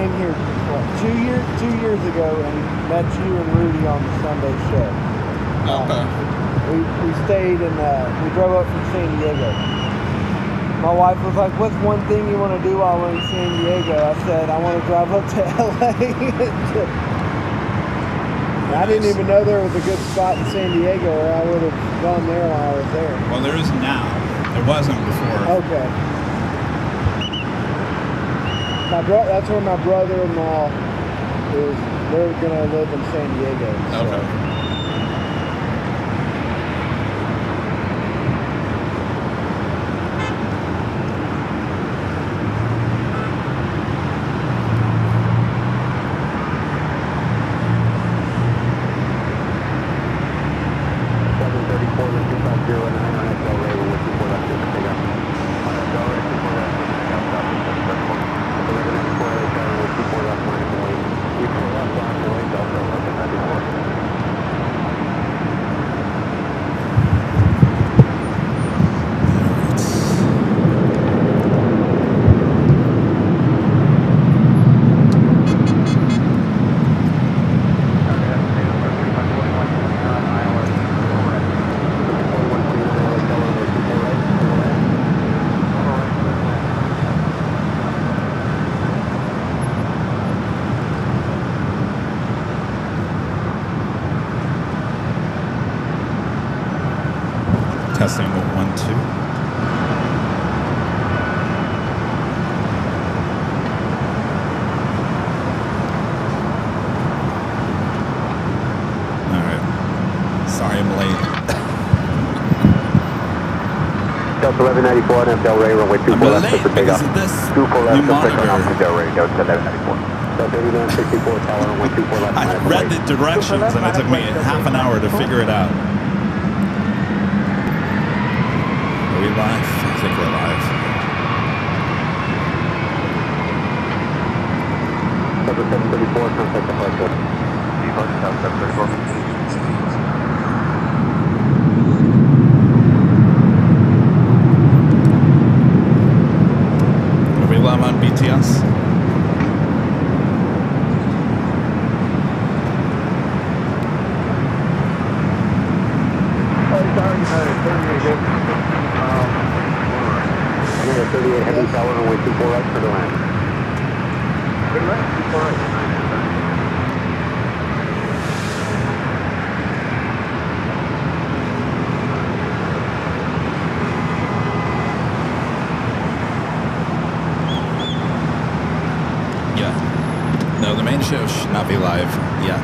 came here, what, 2 years ago and met you and Rudy on the Sunday show. Okay. We stayed and we drove up from San Diego. My wife was like, what's one thing you want to do while we're in San Diego? I said, I want to drive up to LA. I didn't even know there was a good spot in San Diego, or I would have gone there while I was there. Well, there is now. There wasn't before. Okay. That's where my brother-in-law is. They're going to live in San Diego. So. Okay. Testing 1, 2. Alright. Sorry I'm late. Delta 1194 on Del Rey, runway 24 left, clear for takeoff. 24 left, clear for takeoff from Del Rey, Delta 1194. Delta 8964, tower, runway 24 left. I read the directions and it took me half an hour to figure it out. Are we live? I think we're live. Delta 734, contact departure. Departure, Delta 734. Are we live on BTS? Yeah, 38 heavy tower, runway 24 right for the land. Good land, 24 right. Yeah. No, the main show should not be live. Yeah.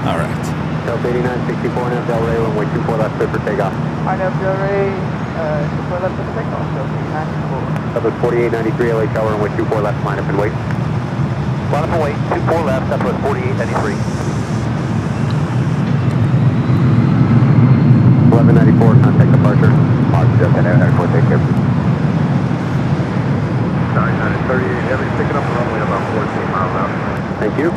All right. Delta 8964 and Del Rey, runway 24 left, clear for takeoff. I know Del Rey, 24 left for the takeoff, so 94. Southwest 4893, LA tower, runway 24 left, line up and wait. Line up and wait, 24 left, Southwest 4893. 1194, contact departure. Positive, and airport, take care. 3938, heavy, picking up the runway about 14 miles out. Thank you.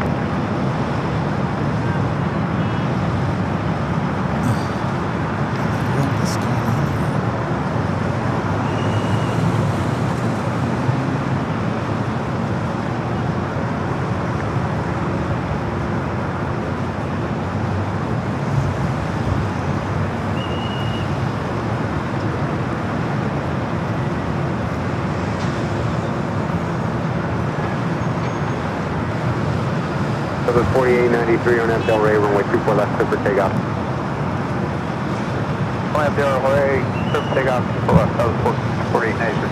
Southwest 4893 on F Del Rey, runway 24 left, clear for takeoff. On F Del Rey, clear for takeoff, 24 left, Southwest 4893.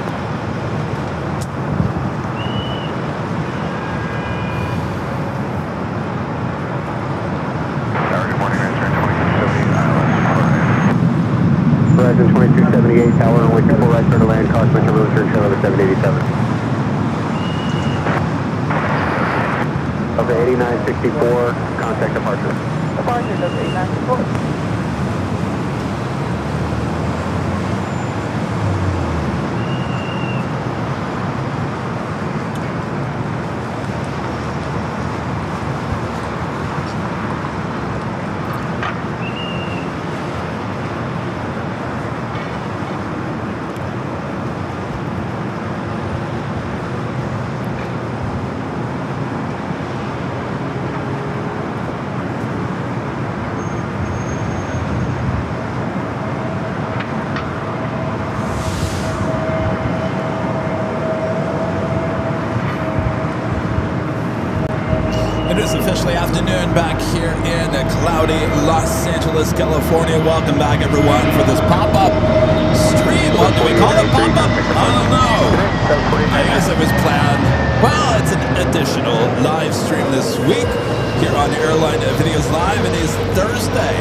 Good morning, Horizon 2278, tower, runway 24 right, turn to land, cost mention, road turn, shell over 787. Delta 8964, contact departure. Departure, Delta 8964. officially afternoon back here in cloudy Los Angeles, California. Welcome back, everyone, for this pop-up stream. What do we call it? Pop-up? I don't know. I guess it was planned. Well, it's an additional live stream this week here on Airline Videos Live. It is Thursday,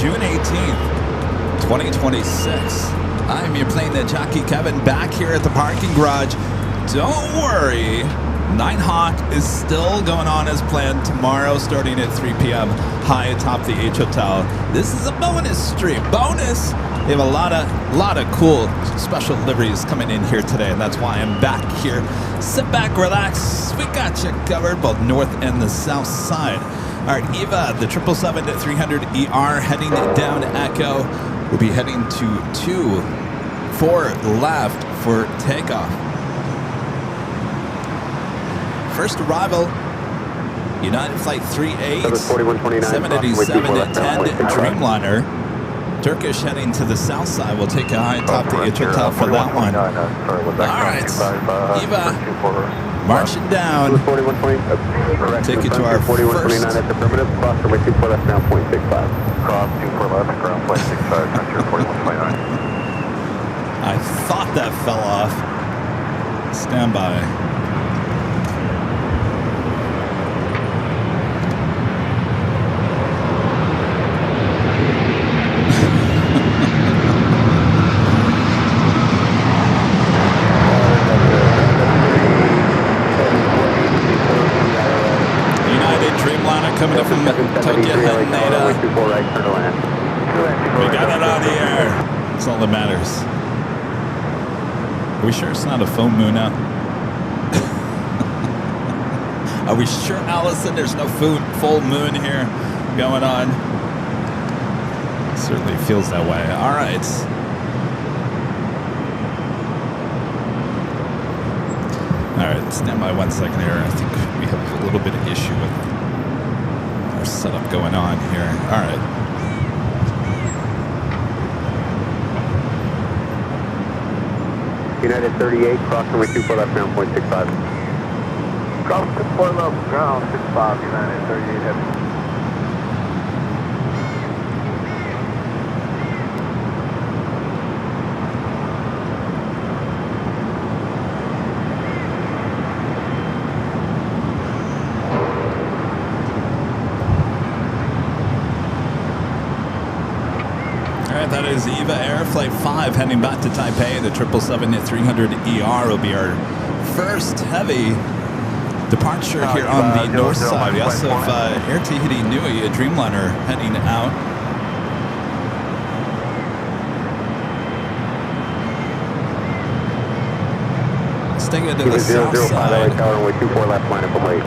June 18th, 2026. I'm your plane, the Jockey Kevin, back here at the parking garage. Don't worry. Nighthawk is still going on as planned tomorrow, starting at 3 p.m. high atop the H Hotel. This is a bonus stream. Bonus! They have a lot of cool special liveries coming in here today, and that's why I'm back here. Sit back, relax. We got you covered, both north and the south side. All right, Eva, the 777-300ER heading down Echo. We'll be heading to 4 left for takeoff. First arrival, United Flight 38, 787-10 Dreamliner. Turkish heading to the south side. We'll take a high top the H Hotel for that one. All right, Eva, marching down. Take you to our first. I thought that fell off. Stand by. Coming up from Tokyo, Haneda. We got it on the air. That's all that matters. Are we sure it's not a full moon out? Are we sure, Allison, there's no full moon here going on? Certainly feels that way. All right. All right, stand by 1 second here. I think we have a little bit of issue with our setup going on here. All right. United 38, crossing with 24 left ground, 0.65. Cross 24 left ground, 65, United 38 heavy. That is Eva Air Flight 5 heading back to Taipei. The 777-300ER will be our first heavy departure here on the north side. We also have Air Tahiti Nui, a Dreamliner, heading out. Staying to the south side. Runway 24 left, line up away.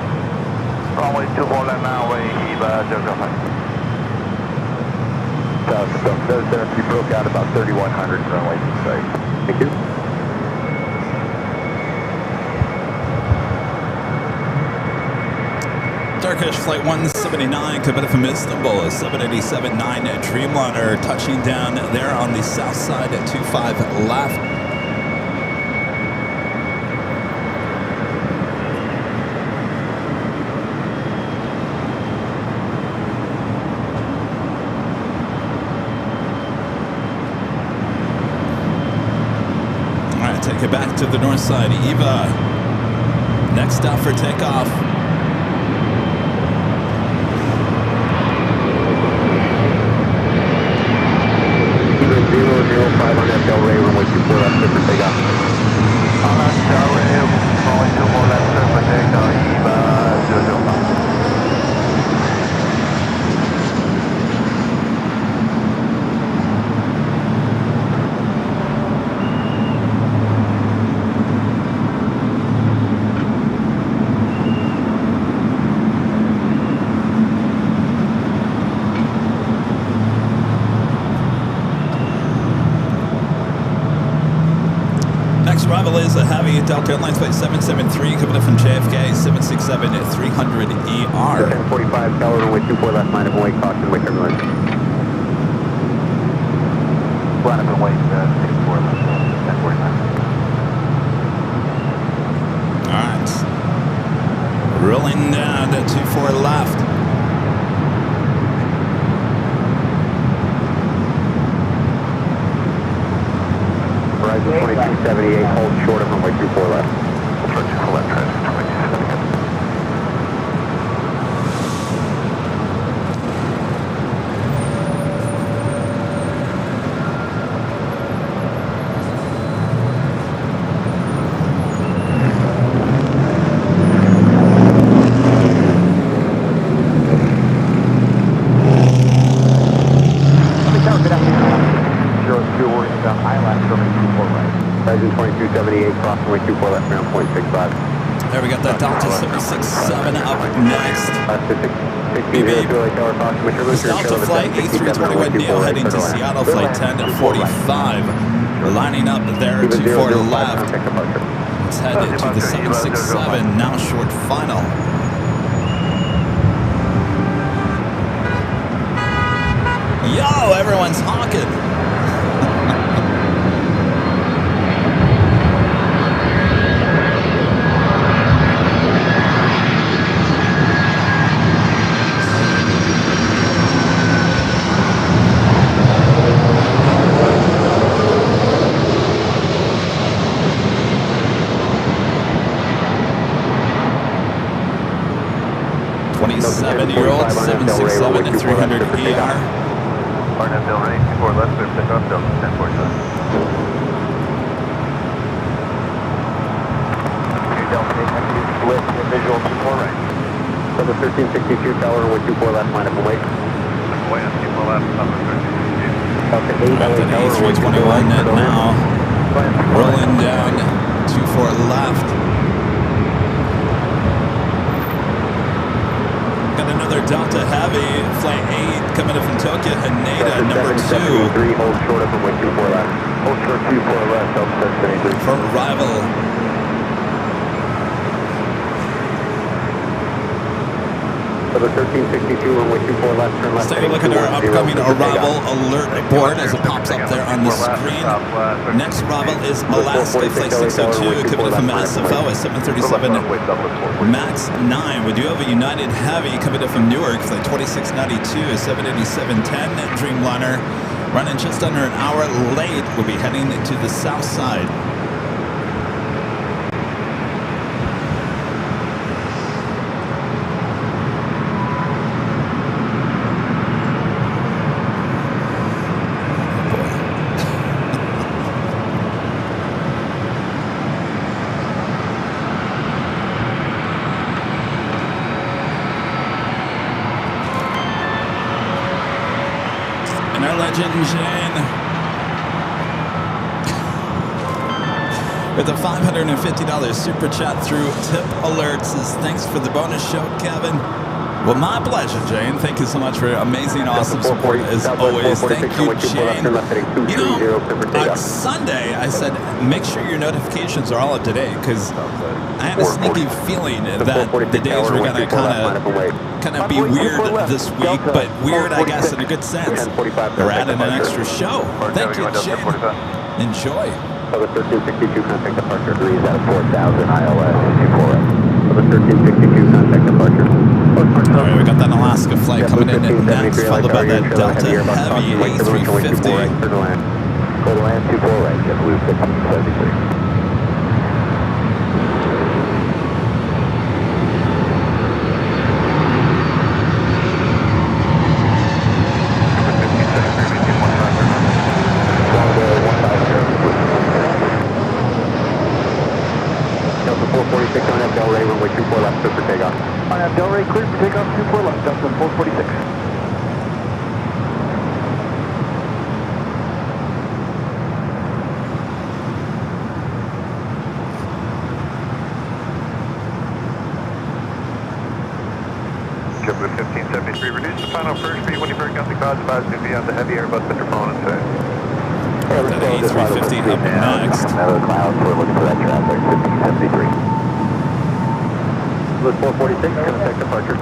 Runway 24 left now, away, Eva 005. You broke out about 3,100 runway 26. Thank you. Turkish Flight 179 coming from Istanbul, a 787-9 Dreamliner touching down there on the south side at 25 left. Take it back to the north side. Eva, next stop for takeoff. Eva 005 on FL Ray, runway 24 left, clear for takeoff. On FL Ray, runway 24 left, clear for takeoff, Eva 005. Arrival is a heavy Delta Airlines Flight 773 coming up from JFK, 767-300ER. 1045, tower runway 24 left, line up and wait, caution, wait turbulence. Line up and wait, 24 left, 1045. All right. Rolling down to 24 left. Horizon 2278, hold short of runway 24 left. For 24 left, Horizon 2278. Horizon 2278, cross runway 24 left, ground point 65. There we got that Delta 767 up next. Delta flight A321neo heading to Seattle, flight 1045. Lining up there, 24 left. Let's head to the 767, now short final. Yo, everyone's honking. Seven-year-old 767 and 300 ER. RNF Del Rey, 24 left, clear for takeoff, Delta 1045. Okay, Delta 8, split, visual 24 right. So the 1362 tower, runway 24 left, line up and wait. Wait, 24 left, top of 1362. Delta 8, At the A321 net now. Rolling down, 24 left. Another Delta Heavy, Flight 8, coming in from Tokyo, Haneda, number 2. Hold short up and wait 24 left. Hold short 24 left, Delta 773. For arrival. So the 1362, runway 24 left, turn left. Let's take a look at our upcoming arrival alert board as it pops up there on the screen. Next arrival is Alaska, Flight 602, coming in from SFO at 737 MAX 9. We do have a United Heavy coming in from Newark, Flight 2692, 787-10 Dreamliner. Running just under an hour late. We'll be heading to the south side. Engine with a $550 super chat through Tip Alerts. Says, thanks for the bonus show, Kevin. Well, my pleasure, Jane. Thank you so much for amazing, awesome support as always. Thank you, Jane. You know, on Sunday, I said, make sure your notifications are all up to date because I had a sneaky feeling that the days were going to kind of be weird this week, but weird, I guess, in a good sense. We're adding an extra show. Thank you, Jane. Enjoy. So the 1362 contact departure 3 is at 4,000 ILS 24. So the 1362 contact departure. All right, we got that Alaska flight coming in next, followed by that Delta Heavy A350. Clear to land 24 right, JetBlue 1573. Clear for takeoff, 24 left, Delta 446. JetBlue 1573, reduce the final first speed when you break out the clouds, advise to be on the heavy Airbus interphone and say. That A350 up next. Another cloud, so we're looking for that traffic, 1573. Blue 446, contact departure.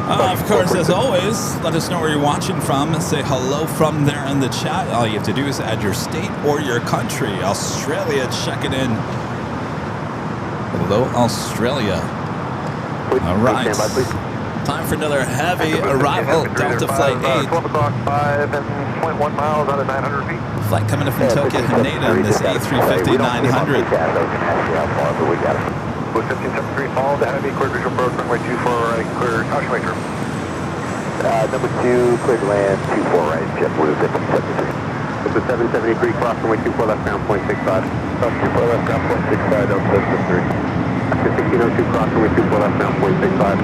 Of course, as always, let us know where you're watching from. Say hello from there in the chat. All you have to do is add your state or your country. Australia checking in. Hello, Australia. please. All right. Stand by, please. Time for another heavy arrival. Delta Flight 8. 12 o'clock, 5.1 miles out of 900 feet. Flight coming in from Tokyo Haneda on this A350-900. With 1573, fall to heavy, clear visual approach, runway 24 right, clear, caution wait term. Number 2, cleared land, 24 right, JetBlue 1573. Delta 773, cross runway 24 left, ground point 65. Cross 24 left, ground point 65, Delta 773. After 1602, cross runway 24 left, ground point 65.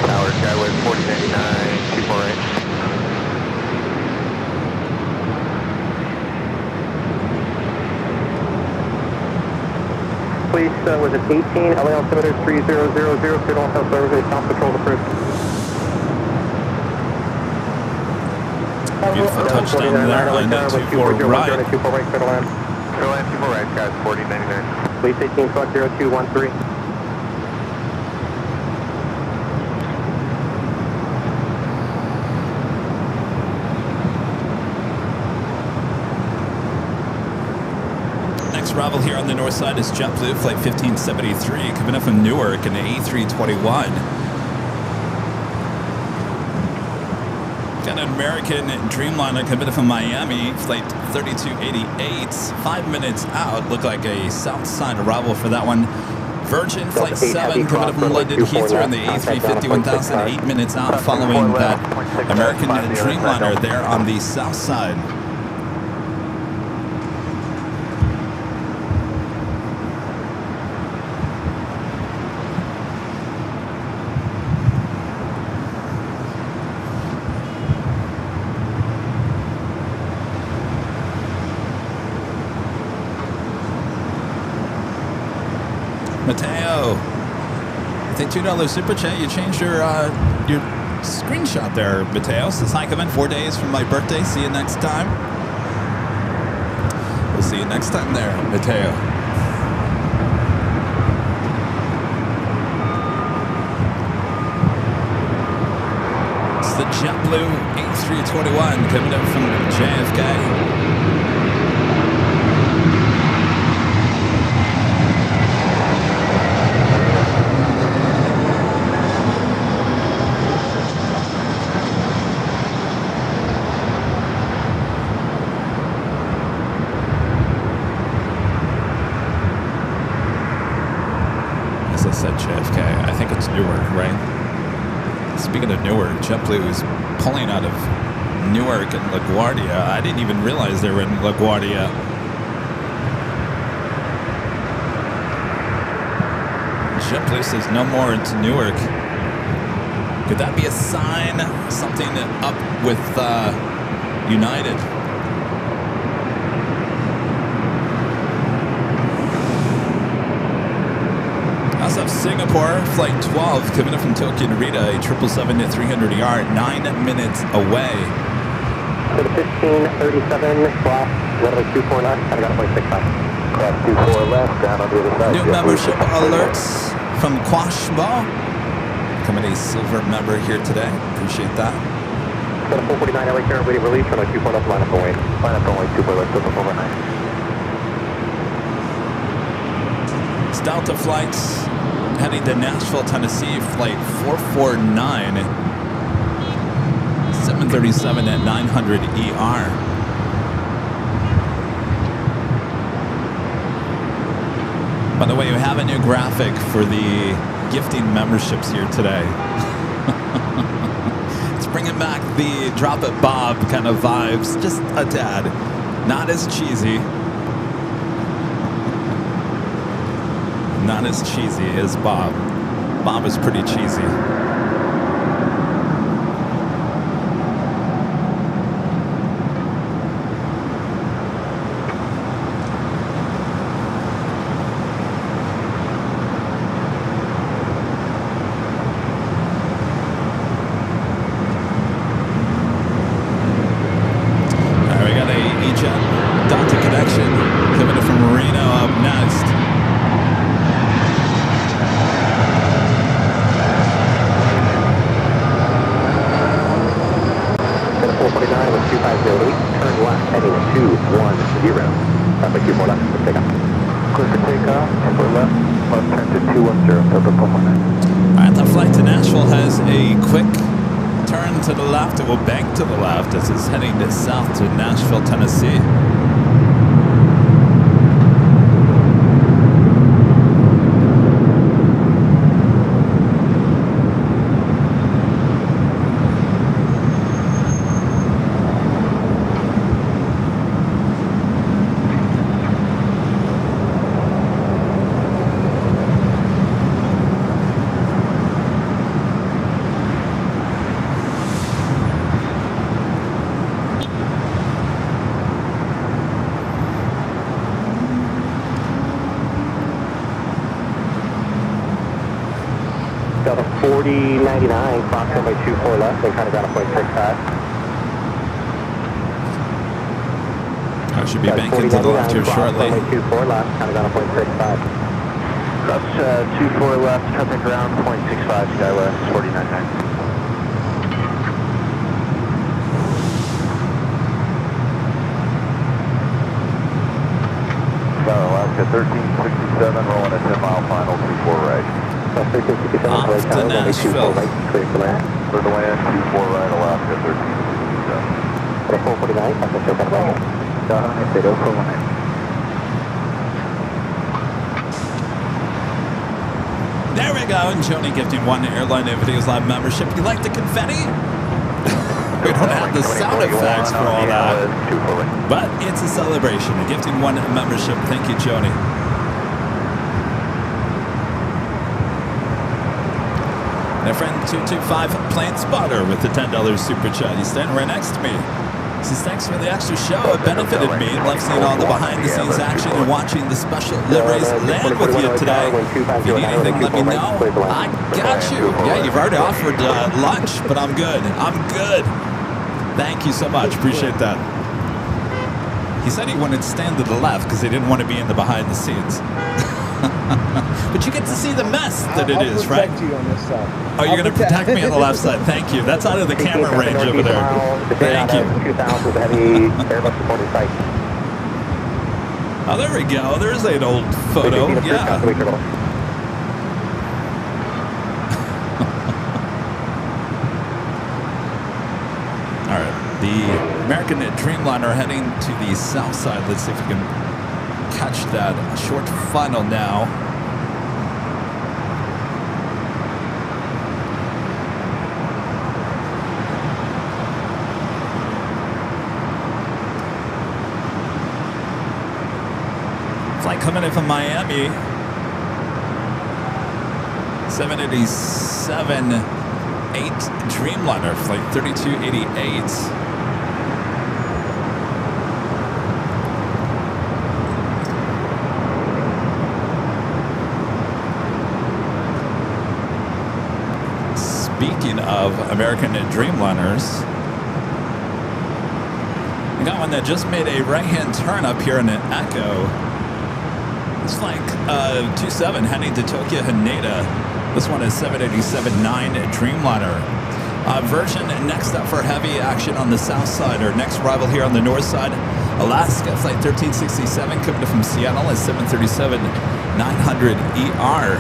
Tower Skyway 4099, 24 right. Please, was it 18, LA altimeter 3000, cleared all south service, South Patrol approved. Beautiful touchdown there, landed 24 right. 24 right, clear to land. Clear land 24 right, guys, 4099. Please 18, select 0213. Next arrival here on the north side is JetBlue Flight 1573, coming up from Newark in the A321. Got an American Dreamliner coming in from Miami, Flight 3288, 5 minutes out. Looked like a south side arrival for that one. Virgin Flight 7 coming up from London Heathrow in the A350 1000, 8 minutes out following that American Dreamliner there on the south side. Mateo, I think $2 super chat. You changed your screenshot there, Mateo. Says hi, come in 4 days from my birthday. See you next time. We'll see you next time there, Mateo. It's the JetBlue A321 coming up from JFK. As I said, JFK, I think it's Newark, right? Speaking of Newark, JetBlue is pulling out of Newark and LaGuardia. I didn't even realize they were in LaGuardia. JetBlue says no more into Newark. Could that be a sign? Something up with United? Also Singapore, Flight 12, coming up from Tokyo Narita, a 777-300ER, 9 minutes away. So the 1537, cross, runway 249, I got a point 65. Cross 24 left, down on the other side. New membership alerts from Quashmo. Becoming a silver member here today. Appreciate that. So the 449 LA Airline ready release, runway 24 left, line up away. Line up away, 24 left, over 9. It's Delta flights heading to Nashville, Tennessee, flight 449, 737 at 900 ER. By the way, we have a new graphic for the gifting memberships here today. It's bringing back the Drop It Bob kind of vibes, just a tad. Not as cheesy. Not as cheesy as Bob. Bob is pretty cheesy. All right, we got a E-Jet Delta connection coming in from Reno up next. heading 210. Papa 24 left, let's take off. Clear for takeoff, 24 left, left turn to 210, Delta Papa 9. All right, the flight to Nashville has a quick turn to the left. It will bank to the left as it's heading south to Nashville, Tennessee. Delta 4099, Fox runway 24 left, then kind of down to 0.65. I should be banking to the left here shortly. Runway 24 left, kind of down to 0.65. Cross 24 left, traffic ground, 0.65, SkyWest, 499. Alaska 1367, rolling a 10-mile final, 24 right. Off to Nashville. Clear to land. Clear to land, 24 right, Alaska 1367. 449, that's a show kind of right. 049. There we go. And Joni gifting one AirLineVideos Live membership. You like the confetti? We don't have the sound effects for all that. But it's a celebration. Gifting one membership. Thank you, Joni. My friend 225 Plane Spotter with the $10 super chat. He's standing right next to me. He says, thanks for the extra show. It benefited me. Love seeing all the behind-the-scenes action and watching the special liveries land with you today. If you need anything, let me know. I got you. Yeah, you've already offered lunch, but I'm good. I'm good. Thank you so much. Appreciate that. He said he wanted to stand to the left because he didn't want to be in the behind-the-scenes. But you get to see the mess that it is, right? I'll protect you on this side. Oh, you're going to protect me on the left side. Thank you. That's out of the camera range over there. Thank you. 2000 with a heavy Airbus supported site. Oh, there we go. There's an old photo. Yeah. All right. The American Dreamliner heading to the south side. Let's see if we can catch that short final now. Flight coming in from Miami. 787-8 Dreamliner, flight 3288. Speaking of American Dreamliners, we got one that just made a right-hand turn up here in an Echo. It's like 27 heading to Tokyo Haneda. This one is 787-9 Dreamliner. Version next up for heavy action on the south side. Our next arrival here on the north side, Alaska, flight 1367 coming from Seattle is 737-900ER.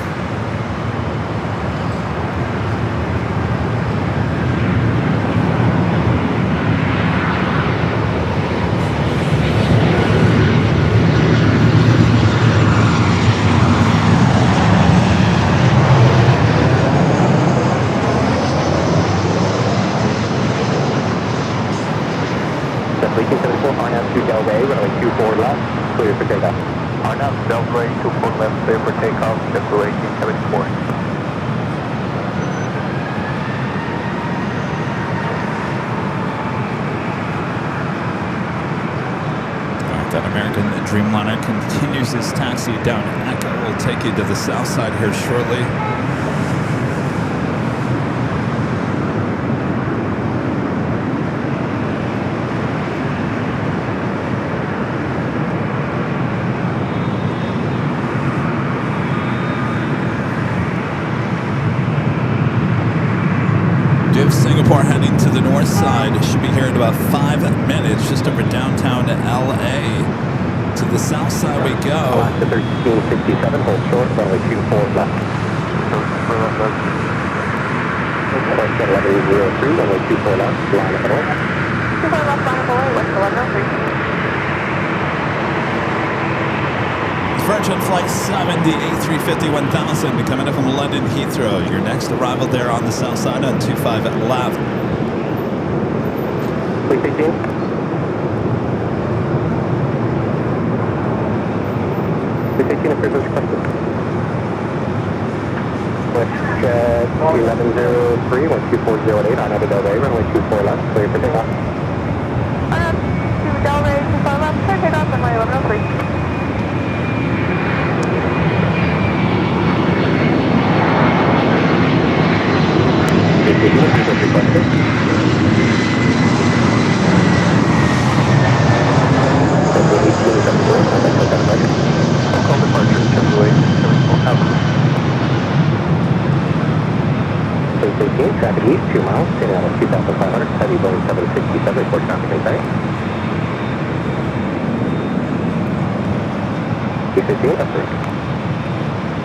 Clear for takeoff. RNAV Delta 24 left, clear for takeoff, JetBlue 1874. That American Dreamliner continues his taxi down Echo. We'll take you to the south side here shortly. Singapore heading to the north side. Should be here here in about 5 minutes, just over downtown LA. To the south side we go. Alaska 1367, hold short, runway 24 left. Alaska 1103, runway 24 left, line up and away. 24 left, line up away, west 1103. Virgin Flight 70, A350-1000, coming up from London Heathrow. Your next arrival there on the south side on 25 left. Please 18. Please 18, approval requested. WestJet 1103, 12408 on Abu Dhabi, runway 24 left, clear for takeoff. To Delray, 24 left, clear takeoff, runway 1103. Traffic east, 2 miles, standing out of 2,500, heavy Boeing 767, report traffic inside. E15, that's right.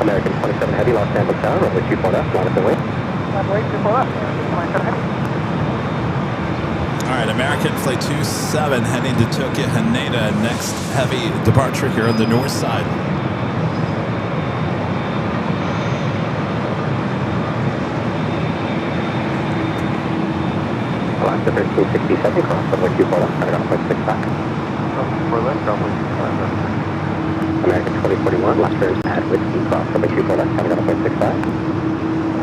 American 27 Heavy, Los Angeles Tower, runway 24 left, line up and wait. Runway 24 left, 27 Heavy. All right, American Flight 27 heading to Tokyo Haneda. Next heavy departure here on the north side. Alaska 1367, cross runway 24 left, turn it off by 6 back. 4 left, runway 25 left. American 2041, last turn at Whiskey, cross runway 24 left, turn it off by 6 back.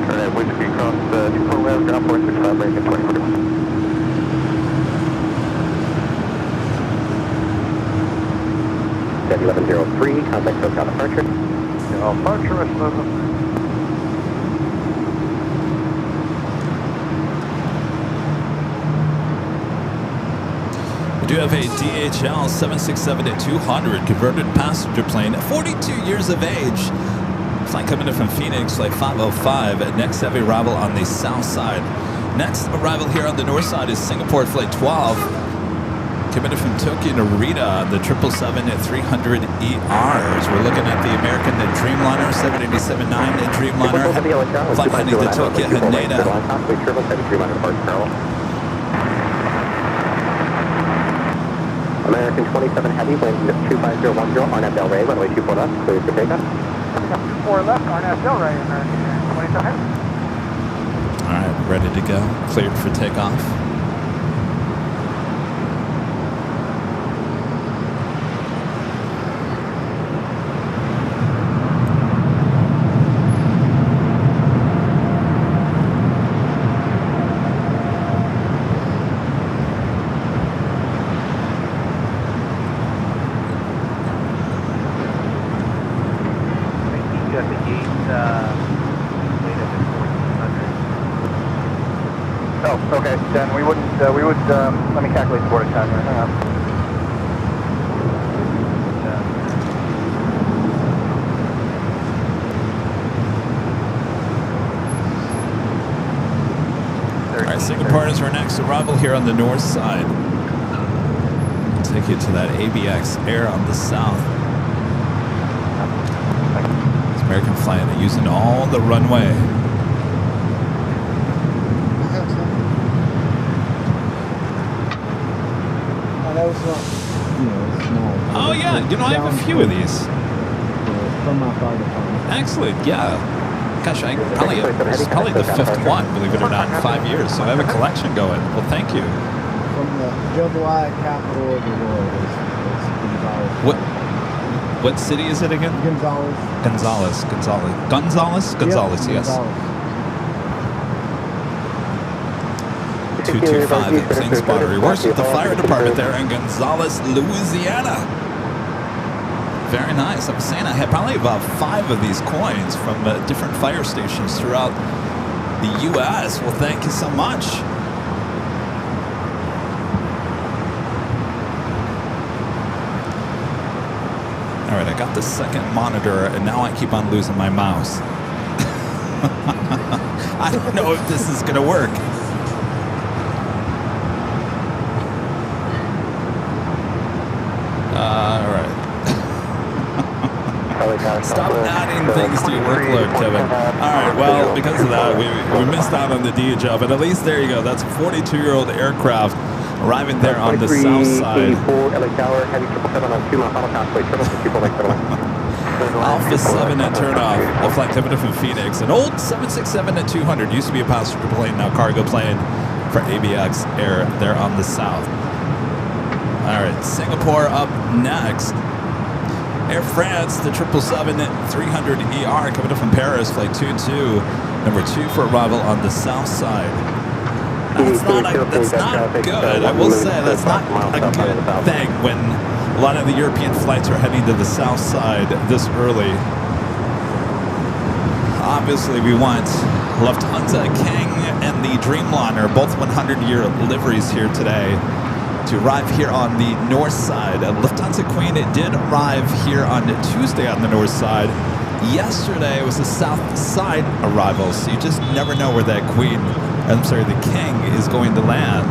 Turn at Whiskey, cross 24 left, ground point 65, American 2041. Jet 1103, contact SoCal departure. Departure, West 1103. We do have a DHL 767-200 converted passenger plane, 42 years of age. Flight coming in from Phoenix, flight 505. Next heavy arrival on the south side. Next arrival here on the north side is Singapore flight 12. Coming in from Tokyo Narita, the 777-300ERs. We're looking at the American Dreamliner 787-9 Dreamliner. Flight heading to Tokyo Haneda. American 27 Heavy, wind 25010 on Del Rey, runway 24 left, clear for takeoff. 24 left, on Del Rey, American 27 Heavy. All right, ready to go. Cleared for takeoff. Okay, then we would, let me calculate the boarding time here, hang on. All right, Singapore is our next arrival here on the north side. We'll take you to that ABX Air on the south. It's American flying, they're using all the runway. Oh yeah, you know I have a few of these. From my fire department. Excellent, yeah. Gosh, this is probably the fifth one, believe it or not, in 5 years. So I have a collection going. Well, thank you. From the double-I capital of the world is Gonzales. What city is it again? Gonzales. Gonzales, yes. 225 Plane Spotter. He works with the fire department there in Gonzales, Louisiana. Very nice. I'm saying I had probably about 5 of these coins from different fire stations throughout the U.S. Well, thank you so much. All right, I got the second monitor, and now I keep on losing my mouse. I don't know if this is going to work. All right. Stop adding things to your workload, Kevin. All right, well, because of that, we missed out on the DHL, but at least there you go. That's a 42-year-old aircraft arriving there on the south side. Alpha 7 at turnoff, the flight Kevin from Phoenix. An old 767 at 200. Used to be a passenger plane, now cargo plane for ABX Air there on the south. All right, Singapore up next. Air France, the 777-300ER coming up from Paris, flight 22, number 2 for arrival on the south side. That's not good. I will say that's not a good thing when a lot of the European flights are heading to the south side this early. Obviously, we want Lufthansa King and the Dreamliner, both 100-year liveries here today, to arrive here on the north side. Lufthansa Queen did arrive here on Tuesday on the north side. Yesterday was the south side arrival, so you just never know where that Queen, I'm sorry, the King is going to land.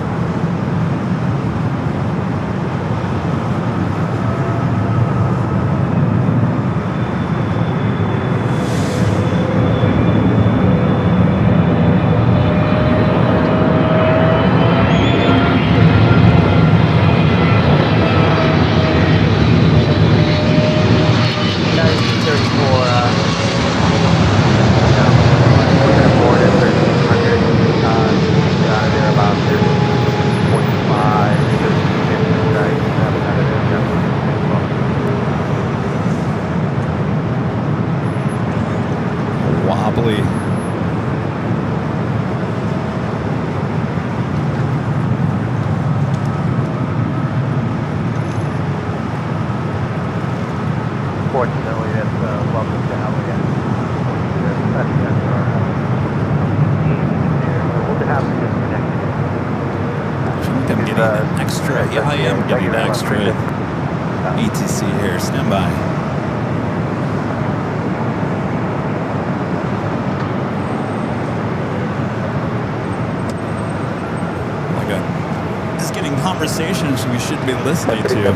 I am getting extra ETC here. Stand by. Oh my God. Just getting conversations we should be listening to.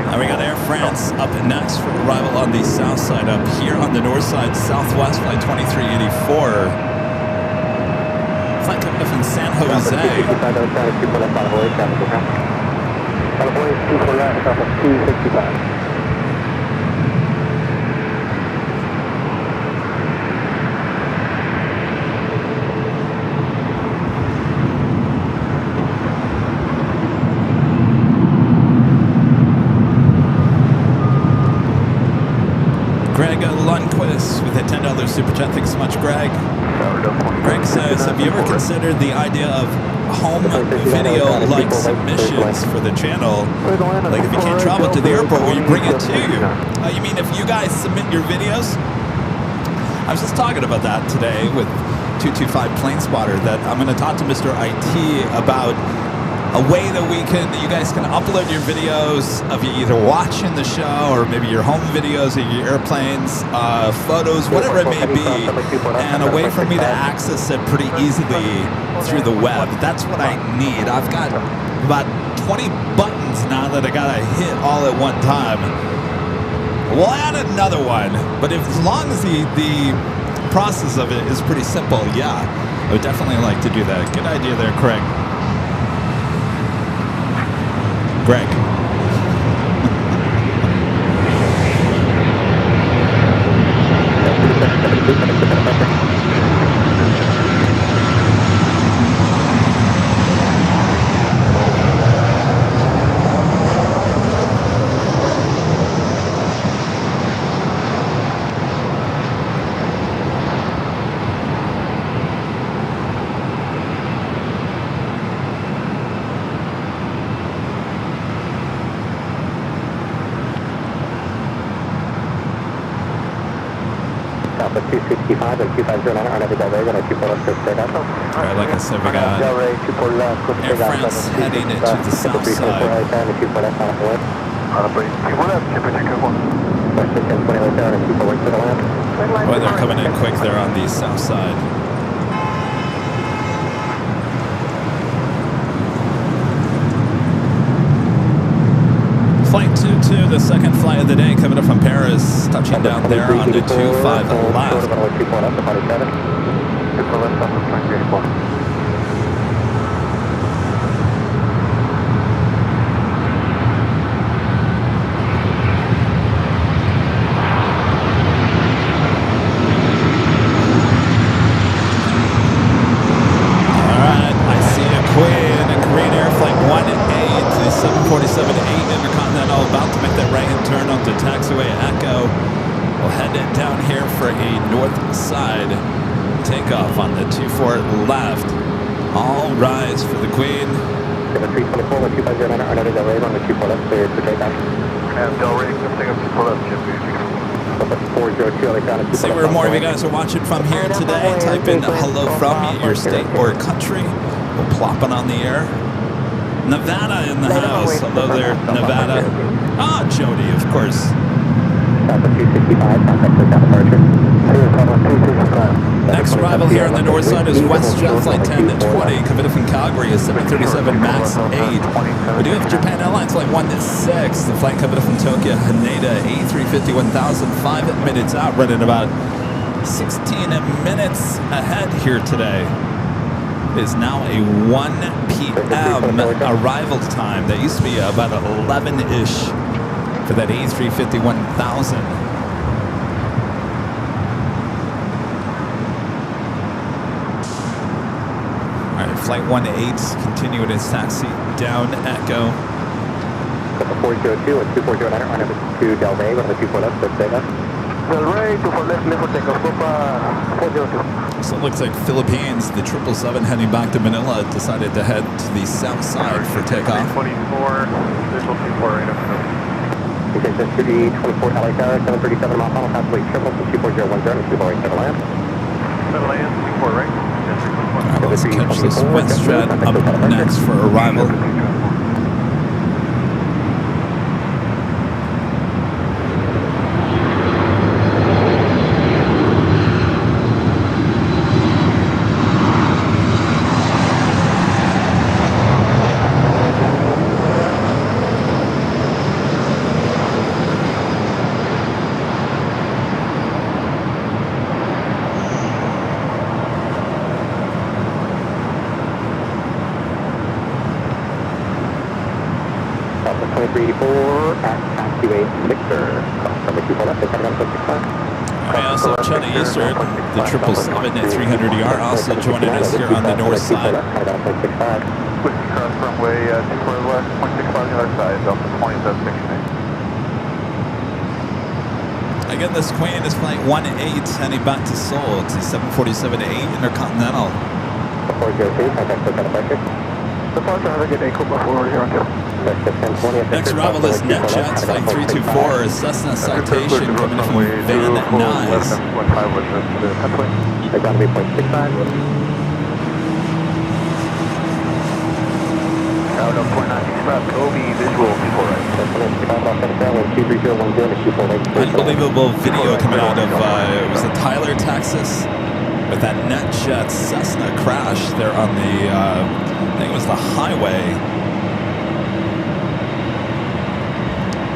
Now we got Air France up next for arrival on the south side. Up here on the north side, Southwest flight 2384. Flight coming up in San Jose. Greg Lundquist with a $10 super chat. Thanks so much, Greg. Greg says, have you ever considered the idea of home video like submissions for the channel? Like if you can't travel to the airport, will you bring it to you? You mean if you guys submit your videos? I was just talking about that today with 225 Plane Spotter, that I'm going to talk to Mr. IT about a way that you guys can upload your videos of you either watching the show or maybe your home videos of your airplanes, photos, whatever it may be, and a way for me to access it pretty easily through the web. That's what I need. I've got about 20 buttons now that I gotta hit all at one time. We'll add another one, but as long as the process of it is pretty simple, yeah, I would definitely like to do that. Good idea there, Craig. Greg. Alright, like I said, we got Air France heading into the south side. Boy, they're coming in quick there on the south side. Flight 22, the second flight of the day, coming up from Paris, touching down there on the 25 left. Takeoff on the 24 left. All rise for the Queen. See where more of you guys are watching from here today. Type in hello from your state or country. We'll plop it on the air. Nevada in the house. Hello there, Nevada. Ah, Jody, of course. Next arrival here on the north side is WestJet Flight 1020, coming from Calgary, is 737 MAX 8. We do have Japan Airlines Flight 16, the flight coming from Tokyo, Haneda, A350 1000, 5 minutes out, running about 16 minutes ahead here today. It is now a 1 p.m. arrival time. That used to be about 11-ish for that A350 1000. Flight 18 continuing its taxi down Echo. 402 and 240 on to Del Rey, on the 24 left, let's say that. Del Rey, 24 left, left for takeoff, 402. So it looks like Philippines, the 777 heading back to Manila, decided to head to the south side for takeoff. 24, visual 24 right up. Okay, just to the 24 LA Tower, 737 mile final, pathway triple, 24010 and 240 land. Settle land, 24 right. Alright, let's catch this WestJet up next for arrival. I also China Eastern, the 777 at 300ER, also joining us here on the north side. Cross runway 24 left, 0.65 on the other side, Delta 2769. Again, this Queen is flight 18 heading back to Seoul. It's a 747-8 Intercontinental. Departure, have a good day, Copa forward here on two. Next arrival is NetJets flight 324, Cessna citation coming from Van Nuys. Unbelievable video coming out of, it was in Tyler, Texas, with that NetJets Cessna crash there on the, I think it was the highway.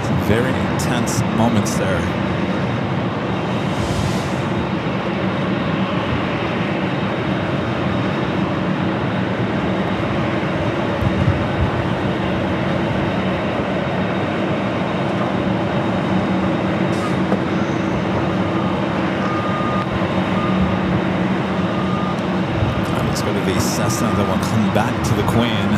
Some very intense moments there. Cessna that will come back to the Queen.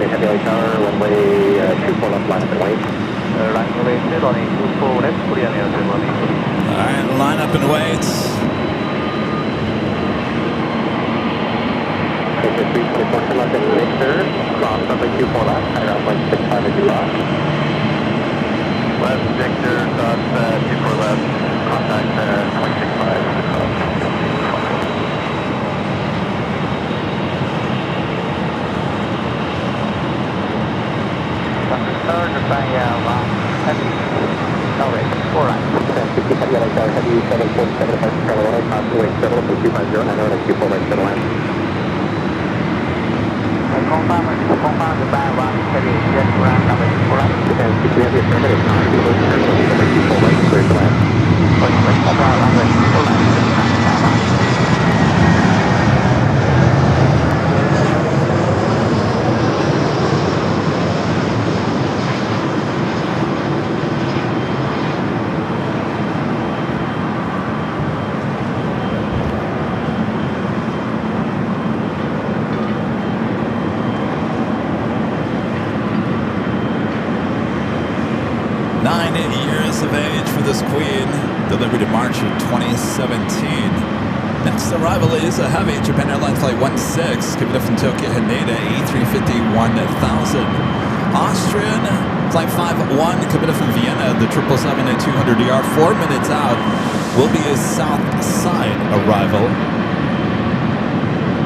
Heavy LA Tower, runway 24 left, line up and wait. Airline related running 24 left, clear near the running. All right, line up and wait. Okay, 324 left and Victor, cross runway 24 left, higher up 165 as you lost. West Victor, dot 24 left, contact 165 across. Third, heavy, LA, 4 right. 50 Heavy LA Tower, Heavy 747 departure Carolina, crossing 70250, 90924 right center line. Confirm the band 1, heavy, jet ground, number 4 right. And 60 Heavy affirmative, 9 terminal, number 24 right, clear to land. Runway 4 right. 9 years of age for this Queen, delivered in March of 2017. Next arrival is a heavy Japan Airlines Flight 16, coming up from Tokyo Haneda, A350 1000. Austrian Flight 51, coming up from Vienna, the 777 at 200ER, 4 minutes out, will be a south side arrival.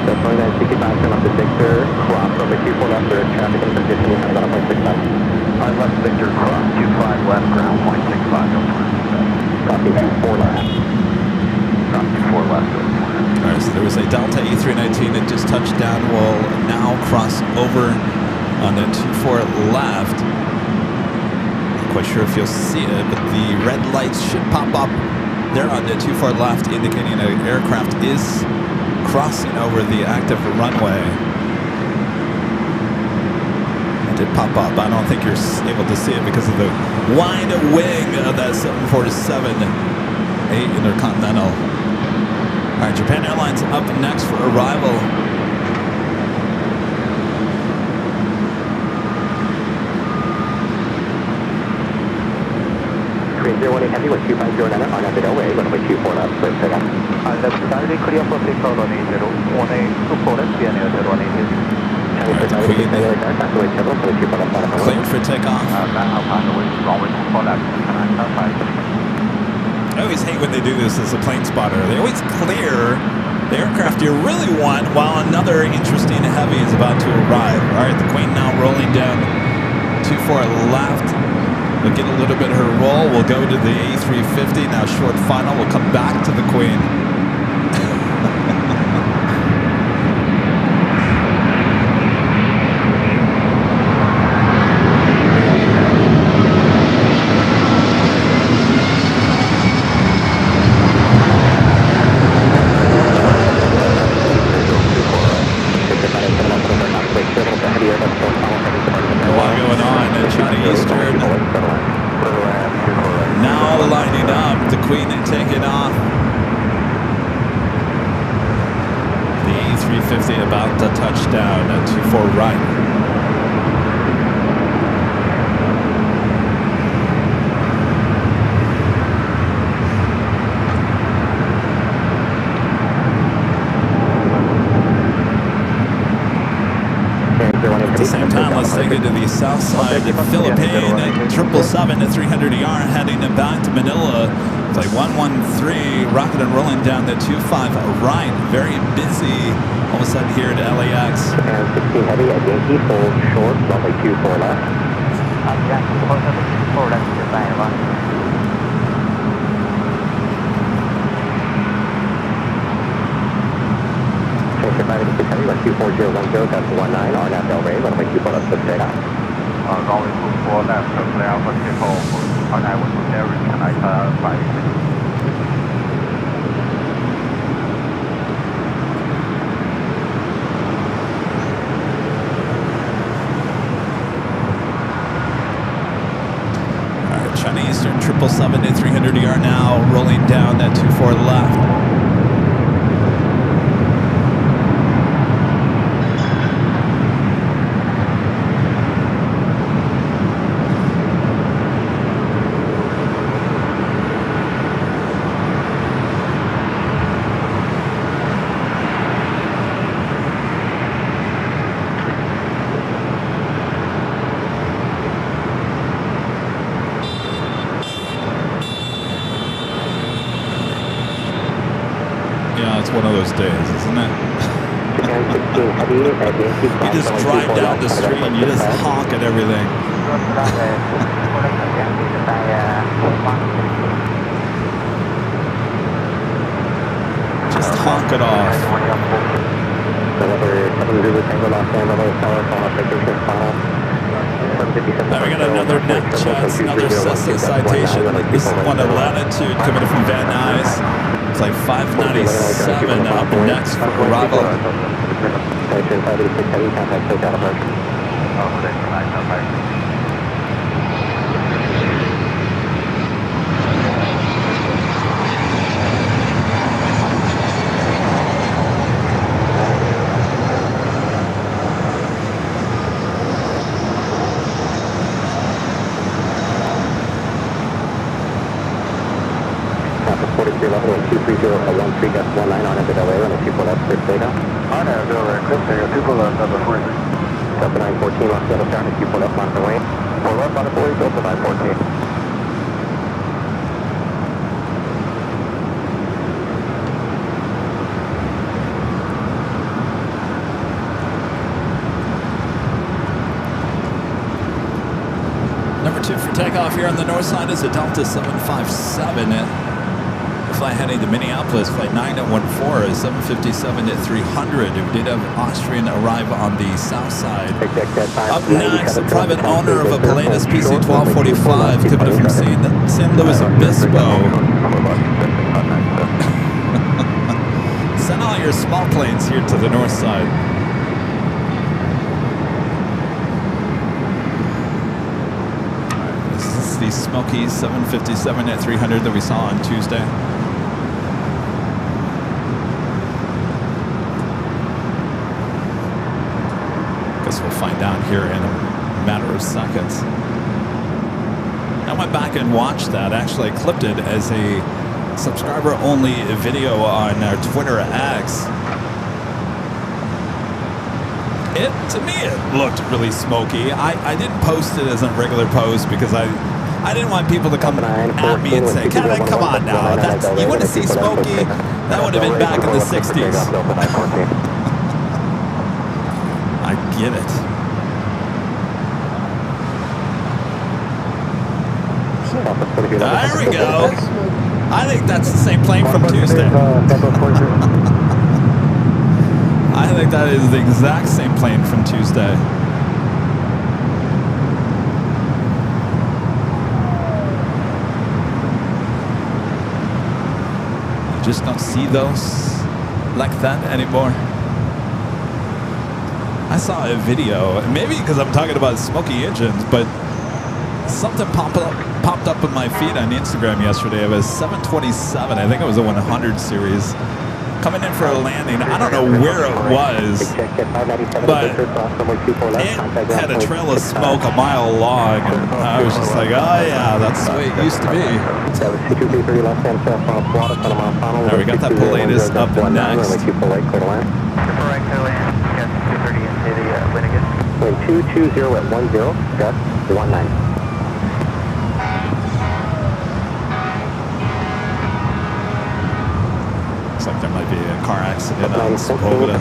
So 2965, turn left to Victor, cross over 24 left, there is traffic and conditions, I'm about 0.65. I left Victor cross 25 left, ground 0.65. Copy, 4 left. Cross 4 left. All right, so there was a Delta A319 that just touched down. Will now cross over on the 24 left. Not quite sure if you'll see it, but the red lights should pop up there on the 24 left, indicating an aircraft is crossing over the active runway. It did pop up. I don't think you're able to see it because of the wide wing of that 747-8 Intercontinental. All right, Japan Airlines up next for arrival. Heavy 1509 on at the Delray, runway 24 left, clear to land. Left side clear for takeoff runway 0, 24 left, clear near the runway 0. Cleared for takeoff. I always hate when they do this as a plane spotter. They always clear the aircraft you really want while another interesting heavy is about to arrive. All right, the Queen now rolling down 24 left. We'll get a little bit of her roll. We'll go to the A350. Now short final. We'll come back to the Queen. Taking off. The A350 about to touch down at 24 right. At the same time, let's take it to the south side of Philippine at 777 at 300ER, heading back to Manila. Flight 113, rocket and rolling down the 25 right. Very busy all of a sudden here at LAX. And 16 heavy at Yankee, hold short, runway 24 left. Yankee, hold 24 left, Japan 1. Transfer 586 heavy, run 24010, that's 19, RNAV Delray, runway 24 left, clear takeoff. Runway 24 left, clear for takeoff. RNAV was there, connect 586. Chinese Eastern 777 at 300ER now, rolling down that 24 left. those days, isn't it? You just drive down the street and you just honk at everything. Just honk it off. Now we got another net checks, another Cessna citation. This is one at latitude coming in from Van Nuys. It's like 597 up next for arrival. Number 2 for takeoff here on the north side is a Delta 757. Flight heading to Minneapolis, flight 914 is 757 at 300. We did have Austrian arrive on the south side. Up next, the private owner of a Pilatus PC-1245 coming in from San Luis Obispo. Send all your small planes here to the north side. This is the Smoky 757 at 300 that we saw on Tuesday. We'll find out here in a matter of seconds. I went back and watched that. Actually, I clipped it as a subscriber-only video on our Twitter X. To me, it looked really smoky. I didn't post it as a regular post because I didn't want people to come at me and say, Kevin, come on now. You want to see smoky? That would have been back in the 60s. I get it. There we go. I think that's the same plane from Tuesday. I think that is the exact same plane from Tuesday. You just don't see those like that anymore. I saw a video, maybe because I'm talking about smoky engines, but something popped up in my feed on Instagram yesterday. It was 727. I think it was a 100 series coming in for a landing. I don't know where it was, but it had a trail of smoke a mile long, and I was just like, oh yeah, that's the way it used to be. There, we got that Pilatus up next. 220 at 10, just 19. Looks like there might be a car accident on Skoda.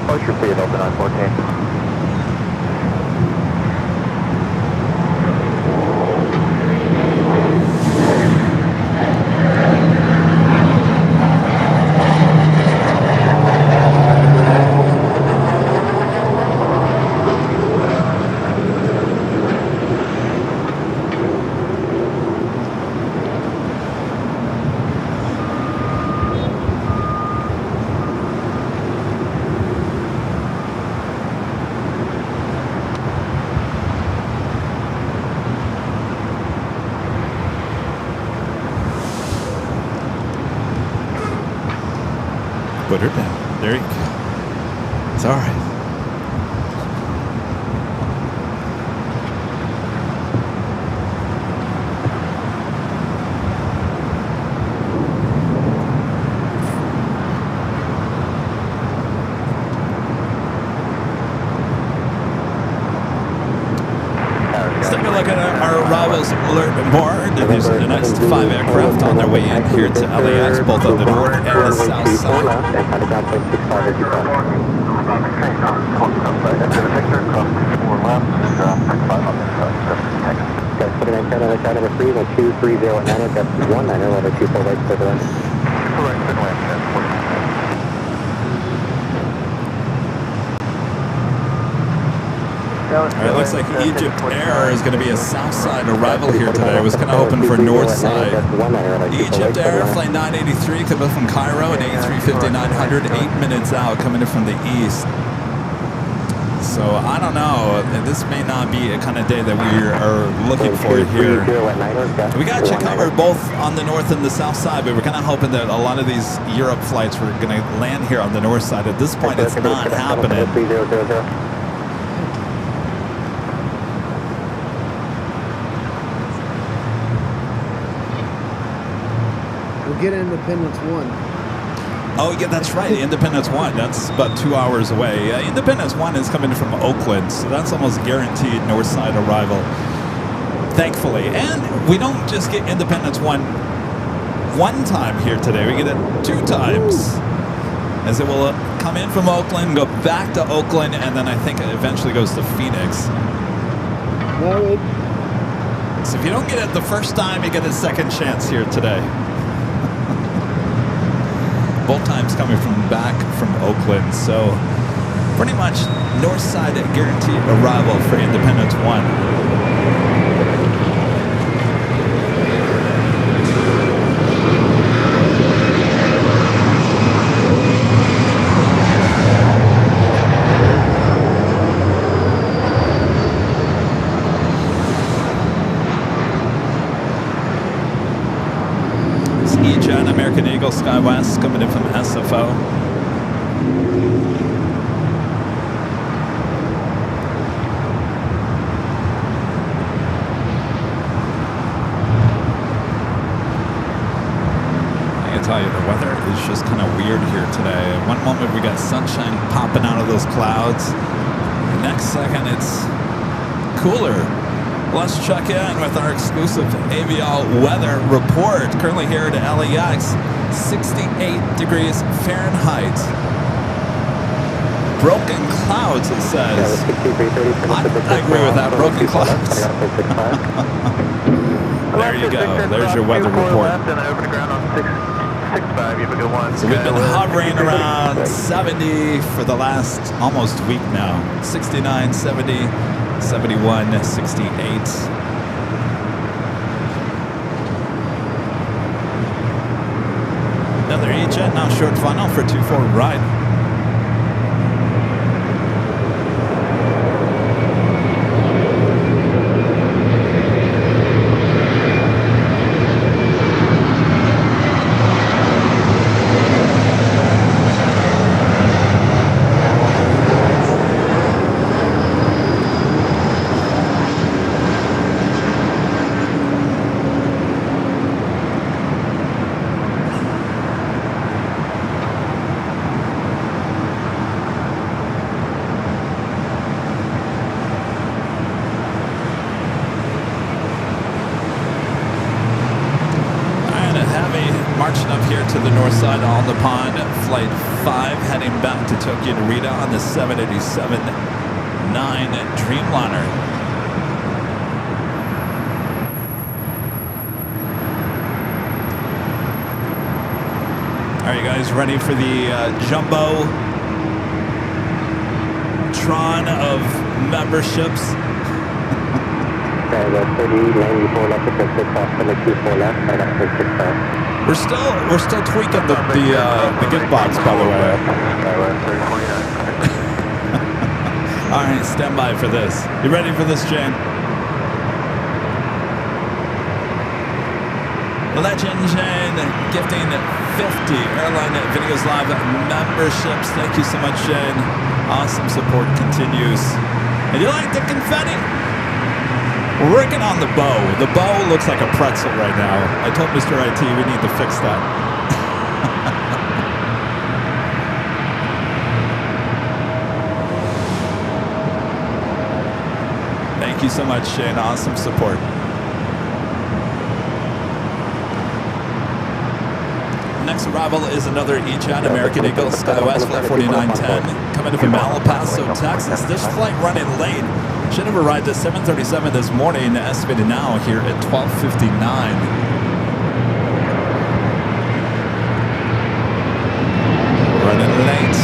Push for you, open on 14. Put her down. There you go. It's all right. Let's take a look at our arrivals alert board. with you. So the next 5 aircraft on their way in here to LAX, both on the north and the south side. All right, looks like Egypt Air is going to be a south side arrival here today. I was kind of hoping for north side. Egypt Air, flight 983, coming from Cairo, an A350-900, 8 minutes out, coming in from the east. So I don't know. This may not be a kind of day that we are looking for here. We got you covered both on the north and the south side, but we're kind of hoping that a lot of these Europe flights were going to land here on the north side. At this point, it's not happening. Get Independence 1. Oh, yeah, that's right. Independence 1. That's about 2 hours away. Independence 1 is coming from Oakland, so that's almost guaranteed north side arrival, thankfully. And we don't just get Independence 1 one time here today. We get it 2 times, as it will come in from Oakland, go back to Oakland, and then I think it eventually goes to Phoenix. No, So if you don't get it the first time, you get a second chance here today. Both times coming back from Oakland, so pretty much north side guaranteed arrival for Independence 1. American Eagle SkyWest coming in from SFO. I can tell you the weather is just kind of weird here today. One moment we got sunshine popping out of those clouds. The next second it's cooler. Let's check in with our exclusive AVL weather report. Currently here at LAX, 68 degrees Fahrenheit. Broken clouds, it says. I agree with that, broken clouds. There you go. There's your weather report. So we've been hovering around 70 for the last almost week now. 69, 70. 71, 68. Another E-Jet, now short funnel for 2-4 right. To the north side on the pond, flight 5 heading back to Tokyo Narita on the 787-9 Dreamliner. Are you guys ready for the jumbo Tron of memberships? We're still tweaking the gift box, by the way. All right, stand by for this. You ready for this, Jane? Legend Jane gifting 50 Airline Videos Live memberships. Thank you so much, Jane. Awesome support continues. And you like the confetti? We're working on the bow. The bow looks like a pretzel right now. I told Mr. IT we need to fix that. Thank you so much, Shane. Awesome support. arrival is another EJet, American Eagle, SkyWest Flight 4910, coming in from El Paso, Texas. This flight running late. Should have arrived at 7:37 this morning, estimated now here at 12:59. Running late.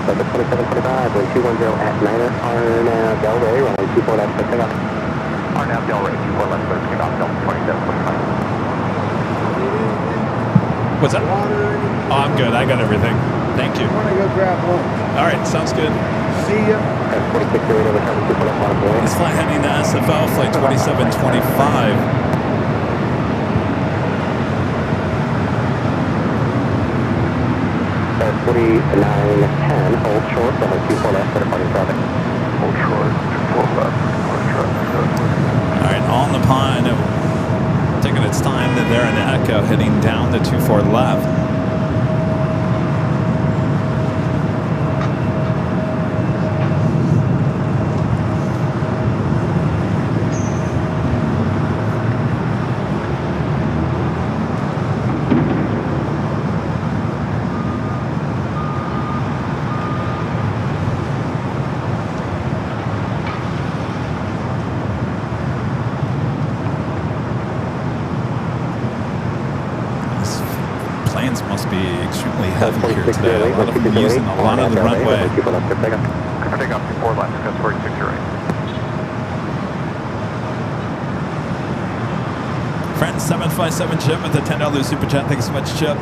Number 2725, wind 210 at Niner, Arnav Del Rey, runway 24 left, clear takeoff. Arnav Del Rey, 24 left, clear takeoff, Delta 2725. What's that? Oh, I'm good. I got everything. Thank you. I want to go grab lunch. All right, sounds good. See ya. 46 over time, 24 left, bottom point. This flight heading to SFO, flight 2725. 4910, hold short, runway 24 left, for departing traffic. Hold short, 24 left, departing traffic. All right, on the pond, taking its time there in the Echo, heading down to 24 left. Planes must be extremely heavy here today. A lot of them using a lot of the runway. Clear for takeoff, 24 left, that's 46 your right. Friend 757 Chip with a $10 super chat. Thanks so much, Chip.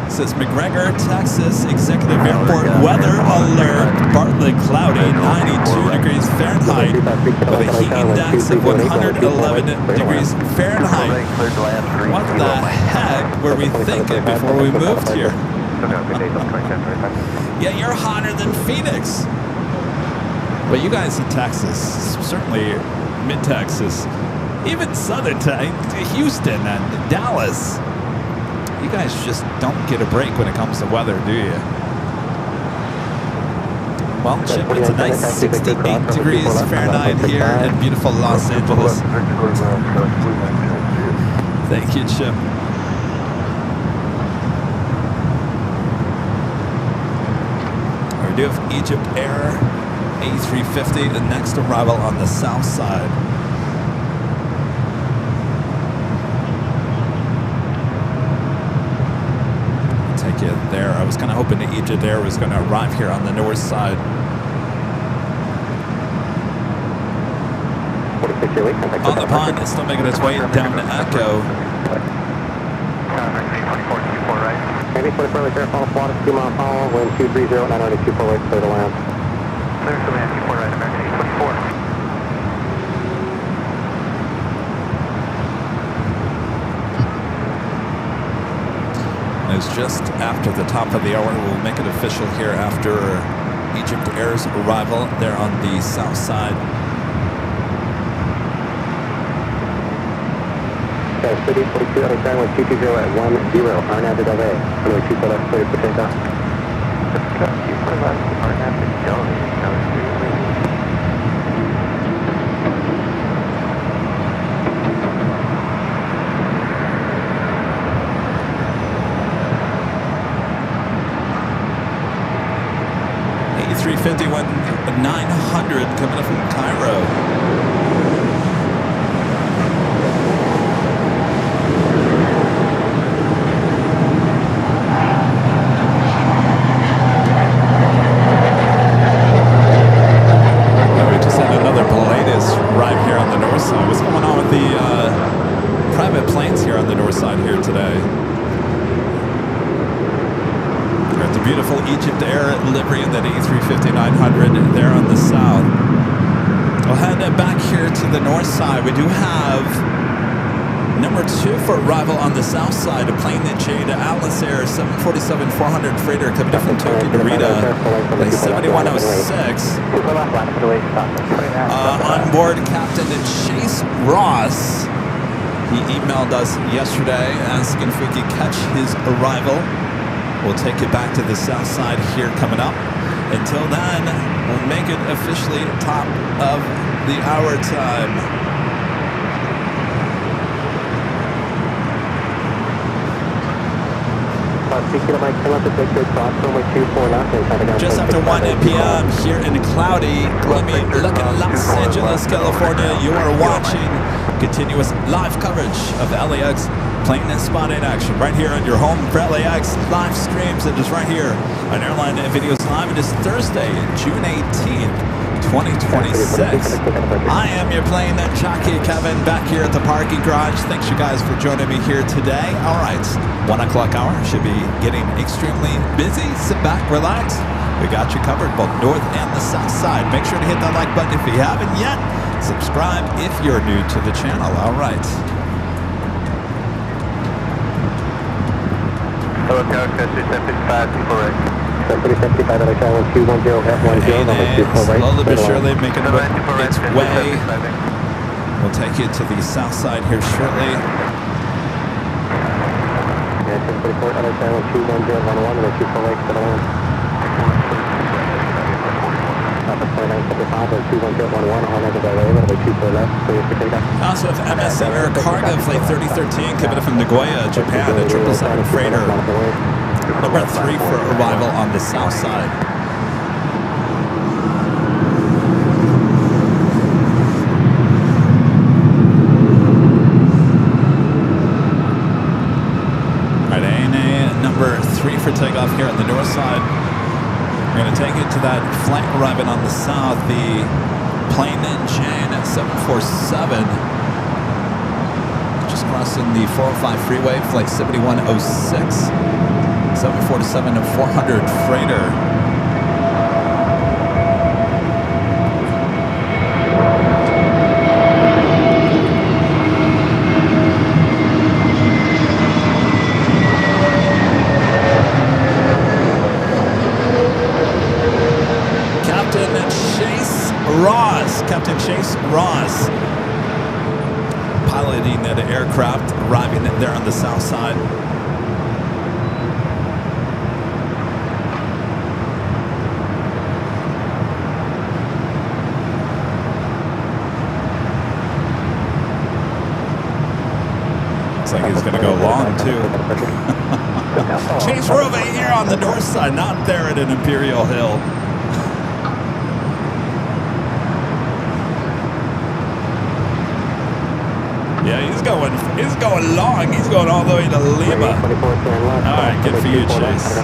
Says McGregor, Texas Executive Airport weather alert. Partly cloudy, 92 degrees Fahrenheit, with a heat index of 111 degrees Fahrenheit. What the heck were we thinking before we moved here? Yeah, you're hotter than Phoenix. But you guys in Texas, certainly mid-Texas, even southern Houston and Dallas, you guys just don't get a break when it comes to weather, do you? Well, Chip, it's a nice 68 degrees Fahrenheit here in beautiful Los Angeles. Thank you, Chip. We do have Egypt Air A350, the next arrival on the south side. Take you there. I was kind of hoping that Egypt Air was going to arrive here on the north side. On the pond, it's still making its way down to Echo. Maybe 24 with airfall, water, 2 mile follow, wind 230, 924 right, clear to land. Clear to land, 24 right, American 824. It's just after the top of the hour. We'll make it official here after Egypt Air's arrival there on the south side. City 42 out of time with 220 at 10, Arnav Del Rey. Runway 24 left, clear for takeoff. 24 left, Arnav Del Rey. A350 went 900 coming up from Cairo. Egypt Air livery in that A350-900 there on the south. We'll head back here to the north side. We do have Number 2 for arrival on the south side, a plane that J to Atlas Air 747-400 freighter coming in from Tokyo to Rita, flight 7106. On board Captain Chase Ross. He emailed us yesterday asking if we could catch his arrival. We'll take it back to the south side here coming up. Until then, we'll make it officially top of the hour time. Just after 1 p.m. here in cloudy, gloomy looking Los Angeles, California. You are watching continuous live coverage of LAX plane and spotting action right here on your home for LAX live streams. It is right here on Airline Videos Live. It is Thursday, June 18th, 2026. I am your plane jockey, Kevin, back here at the parking garage. Thanks you guys for joining me here today. All right, 1 o'clock hour should be getting extremely busy. Sit back, relax. We got you covered both north and the south side. Make sure to hit that like button if you haven't yet. Subscribe if you're new to the channel. All right. Hello, character 375, correct. 375, LA Channel 210 at 10, number 24 right. Slowly but surely making its way. We'll take you to the south side here shortly. Yeah, 1044, LA Channel 210, 11, number 24 right, settle in. 2975, 210, 11, all negative LA, number 24 left, clear for takeoff. Also with MS Air Cargo Flight 3013 coming in from Nagoya, Japan, a 777 freighter. Number 3 for arrival on the south side. All right, ANA number 3 for takeoff here on the north side. We're going to take it to that flight arriving on the south, the plane Jane at 747. Just crossing the 405 freeway, flight 7106. 747-400 freighter. Captain Chase Ross piloting that aircraft, arriving there on the south side. Looks like he's going to go long too. Chase, we're over here on the north side, not there at an Imperial Hill. Yeah, he's going long. He's going all the way to Lima. All right, good for you, Chase.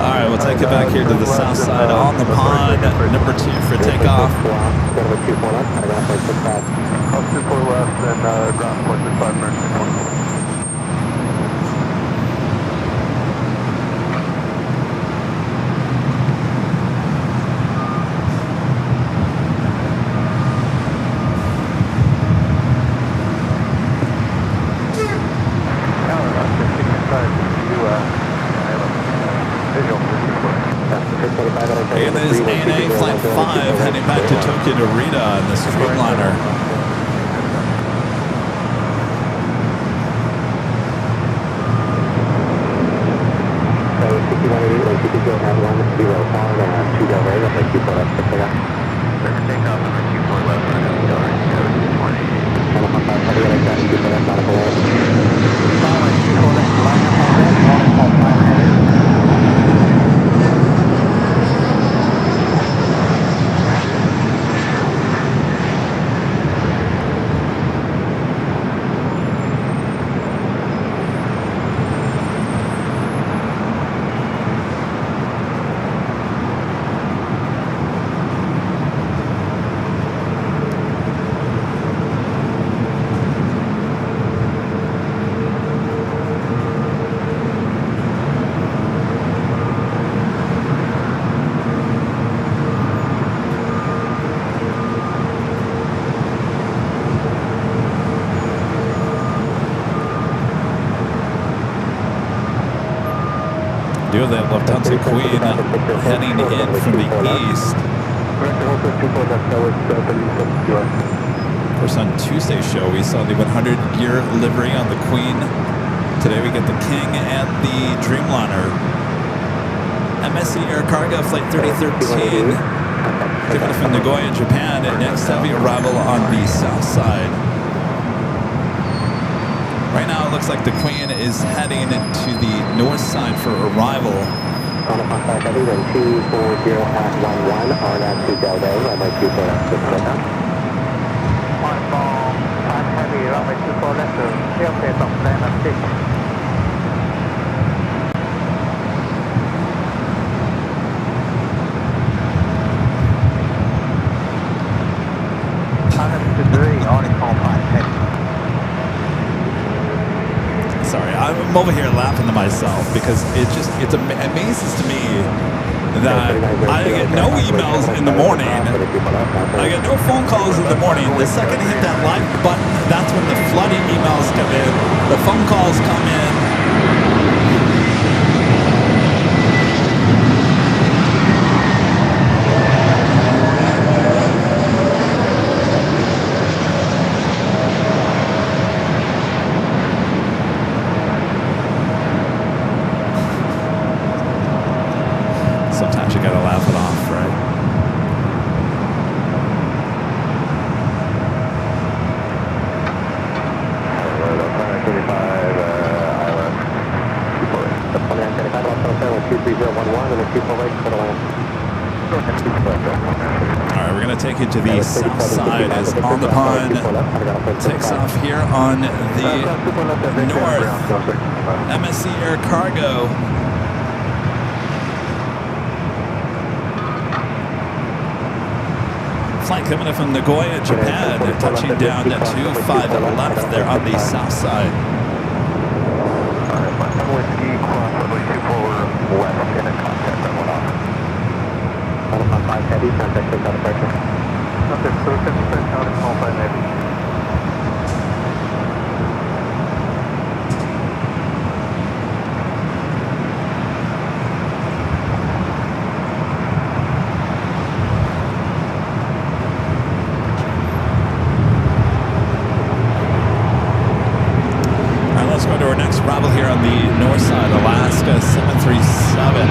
All right, we'll take it back here to the south side on the pond. Number 2 for takeoff. Up 24 left and ground point 5 minutes. And this is ANA Flight 5 heading back to Tokyo to Rita in the Streamliner. So 6188, like you could go at 1 0 power and 2 Del Rey, like you put up to pick up. Takeoff number 24 left, and code 28. Channel 5, heavy like that, you put up, not a below. show that Lufthansa Queen heading in from the east. Of course, on Tuesday's show, we saw the 100-year livery on the Queen. Today we get the King and the Dreamliner. MSC Air Cargo Flight 3013, given from Nagoya, Japan, and next heavy arrival on the south side. Right now, it looks like the Queen is heading to the north side for arrival. On a contact heavy, then 240 at 11, RNAV 2 Delta, runway 24 left, 6 right now. One ball, time heavy, runway 24 left, airplane from Lima 6. Sorry, I'm over here laughing to myself because it amazes to me that I get no emails in the morning, I get no phone calls in the morning. The second I hit that like button, that's when the flooding emails come in, the phone calls come in. Sometimes you gotta laugh it off, right? Alright, we're gonna take you to the south side as On the Pond takes off here on the north. MSC Air Cargo. Flight coming in from Nagoya, Japan, touching down at 25 left there on the south side. Whiskey, cross runway 24 west, in a contact runway off. On a 5 heavy, contact take out of pressure. Okay, so 10% out of 5 heavy. Arrival here on the north side, Alaska 737.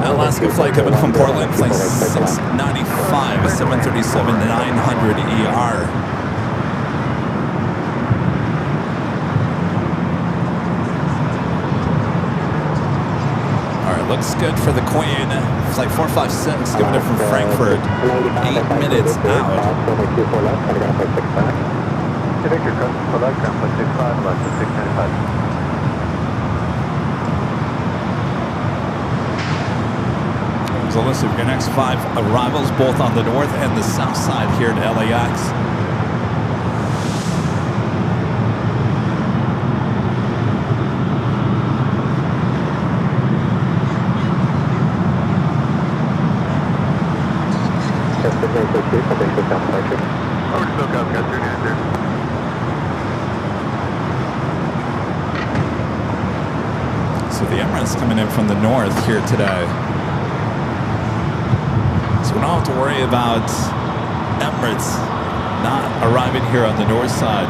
Alaska flight coming from Portland, flight 695, 737-900 ER. All right, looks good for the Queen. Flight 456 coming in from Frankfurt, 8 minutes out. Victor, custom select, ground flight 65, left to 695. So listen, your next 5 arrivals both on the north and the south side here at LAX. So the Emirates coming in from the north here today. We don't have to worry about Emirates not arriving here on the north side.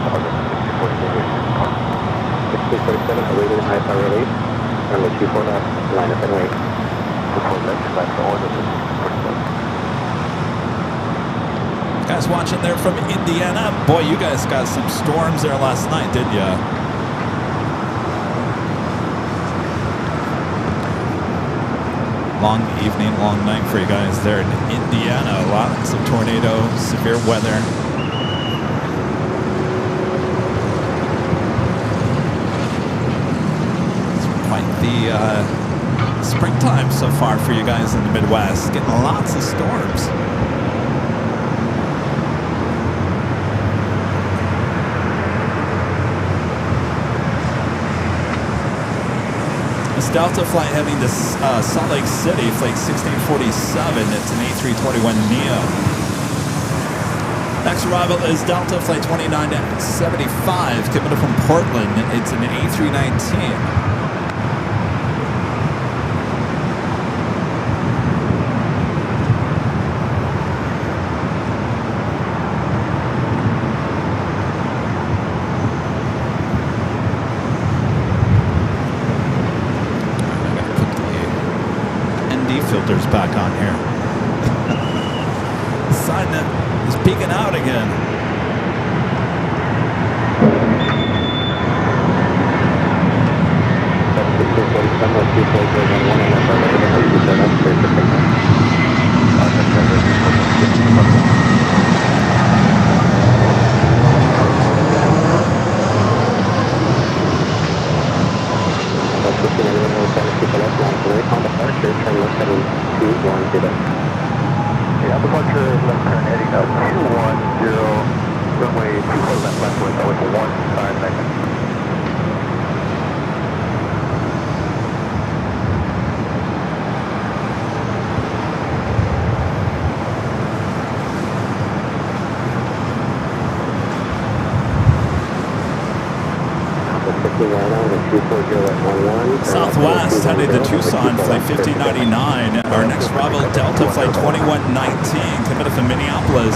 Guys watching there from Indiana, boy, you guys got some storms there last night, didn't you? long evening, long night for you guys there in Indiana. Lots of tornado, severe weather. It's quite the springtime so far for you guys in the Midwest. Getting lots of storms. Delta flight heading to Salt Lake City, flight 1647. It's an A321neo. Next arrival is Delta flight 2975, coming from Portland. It's an A319. Filters back on here. Side net is peeking out again. Yeah, departure left turn heading up 210, runway 24 left with 1 second. Southwest headed to Tucson, flight 1599. Our next arrival, Delta flight 2119, committed from Minneapolis,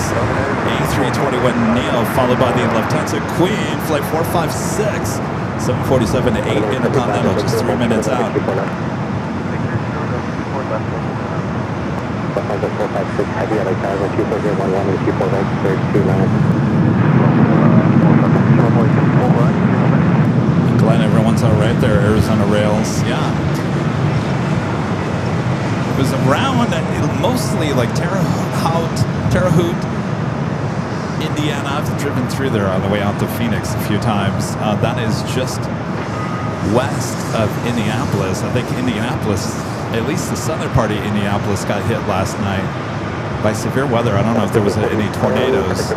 A321neo, followed by the Lufthansa Queen, flight 456, 747 to 8 Intercontinental, just 3 minutes out. Glad everyone's all right there, Arizona Rails. Yeah. It was around mostly like Terre Haute, Indiana. I've driven through there on the way out to Phoenix a few times. That is just west of Indianapolis. I think Indianapolis, at least the southern part of Indianapolis, got hit last night by severe weather. I don't know if there was any tornadoes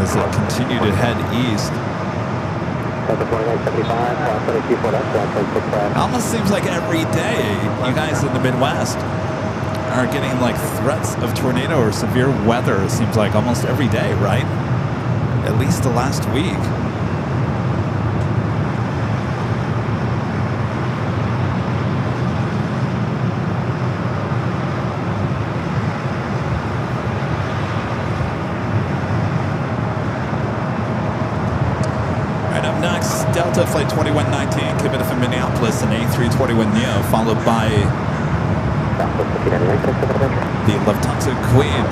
as it continued to head east. Almost seems like every day you guys in the Midwest are getting like threats of tornado or severe weather. It seems like almost every day, right? At least the last week. Delta flight 2119, committed from Minneapolis, an A321neo, followed by the Lufthansa Queen.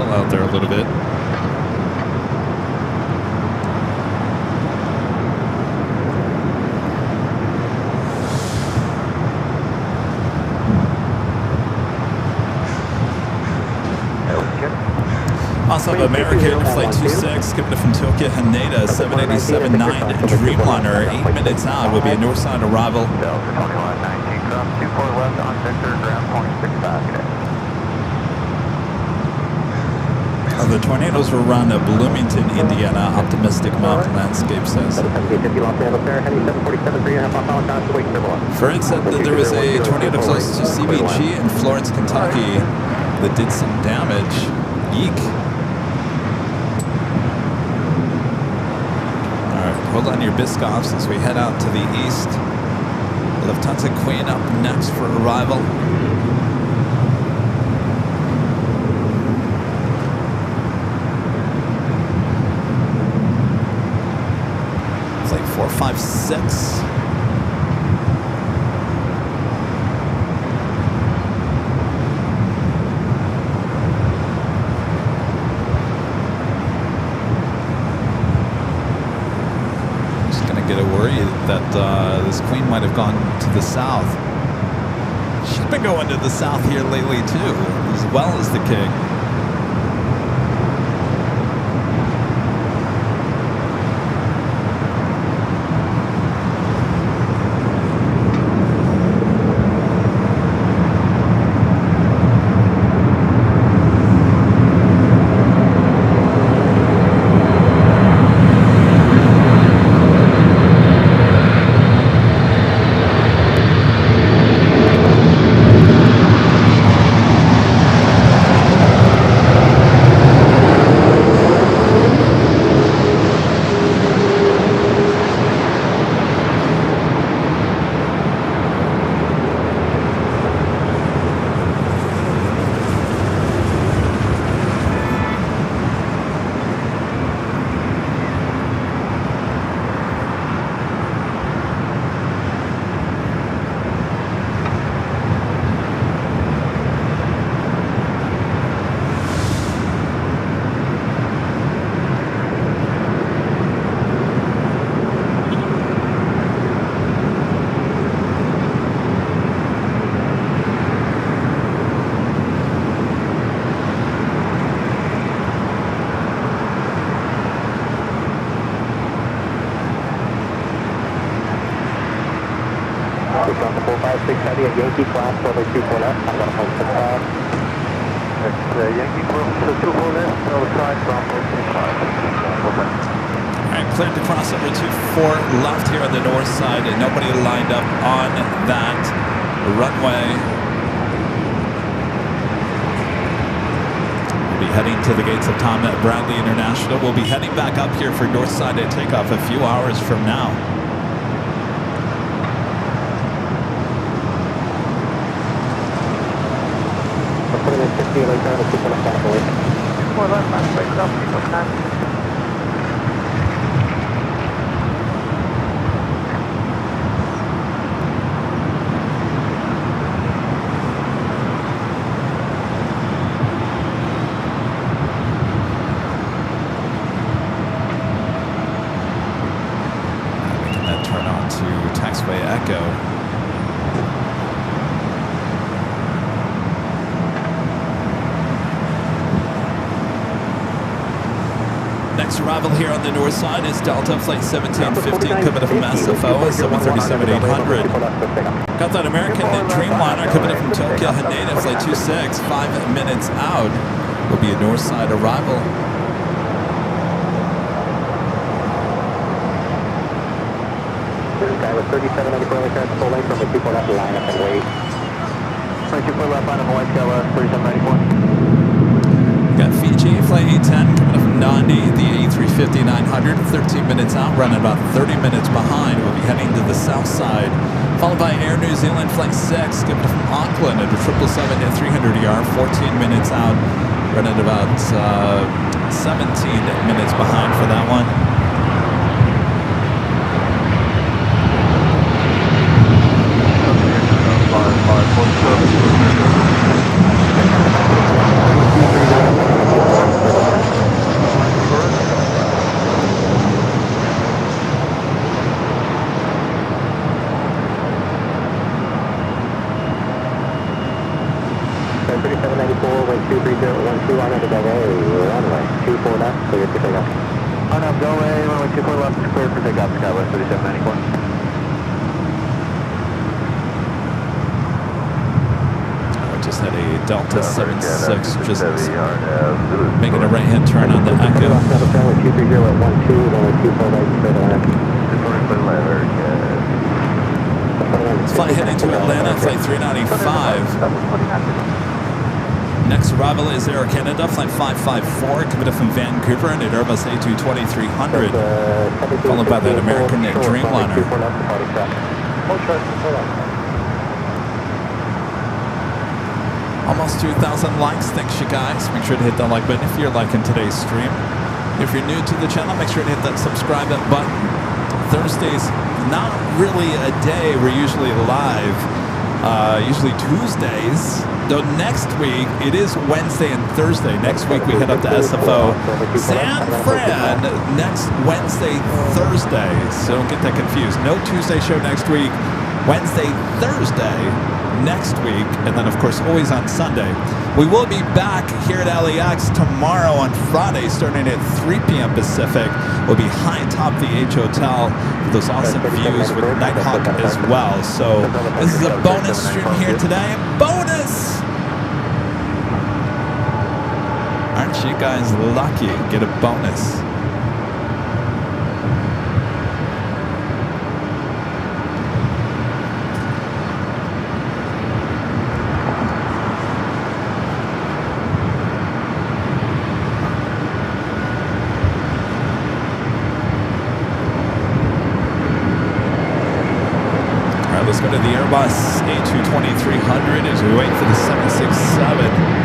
Out there a little bit. Also have American flight 26 coming from Tokyo Haneda, 787-9 Dreamliner, 8 minutes out will be a north side arrival. Delta 2119, cross 24 left on Victor, ground point 65 today. the tornadoes were around Bloomington, Indiana. Optimistic Mountain Landscape says. Fred said that there was a tornado close to CBG in Florence, Kentucky that did some damage. Eek. Alright, hold on to your Biscoffs as we head out to the east. Lufthansa Queen up next for arrival. It's like 456. That this queen might have gone to the south. She's been going to the south here lately too, as well as the king. Yankee class, over 24 left, I'm going to hold 65. It's Yankee Group, so 24 left, outside, Bravo 25. Alright, cleared to cross over 24 left here on the north side, and nobody lined up on that runway. We'll be heading to the gates of Tom Bradley International. We'll be heading back up here for north side at takeoff a few hours from now. More left, I'm breaking up, people can. We can then turn on to taxiway Echo. Next arrival here on the north side is Delta Flight 1715 coming from SFO at 737-800. Got that American Dreamliner coming in from Tokyo Haneda Flight 26, 5 minutes out. Will be a north side arrival. Guy with 3794 returns full length from the 24 left line up and wait. 24 left line of Hawaii Scale 3794. Got Fiji Flight 810 coming up from Nandi, the A350-900, 13 minutes out, running about 30 minutes behind. We'll be heading to the south side, followed by Air New Zealand Flight 6 coming from Auckland at a 777-300ER, 14 minutes out, running about 17 minutes behind for that one. just had a Delta 76, just making a right-hand turn on the Echo. Flight heading to Atlanta, flight 395. Next arrival is Air Canada, flight 554, coming from Vancouver, and an Airbus A220-300, followed by that American Dreamliner. Almost 2,000 likes. Thanks, you guys. Make sure to hit that like button if you're liking today's stream. If you're new to the channel, make sure to hit that subscribe button. Thursdays, not really a day. We're usually live. Usually Tuesdays. Though next week, it is Wednesday and Thursday. Next week, we head up to SFO San Fran next Wednesday, Thursday. So don't get that confused. No Tuesday show next week. Wednesday, Thursday next week. And then, of course, always on Sunday. We will be back here at LAX tomorrow on Friday, starting at 3 p.m. Pacific. We'll be high atop the H Hotel with those awesome views with Nighthawk as well. So this is a bonus stream here today. Bonus! Aren't you guys lucky? Get a bonus. Let's go to the Airbus A220-300 as we wait for the 767.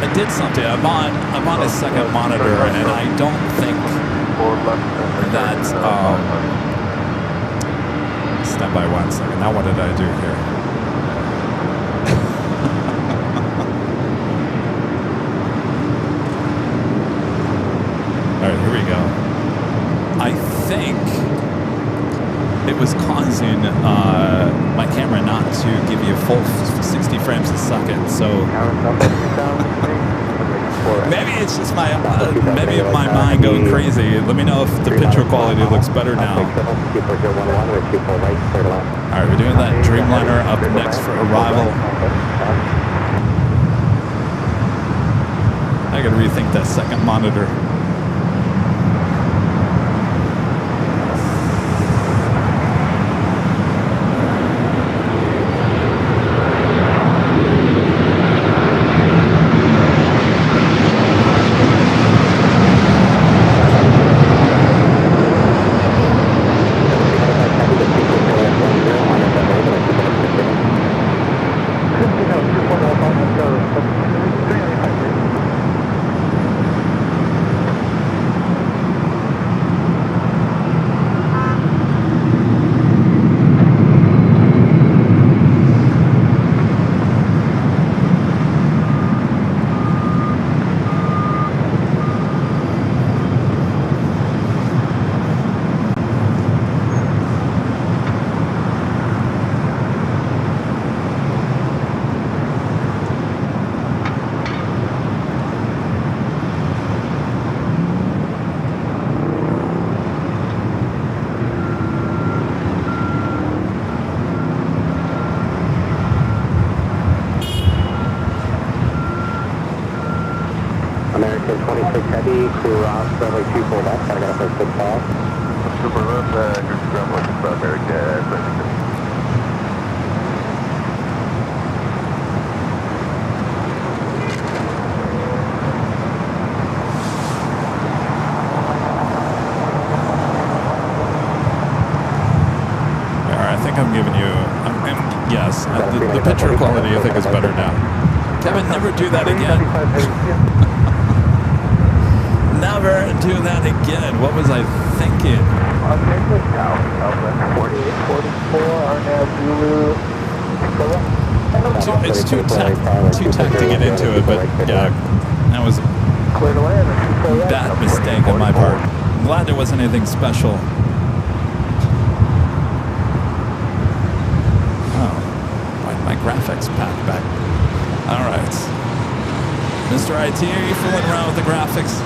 I did something. I'm on a second monitor, and I don't think that. Stand by 1 second. Now, what did I do here? All right, here we go. I think it was causing my camera not to give you a full 60 frames a second. So maybe it's just my maybe my mind going crazy. Let me know if the picture quality looks better now. All right, we're doing that Dreamliner up next for arrival. I gotta rethink that second monitor. American 26 Heavy, crew Ross, runway 24 left, I got a first 6 call. Super left, ground point from America, Yes, the picture quality I think is better now. Kevin, never do that again. Never do that again. What was I thinking? Okay, good now. 4844, RNAV Zulu. It's too tech to get into it, but yeah, that was Clear to land. a bad mistake on my part. I'm glad there wasn't anything special. Oh, why did my graphics pack back? All right. Mr. IT, are you fooling around with the graphics?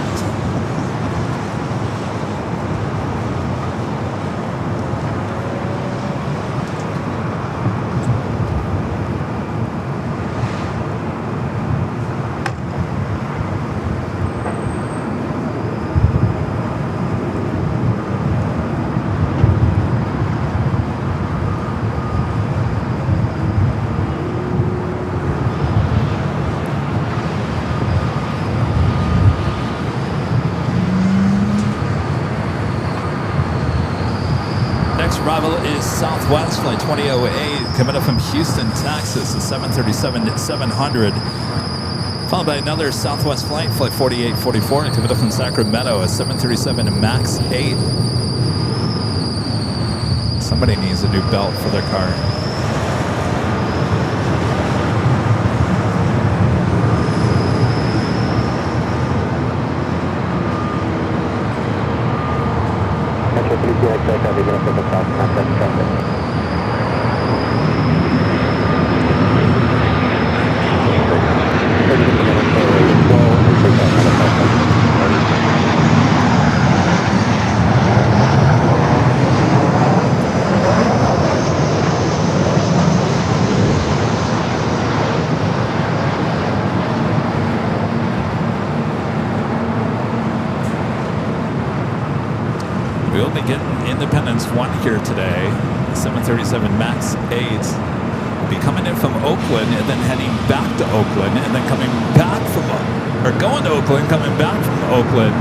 Arrival is Southwest Flight 2008 coming up from Houston, Texas, a 737-700. Followed by another Southwest flight, Flight 4844, coming up from Sacramento, a 737 MAX 8. Somebody needs a new belt for their car. We'll be getting Independence 1 here today. 737 MAX 8 will be coming in from Oakland and then heading back to Oakland and then coming back from, or going to Oakland, coming back from Oakland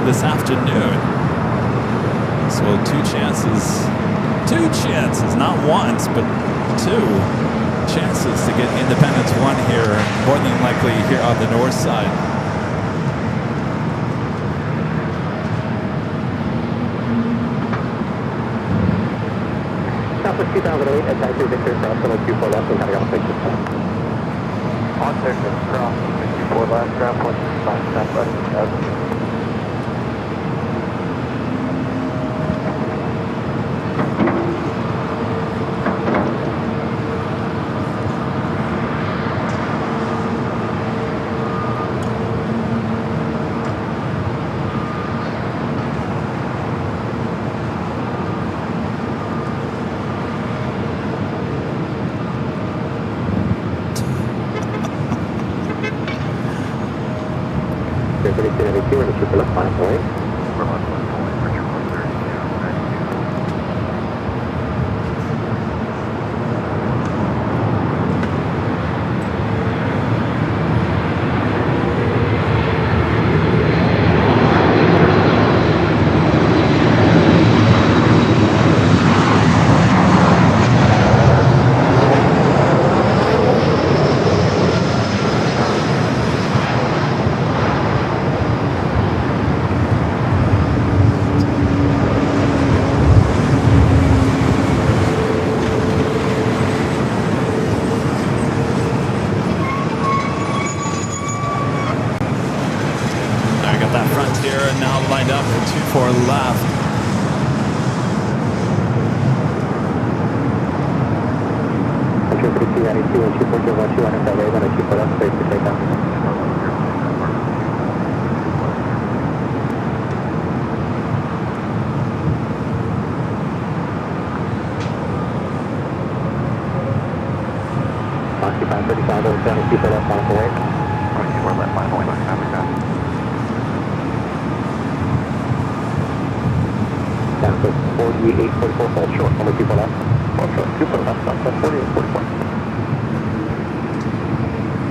this afternoon. So two chances, not once, but two chances to get Independence 1 here, more than likely here on the north side. Southwest 2008, at Taxi Victor, cross 24 left, and cutting off picture. On Texas, cross 54 left, ground point 5, stop left, 2000.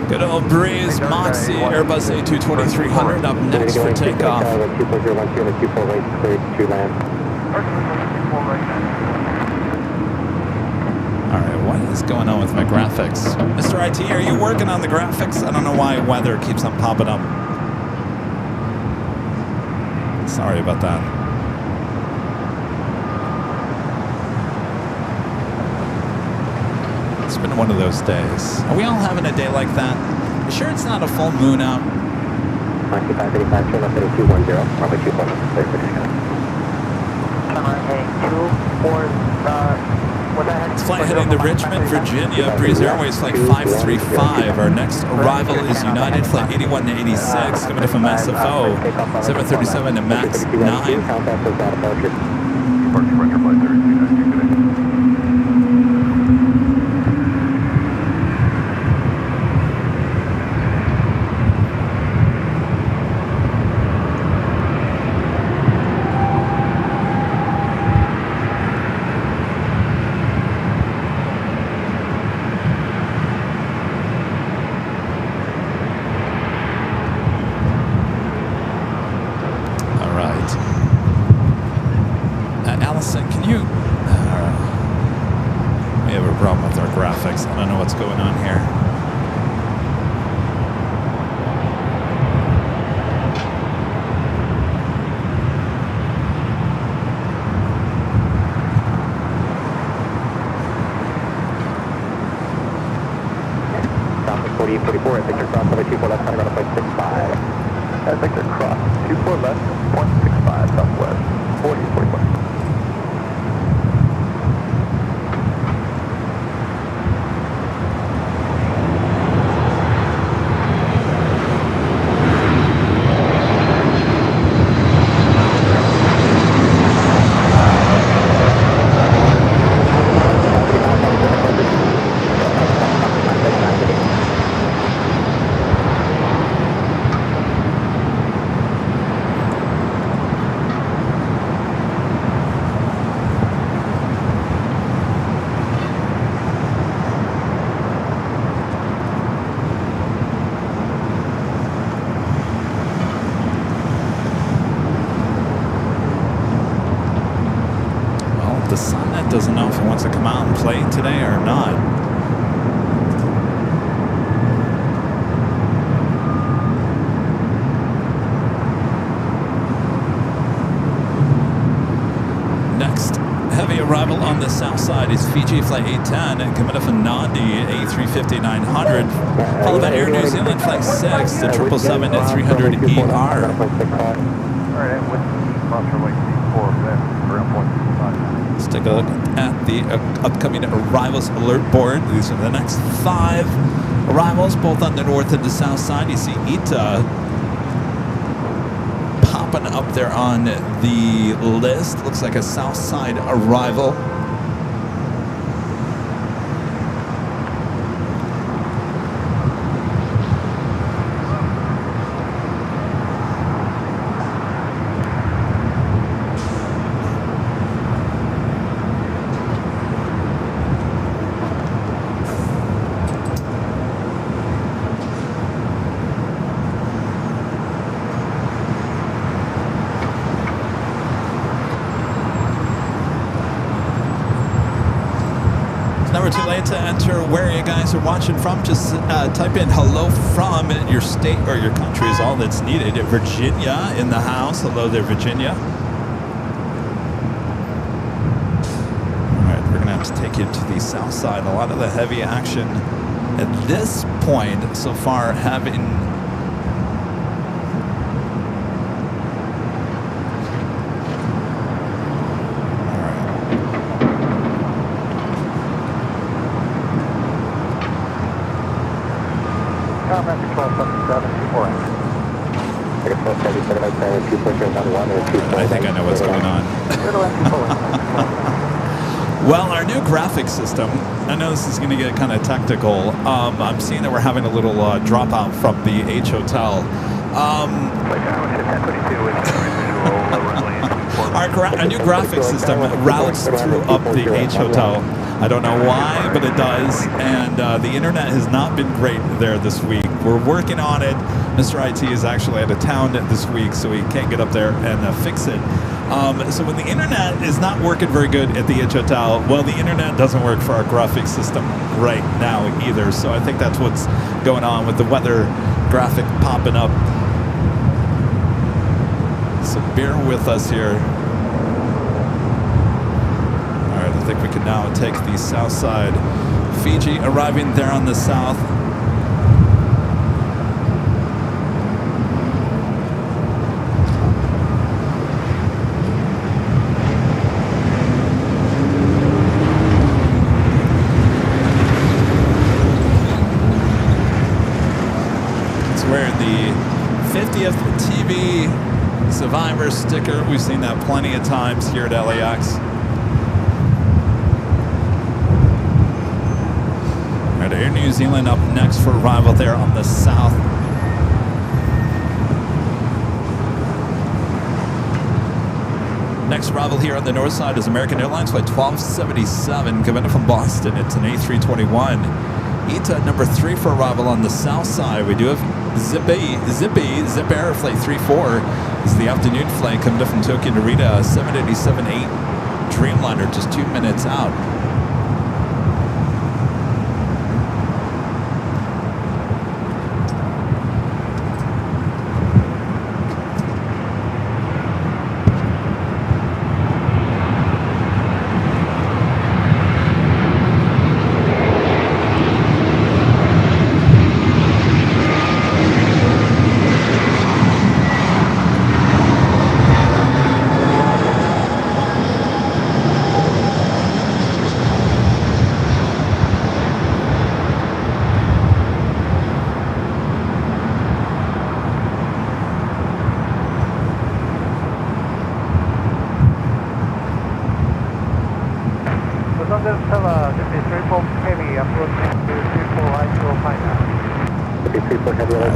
Good old breeze, Moxie, Airbus A220-300 up next for takeoff. All right, what is going on with my graphics? Mr. IT, are you working on the graphics? I don't know why weather keeps on popping up. Sorry about that. It's been one of those days. Are we all having a day like that? You sure it's not a full moon out? 2535, turn left heading 210, runway 24, clear for discount. Turn right heading 24, what's that heading? It's flight heading to Richmond, Virginia. Breeze Airways flight 535. Our next arrival is United flight 81 to 86, coming in from SFO 737 and MAX 9. Departure Frontier Flight 3292 today. Allison, can you... we have a problem with our graphics. I don't know what's going on here. South 4844, at Victor Cross, runway 24 left, runway 0.65. At Victor Cross, 24 left, 0.65 southwest, 4044. The Sunnet doesn't know if it wants to come out and play today or not. Next heavy arrival on the south side is Fiji Flight 810 and coming up from Nandi A350-900, followed by Air New Zealand Flight 6, the 777-300ER. Alright, and with the cross runway 4, then around 0.65. Let's take a look at the upcoming arrivals alert board. These are the next 5 arrivals, both on the north and the south side. You see Ita popping up there on the list. Looks like a south side arrival. Never too late to enter where you guys are watching from. Just type in hello from your state or your country is all that's needed. Virginia in the house. Hello there, Virginia. All right, we're going to have to take you to the south side. A lot of the heavy action at this point so far having... I think I know what's going on. Well, our new graphics system, I know this is going to get kind of technical. I'm seeing that we're having a little dropout from the H Hotel. Our new graphics system routes through up the H Hotel. I don't know why, but it does. And the internet has not been great there this week. We're working on it. Mr. IT is actually out of town this week, so he can't get up there and fix it. So when the internet is not working very good at the Itch Hotel, well, the internet doesn't work for our graphic system right now either. So I think that's what's going on with the weather graphic popping up. So bear with us here. All right, I think we can now take the south side. Fiji arriving there on the south. Wearing the 50th TV Survivor sticker. We've seen that plenty of times here at LAX. All right, Air New Zealand up next for arrival there on the south. Next arrival here on the north side is American Airlines flight 1277 coming in from Boston. It's an A321. ETA number 3 for arrival on the south side. We do have Zip Air flight 34 is the afternoon flight coming up from Tokyo Narita, 787-8 Dreamliner, just 2 minutes out.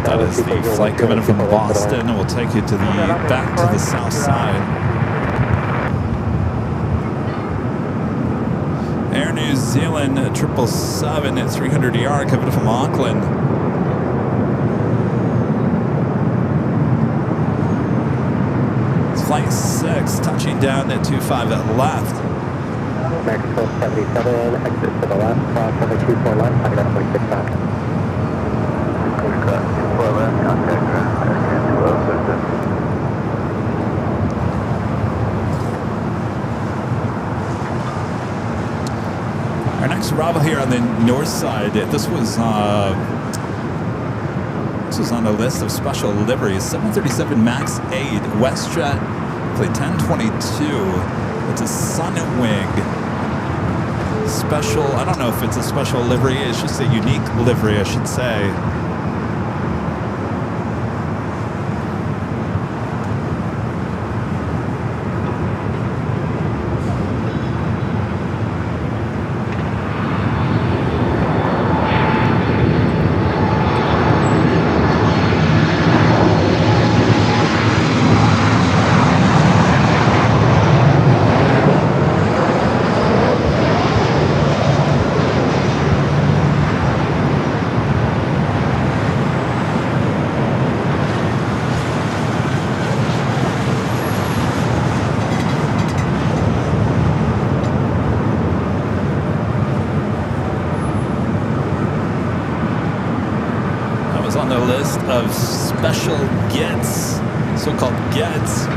That is the flight coming in from Boston, and we'll take you to the back to the south side. Air New Zealand 777 at 300 ER coming in from Auckland. It's flight 6 touching down at 25 at left. Max 1277, exit to the left, cross runway 24 left, heading up 0.65. Our next arrival here on the north side, this was on a list of special liveries. 737 MAX 8 WestJet flight 1022. It's a Sunwing special. I don't know if it's a special livery. It's just a unique livery, I should say. On the list of special gets, so-called gets,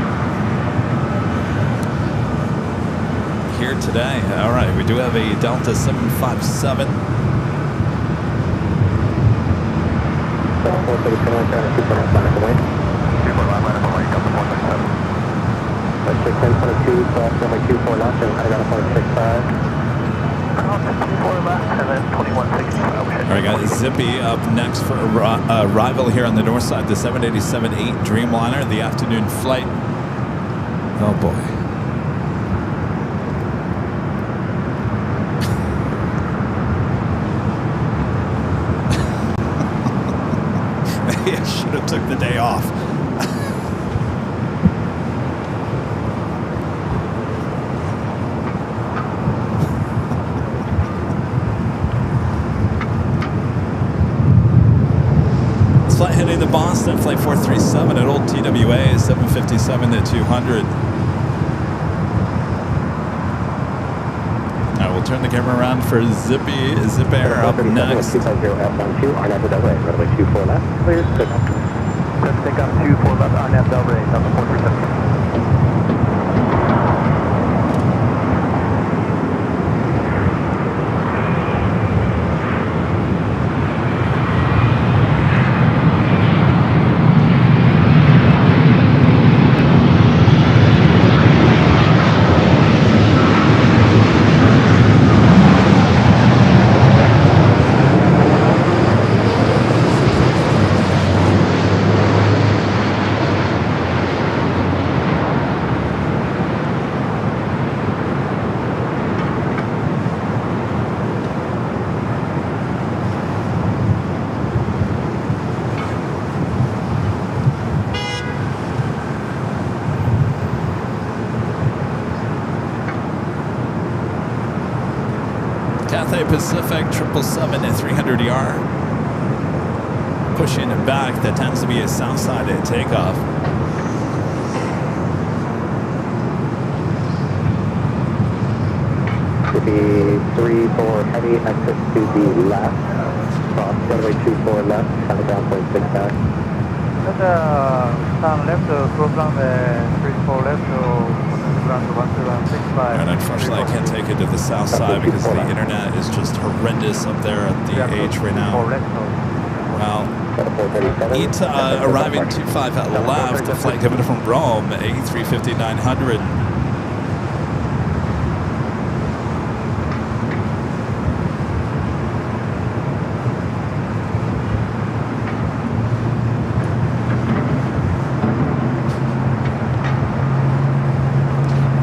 here today. All right, we do have a Delta 757. All right, guys, Zippy up next for arrival here on the north side, the 787-8 Dreamliner, the afternoon flight. Oh, boy. Maybe I should have took the day off. Flight heading to Boston, flight 437 at old TWA, 757 to 200. we'll turn the camera around for Zip Air up next. 250 F12, RNAV Delray, runway 24 left. Clear, good enough. Let's take off 24 left, RNAV Delray, Delta 437. Cathay Pacific 777-300ER. Pushing it back, that tends to be a south side at takeoff. Should be 3-4 heavy, exit to the left. Cross runway 24 left, countdown 0.6 back. Turn left to close runway 34 left to ground to 165. And unfortunately, I can't take it to the south side because the internet is just horrendous up there at the H right now. Well, ETA arriving 25 at left, a flight coming from Rome, A350-900.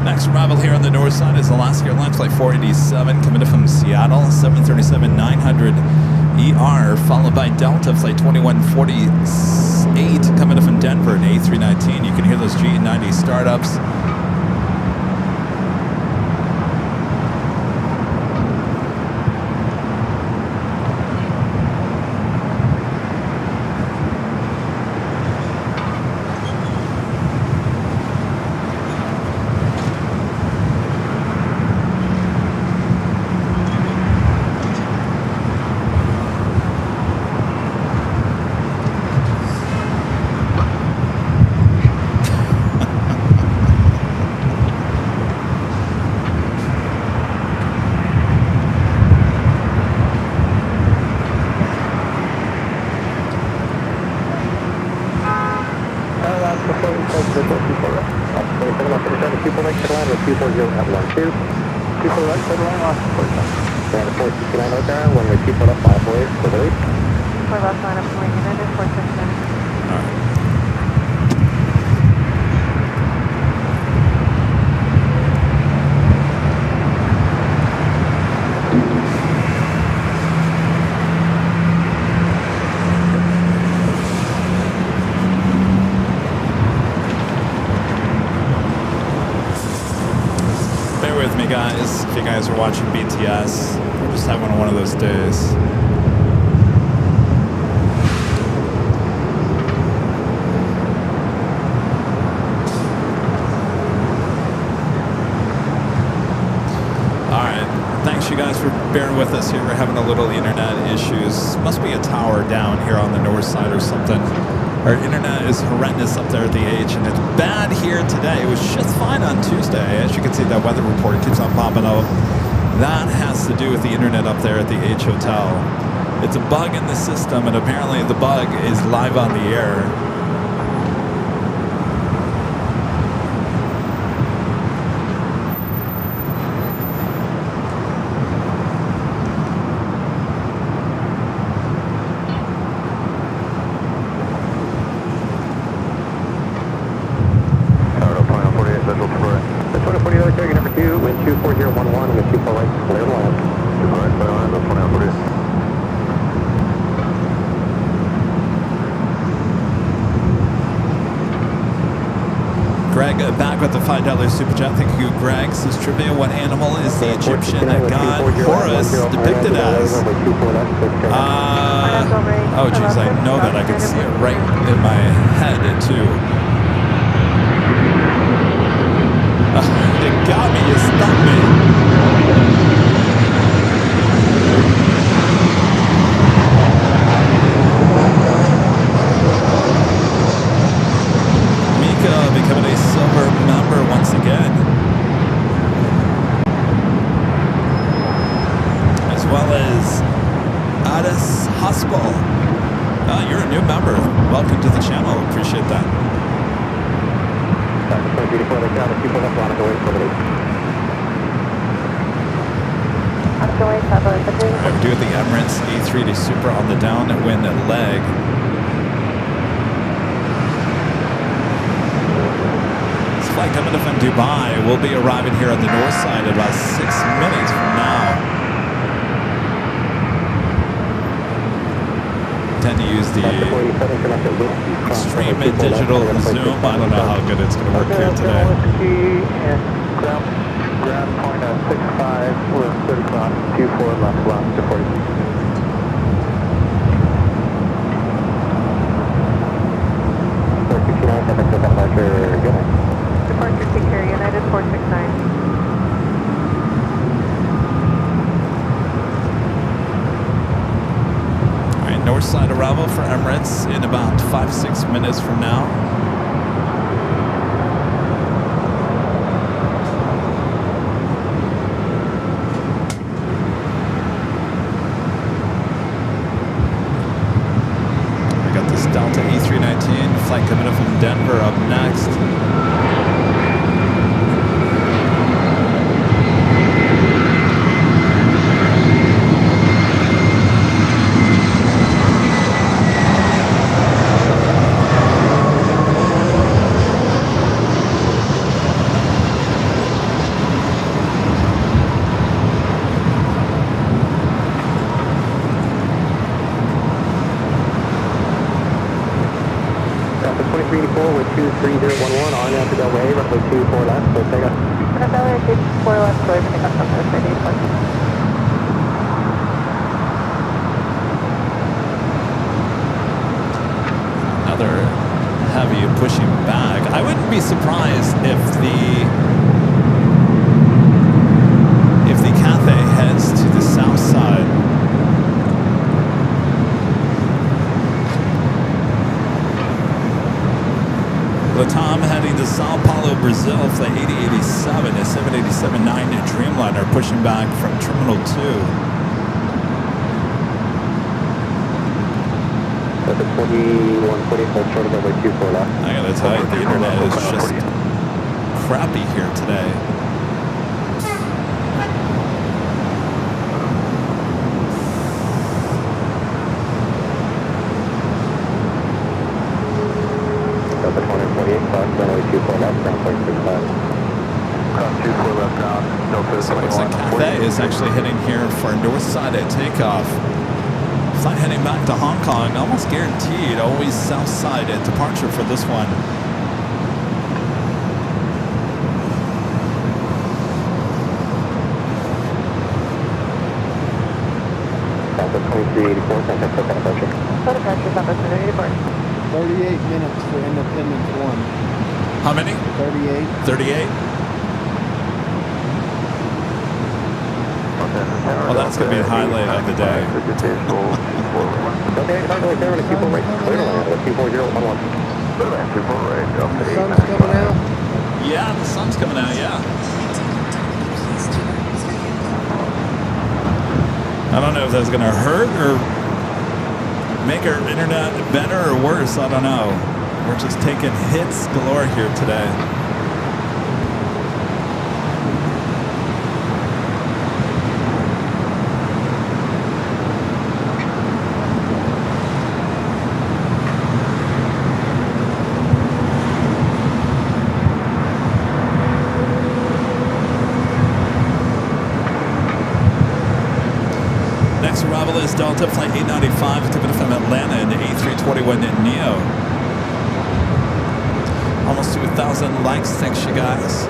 Next arrival here on the north side is Alaska Airlines Flight 487 coming in from Seattle, 737-900ER, followed by Delta Flight 2148 coming in from Denver, an A319. You can hear those G90 startups. Guys, if you guys are watching BTS, we're just having one of those days. Alright, thanks you guys for bearing with us here. We're having a little internet issues. Must be a tower down here on the north side or something. Our internet is horrendous up there at the H, and it's bad here today. It was just fine on Tuesday. As you can see, that weather report keeps on popping up. That has to do with the internet up there at the H Hotel. It's a bug in the system, and apparently the bug is live on the air. Back with the $5 super chat. Thank you, Greg. Says trivia: what animal is the Egyptian god Horus depicted as? Oh geez, I know that. I can see it right in my head too. It got me. You stumped me. member once again. As well as Addis Hospital. You're a new member. Welcome to the channel. Appreciate that. Alright, we're doing the Emirates A380 Super on the downwind leg. This flight coming in from Dubai will be arriving here on the north side in about 6 minutes from now. Tend to use the extreme digital zoom. I don't know how good it's going to work here today. Ground point at 65 with 30 knots, 24 left, left to 40. Departure, take care, United 469. Alright, north side arrival for Emirates in about 5-6 minutes from now. Delta A319 flight coming up from Denver up next. with 23011 on after Delray, roughly 24 left, so take off. Delray, 24 left, go ahead and take off from the city. Another heavy pushing back. I wouldn't be surprised if the Cathay heads to the south side. Latam heading to Sao Paulo, Brazil, flight 8087 and 787-9 Dreamliner pushing back from Terminal 2. That's a 2140, hold short of over 24 left. I gotta tell you, the internet is just crappy here today. Delta 2048, cross runway 24 left, ground point 65. Cross 24 left ground, Delta So it looks like Cathay is actually heading here for north side at takeoff. Flight heading back to Hong Kong, almost guaranteed, always south side at departure for this one. Delta 2384, contact for departure. So departure, South Pacific Airport. 38 minutes for Independence 1. How many? 38. 38? Well, that's going to be a highlight of the day. Okay, runway 7 to Q4 right, clear to land with 24011. Clear land, 24 right, Delta The sun's coming out. Yeah, the sun's coming out, yeah. I don't know if that's going to hurt or make our internet better or worse. I don't know. We're just taking hits galore here today. Next arrival is Delta Flight 895 coming from Atlanta in the A321neo. Almost 2,000 likes. Thanks, you guys.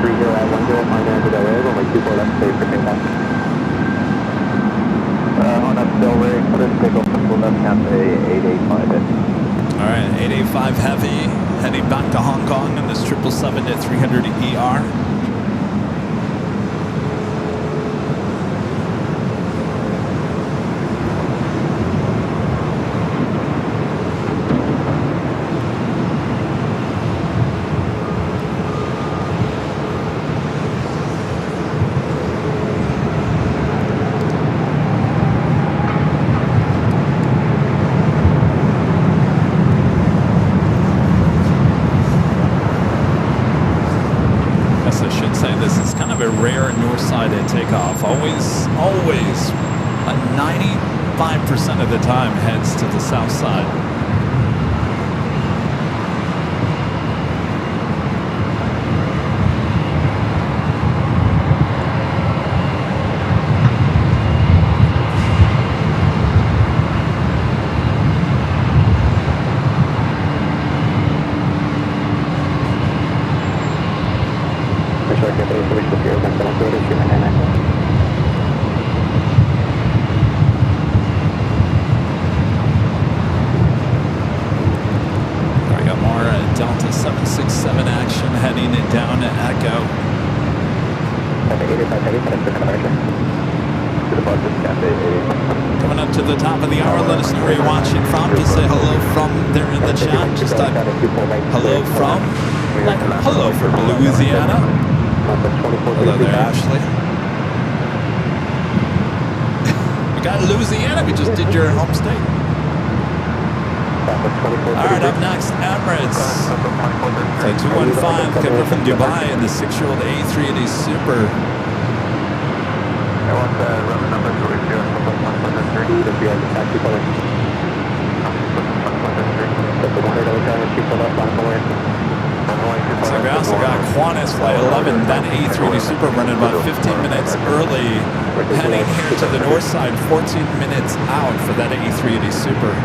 3010, Final to Del Rey, runway 24 left, clear for takeoff. On up Del Rey, clear to take off for left Cathay 885 in. All right, 885 Heavy heading back to Hong Kong on this 777 at 300 ER. Rare north-sided takeoff. Always, 95% of the time heads to the south side. Delta 767 action heading down to Echo. Coming up to the top of the hour, let us know where you're watching from. Just say hello from there in the chat. Just type hello from, like hello from Louisiana. Hello there, Ashley. We got Louisiana. We just did your home state. Alright, up next, Emirates. Flight 215 coming from Dubai in the 6-year-old A380 Super. I want the rubber number to review on the 1.3. If you have the taxi color. So we also got Qantas Flight 11, that A380 Super running about 15 minutes early, heading here to the north side, 14 minutes out for that A380 Super.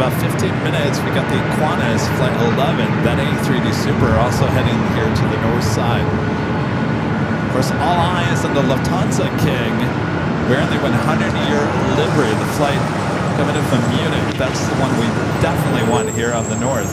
About 15 minutes, we got the Qantas Flight 11, that A380 Super, also heading here to the north side. Of course, all eyes on the Lufthansa King, wearing the 100-year livery, the flight coming in from Munich. That's the one we definitely want here on the north.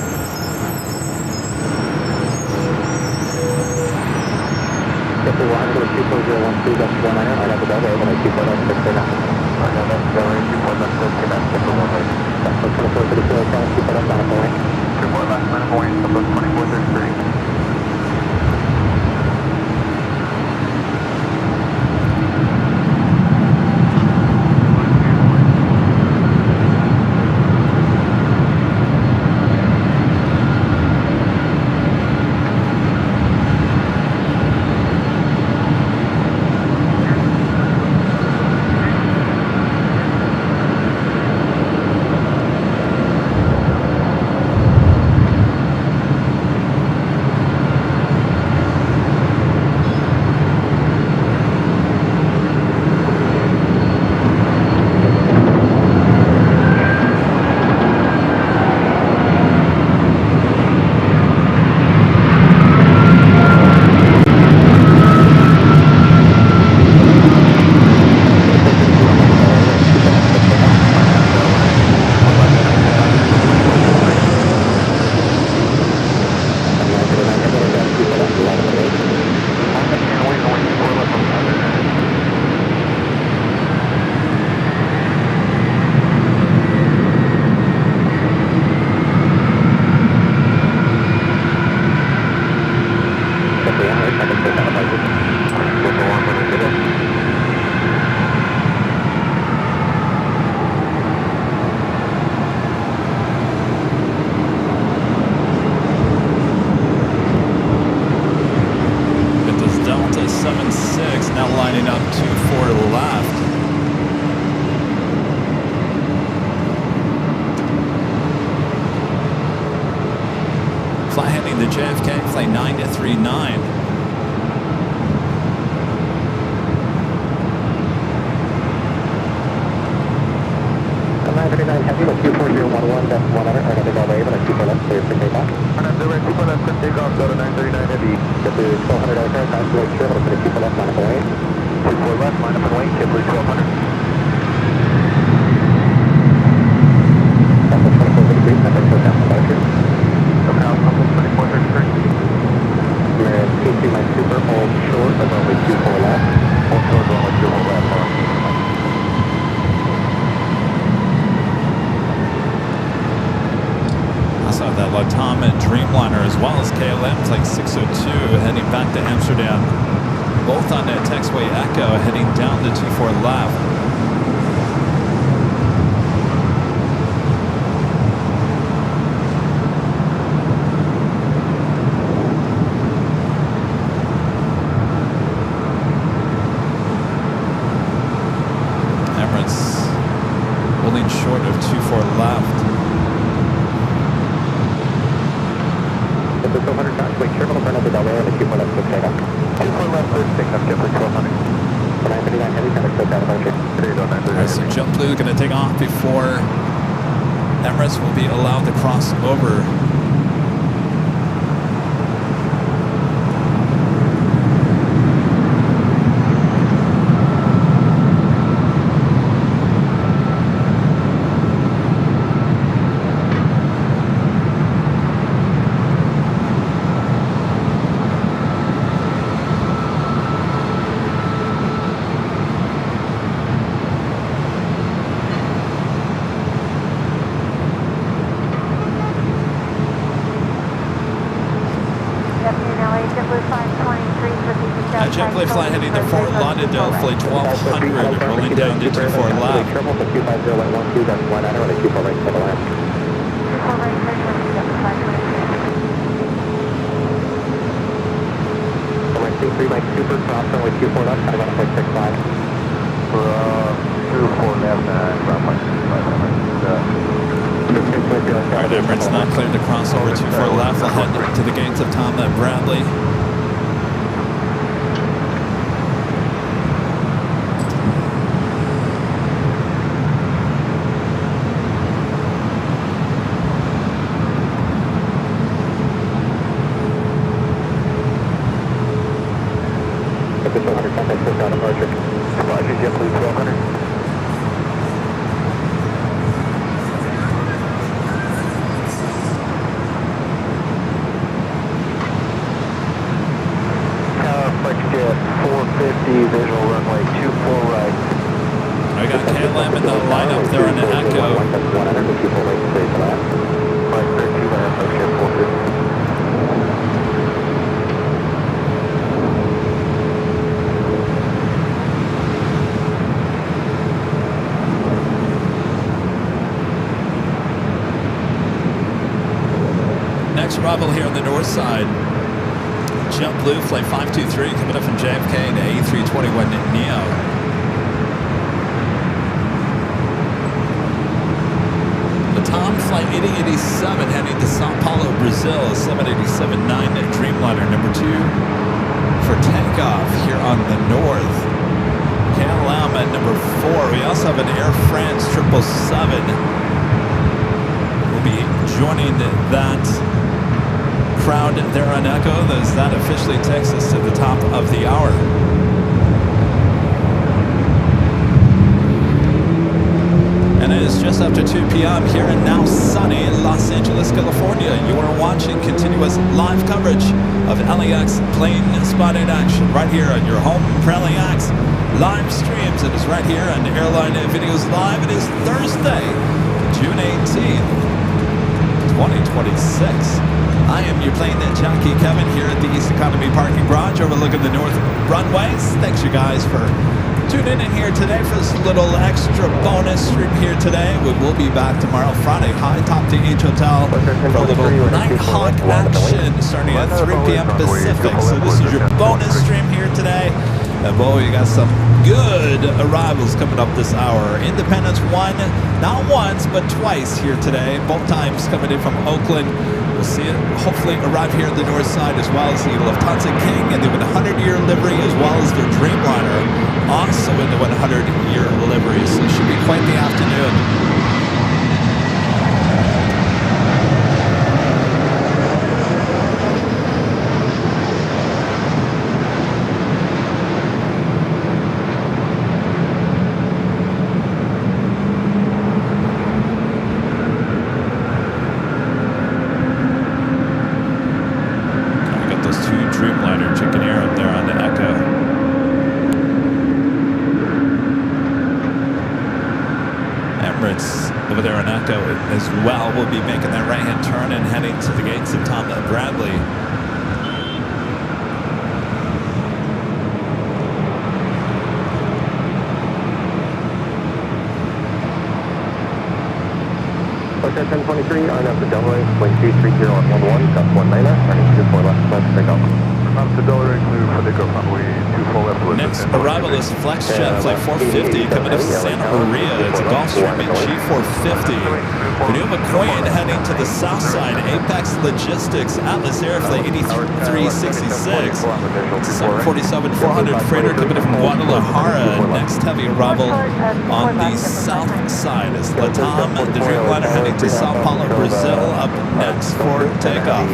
Fly heading to JFK, flight 939. 939 Heavy, with 24011, that's 100, or another Delta Ava, 24 left, clear for takeoff. 24 left, clear takeoff, Delta 939 Heavy. Get to 1200 aircraft, time to wait, sure, but 24 left, line up and wait. 24 left, line up and wait, Kipler 1200. Delta 2433, number 4 down departure. Somehow, Compass 2433. We're at T3 Mike Super, hold short, of only 24 left. Hold short, runway 24 left, hold on. Also that LATAM Dreamliner as well as KLM flight 602 heading back to Amsterdam. Both on that taxiway Echo heading down to 24 left. Emirates holding short of 24 left. Get to 1200 knots, wait, sure, but another Delta Ava, 24 left, clear takeoff. 24 left, clear takeoff, Kipler 1200. 939 Heavy, center clear down departure. Today's on 939 Alright, so Heavy. JetBlue going to take off before Emirates will be allowed to cross over. JetBlue flight heading to Fort Lauderdale, flight 1200, rolling down to 24 left. Triple to 25012, that's 100, and a 24 right for the land. 24 right, clear 26. T3 Mike Super, cross runway 24 left, time 1.65. 24 left, and ground point 65. Alright, Emirates not cleared to cross over 24 left. We'll head to the gates of Tom Bradley. Get to 200, contact clear down departure. Roger, JetBlue 1200. FlexJet 450, visual runway 24 right. I got KLM in the lineup there in the Echo. 100, 24 right, clear to land. Right, clear 2 land, FlexJet 450. Next arrival here on the north side. JetBlue flight 523 coming up from JFK to A321neo. LATAM flight 8087 heading to Sao Paulo, Brazil. 787-9 Dreamliner number 2 for takeoff here on the north. KLM at number 4. We also have an Air France 777. We'll be joining that crowd there on Echo as that officially takes us to the top of the hour. And it is just after 2 p.m. here in now sunny Los Angeles, California. You are watching continuous live coverage of LAX plane spotting action right here on your home for LAX live streams. It is right here on Airline Videos Live. It is Thursday, June 18th, 2026. I am your plane jockey Kevin here at the East Economy Parking Garage overlooking the north runways. Thanks you guys for tuning in here today for this little extra bonus stream here today. We will be back tomorrow, Friday, high top to H Hotel for a little Nighthawk action starting at 3 p.m. Pacific. So this is your bonus stream here today. And boy, we got some good arrivals coming up this hour. Independence 1, not once, but twice here today. Both times coming in from Oakland, We'll see it hopefully arrive here at the north side, as well as the Lufthansa King and the 100-year livery, as well as their Dreamliner, also in the 100-year livery. So it should be quite the afternoon. Over there on Echo as well will be making that right-hand turn and heading to the gates of Tom Bradley. Okay, 1023, on up to Delray, wind 230 on 11, gust 1 Mela, running 24 left, left, take off. Up to Delray, clear for takeoff, runway 24 left. Next arrival is FlexJet Flight 450 coming to Santa Maria. It's a Gulfstream G450. The new McQueen heading to the south side. Apex Logistics Atlas Air Flight 8366. 747-400 freighter coming from Guadalajara. Next heavy arrival on the south side is Latam, the Dreamliner heading to Sao Paulo, Brazil, up next for takeoff.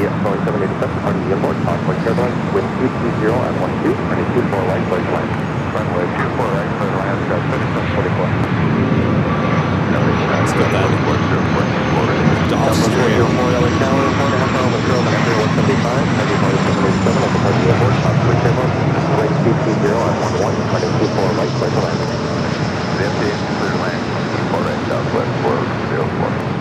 With 220 and 12, running 24 right, clear to land. Runway 24 right, clear to land, got 3744. Let's go that Gulfstream. 4 LAX Tower, 4.5 miles of curve, and after 175, heavy 4787 at the Party Airport, top 3 camo, wind 220 and 11, running 24 right, clear to land. The FD, clear to land, 24 right, southwest, 404.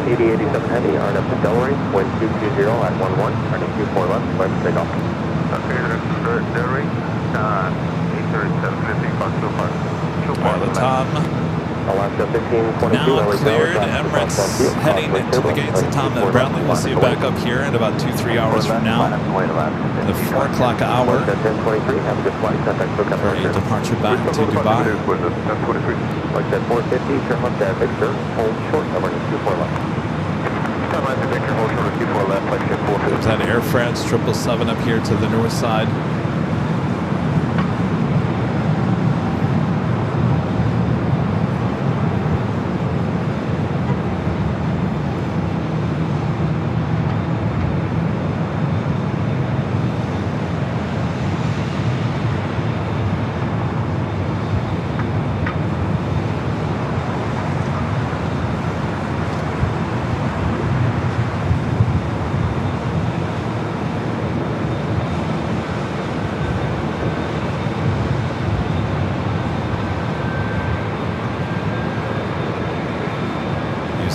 8087 Heavy, on up to Delray, wind 220 at 11, running 24 left, clear to take off. Delray, 837, 50, Fox 2 Latam. Alaska 1522. Now cleared. Emirates heading into the gates of Tom Bradley. We'll see you back up here in about 2-3 hours from now. The 4 o'clock hour. 1023, have a good flight. For a departure back to Dubai. Like that 450, turn left at Victor, hold short, running 24 left. Turn left at Victor, hold short of 24 left, like that 450. There's that Air France 777 up here to the north side.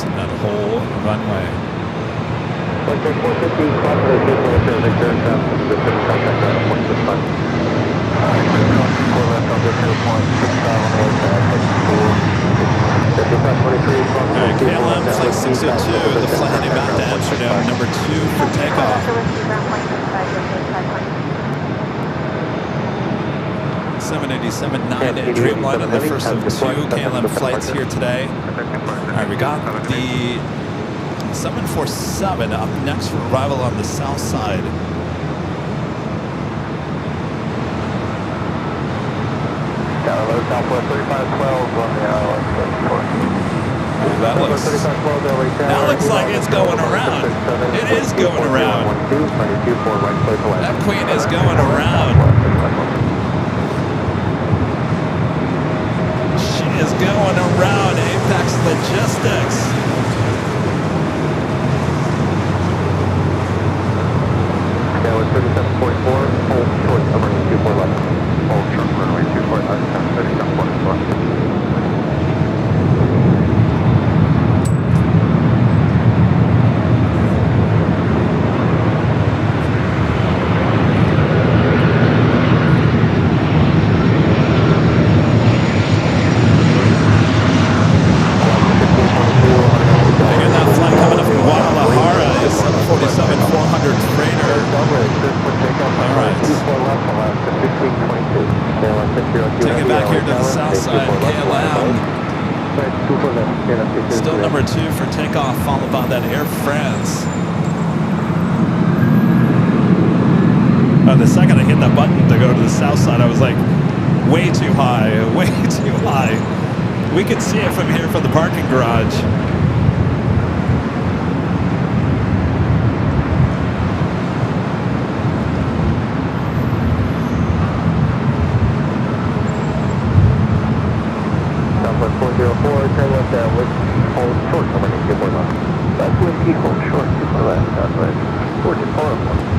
That whole runway. Like 450, cross the Victor, Victor, the city contact at 165. Alright, KLM Flight 602, the flight heading back to Amsterdam, number 2 for takeoff. 787-9 Dreamliner, the first of 2 KLM flights here today. Alright, we got the 747 up next for arrival on the south side. Southwest 3512 on the That looks like it's going around. It is going around. That Queen is going around. She is going around Apex Logistics. Now it's 37.4, hold short, running 24 left. Hold short, runway 24 left, 37.4. Still number 2 for takeoff, followed by that Air France. The second I hit that button to go to the south side, I was like, way too high, way too high. We could see it from here from the parking garage. Southwest 404, turn left downwind, hold short, number 2 left. That's wind equal, short, 2 left, southwest, 424.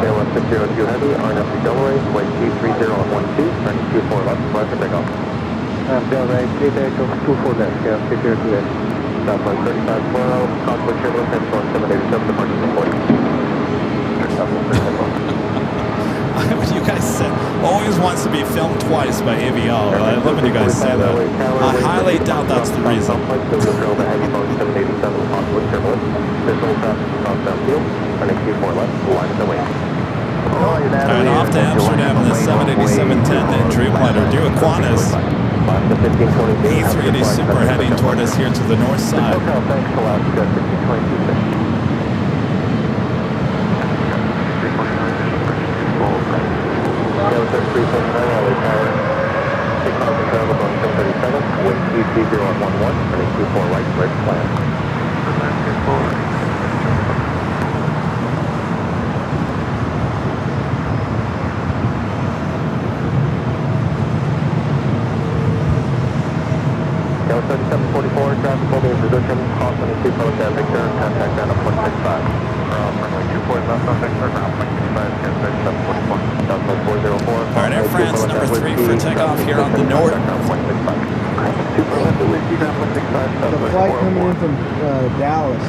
Airline 602 Heavy, RNFC Delray, wind 230 on 12, turning 24 left, flat for takeoff. Delray, 324 left, yeah, 602 Heavy. Southwest 3512, conflict turbulence, Amazon 787, departure report. What you guys said, always wants to be filmed twice by AVL. I love when you guys say that. I highly doubt that's the reason. Alright, off to Amsterdam in the 787-10 Dreamliner, due at Qantas. A380 Super heading toward us here to the north side. Delta 744, traffic holding in position, cross 22 Post at Victor, contact down to 0.65. Runway 24 left on Victor, ground 0.65, transmit 744. Delta 404. Alright, Air France number 3 for takeoff here on the north. The flight coming in from Dallas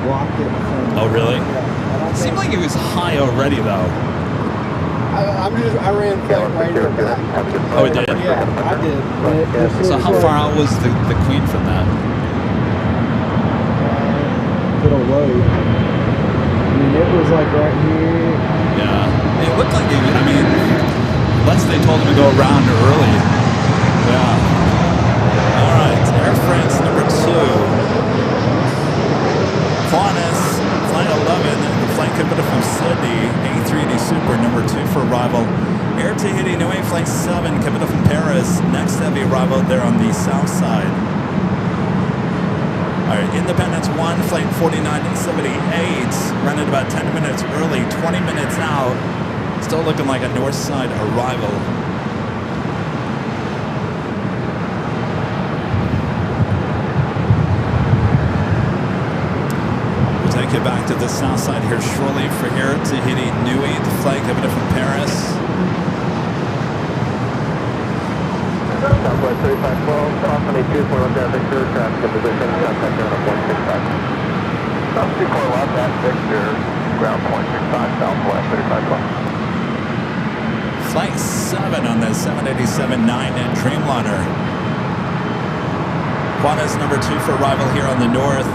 blocked it. Oh, really? Yeah, Seemed like it was high already, though. I ran flight right over that. Oh, it did? Yeah, I did. So how far out was the Queen from that? It'll load. I mean, it was like right here. Yeah. It looked like, I mean, unless they told him to go around early. Yeah. All right, Air France number 2. Qantas, flight 11, the flight coming from Sydney, A380 Super number 2 for arrival. Air Tahiti Nui, flight 7, coming from Paris, next heavy arrival there on the south side. All right, Independence 1, flight 4978, running about 10 minutes early, 20 minutes out. Still looking like a north side arrival. We'll take you back to the south side here shortly for Air Tahiti Nui, the flight coming from Paris. Southwest 3512, cross 22 for left at Victor, traffic in position, contact down to 0.65. South 24 left at Victor, ground 0.65, Southwest 3512. Flight 7 on the 787-9 Dreamliner. Qantas number 2 for arrival here on the north.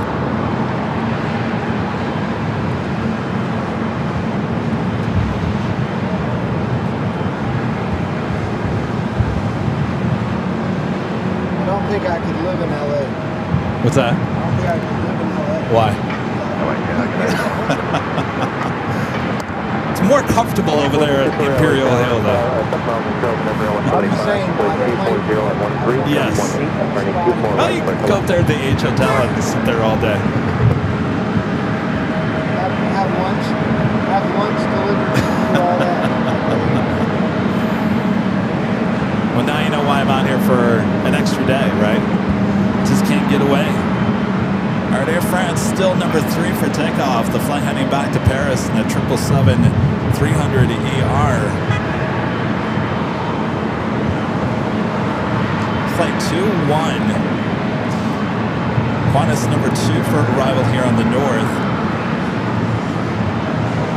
I don't think I could live in LA. What's that? I don't think I could live in LA. Why? It's more comfortable over there at Imperial Hill, though. I'm just saying, Yes. Well, you can go up there at the H Hotel and sit there all day. have lunch delivered and all that. Well, now you know why I'm out here for an extra day, right? Just can't get away. All right, Air France still number 3 for takeoff. The flight heading back to Paris in the 777-300ER. Flight 21. Qantas number 2 for arrival here on the north.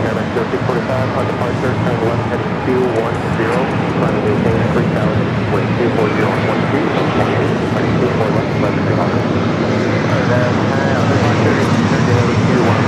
Airline 0645 on departure, turn left heading 210, running maintain 3000, wind 240 on 12, running 24 left, 11 300. And then, on departure, turn to 210.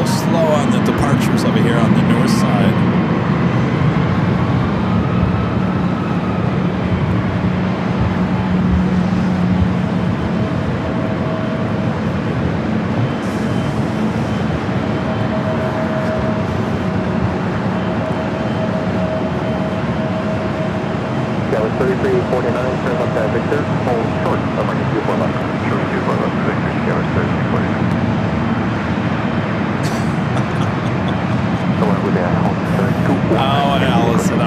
slow on the departures over here on the north side. That was 3349, turn left at Victor, hold short of runway 24 left. Short 24 left, Victor, that was 3349. Oh, Allison,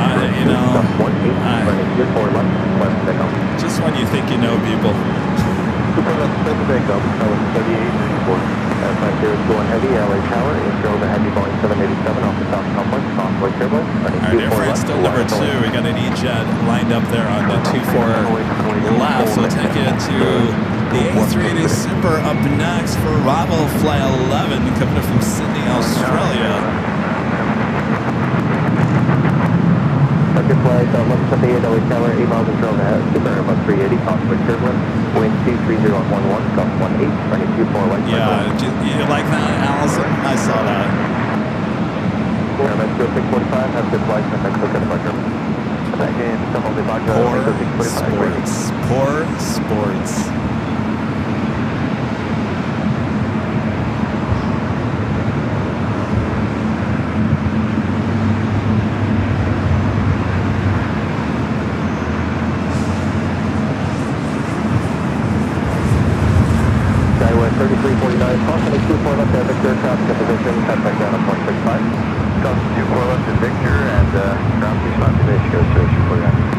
just when you think you know people. Super left, set the bank up, that was 3894. Airplane 021 heavy, LA Tower, intro the heavy Boeing 787 off the South Complex, on LAX Airport. Our dear friend, still number 2. We got an E-Jet lined up there on the 24 left. So we'll take you to the A380 Super up next for arrival flight 11 coming in from Sydney, Australia. Second flight, 1178 LA Tower, 8 miles intro ahead, Super Airbus 380, conflict turbulence, wind 23011, gust 18, running 24 left. Yeah, you like that, Allison? I saw that. Airbus 0645, have good flight, and next look at the bunker. Again, some of the bunker, Poor sports. Skyway 3349, caution 24 left at Victor, traffic in position, cut back down to 0.65. Caution 24 left at Victor, and ground speed population goes to 249.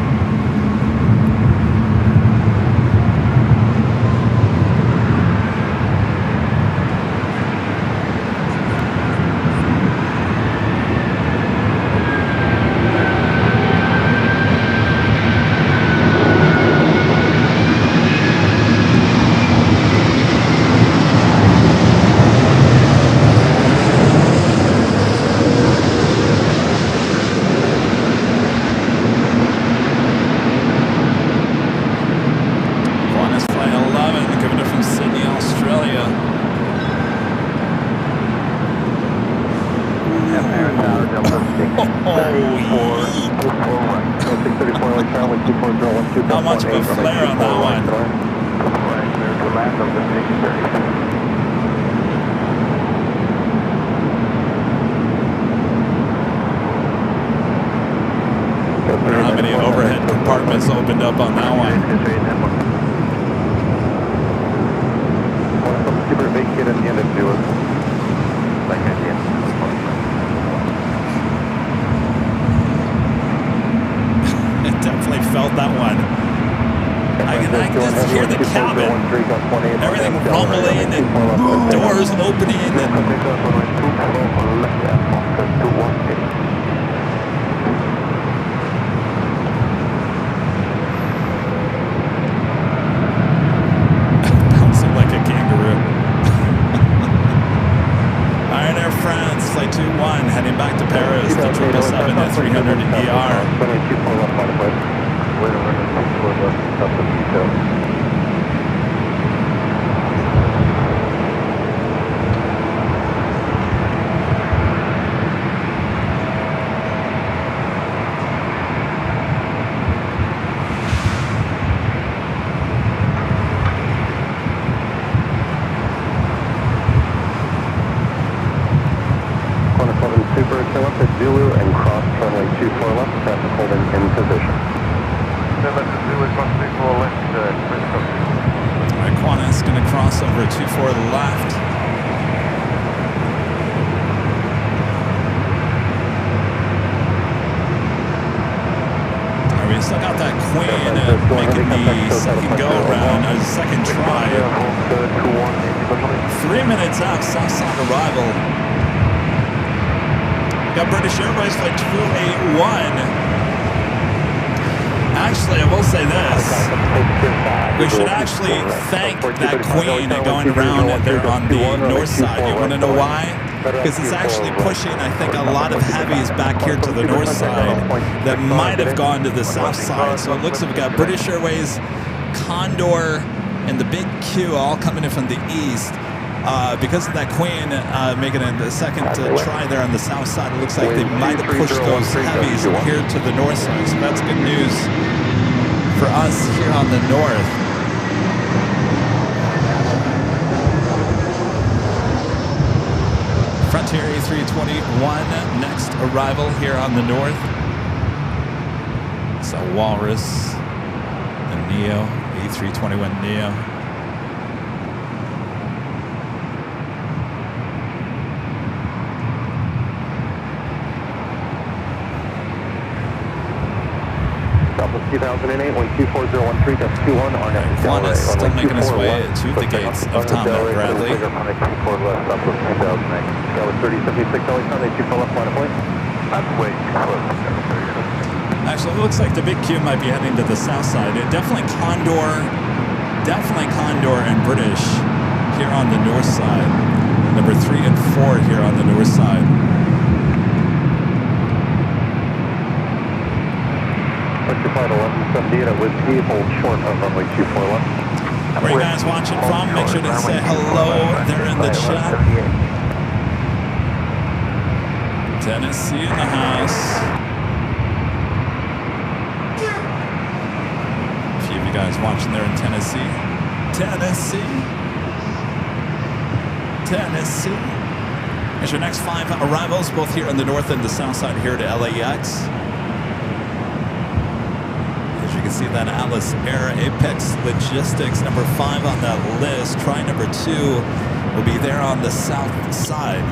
How much of a flare on that one? I don't know how many overhead compartments opened up on that one. Super big kid at the end of the like at the end. It definitely felt that one. I can just hear the cabin, everything rumbling and doors opening and bouncing like a kangaroo. Alright, Air France, flight 21, heading back to Paris, the 777-300ER. Super, turn left at Zulu and cross runway 24 left, traffic holding in position. Zulu, cross 24 left, Alright, Qantas going to cross over 24 left. Alright, we still got that Queen making the second go around, or the second try. 3 minutes out, Southside arrival. Got British Airways flight 281. Actually, I will say this. We should actually thank that Queen going around there on the north side. You want to know why? Because it's actually pushing, I think, a lot of heavies back here to the north side that might have gone to the south side. So it looks like we got British Airways, Condor, and the Big Q all coming in from the east. because of that Queen making it the second try there on the south side, it looks like they might have pushed those heavies here to the north side. So that's good news for us here on the north. Frontier A321, next arrival here on the north. So Walrus, the Neo, A321 Neo. Southwest 2008, 124,013, that's 21 on that. One is still making its way to the gates of Tom and Bradley. Actually, it looks like the big Q might be heading to the south side. Definitely Condor and British here on the north side. Number 3 and 4 here on the north side. Flight 1178 with hold short of runway 24 left. Where are you guys watching from? Make sure to say hello there in the chat. Tennessee in the house. A few of you guys watching there in Tennessee. Tennessee. Here's your next 5 arrivals, both here on the north and the south side here to LAX. You can see that Atlas Air Apex Logistics, number 5 on that list. Try number 2 will be there on the south side.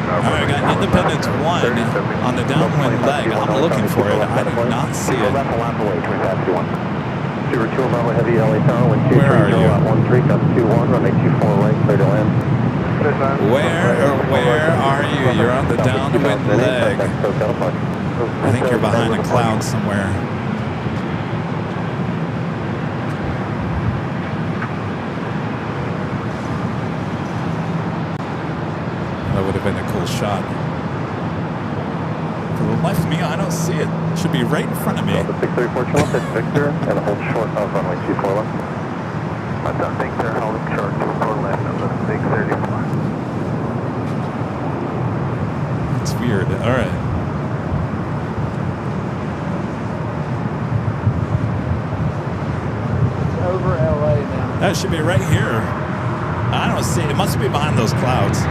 Alright, I got Independence 1 on the downwind leg. I'm looking for it. I do not see it. Where are you? You're on the downwind leg. I think you're behind a cloud somewhere. That would have been a cool shot. For the life of me, I don't see it. It should be right in front of me. The 634 Charles, it's Victor, and hold short of runway 24 left. That's on Victor, holding short 24 left of the 634. That's weird. All right. It's over LA now. That should be right here. I don't see it. It must be behind those clouds.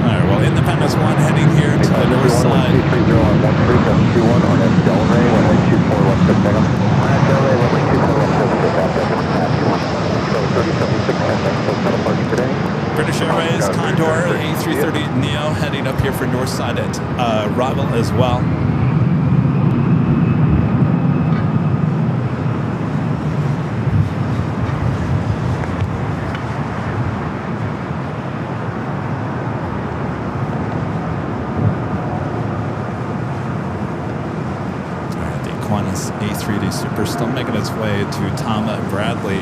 All right, well, Independence 1 heading here to the north side. British Airways, Condor, A330 Neo heading up here for north side at arrival as well. A3D Super still making its way to Tom and Bradley.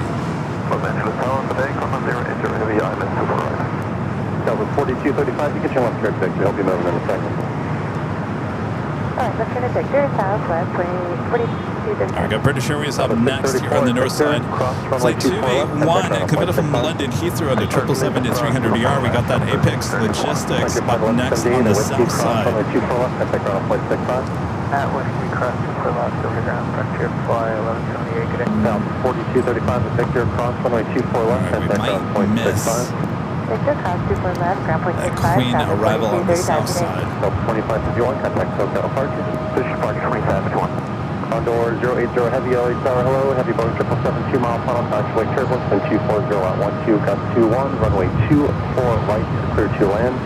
Los Angeles Tower on the bay, Coma 0 into Heavy Island to the right. Delta 4235, you get your left turn Victor, help you move in a second. Alright, left turn to Victor, southwest 4235. Alright, got British Airways up next here on the north side. Flight 281 coming from London Heathrow under 777 to 300ER. We got that Apex Logistics up next on the south side. At West, we crossed for last overground, Frontier Fly 1178, good day. South 4235, Victor, cross runway 24 left, we might miss Victor, cross 24 left, ground point that 65, Queen arrival on the south side. South 2551, contact SoCal departure. Position park 2551. Condor 080, heavy LA Tower, hello, heavy Boeing 777, 2 mile final, taxiway turbulence, and 240 at 12, got 21, runway 24 right, clear to land.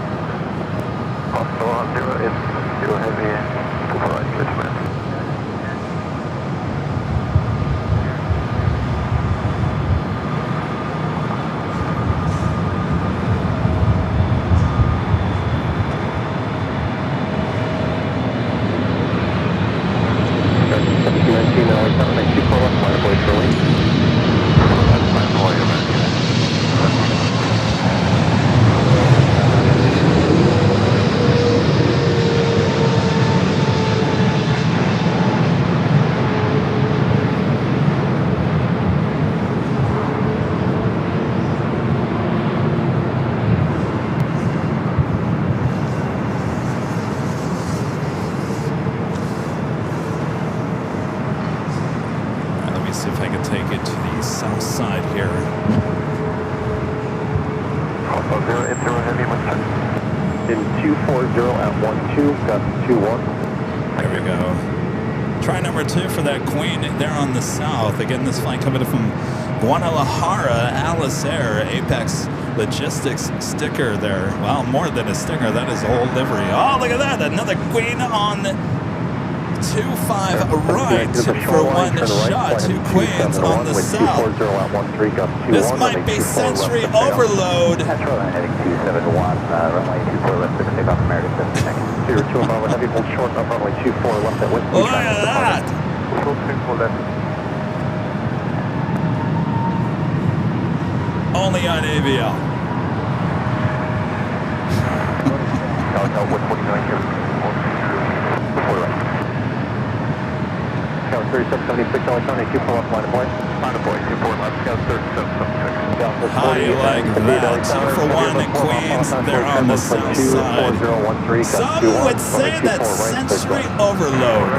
Hostile on 0, it's 0 heavy, super right, good man. in 240 at 12, gust 21. There we go. Try number 2 for that Queen there on the south. Again, this flight coming from Guadalajara, Alice Air, Apex Logistics sticker there. Well, more than a sticker, that is a whole livery. Oh, look at that, another Queen on 25 right for one shot. 2 Queens on the south. This might be sensory overload. Airline heading 27 1, runway 24 left, take off American 72 Bravo, heavy hold short of runway 24 left at Whiskey. Look at that. Full 24 left. Only on AVL. Hotel 149 here. 4 right. Scout 3776, electronic 24 left, line of point. Line of point, 24 left, Scout 3776. How do you like that? 2 for 1 in Queens there on the south side. Some would say that's sensory overload.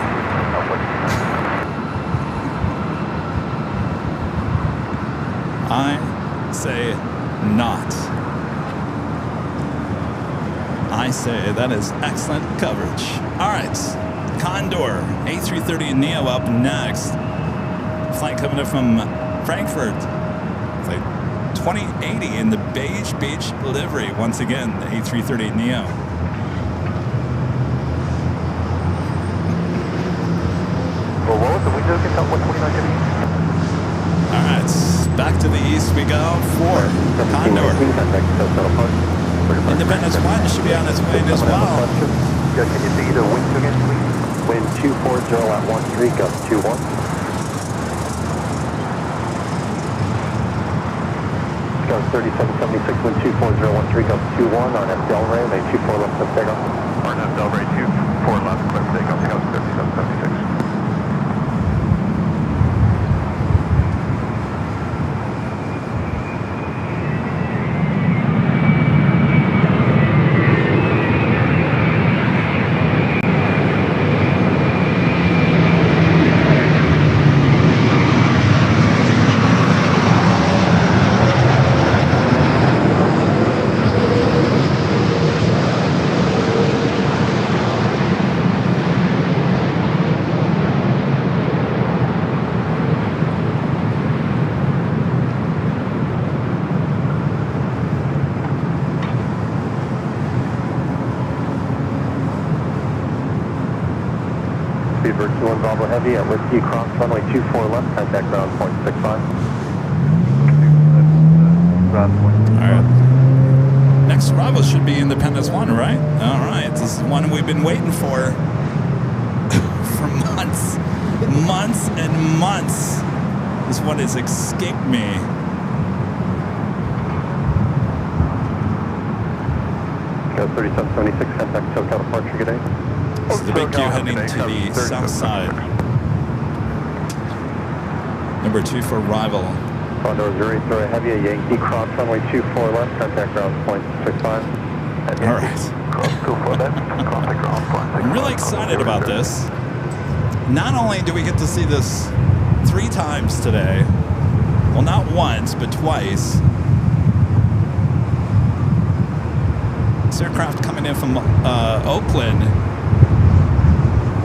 I say not. I say that is excellent coverage. All right, Condor A330neo up next. Flight coming in from Frankfurt. Flight 2080 in the beige beach livery. Once again, the A330neo. Well, what was the window? Get up 129 All right, back to the east we go for Condor. Independence 1 should be on its way as well. Can you see the wind again, please? Wind 240 at 13, gust 21. Scout 3776, wind 240 at 13, gust 21 on Delray, main 24 left, left takeoff. On Delray 24 left, left takeoff, Scout 3776. Speedbird 21 Bravo Heavy at Whiskey Cross runway 24 left, contact ground point 65. All right. Next Bravo should be Independence 1, right? All right. This is one we've been waiting for months. Months and months. This one has escaped me. Scout 3776, contact SoCal departure, good day. This is the big Q heading to the south side. Number 2 for arrival. Condor 083 Heavy at Yankee Cross runway 24 left, contact ground point 65. All right. I'm really excited about this. Not only do we get to see this 3 times today, well, not once, but twice. This aircraft coming in from Oakland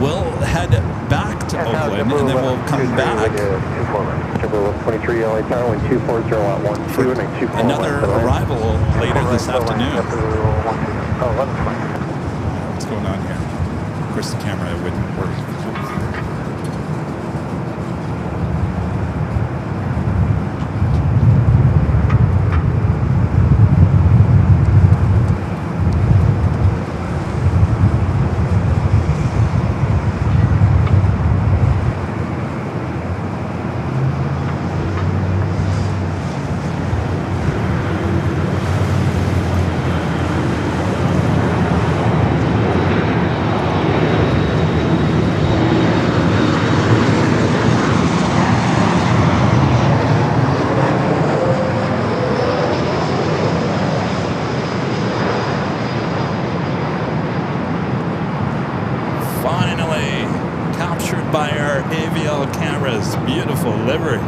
will head back to Oakland, and then we'll come back for another arrival later this afternoon. What's going on here? Of course, the camera wouldn't work. By our AVL cameras. Beautiful livery.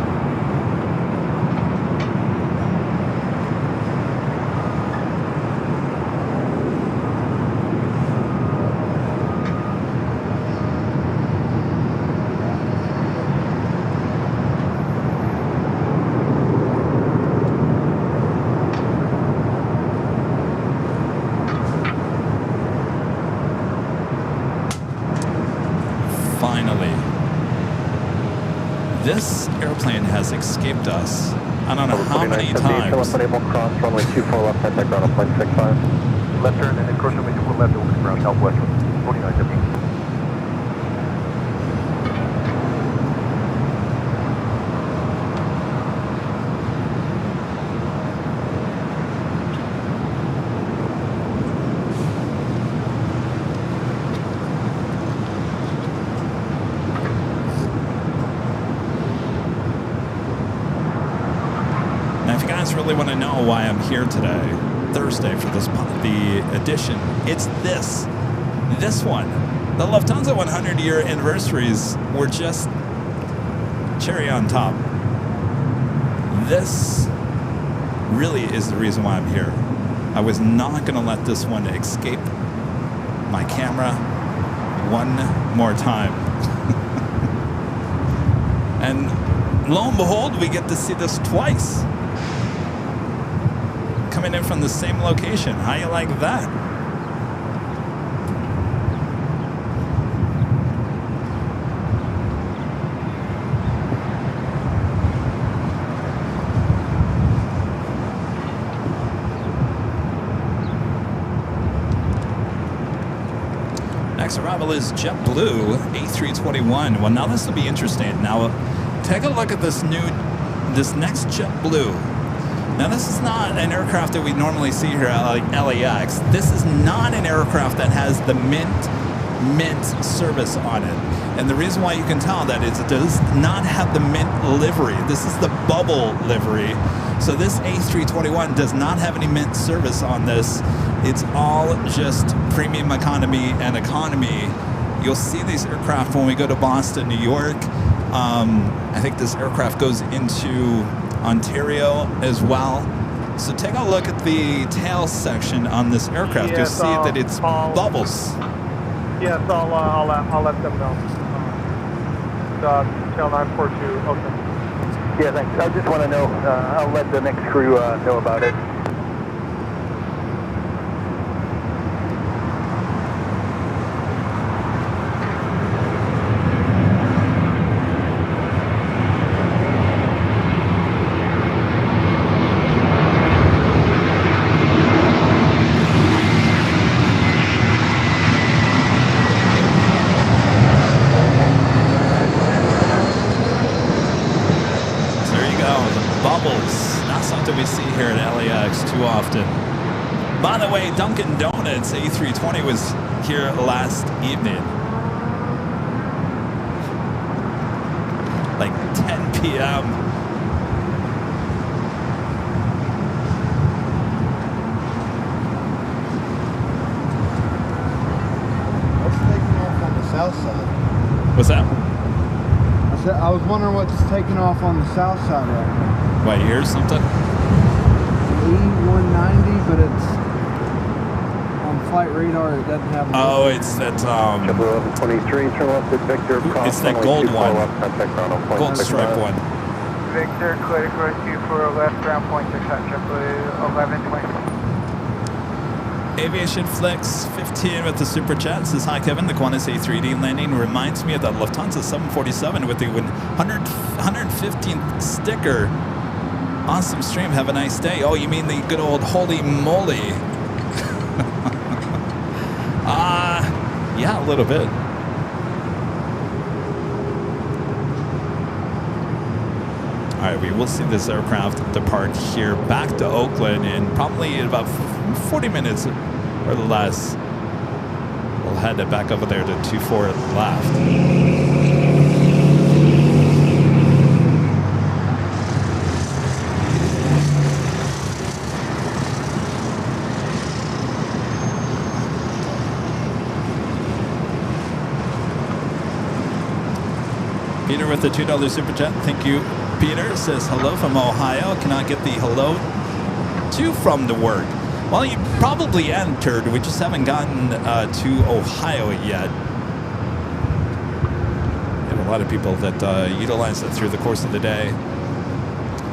airplane has escaped us. I don't know how many times. Cross runway 24 left, contact ground 0.65. Left turn and cross runway 24 left, open ground southwest, 4970. Really want to know why I'm here today, Thursday, for the edition. It's this one. The Lufthansa 100-year anniversaries were just cherry on top. This really is the reason why I'm here. I was not going to let this one escape my camera one more time. And lo and behold, we get to see this twice. Coming in from the same location. How you like that? Next arrival is JetBlue A321. Well, now this will be interesting. Now, take a look at this next JetBlue. Now, this is not an aircraft that we normally see here at LAX. This is not an aircraft that has the mint service on it. And the reason why you can tell that is it does not have the mint livery. This is the bubble livery. So this A321 does not have any mint service on this. It's all just premium economy and economy. You'll see these aircraft when we go to Boston, New York. I think this aircraft goes into Ontario as well. So take a look at the tail section on this aircraft. Yes, You'll see that it's bubbles. Yes, I'll let them know. Tail 942 open. Yeah, thanks. I just want to know, I'll let the next crew know about it. By the way, Dunkin' Donuts A320 was here last evening. Like 10 p.m. What's taking off on the south side? What's that? I was wondering what's taking off on the south side right now. Wait, here's something? E190, but it's on flight radar. It doesn't have. Oh, it's that. JetBlue 1123, turn left at Victor. It's that gold one. Gold stripe one. Victor, clear to course 24 left, ground point 6 at JetBlue 1120. Aviation Flex 15 with the super chat says, hi Kevin, the Qantas A380 landing reminds me of that Lufthansa 747 with the 115th sticker. Awesome stream, have a nice day. Oh, you mean the good old holy moly. Yeah, a little bit. All right, we will see this aircraft depart here back to Oakland in probably about 40 minutes or less. We'll head it back over there to 24 left. Peter with the $2 super chat. Thank you. Peter says hello from Ohio. Cannot get the hello to from the word. Well, you probably entered. We just haven't gotten to Ohio yet. We have a lot of people that utilize it through the course of the day.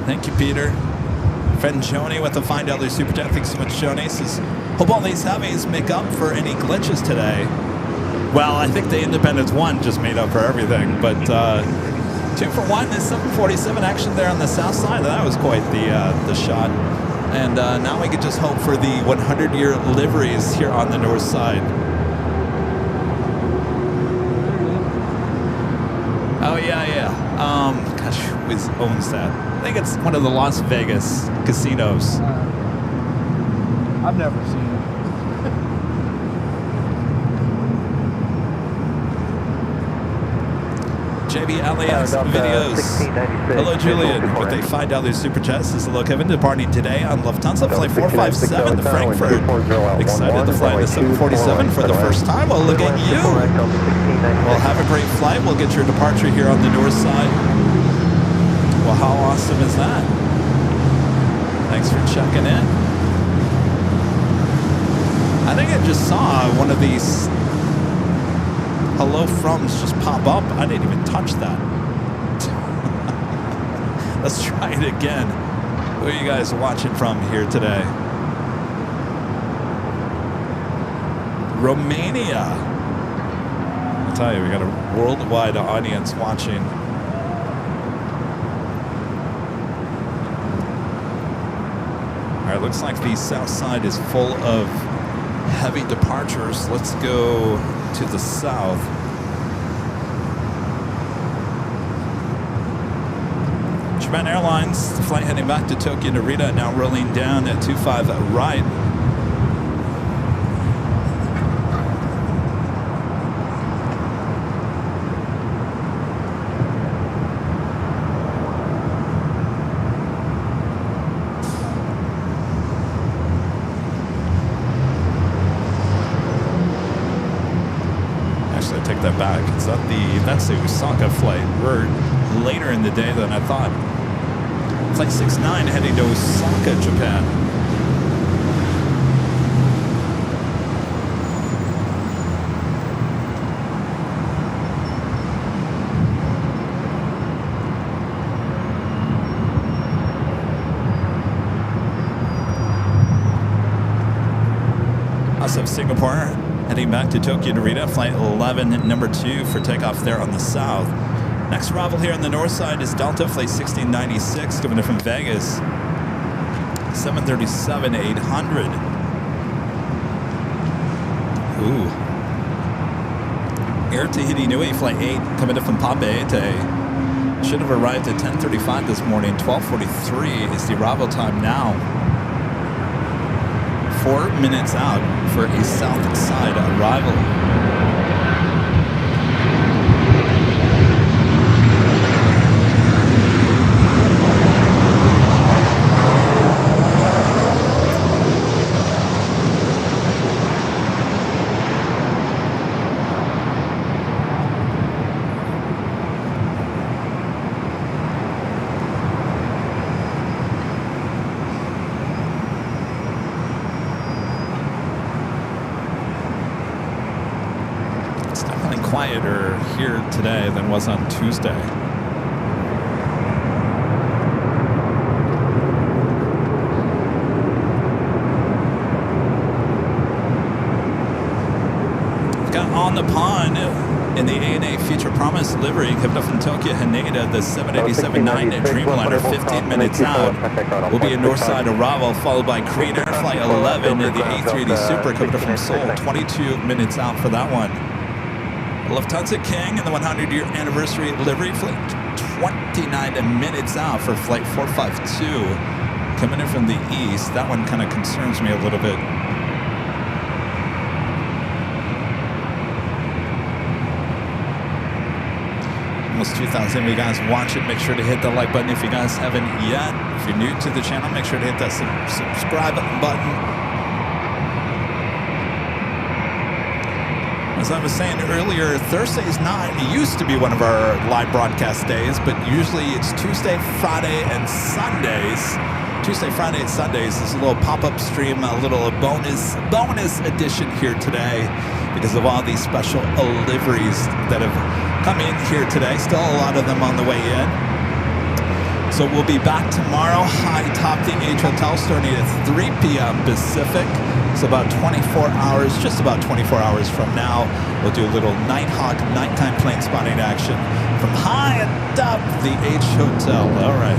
Thank you, Peter. Friend Joni with the $5 super chat. Thanks so much, Joni. Says, hope all these heavies make up for any glitches today. Well, I think the Independence 1 just made up for everything, but 2 for 1 is 747 action there on the south side. That was quite the shot. And now we can just hope for the 100-year liveries here on the north side. Oh, yeah. Gosh, who owns that? I think it's one of the Las Vegas casinos. I've never seen it. JB LAX Videos. Hello, Julian. With a $5 super chat. This is hello, Kevin. Departing today on Lufthansa Flight 457 to Frankfurt. Excited to fly the 747 for the first time. Well, look at you. Well, have a great flight. We'll get your departure here on the north side. Well, how awesome is that? Thanks for checking in. I think I just saw one of these hello froms just pop up. I didn't even touch that. Let's try it again. Where are you guys watching from here today? Romania. I'll tell you, we got a worldwide audience watching. All right, looks like the south side is full of heavy departures. Let's go to the south. Japan Airlines, the flight heading back to Tokyo Narita, now rolling down at 25 right. That back. It's not that's the Osaka flight. We're later in the day than I thought. Flight 69 heading to Osaka, Japan. Also Singapore heading back to Tokyo Narita, flight 11, number 2 for takeoff there on the south. Next arrival here on the north side is Delta, flight 1696, coming in from Vegas, 737-800. Ooh. Air Tahiti Nui, flight 8, coming in from Papeete. Should have arrived at 10:35 this morning. 12:43 is the arrival time now. 4 minutes out for a south side arrival. Quieter here today than was on Tuesday. Got on the pond in the ANA Future Promise livery, coming up from Tokyo Haneda, the 787-9 Dreamliner, 15 minutes out. Will be a northside arrival, followed by Korean Air Flight 11, the A380 Super, coming up from Seoul, 22 minutes out for that one. Lufthansa King and the 100-year anniversary livery flight 29 minutes out for flight 452 coming in from the east. That one kind of concerns me a little bit. Almost 2,000 of you guys watching. Make sure to hit the like button if you guys haven't yet. If you're new to the channel, make sure to hit that subscribe button. As I was saying earlier, Thursday's it used to be one of our live broadcast days, but usually it's Tuesday, Friday, and Sundays. Tuesday, Friday, and Sundays is a little pop-up stream, a little bonus edition here today because of all these special liveries that have come in here today. Still a lot of them on the way in. So we'll be back tomorrow, high top the H Hotel, starting at 3 p.m. Pacific. So about 24 hours, just about 24 hours from now, we'll do a little Nighthawk nighttime plane spotting action from high atop the H Hotel. All right.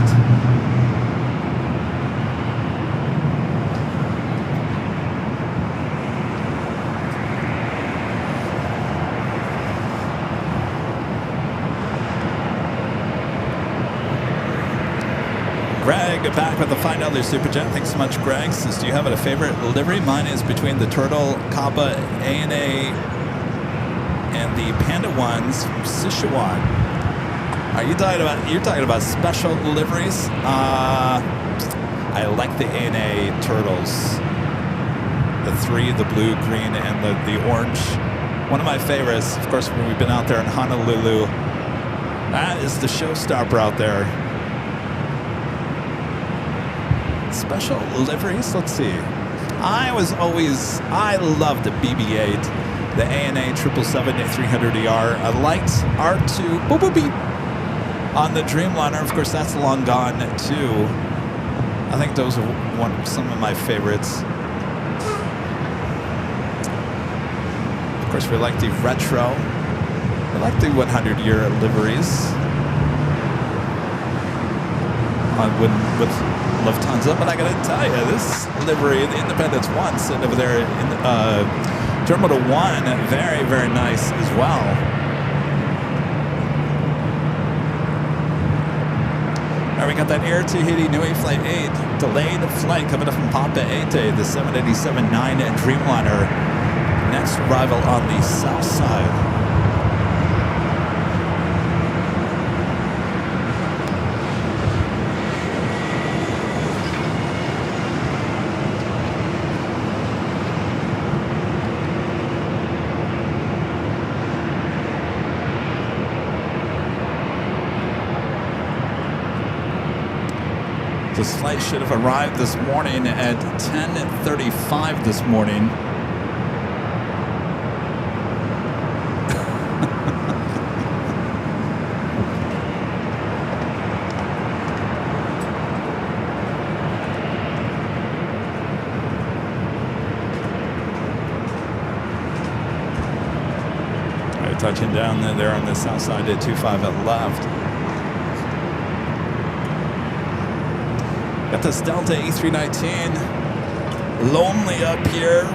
Greg, back with the $5 Super Chat. Thanks so much, Greg. Says, do you have a favorite livery? Mine is between the Turtle, Kappa, ANA, and the Panda ones from Sichuan. Are you talking about special liveries? I like the ANA Turtles. The 3, the blue, green, and the orange. One of my favorites, of course, when we've been out there in Honolulu. That is the showstopper out there. Special liveries, let's see. I loved the BB-8, the ANA 777-300ER. I liked R2 boop, boop, beep, on the Dreamliner. Of course, that's long gone too. I think those are some of my favorites. Of course, we like the retro. We like the 100-year liveries with Lufthansa, but I gotta tell you, this livery, the Independence 1, sitting over there in Terminal 1, very, very nice as well. All right, we got that Air Tahiti Nui Flight 8, delayed flight coming up from Papa Ete, the 787-9 Dreamliner, next arrival on the south side. This flight should have arrived this morning at 10:35 this morning. All right, touching down there on the south side at 25 at left. Got this Delta A319, lonely up here.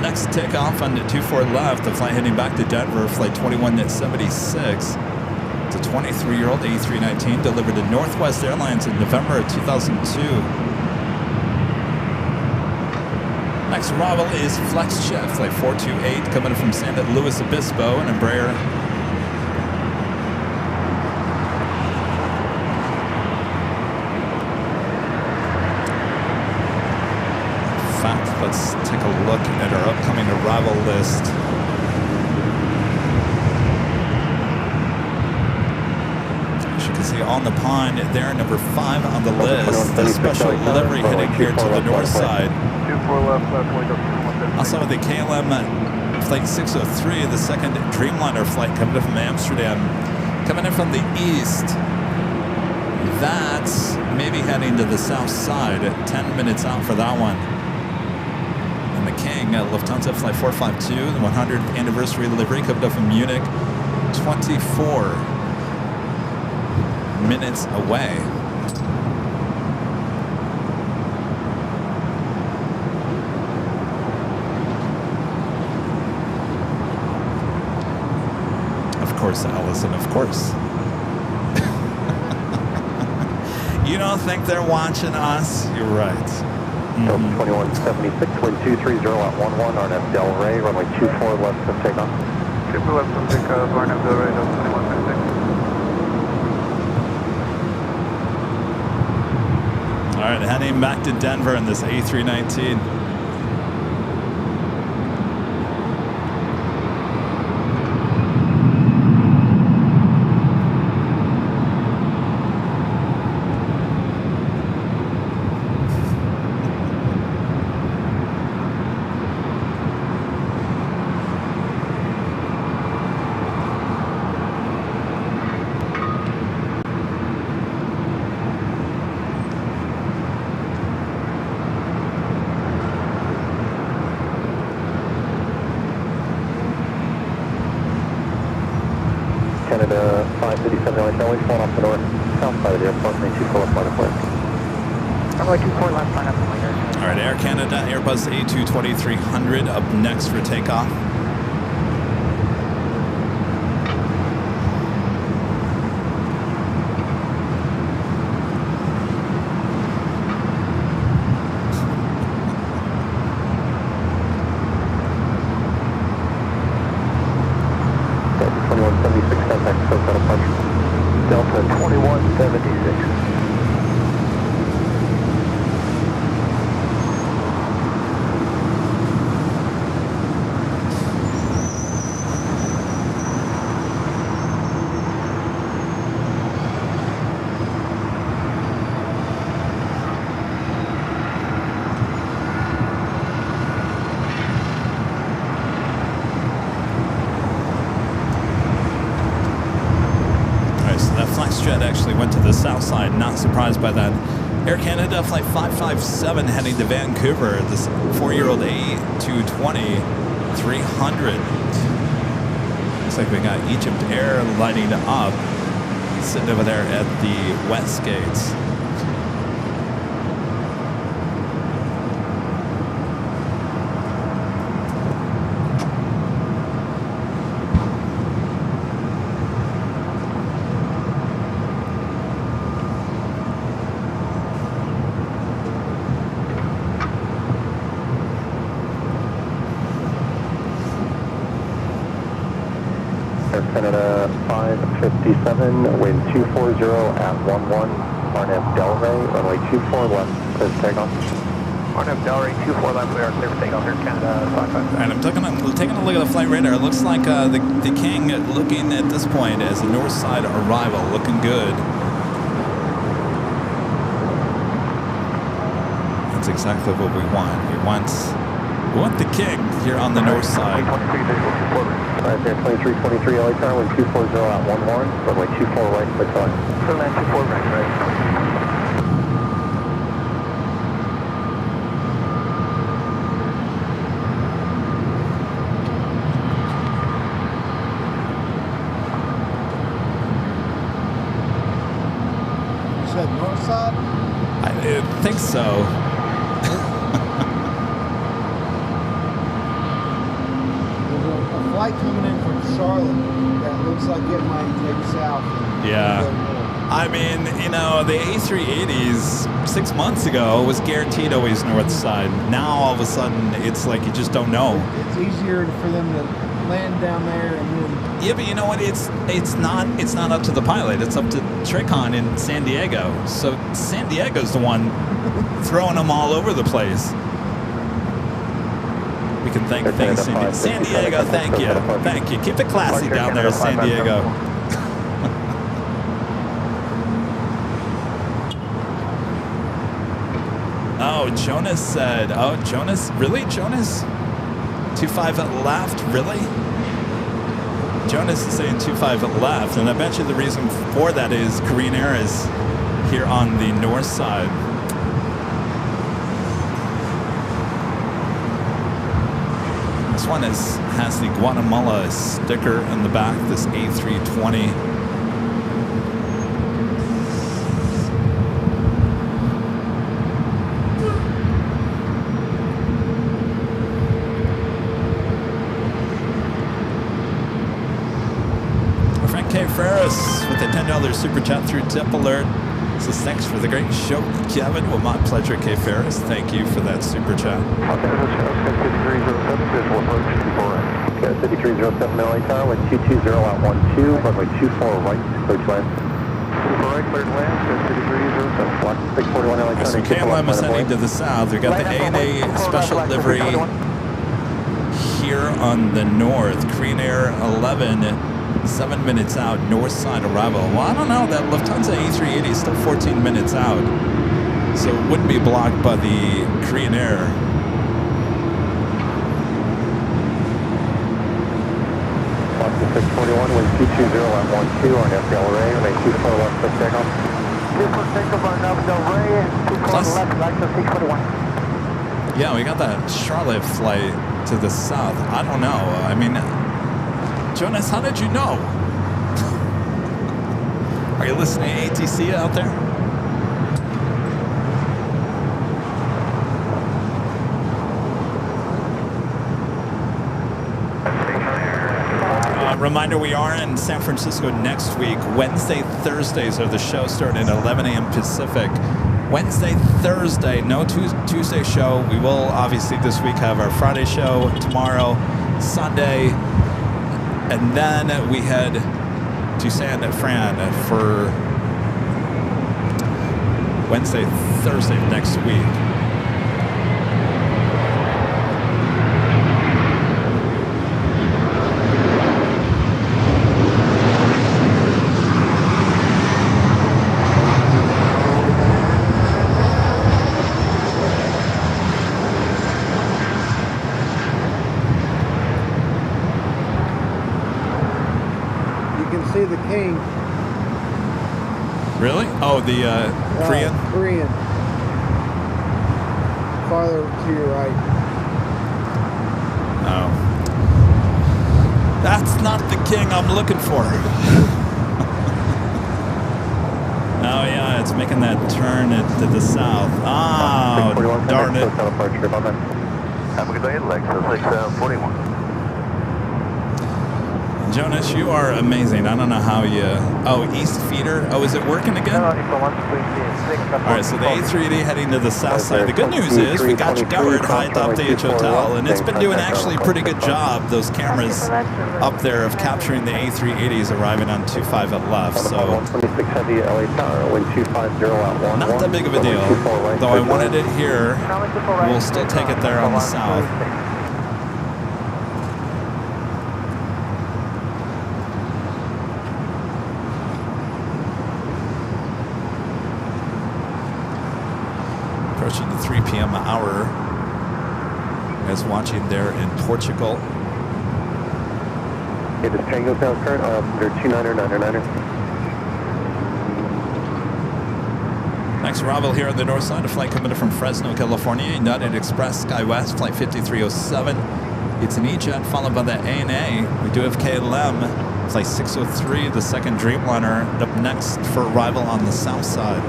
Next takeoff on the 24 left, the flight heading back to Denver, flight 2176. It's a 23-year-old A319 delivered to Northwest Airlines in November of 2002. Next arrival is FlexJet, flight 428, coming from San Luis Obispo, an Embraer. Let's take a look at our upcoming arrival list. As you can see on the pond there, number 5 on the list, the special livery heading here to the north side. Also the KLM flight 603, the second Dreamliner flight coming in from Amsterdam, coming in from the east. That's maybe heading to the south side, 10 minutes out for that one. King, Lufthansa flight 452, the 100th anniversary livery coming up from Munich, 24 minutes away. Of course, Allison, of course. You don't think they're watching us? You're right. 2176, wind 230 at 11, RNF Del Rey, runway 24 left of takeoff. 24 left of takeoff, RNF Del Rey, 2166. All right, heading back to Denver in this A319. 124 left, line up and later. All right, Air Canada, Airbus A220-300 up next for takeoff. Delta 2176. Jet actually went to the south side, not surprised by that. Air Canada flight 557 heading to Vancouver, this 4-year-old A220-300. Looks like we got Egypt Air lighting up, sitting over there at the west gates. Canada 557, wind 240 at 11, RNF Delray, runway 24 left, clear for takeoff. RNF Delray 24 left, we are clear for takeoff here, Canada 557. And I'm taking a look at the flight radar. It looks like the King looking at this point as a north side arrival, looking good. That's exactly what we want. We want the King here on the north side. 2323 LA tower, wind 240 at 11, runway 24 right, clear for takeoff. Clear land 24 right. You said north side? I think so. Flight coming in from Charlotte that looks like it might take south. Yeah. I mean, you know, the A380s 6 months ago was guaranteed always north side. Now all of a sudden it's like you just don't know. It's easier for them to land down there and then. Yeah, but you know what? It's not up to the pilot. It's up to Tricon in San Diego. So San Diego's the one throwing them all over the place. We can thank San Diego. Thank you. Keep it classy down there, San Diego. Oh, Jonas said. Oh, Jonas, really, Jonas? 25 at left, really? Jonas is saying 25 at left, and I bet you the reason for that is Korean Air is here on the north side. This one has the Guatemala sticker in the back, this A320. Frank K. Ferris with a $10 super chat through Tip Alert. Says thanks for the great show, Kevin. Well, my pleasure, K. Ferris. Thank you for that super chat. Okay, 5307 LA tower, wind 220 at 12, runway 24 right, clear to land. 24 right, clear to land, 5307, block 641 LA tower. So KLM is heading to the south. We've got the ANA special livery here on the north. Korean Air 11, 7 minutes out, north side arrival. Well, I don't know. That Lufthansa A380 is still 14 minutes out. So it wouldn't be blocked by the Korean Air. Block 641, wind 220 at 12, on F Del Rey, remain 24 left, clear takeoff. 24 takeoff on F Del Rey, 24 left, back to 641. Yeah, we got that Charlotte flight to the south. I don't know. I mean, Jonas, how did you know? Are you listening to ATC out there? Reminder, we are in San Francisco next week. Wednesday, Thursdays are the show starting at 11 a.m. Pacific. Wednesday, Thursday, no Tuesday show. We will obviously this week have our Friday show, tomorrow, Sunday, and then we head to San Fran for Wednesday, Thursday next week. See the king. Really? Oh, the Korean? Korean. Farther to your right. Oh. That's not the king I'm looking for. Oh, yeah, it's making that turn to the south. Oh, darn it. Have a good day, LAX 41. Jonas, you are amazing. I don't know how you... Oh, East Feeder. Oh, is it working again? All right, so the A380 heading to the south side. The good news is we got you covered high atop the H Hotel, and it's been doing actually a pretty good job, those cameras up there, of capturing the A380s arriving on 25 at left. So not that big of a deal, though I wanted it here. We'll still take it there on the south. Approaching the 3 p.m. hour. You guys watching there in Portugal. Okay, this train goes down current under 29er. Next arrival here on the north side, a flight coming in from Fresno, California, United Express SkyWest, flight 5307. It's an E-Jet followed by the ANA. We do have KLM, flight 603, the second Dreamliner, up next for arrival on the south side.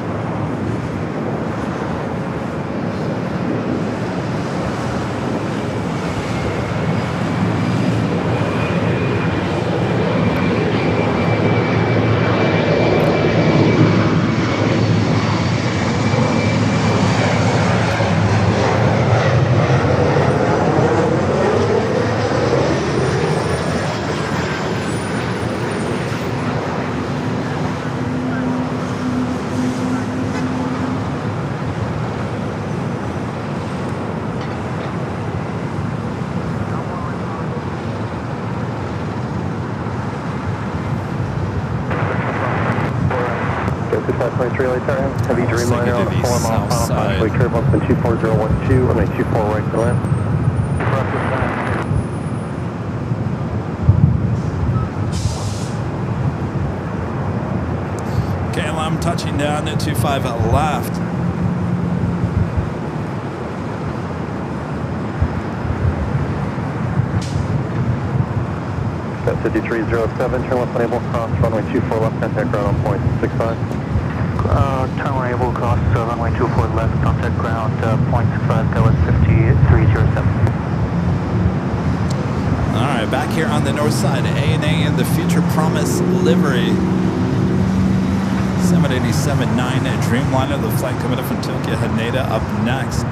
Heavy Dreamliner on the 4 mile final way curve up in 24012 and then 24 right to land. KLM touching down at 25 at left. That's 5307, turn left unable, cross runway 24 left, contact ground on point 65. Turn unable, cross runway 24 left, contact ground point 65, that was 5307. All right, back here on the north side, ANA in the Future Promise livery. 787-9 Dreamliner, the flight coming up from Tokyo Haneda up next.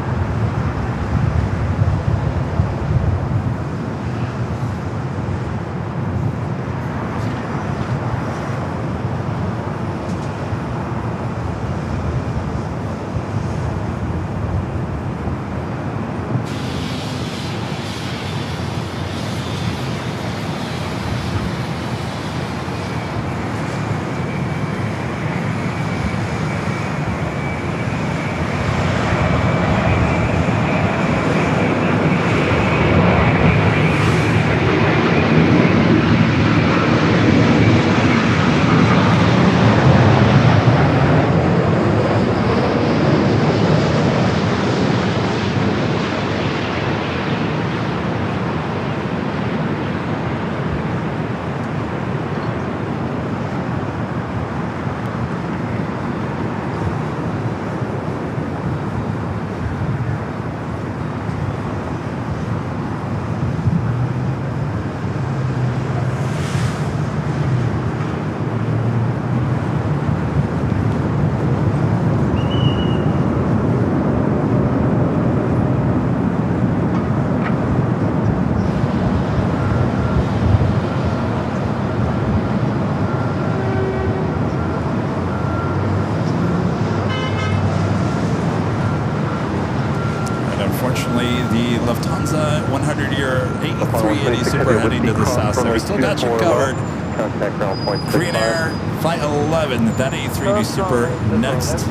currently the Lufthansa 100-year 8380 Super heading to the south. So we still got you covered. Contact ground point Green Air Flight 11, that A380 Super next.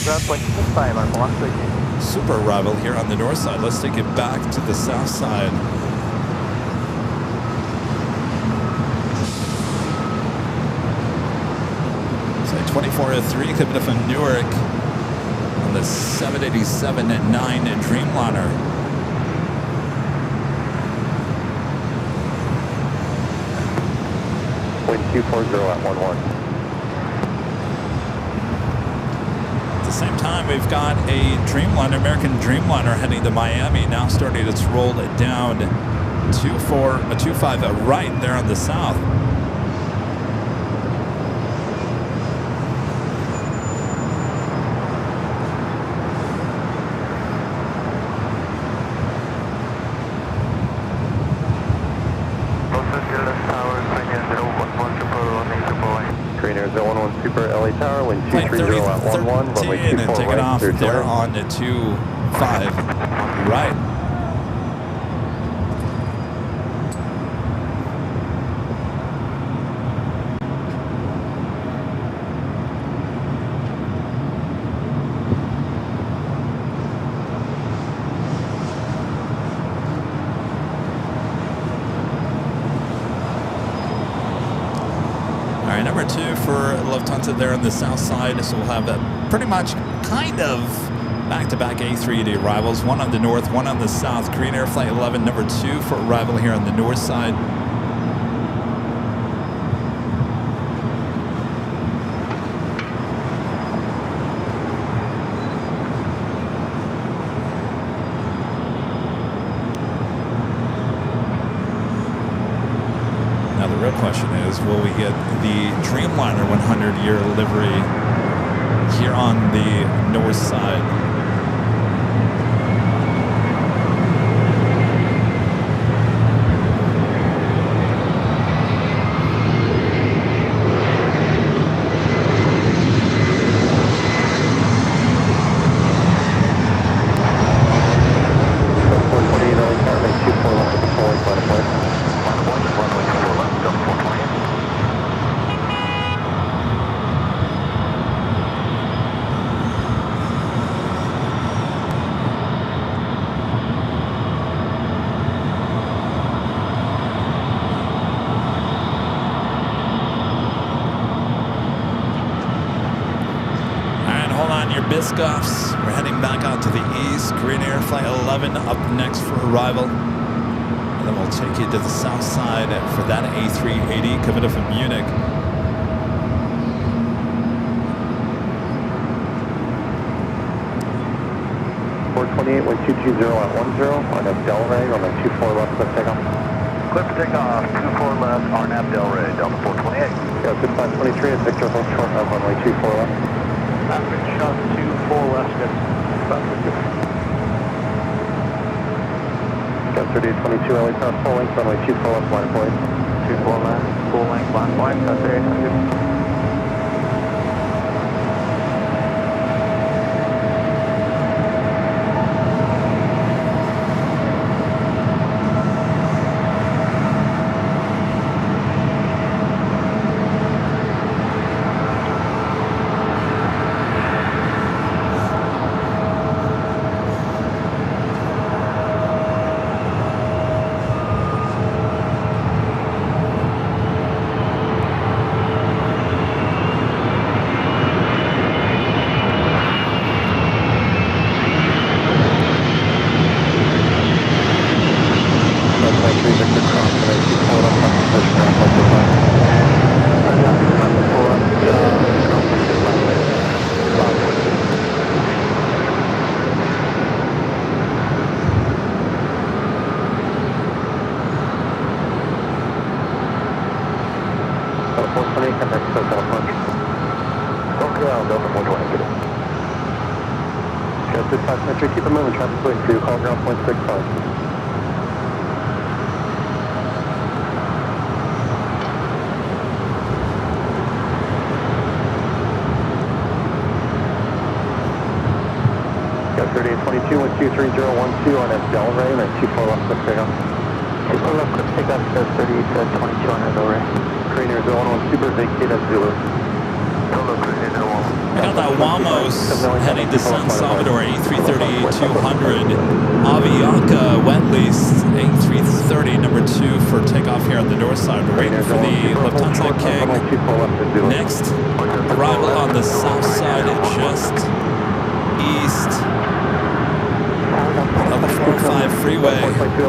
Ground point 65 on 130. Super arrival here on the north side. Let's take it back to the south side. So 2403 coming up from Newark on the 787-9 Dreamliner. Wind 240 at 11. At the same time, we've got a Dreamliner, American Dreamliner heading to Miami, now starting its roll down 25 right there on the south. Green Air 011 Super LA Tower, wind Flight 230 at 11, runway 3013 and 24 take it right, off clear there turn. on the 25 right. All right, number 2 for Lufthansa there on the south side. So we'll have pretty much kind of back-to-back A380 arrivals. One on the north, one on the south. Green Air Flight 11, number 2 for arrival here on the north side. Now the real question is, will we get the Dreamliner 100-year livery here on the north side? Biscoffs. We're heading back out to the east. Green Air Flight 11 up next for arrival. And then we'll take you to the south side for that A380 coming up from Munich. wind 220 at 10 on Delray on the 24 left, clear takeoff. Clear for takeoff, 24 left, RNAV Delray, Delta 428. Yeah, good 523 at Victor Hotel short of runway 24 left. Average shot 24 left, good. Got 3822 LA Tower, full length, runway 24 left, line point. 24 left, full length, line point, got 3822. Keep it moving, traffic going through, call ground point 65. Got 3820 22, 123.012 on Delray, and then 24 left, quick pickup. 24 left, quick pickup, 30 to 22 on Delray. Korean Air 01 Super, vacate at Zulu. We got that Wamos heading to San Salvador, A330-200. Avianca wet lease, A330, number 2 for takeoff here on the north side. We're waiting for the Lufthansa King. Next arrival on the south side, just east of the 405 freeway. 2.2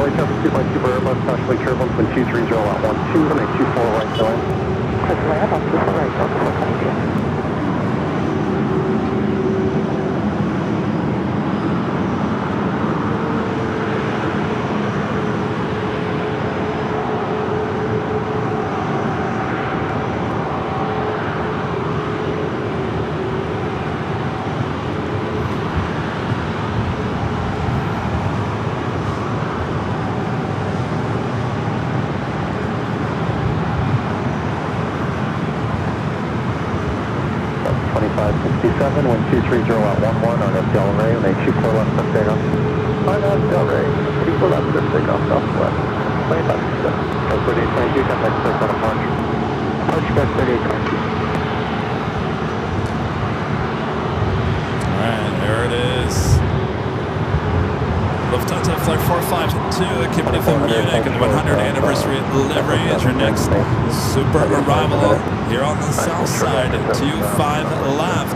Airbus, nationally turbulence, when 230 at 12, and then 24 right going. Quick land on 24 right, Delta 422. When 230 at 11 on Delray, and then 24 left, quick pickup. On Delray, 24 left, quick pickup, southwest. 25, 3822, contact 6 on approach. Approach back 3822. Alright, there it is. Lufthansa Flight 452, coming from Munich, and the 100th anniversary delivery is your next super arrival here on the south side, 25 left.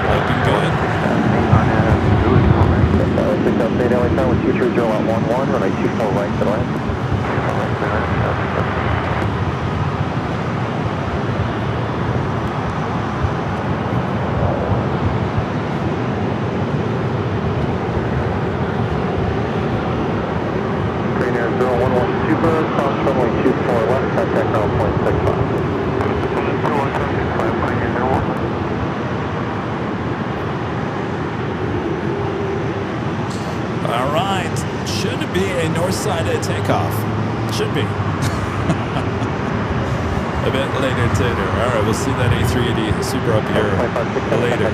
Looking good. 6 LA time with 230 at 11, runway 24 right to land. Takeoff. Should be. A bit later today. Alright, we'll see that A380 Super up here later.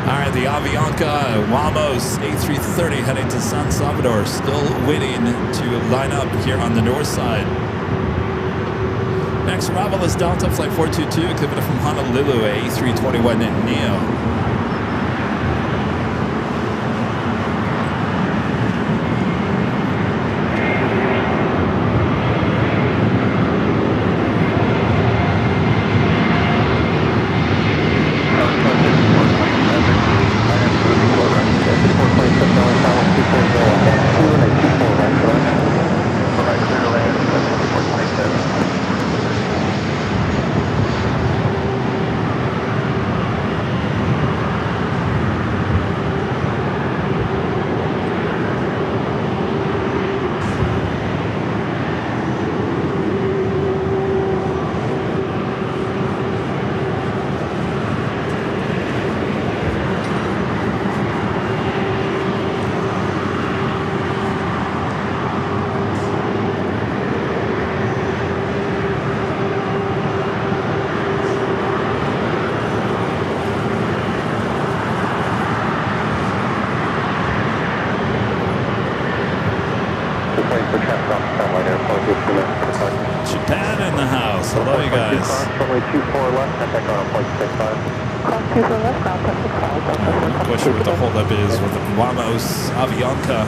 Alright, the Avianca Wamos A330 heading to San Salvador. Still waiting to line up here on the north side. Next arrival is Delta Flight 422 coming from Honolulu, A321neo. Japan in the house. Hello, you guys. Runway 24 left, contact on approach 65. Cross 24 left, ground point 65. I'm not quite sure what the holdup is with the Wamos Avianca.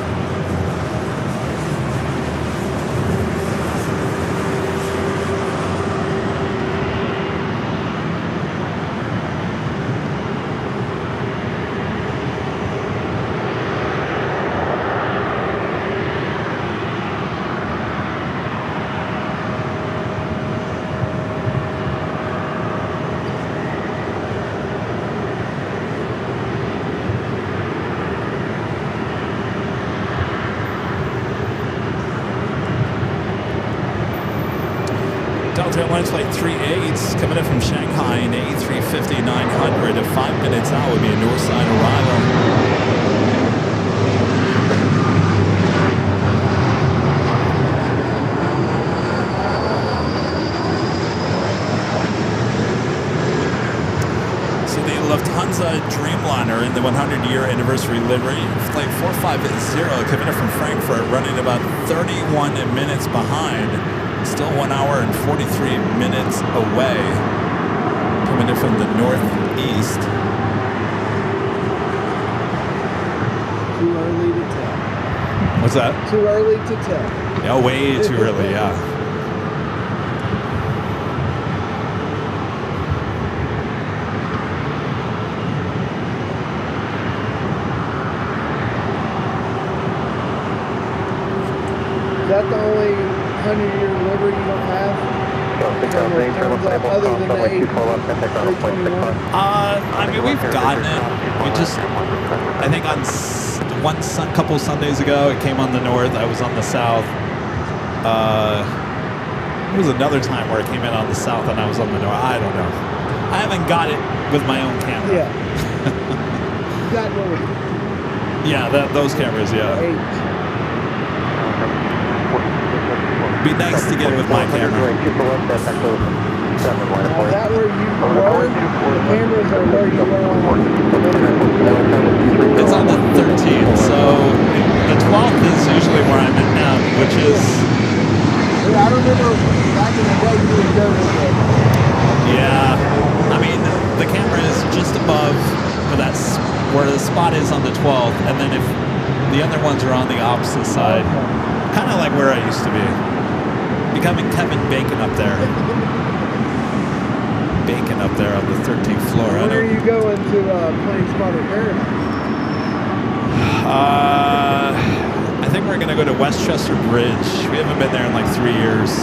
Delta Airlines Flight 38 coming in from Shanghai in A350-900 at 5 minutes out would be a north side arrival. in the 100-year anniversary livery. Flight 450 coming in from Frankfurt, running about 31 minutes behind. Still 1 hour and 43 minutes away. Coming in from the northeast. Too early to tell. What's that? Too early to tell. Yeah, way too early, yeah. Is that the only 100-year livery you don't have? Other than the I mean, we've gotten it. We just, I think on couple Sundays ago, it came on the north. I was on the south. It was another time where it came in on the south and I was on the north. I don't know. I haven't got it with my own camera. Yeah. You got one with Yeah, those cameras, yeah. 8. Be nice to get it with my camera. Now, is that where you were? The cameras are where you were on. It's on the 13th, so the 12th is usually where I'm at now, which is... Yeah, I remember back in the day you were going with it. Yeah, I mean, the camera is just above where the spot is on the 12th, and then if the other ones are on the opposite side, kind of like where I used to be. Becoming Kevin Bacon up there. Bacon up there on the 13th floor. When are you going to Plane Spotter Airline? I think we're going to go to Westchester Bridge. We haven't been there in like 3 years.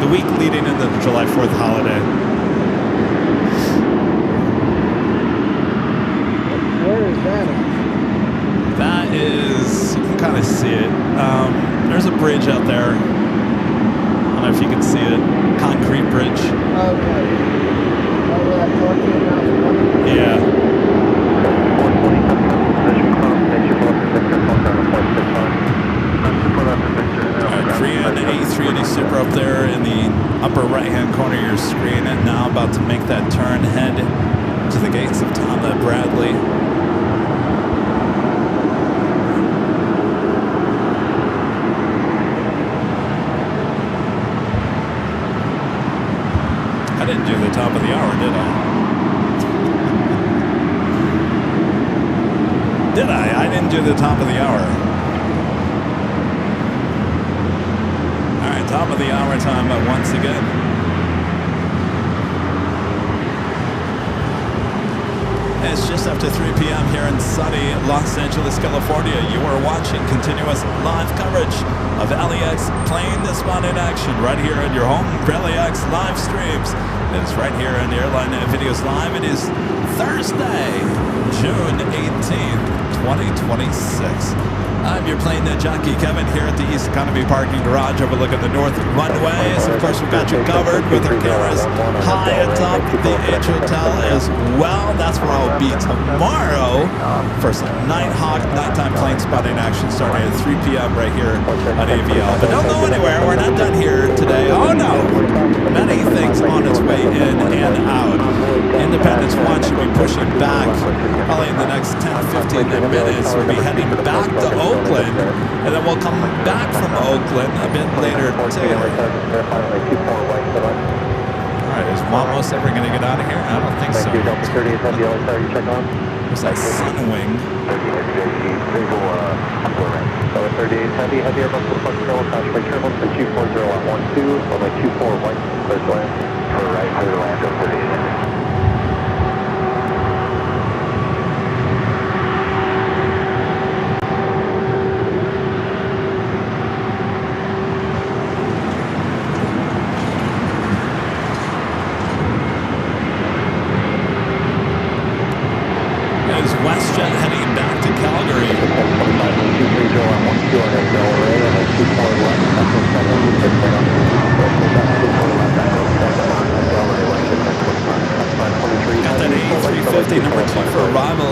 The week leading into the July 4th holiday. Where is that at? That is, you can kind of see it. There's a bridge out there. I don't know if you can see it. Concrete bridge. Okay. Oh, that car came out from under? Yeah. Alright, Korean A380 Super up there in the upper right-hand corner of your screen, and now about to make that turn, head to the gates of Tonga Bradley. I didn't do the top of the hour, did I? Did I? I didn't do the top of the hour. All right, top of the hour time once again. It's just after 3 p.m. here in sunny Los Angeles, California. You are watching continuous live coverage of LAX plane spot in action right here on your home for LAX live streams. It is right here on Airline Videos Live. It is Thursday, June 18th, 2026. I'm your plane jockey, Kevin, here at the East Economy Parking Garage overlooking the North Runways. Of course, we've got you covered with our cameras high atop the H Hotel as well. That's where I'll be tomorrow for some Nighthawk nighttime plane spotting action starting at 3 p.m. right here on AVL. But don't go anywhere. We're not done here today. Oh, no. Many things on its way in and out. Independence 1 should be pushing back probably in the next 10-15 minutes. We'll be heading back to Oakland, and then we'll come back from Oakland a bit later too. Alright, is Wamos ever going to get out of here? I don't think so. What's that, Sunwing? 38 heavy Airbus will front control, caution by turbo, 240 at 12, runway 24 white, clear to land. For right, clear to land, 38. WestJet heading back to Calgary. Got that A350 number 2 for arrival.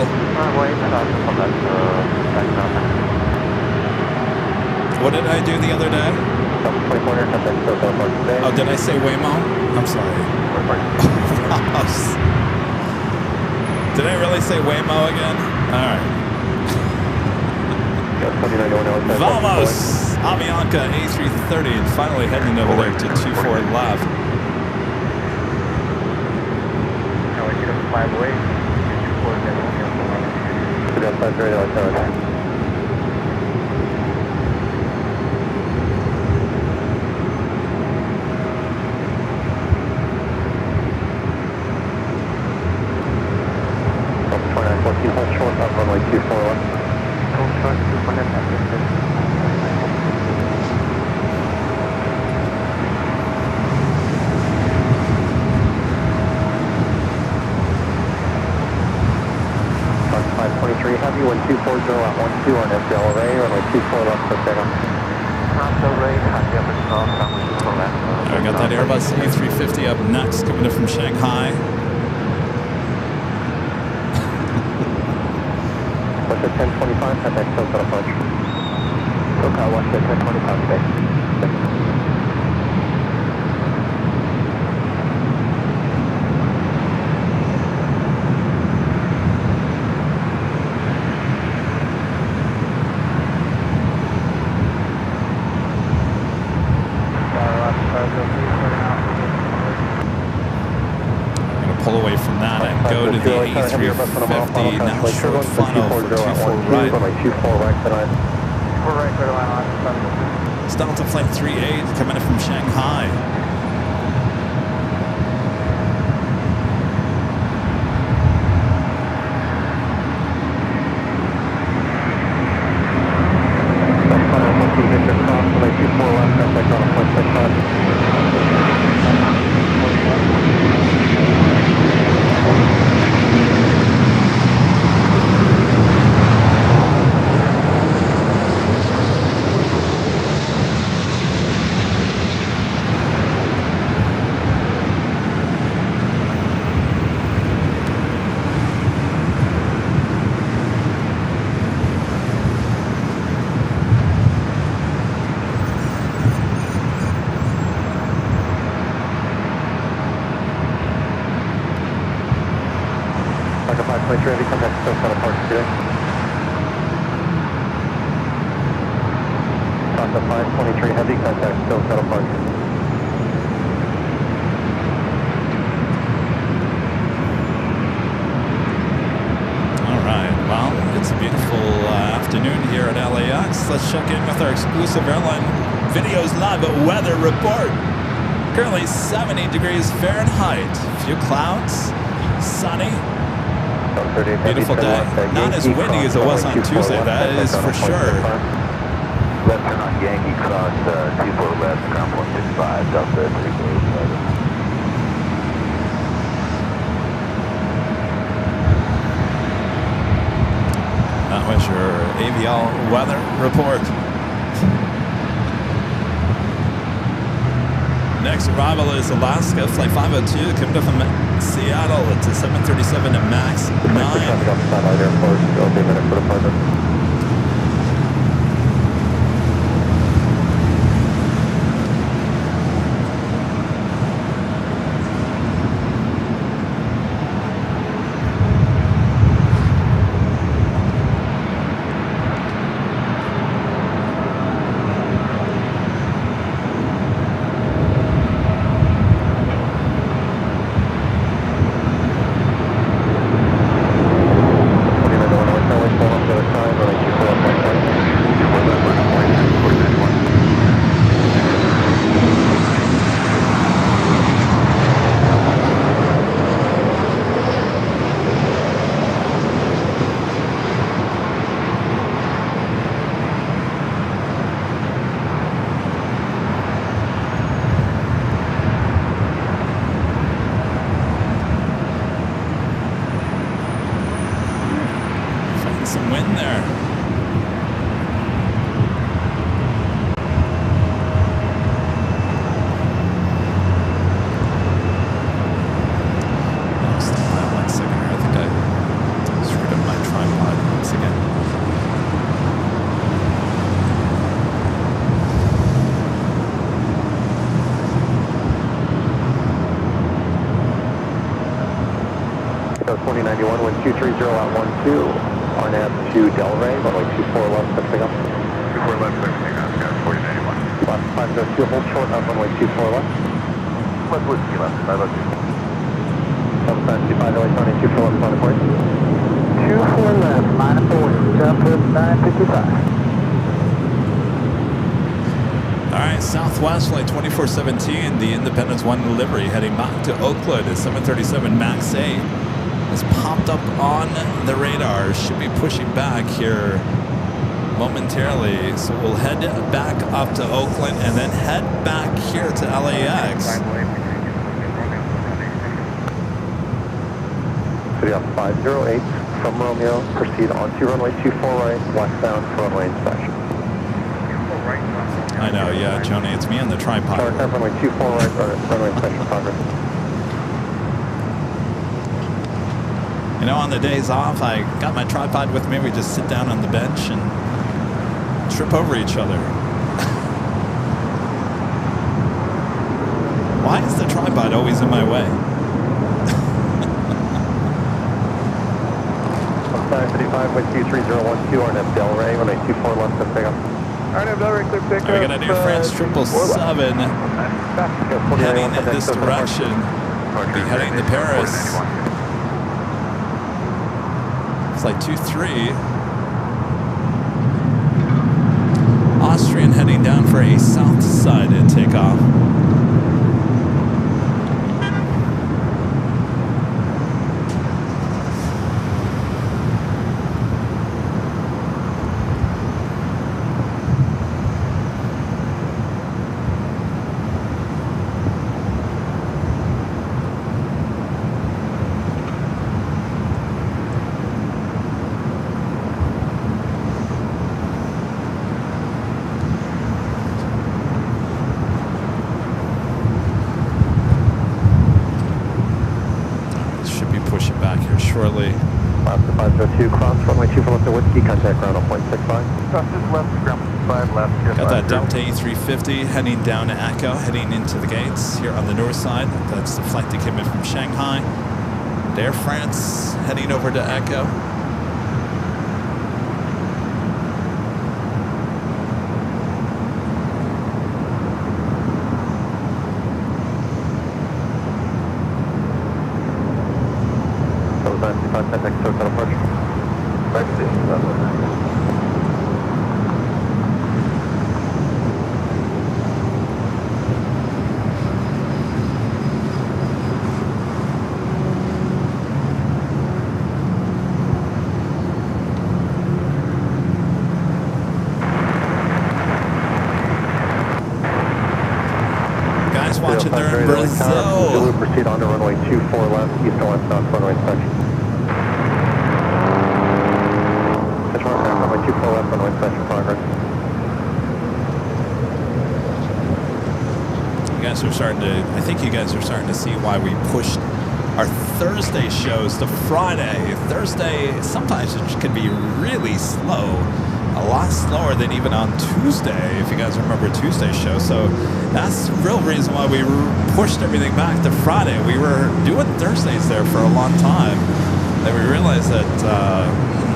What did I do the other day? Oh, did I say Waymo? I'm sorry. Did I really say Waymo again? All right. Vamos! Avianca A330 and finally heading over there to 24 left. Now we're going to fly away. 24 radio. Short up runway 24 left. Don't try to do one Fox 523 Heavy, 1240 at 12 on FDL Array, runway 24 left, for takeoff. Array, Heavy up and cross, runway 24 left. I got that Airbus A350 up next, coming in from Shanghai. What's at 1025, contact SoCal approach. SoCal, what's at 1025 today? Pull away from that and go to the A350, now short funnel for 24 right. 24 right tonight. It's Delta Flight 38 coming in from Shanghai. Ready, contact SoCal approach today. Delta 523 Heavy, contact SoCal approach. All right, well, it's a beautiful afternoon here at LAX. Let's check in with our exclusive airline videos live weather report. Currently 70 degrees Fahrenheit, few clouds, sunny. Beautiful day. Not as windy as it was on Tuesday, that is for sure. Left turn on Yankee, cross 24 left, ground 165, Delta 347. That was your AVL weather report. Next arrival is Alaska, Flight 502, coming up from Seattle. It's a 737 MAX 9. Satellite Airport, it'll be a minute for departure. 230 at 12, RNAV to Delray, runway 24 left, fixing up. 24 left, fixing up, got 4091. Left 502, hold short of runway 24 left. Left whiskey left, 502. South 25, LA County 24 left, line of course. 24 left, line of board, Southwest 955. All right, Southwest flight 2417, the Independence 1 delivery heading back to Oakland at 737 MAX 8 has popped up on the radar. Should be pushing back here momentarily. So we'll head back up to Oakland and then head back here to LAX. City off 508 from Romeo, proceed onto runway 24 right, westbound for runway inspection. I know, yeah, Joni, it's me on the tripod. Tower climb runway 24 right, runway inspection progress. You know, on the days off, I got my tripod with me. We just sit down on the bench and trip over each other. Why is the tripod always in my way? 955 with 23012, RNF Delray, runway 24 left, and pick up. RNF Delray, clear pickup. We're going to do France 777 heading in this direction. We'll be heading to Paris. Flight 23. Austrian heading down for a south side takeoff. Shortly. Last 502, cross runway 24 left to Whiskey, contact ground 0.65. Cross this left, ground 5 left. Got that Delta A350 heading down to Echo, heading into the gates here on the north side. That's the flight that came in from Shanghai. Air France heading over to Echo. Next hotel approach. Back station, Guys watching there in Brazil. Proceed on to runway 24 left, east and westbound runway inspection. Runway 24 left, runway inspection progress. You guys are starting to, I think you guys are starting to see why we pushed our Thursday shows to Friday. Thursday, sometimes it can be really slow. A lot slower than even on Tuesday, if you guys remember Tuesday's show. So that's the real reason why we pushed everything back to Friday. We were doing Thursdays there for a long time. Then we realized that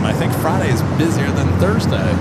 I think Friday is busier than Thursday.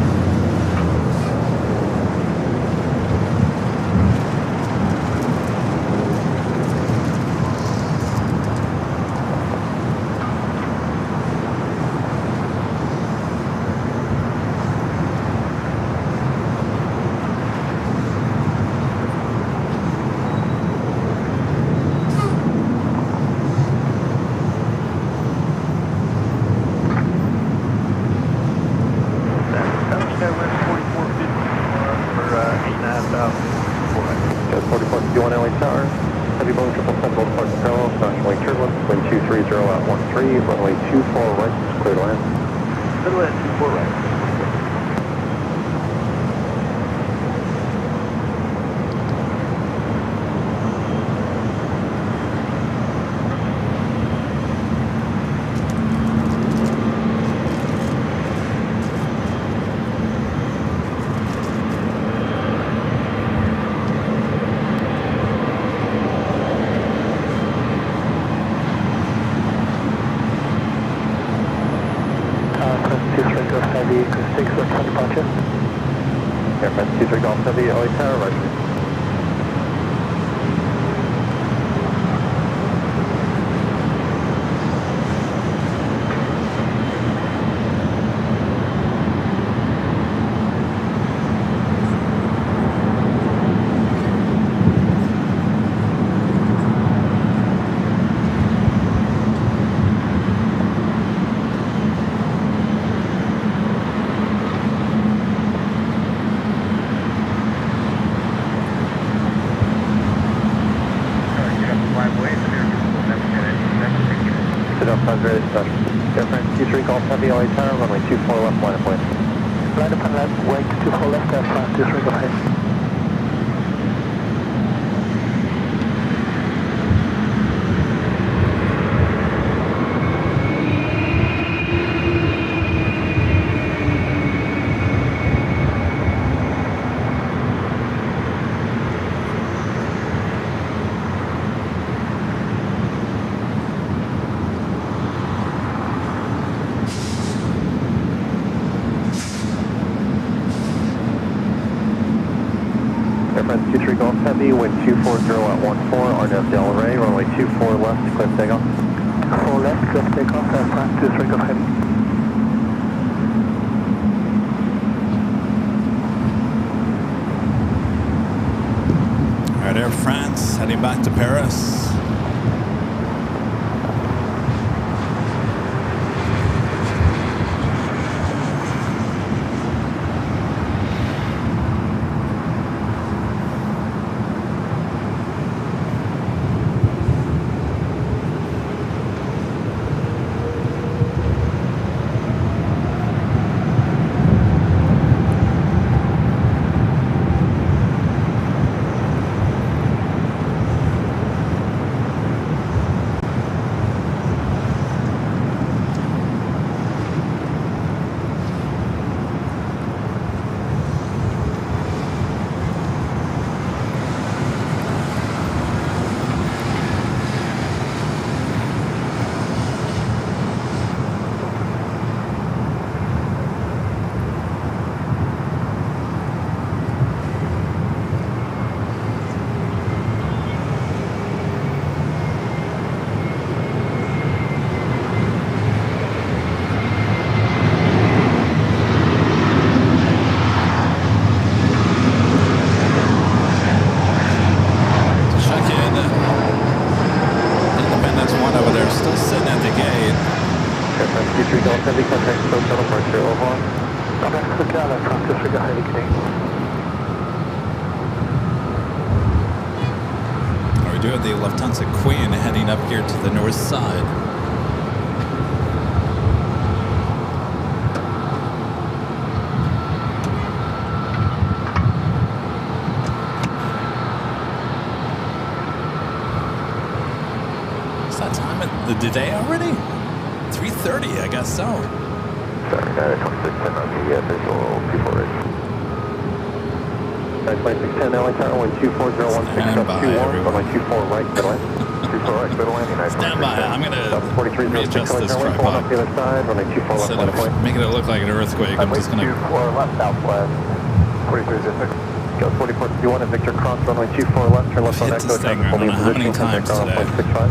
161 departure. Air France 23 Golf Heavy, LA Tower, roger. Air France 23 Golf Heavy, LA Tower, runway 24 left, line of way. Line upon left, wait 24 left, Air France 23 Golf Heavy. Air France 23 Golf Heavy, wind 240 at 14, RNAV Del Rey, runway 24 left, clear takeoff. 4 left, clear takeoff, Air France 23 Golf Heavy. All right, Air France heading back to Paris. Heavy contact, so shuttle departure, au revoir. Quebec, local, Air France 23 Golf Heavy, Canadian. We do have the Lufthansa Queen heading up here to the north side. Is that time of the day already? 3:30, I guess so. Sorry, 2610 on the visual people ridge. 2610 LA Tower, wind 24016 up 21, runway 24 right, good line. 24 right, good line, United. Stand by, I'm going to readjust this tripod. The other side, runway 24 left, Instead of making it look like an earthquake, I'm just going to... 24 left, southwest, 4306. Go 4451 at Victor Cross, runway 24 left, turn left on hit Echo, this thing, I don't know how many times today. 1.65.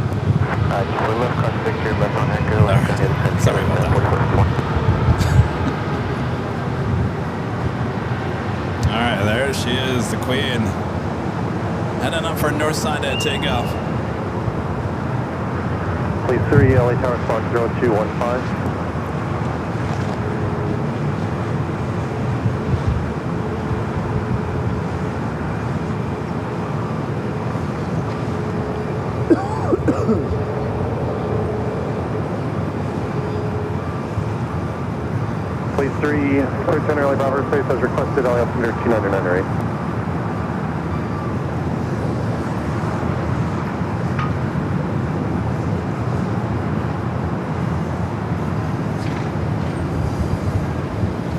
24 left, cross Victor, left on Echo, left on Edison. Sorry about that. Alright, there she is, the Queen. Heading up for north side at takeoff. Please 3, LA Tower, Spark 0215. Please 3, clear 10 early Bravo space as requested, LA altimeter 2998.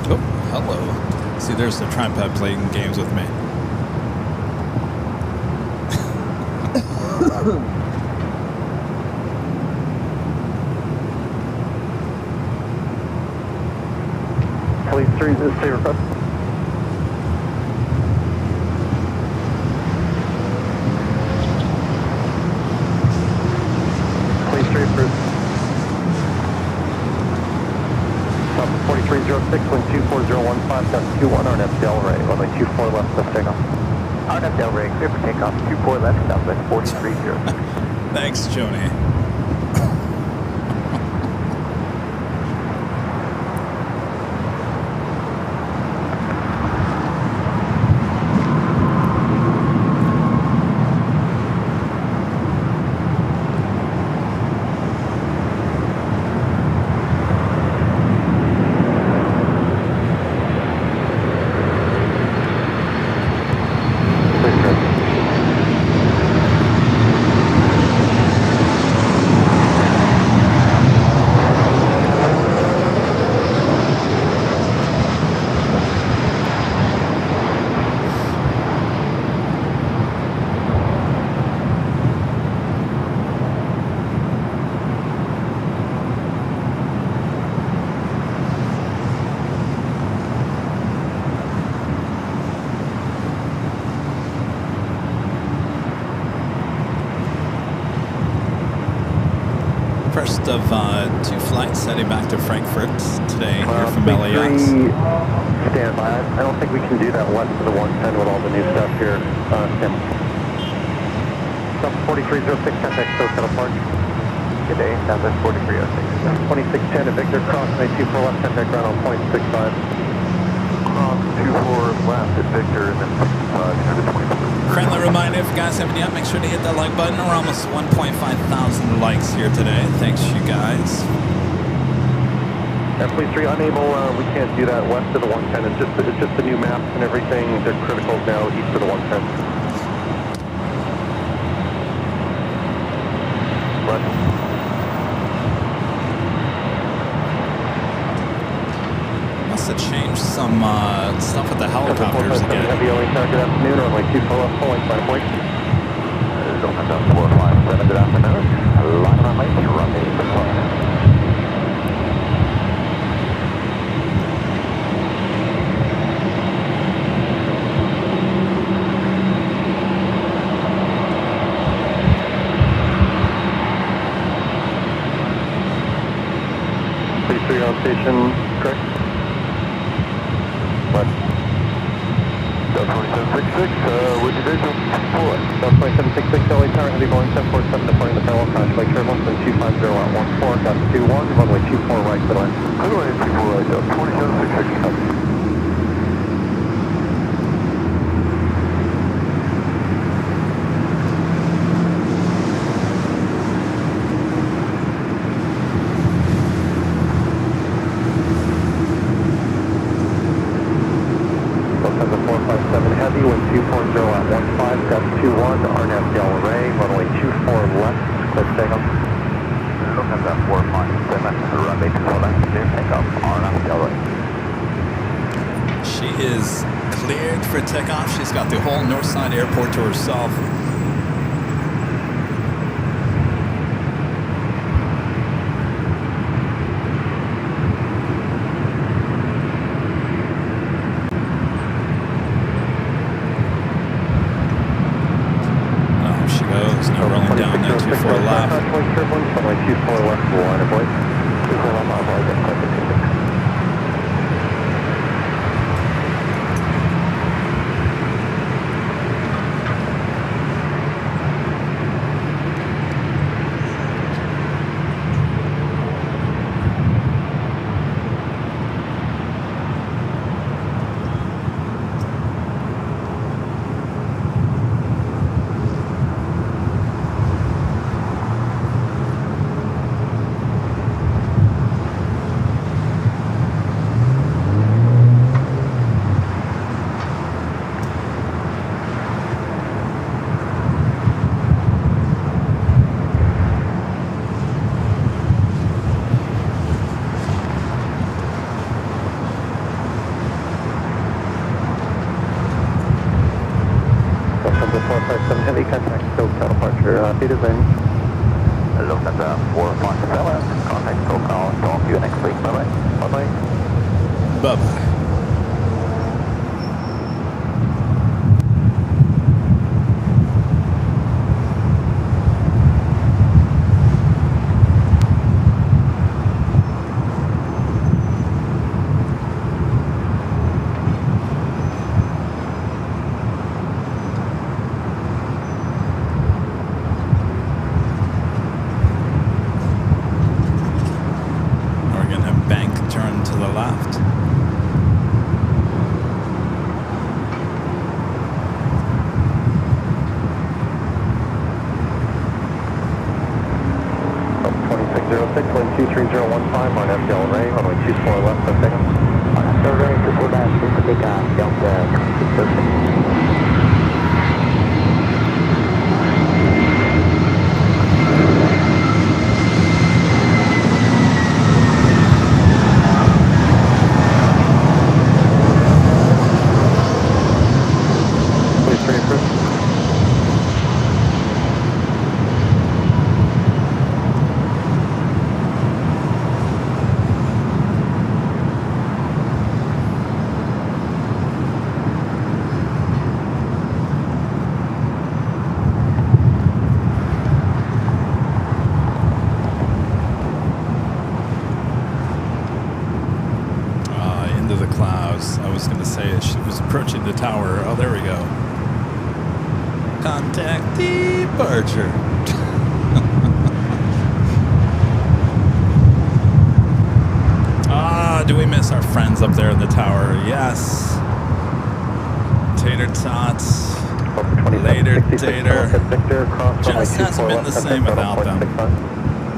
Oh, hello. See, there's the tripod playing games with me. Please street, stay request. Please straight through. Stop 4306, wind 24015, that's 21, RNF Delray, runway 24 left, lift takeoff. RNF Delray, clear for takeoff, 24 left, southwest 4306. Thanks, Joni. First of two flights heading back to Frankfurt today here from LAX. Stand by. I don't think we can do that west of the 110 with all the new stuff here. Stand. Stop 4306, contact SoCal Park. Good day, Southwest 4306. 2610 to Victor, cross 24 left, contact ground on point 65. Cross 24 left at Victor, and then 65. Friendly reminder, if you guys haven't yet, make sure to hit that like button. We're almost 1.5 thousand likes here today. Thanks, you guys. Please 3 unable, we can't do that west of the 110. It's just the new maps and everything. They're critical now east of the 110. What? Must have changed some stuff with the helicopters again. Heavy LA good afternoon, runway 24 left, pulling 5 points. Open up 457, good afternoon. Line runway, runway 6 on station, correct? What? Delta 2766, with division 4. Delta 2766, LA Tower, heavy Boeing 747, departing the parallel crash, Lake Turbulence, and 250 at 14, got 21, runway 24 right, good line. Runway 24 right, 2766, copy. Heavy, wind 240 at 15, got 21, RNF Delray, runway 24 left, clear for takeoff. Look at that 457, runway 24 left, clear takeoff, RNF Delray. She is cleared for takeoff. She's got the whole north side airport to herself. Heavy contact, SoCal departure, data zone. Lufthansa 417, contact SoCal, talk to you next week, bye-bye. Bye-bye. Bye-bye. 23015 on FDL Ray, runway 24 left, for takeoff. On FDL Ray, 24 left, for takeoff, Delta 2606. Approaching the tower. Oh, there we go. Contact departure. Do we miss our friends up there in the tower? Yes. Tater tots. Later, Tater. Just hasn't been the same without them.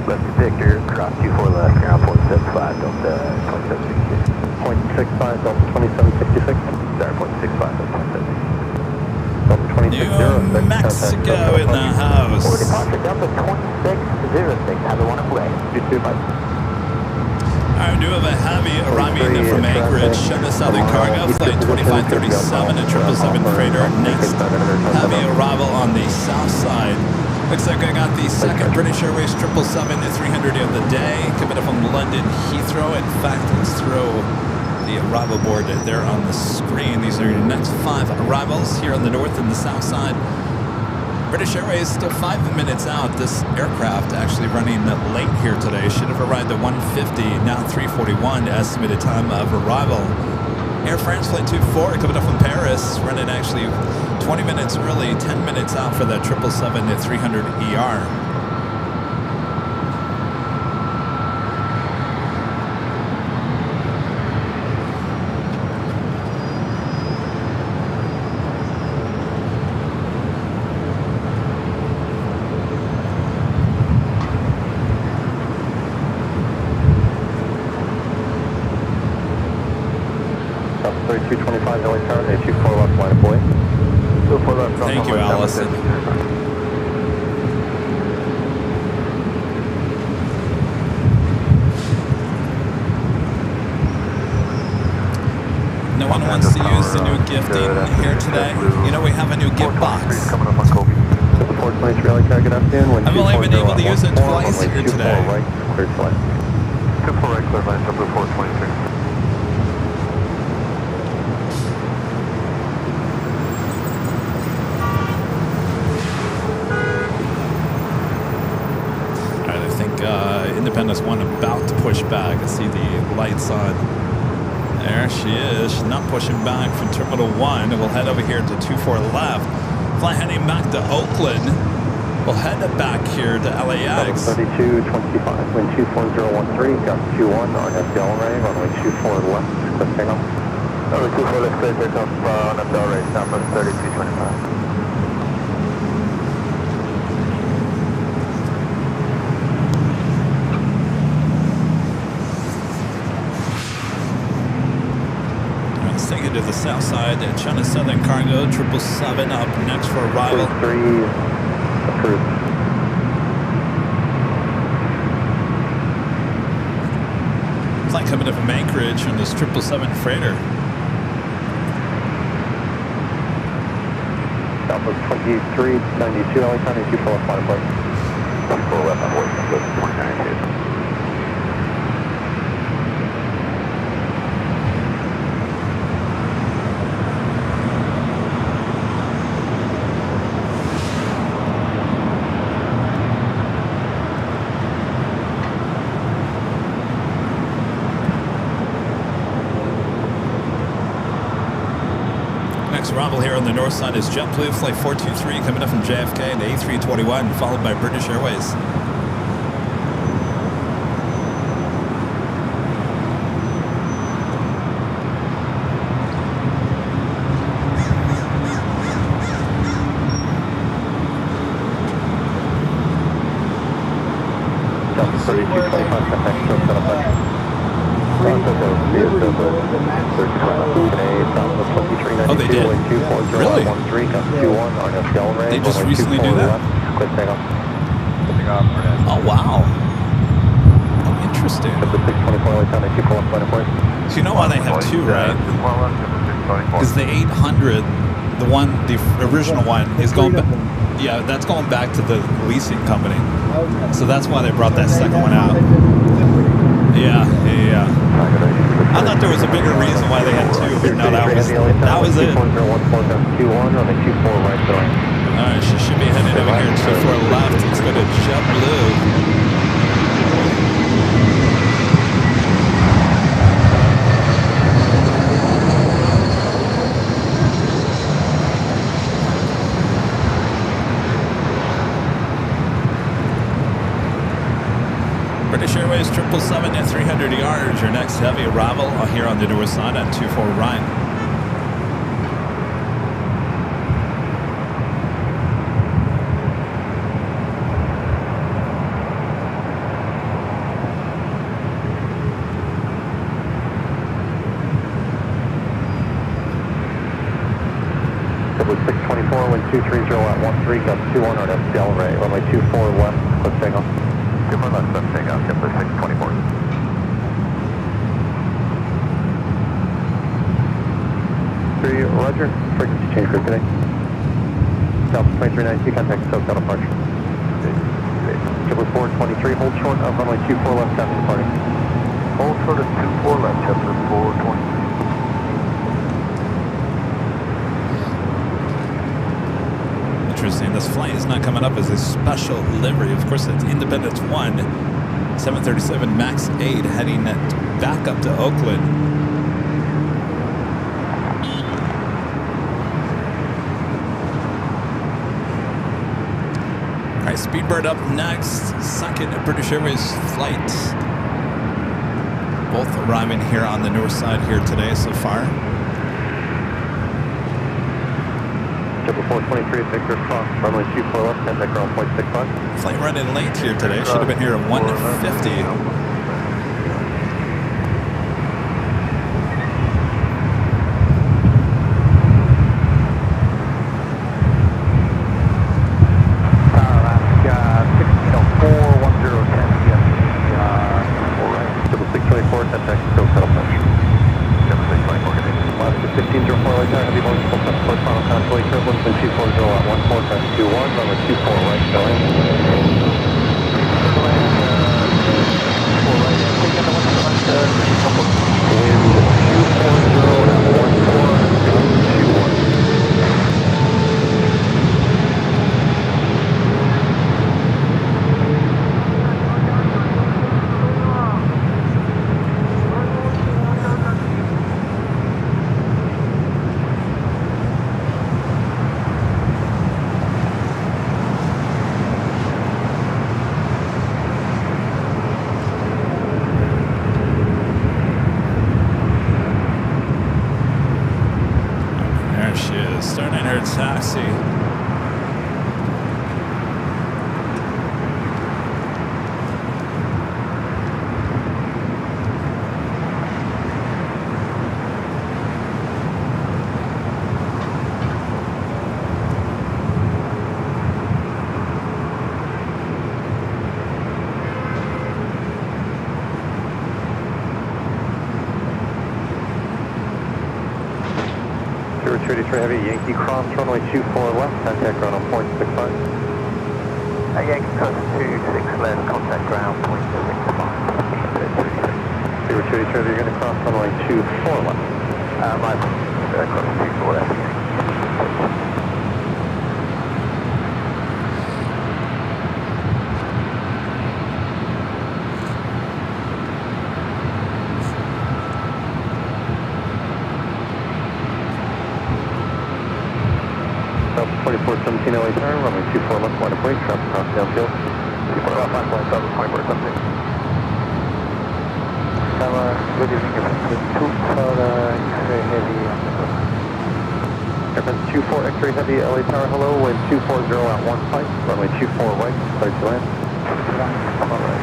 Left Victor, cross 24 left, ground 0.75, Delta 2766. 0.65, Delta 2766. Sorry, 0.65, Delta 2766. New Mexico in the house. For departure, Delta 2606. Have a wonderful day. You too, bye. I do have a heavy arriving from Anchorage, China Southern Cargo, flight 2537, a 777 freighter. Next heavy arrival on the south side. Looks like I got the second British Airways 777-300 of the day, coming up from London Heathrow. In fact, let's throw the arrival board there on the screen. These are your next 5 arrivals here on the north and the south side. British Airways still 5 minutes out. This aircraft actually running late here today. Should have arrived at 1:50, now 3:41 estimated time of arrival. Air France Flight 24 coming up from Paris, running actually 20 minutes early, 10 minutes out for that 777-300ER. Thank you, Allison. No one wants to use the new gifting here today. You know, we have a new gift box. I've only been able to use it twice here today. 24 right, clear line, number 423. Independence 1 about to push back. I see the lights on. There she is. She's not pushing back from Terminal 1. We'll head over here to 24 left. Fly heading back to Oakland. We'll head back here to LAX. 3225, wind 24013, got 21 on FDL Ray, runway 24 left, clear takeoff. Runway 24 left, clear takeoff on FDL Ray, Southwest 3225. To the south side, China Southern Cargo, 777 up next for arrival. 3 approved. Flight coming up from Anchorage on this 777 freighter. Southwest 2392, LA County 24 left, line approach. 24 left, on board, Southwest 2992. Arrival here on the north side is JetBlue Flight 423 coming up from JFK and A321, followed by British Airways. see where they Liberty Boy, the Max. Oh, they did? Really? They just recently do that? Oh, wow. Oh, interesting. So you know why they have two, right? Because the 800, the original one is going back. Yeah, that's going back to the leasing company. So that's why they brought that second one out. Yeah. I thought there was a bigger reason why they had two, but no, that was it. Alright, she should be headed over here 24 left. Let's go to JetBlue. British Airways 777 at 300 yards. Your next heavy arrival here on the north side at 24 right. Double 624, wind 230 at 13, gust 21 on Delray, runway 24 left, clip takeoff. 24 left, clip takeoff, Double 624. Roger, frequency change group today. Delta 2392, contact SoCal departure. Double 423, hold short of runway 24 left, traffic departing. Hold short of 24 left, Chester 423. Interesting. This flight is not coming up as a special livery. Of course, it's Independence 1, 737 MAX 8 heading back up to Oakland. All right, Speedbird up next. Second British Airways flight. Both arriving here on the north side here today so far. 423 Victor Cross, runway 24 left, contact ground point 65. Flight running late here today. Should have been here at 1:50. Alaska 1604-1010 yes. Double 624, contact SoCal departure. Double 624, good day. Alaska 1604, right there, heavy motion, full time support, final constellation, wind 240 at 14, press 21, runway 24 right, go in. Wind 240 at 14, 21. Starting her taxi. Heavy Yankee Cross, runway 24 left, contact ground on point 65. Yankee Cross 26 left, contact ground point 65. 023, you're going to cross runway 24 left. My cross 24 left. Delta 2417 LA turn, runway 24 left, line of break, traffic cross downfield. 24 left, line point 7, 24 something. Good evening, X-ray heavy on the road. Airplane 24 X-ray heavy LA Tower, hello, wind 240 at 15, runway 24 right, clear to land. Alright.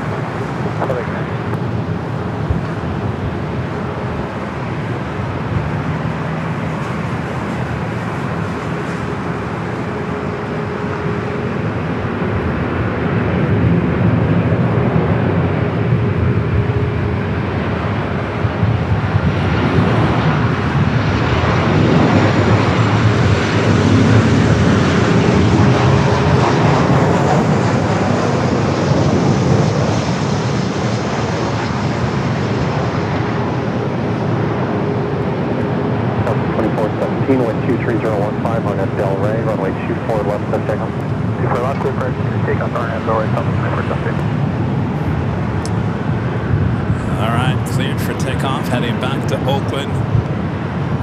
2417, wind 23015 on Del Rey, runway 24 left to takeoff. 24 left, clear for takeoff, RNF Del Rey, Southwest 2417. All right, cleared for takeoff, heading back to Oakland.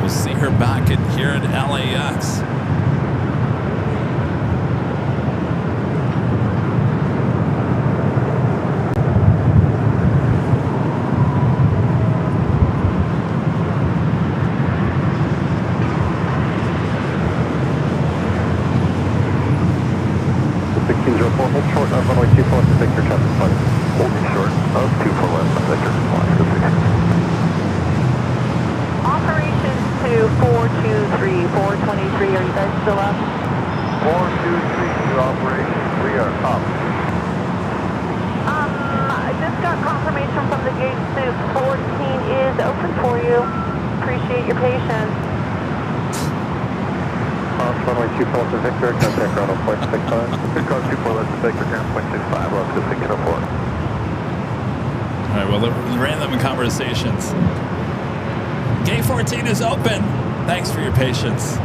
We'll see her back here at LAX. Short of runway 24 left to Victor, traffic flight. Holding short of 24 left to Victor, flight to 6. Operations to 423, 423, are you guys still up? 4232 operations, we are up. I just got confirmation from the gate suit. 14 is open for you. Appreciate your patience. Runway 24 left to Victor, contact ground on 0.65. Victor 24 left to Victor, ground 0.65, left to 604. All right, well, the random conversations. Gate 14 is open. Thanks for your patience.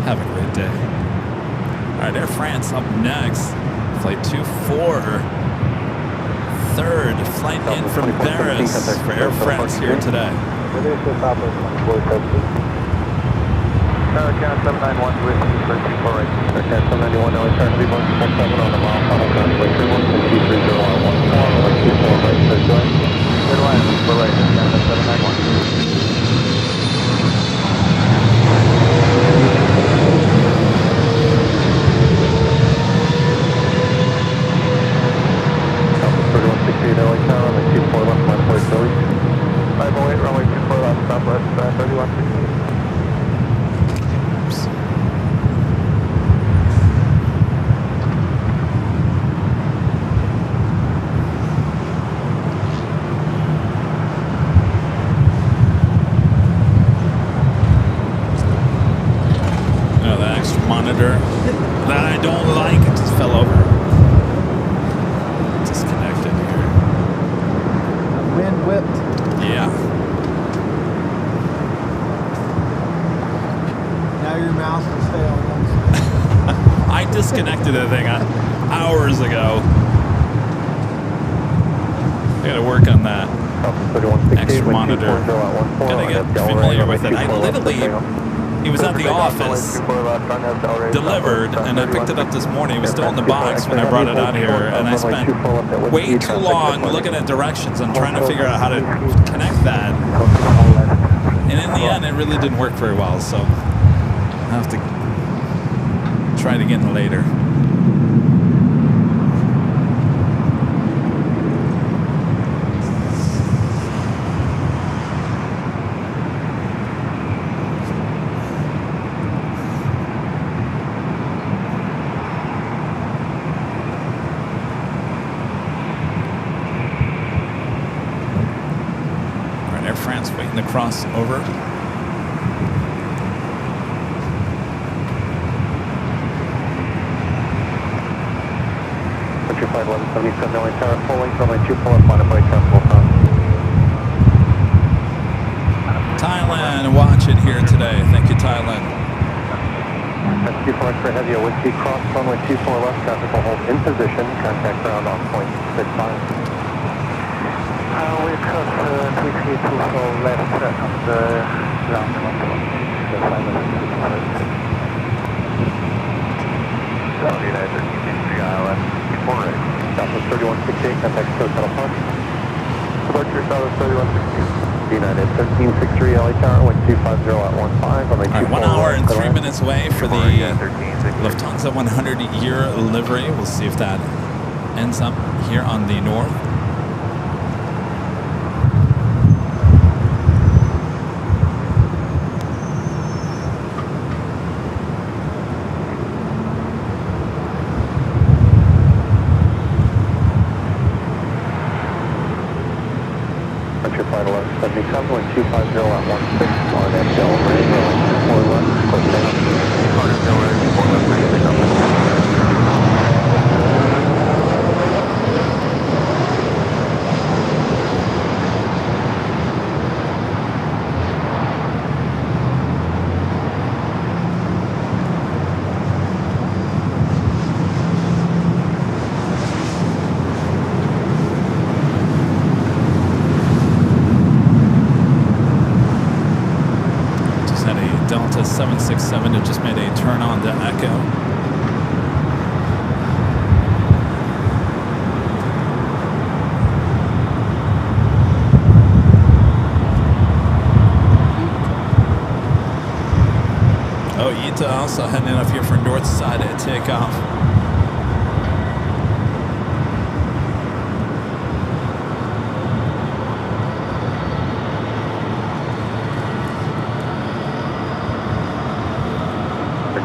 Have a great day. All right, Air France up next. Flight 24. Third flight in from Paris for Air France here today. American 791 with 234 right. American 791, now turn to be 147 on the mile, final runway 31, and 230 on 14, runway 24 right, so join. Good line, we're right, American 791. 3168 LA Tower, runway 24 left, line 40 Philly. 508, runway 24 left, southwest, 3168. Monitor that I don't like. It just fell over. Disconnected here. Wind whipped. Yeah. Now your mouse will stay on one side. I disconnected the thing hours ago. I gotta work on that. Extra monitor. Gotta get familiar with it. I literally... He was at the office, delivered, and I picked it up this morning. He was still in the box when I brought it out here, and I spent way too long looking at directions and trying to figure out how to connect that. And in the end, it really didn't work very well, so I'll have to try it again later. The crossover. Country flight 1177 LA Tower, full length runway 24 left, line of right, transfer front. Thailand, watch it here today. Thank you, Thailand. That's 24 extra heavy, wind speed cross, runway 24 left, traffic will hold in position, contact ground on 0.65. We cross quickly to our left on the ground control. The final United 1363 ILS, 4 right. Southwest 3168, contact Hotel Park. Departure Southwest 3168. United 1363 LA Tower, wind 250 at 15, runway 24 All right, 1 hour and 3 minutes away for the Lufthansa Lufthansa 100-year livery. We'll see if that ends up here on the north. Flight 1177, wind 250 at 16, on that Del Rey, runway 24 left, close down. On that Del Rey, 24 left, ready to pick up. the 767 that just made a turn on to Echo. Oh, Ita also heading up here for north side at takeoff.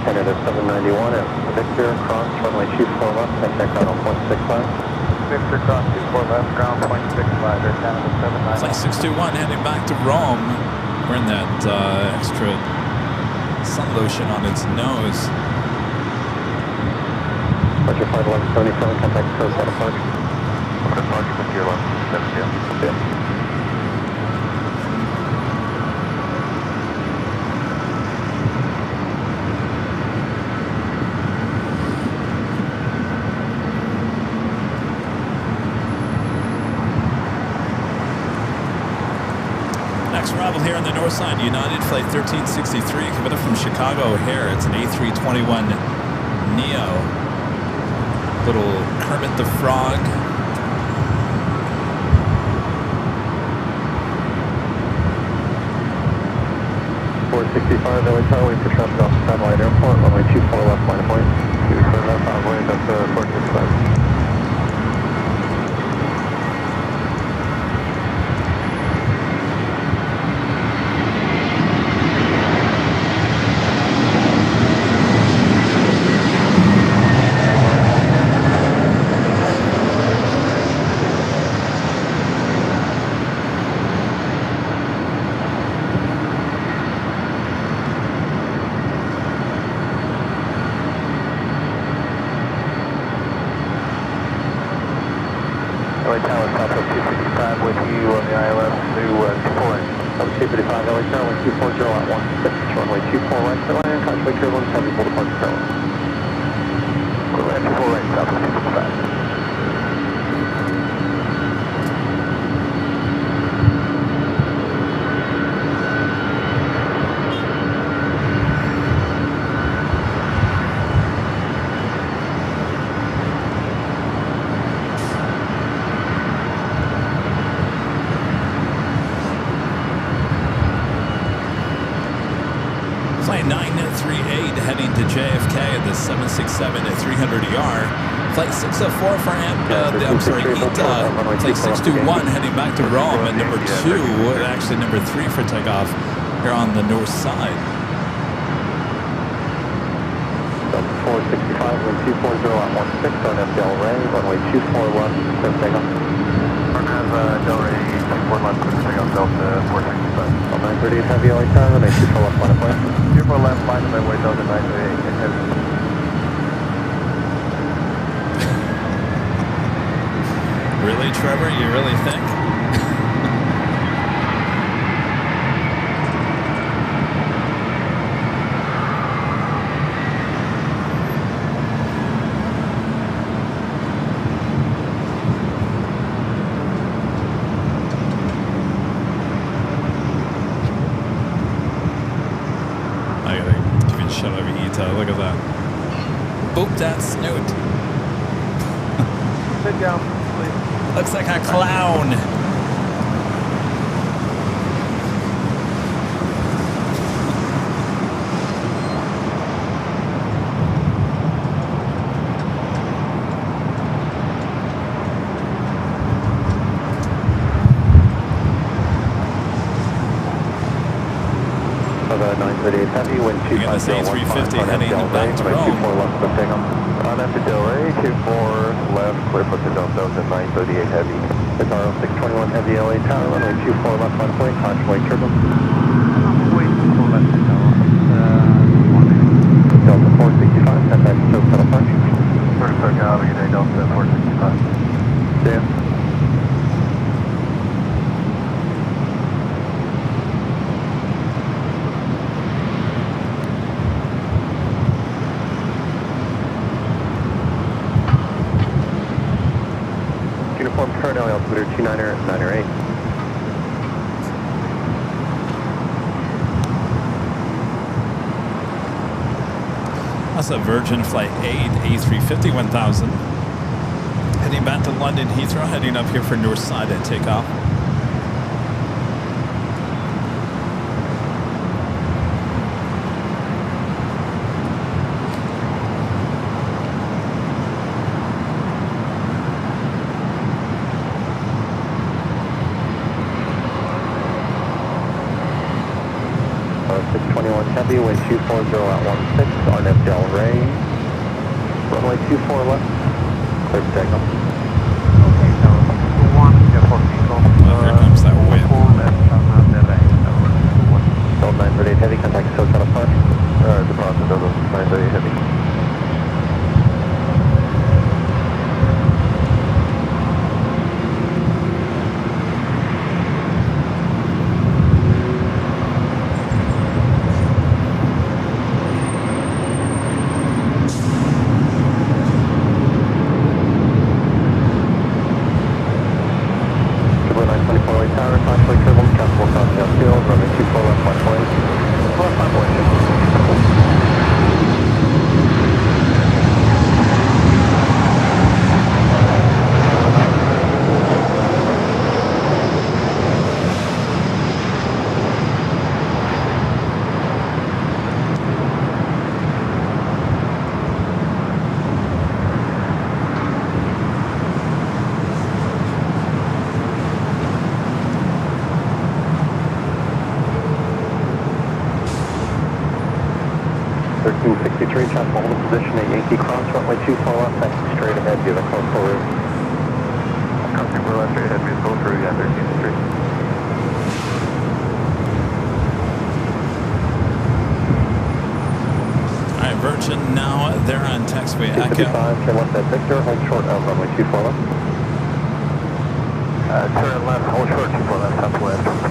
Canada 791 at Victor, cross runway 24 left, contact on 0.65. Victor, cross 24 left, ground 0.65, Air Canada 791. Flight 621 heading back to Rome. Wearing that extra sun lotion on its nose. Roger, flight 1177, contact coast out of park. Over to park with your 1170. Yeah. Next arrival here on the north side, United Flight 1363, coming up from Chicago O'Hare. It's an A321 Neo. Little Kermit the Frog. .465 LA Tower, wait for traffic off Satellite Airport, runway 24 left, line of point. You clear left on way, that's 465. LA Tower, Southwest 265 with you on the ILS to 24. 255 LA Tower, 240 at 16, runway 24 right, Airline, contact turbulence, heavy full departure Airline. Runway 24 right, Southwest 265. Flight 938 heading to JFK at the 767 at 300ER. Flight 604 for Ita. Flight 621 heading back to Rome at number 2, actually number 3 for takeoff here on the north side. 465, wind 240 at 16, on FDL Ray, runway 24 left, clear takeoff. Del Rey 24 left, clear takeoff, Delta 465. 938 heavy LA Tower, runway 24 left, line of point. 24 left, line of way, Delta 938, heavy. Really, Trevor? You really think? I gotta give you a shot over Ita. Look at that. Boop that snoot. Sit down, please. Looks like a clown. For the 938 heavy, wind Again, this 250 A350 heading back to Rome. 24 left, clear takeoff. On after Del Rey, 24 left, clear for the Delta 938 heavy. It's RO 621 heavy LA Tower, runway 24 left, line of point, contemplate turbulence. Wait, 24 left, Delta 465, contact coast out of park. First clear out, good day, Delta 465. See ya. Uniform current altimeter 29er 8. That's a Virgin Flight 8, A350 1000. Heading back to London Heathrow, heading up here for Northside at takeoff. Heavy, wind 240 at 16, RNF Del Rey. Runway 24 left, clear for takeoff. Okay, so 1, yeah, for people. Oh, here comes that wind. Full left on the lane, Gold 938 Heavy, contact SoCal apart. Deposit of the 938 Heavy.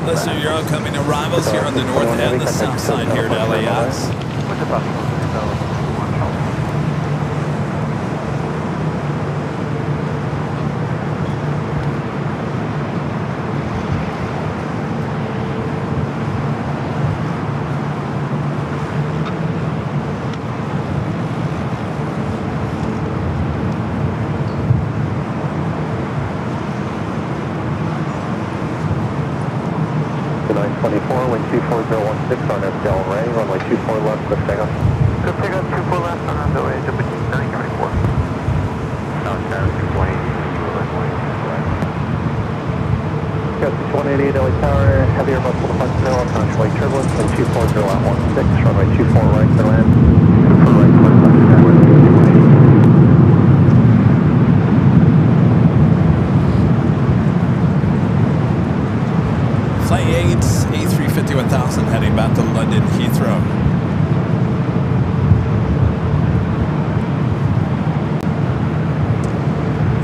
Listen, you're coming arrivals here on the north and the south side here at LAX. Wind 24016 on Del Rey, runway 24 left, lift takeoff. Good takeoff, 24 left on the way to 924. South Tower 220, Got 188 LA Tower, heavier multiple defense tail, approximately turbulence, wind 240 at 16, runway 24 right, clear land. 24 right, clear left, Flight 8, A350 1000 heading back to London Heathrow.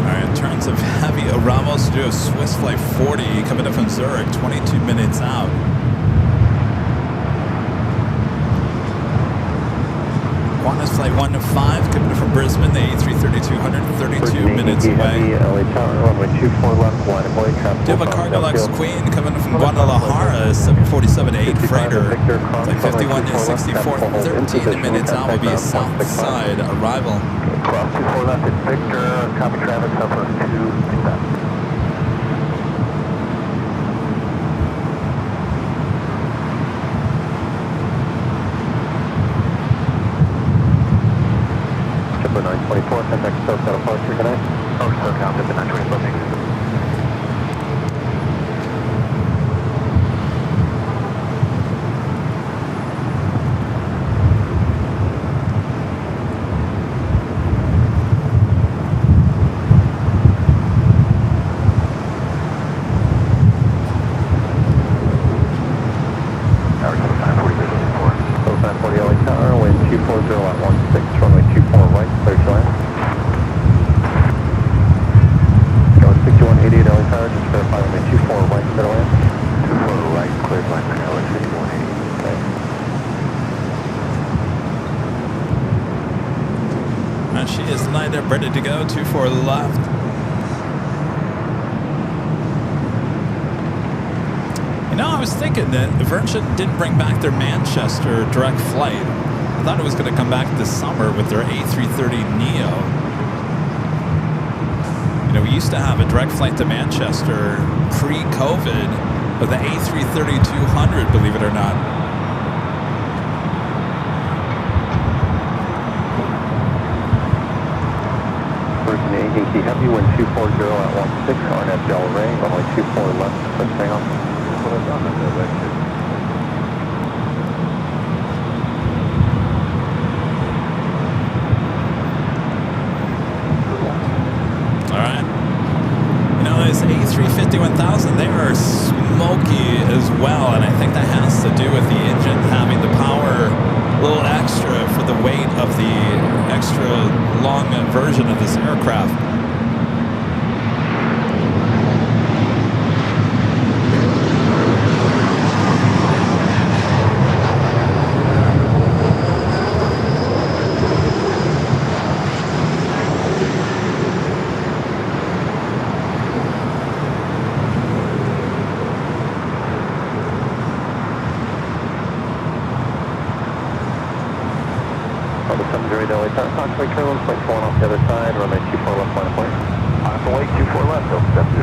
Alright, in terms of heavy arrivals, do a Swiss Flight 40 coming up from Zurich, 22 minutes out. Qantas Flight 105 coming up from Brisbane, the A330-200, 32 minutes away. Do have a Cargo LAX Queen coming from Guadalajara, 747-8 freighter. Flight 5164, 13 minutes out will be a south side arrival. Cross 24 left at Victor, copy traffic, Southwest 2, inbound. Chipper 924, contact SoCal departure, good night. Oh, SoCal, Chipper 924, thanks. Ready to go, 24 left. You know, I was thinking that Virgin didn't bring back their Manchester direct flight. I thought it was going to come back this summer with their A330neo. You know, we used to have a direct flight to Manchester pre-COVID with the A330-200, believe it or not. Yankee Heavy, wind 240 at 16, RNF Del Rey, runway 24 left, quick takeoff. Alright. You know, this A350-1000, they are smoky as well, and I think that has to do with the engine having the power a little extra for the weight of the extra long version of this aircraft. Approximately turn 1.1 off the other side, runway 24 left, line of point. Runway 24 left, Delta 70.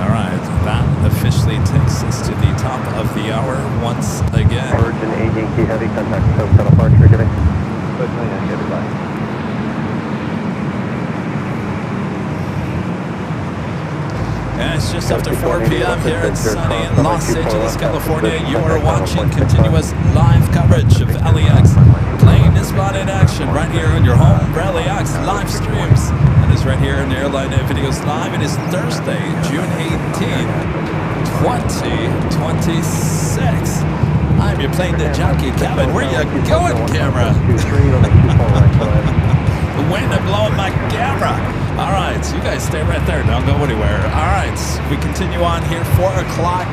Alright, that officially takes us to the top of the hour once again. Virgin 8 Yankee Heavy, contact South departure, getting. Virgin 8 Yankee Heavy, bye. Yeah, it's just after 4 p.m. here in sunny Los Angeles, California. You are watching continuous live coverage of LAX. Plane is spotted in action right here on your home for LAX live streams. That is right here in the Airline Videos Live. It is Thursday, June 18th, 2026. I'm your plane to Jockey cabin. Where you going, camera? The wind is blowing my camera. All right, so you guys stay right there. Don't go anywhere. All right, we continue on here. 4 o'clock.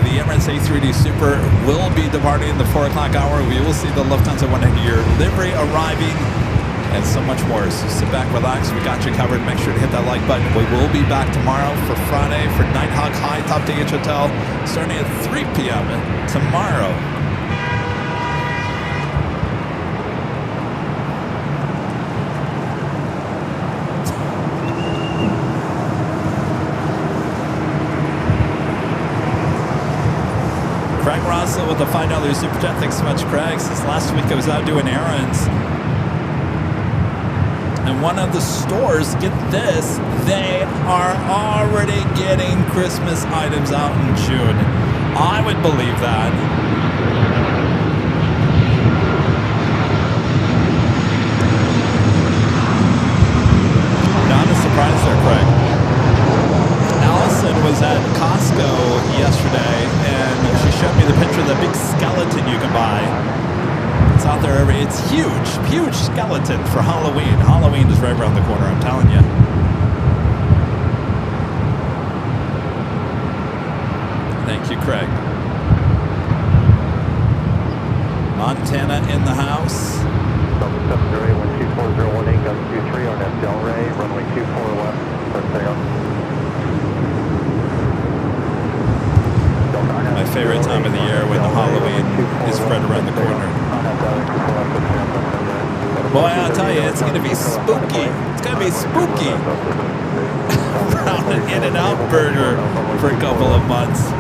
The Emirates A380 Super will be departing in the 4 o'clock hour. We will see the Lufthansa 180-year livery arriving and so much more. So sit back, relax. We got you covered. Make sure to hit that like button. We will be back tomorrow for Friday for Nighthawk High Top DH Hotel starting at 3 p.m. tomorrow. Craig Russell with the $5 super chat. Thanks so much, Craig. Since last week I was out doing errands. And one of the stores, get this, they are already getting Christmas items out in June. I would believe that. Not a surprise there, Craig. Allison was at Costco yesterday and she showed me the picture of the big skeleton you can buy. It's out there. It's huge, huge skeleton for Halloween. Halloween is right around the corner, I'm telling you. Thank you, Craig. Montana in the house. 708-124-018, gun 23 on F Del Rey, runway 24 left, first takeoff. My favorite time of the year when the Halloween is right around the corner. Boy, I'll tell you, it's going to be spooky. It's going to be spooky. Around an In-N-Out burger for a couple of months.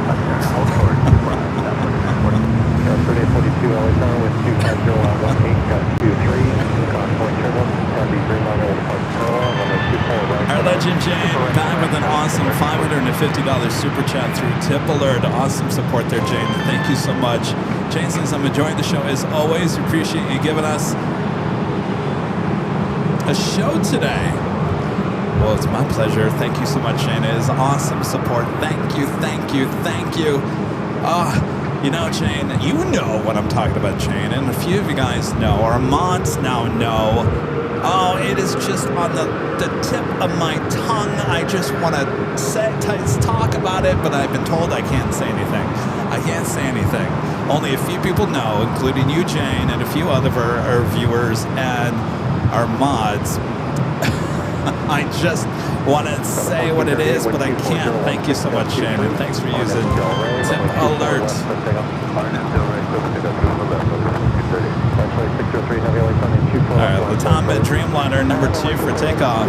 Our legend Jane back with an awesome $550 super chat through Tip Alert. Awesome support there, Jane. Thank you so much. Jane says, I'm enjoying the show as always. Appreciate you giving us a show today. Well, it's my pleasure. Thank you so much, Jane. It is awesome support. Thank you, thank you, thank you. You know, Jane, you know what I'm talking about, Jane, and a few of you guys know. Our mods now know. Oh, it is just on the tip of my tongue. I just want to talk about it, but I've been told I can't say anything. I can't say anything. Only a few people know, including you, Jane, and a few other our viewers and our mods. I just want to say what it is, but I can't. Thank you so much, Shannon. Thanks for using Tip Alert. Alright, Latam at Dreamliner, number 2 for takeoff.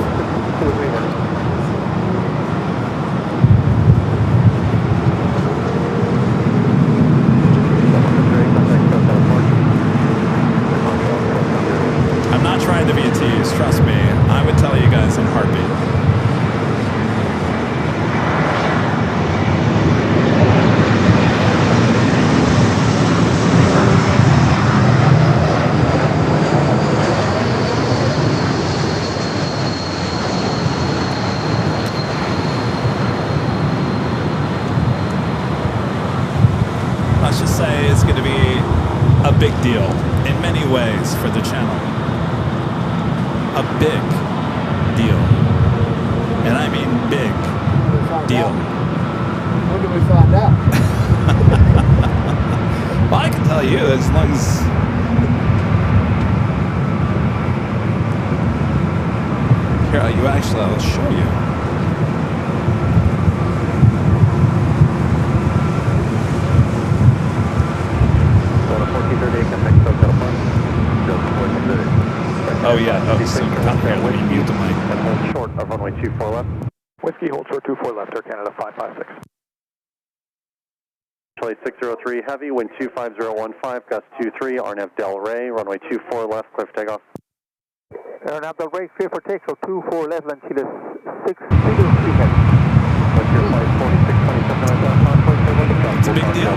I'm not trying to be a tease, trust me. I would tell you guys in a heartbeat. Let's just say it's going to be a big deal in many ways for the channel. A big deal. And I mean big deal. When do we find out? Well, I can tell you as long as... Here, I'll show you. Oh yeah, oh, so here, let me mute the mic. And hold short of runway 24 left. Whiskey, hold short 24 left, Air Canada 556. Charlie 603 Heavy, wind 25015, gust 23, RNAV Del Rey, runway 24 left, clear for takeoff. RNAV Del Rey, clear for takeoff, 24 left, until 603 Heavy. What's your flight 4627 It's a big deal.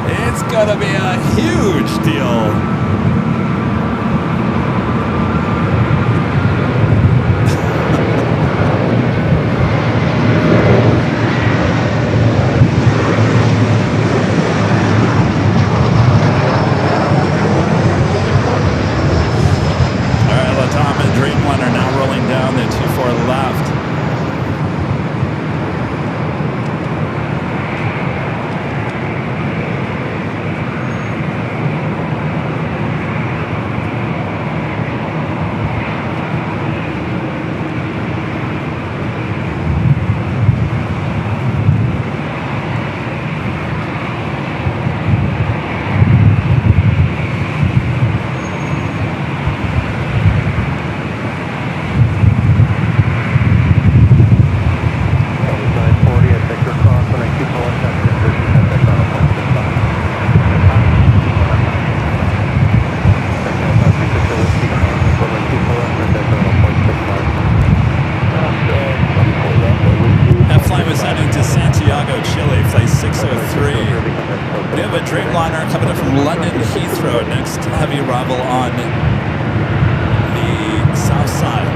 It's gonna be a huge deal. Alright, Latam and Dreamliner now rolling down the 24 left. Dreamliner coming in from London Heathrow. Next heavy arrival on the south side.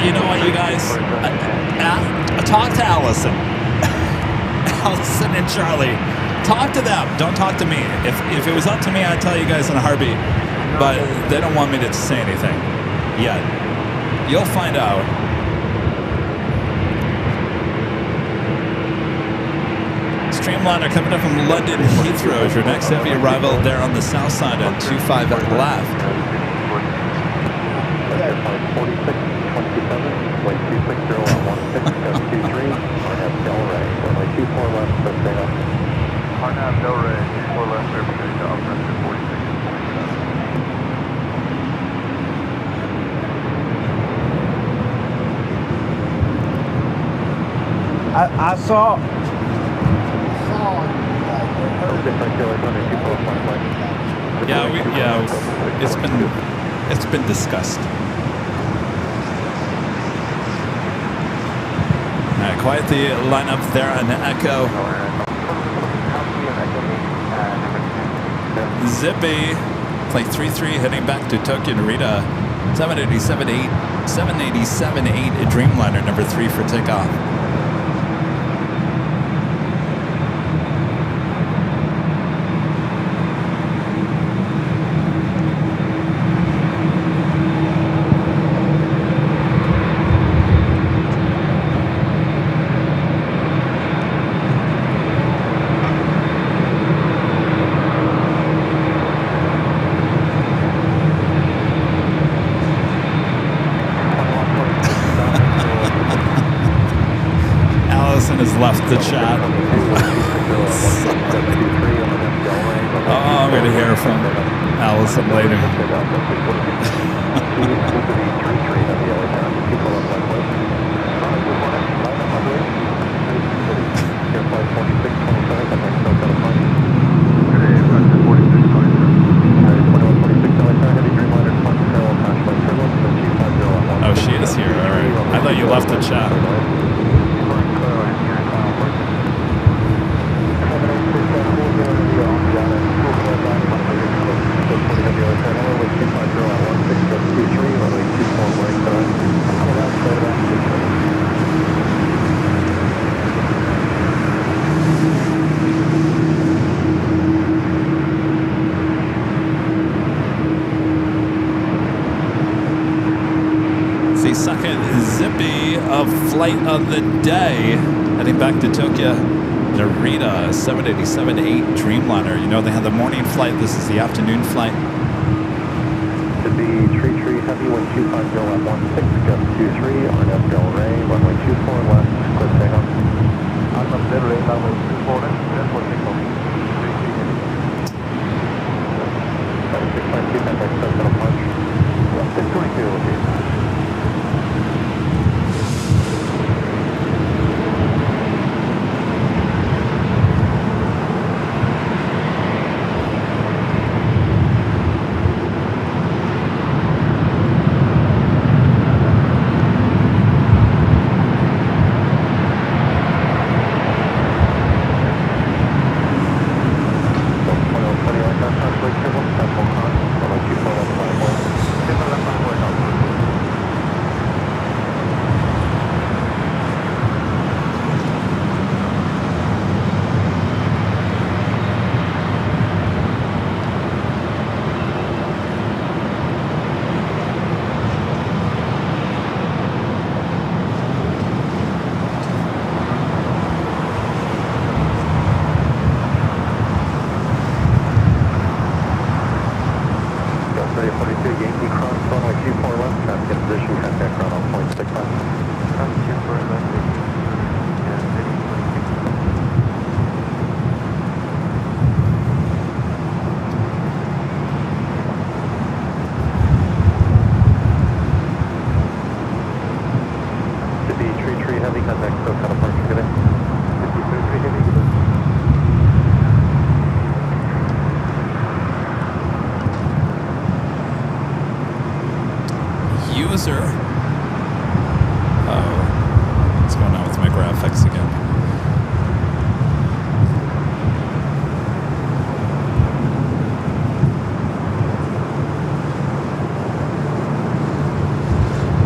You know what, you guys? Talk to Allison. Allison and Charlie. Talk to them. Don't talk to me. If it was up to me, I'd tell you guys in a heartbeat. But they don't want me to say anything yet. You'll find out. Streamliner coming up from London Heathrow is your next heavy arrival there on the south side at 25 left. 4627, wind 260 at 16, gust 23, RNAV Del Rey, runway 24 left, clear for takeoff. RNAV Del Rey, 24 left, clear for takeoff, runway 46. I saw. Yeah, it's been discussed. All right, quiet the lineup there on the Echo. Zippy, flight 33 heading back to Tokyo Narita. 787-8 Dreamliner number 3 for takeoff. left the chat. Oh, I'm going to hear from Allison later. Oh, she is here. All right. I thought you left the chat. Second zippy of flight of the day, heading back to Tokyo Narita, 787-8 Dreamliner. You know they have the morning flight. This is the afternoon flight. To be Tree Heavy 1250 at 16, gust 23, RNF Del Rey, runway 24 left, clear takeoff. RNF Del Rey, runway 24 left, clear for takeoff. 692, contact Sentinel Punch. 622, okay.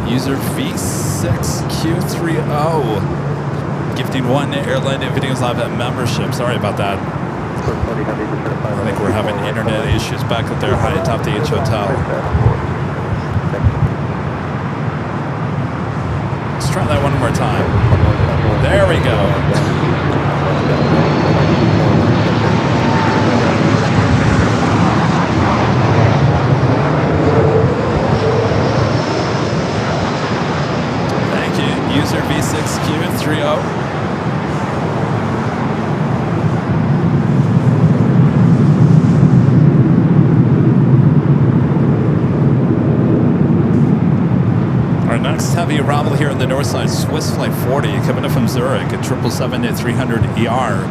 User V6Q30 gifting one Airline Videos Live membership. Sorry about that. I think we're having internet issues back up there high atop the H Hotel. Let's try that one more time. There we go. User V6Q30. Our next heavy arrival here on the north side, Swiss Flight 40, coming in from Zurich at 777-300ER.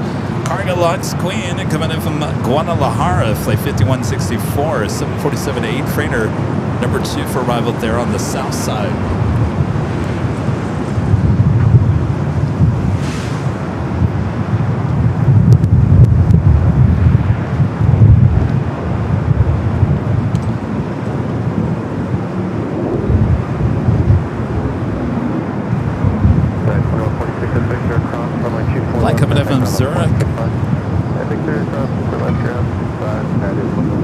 Cargo Lux Queen coming in from Guadalajara, Flight 5164, 747-8 freighter, number 2 for arrival there on the south side. Flight coming in from Zurich. I think there's super left ground, but that is one.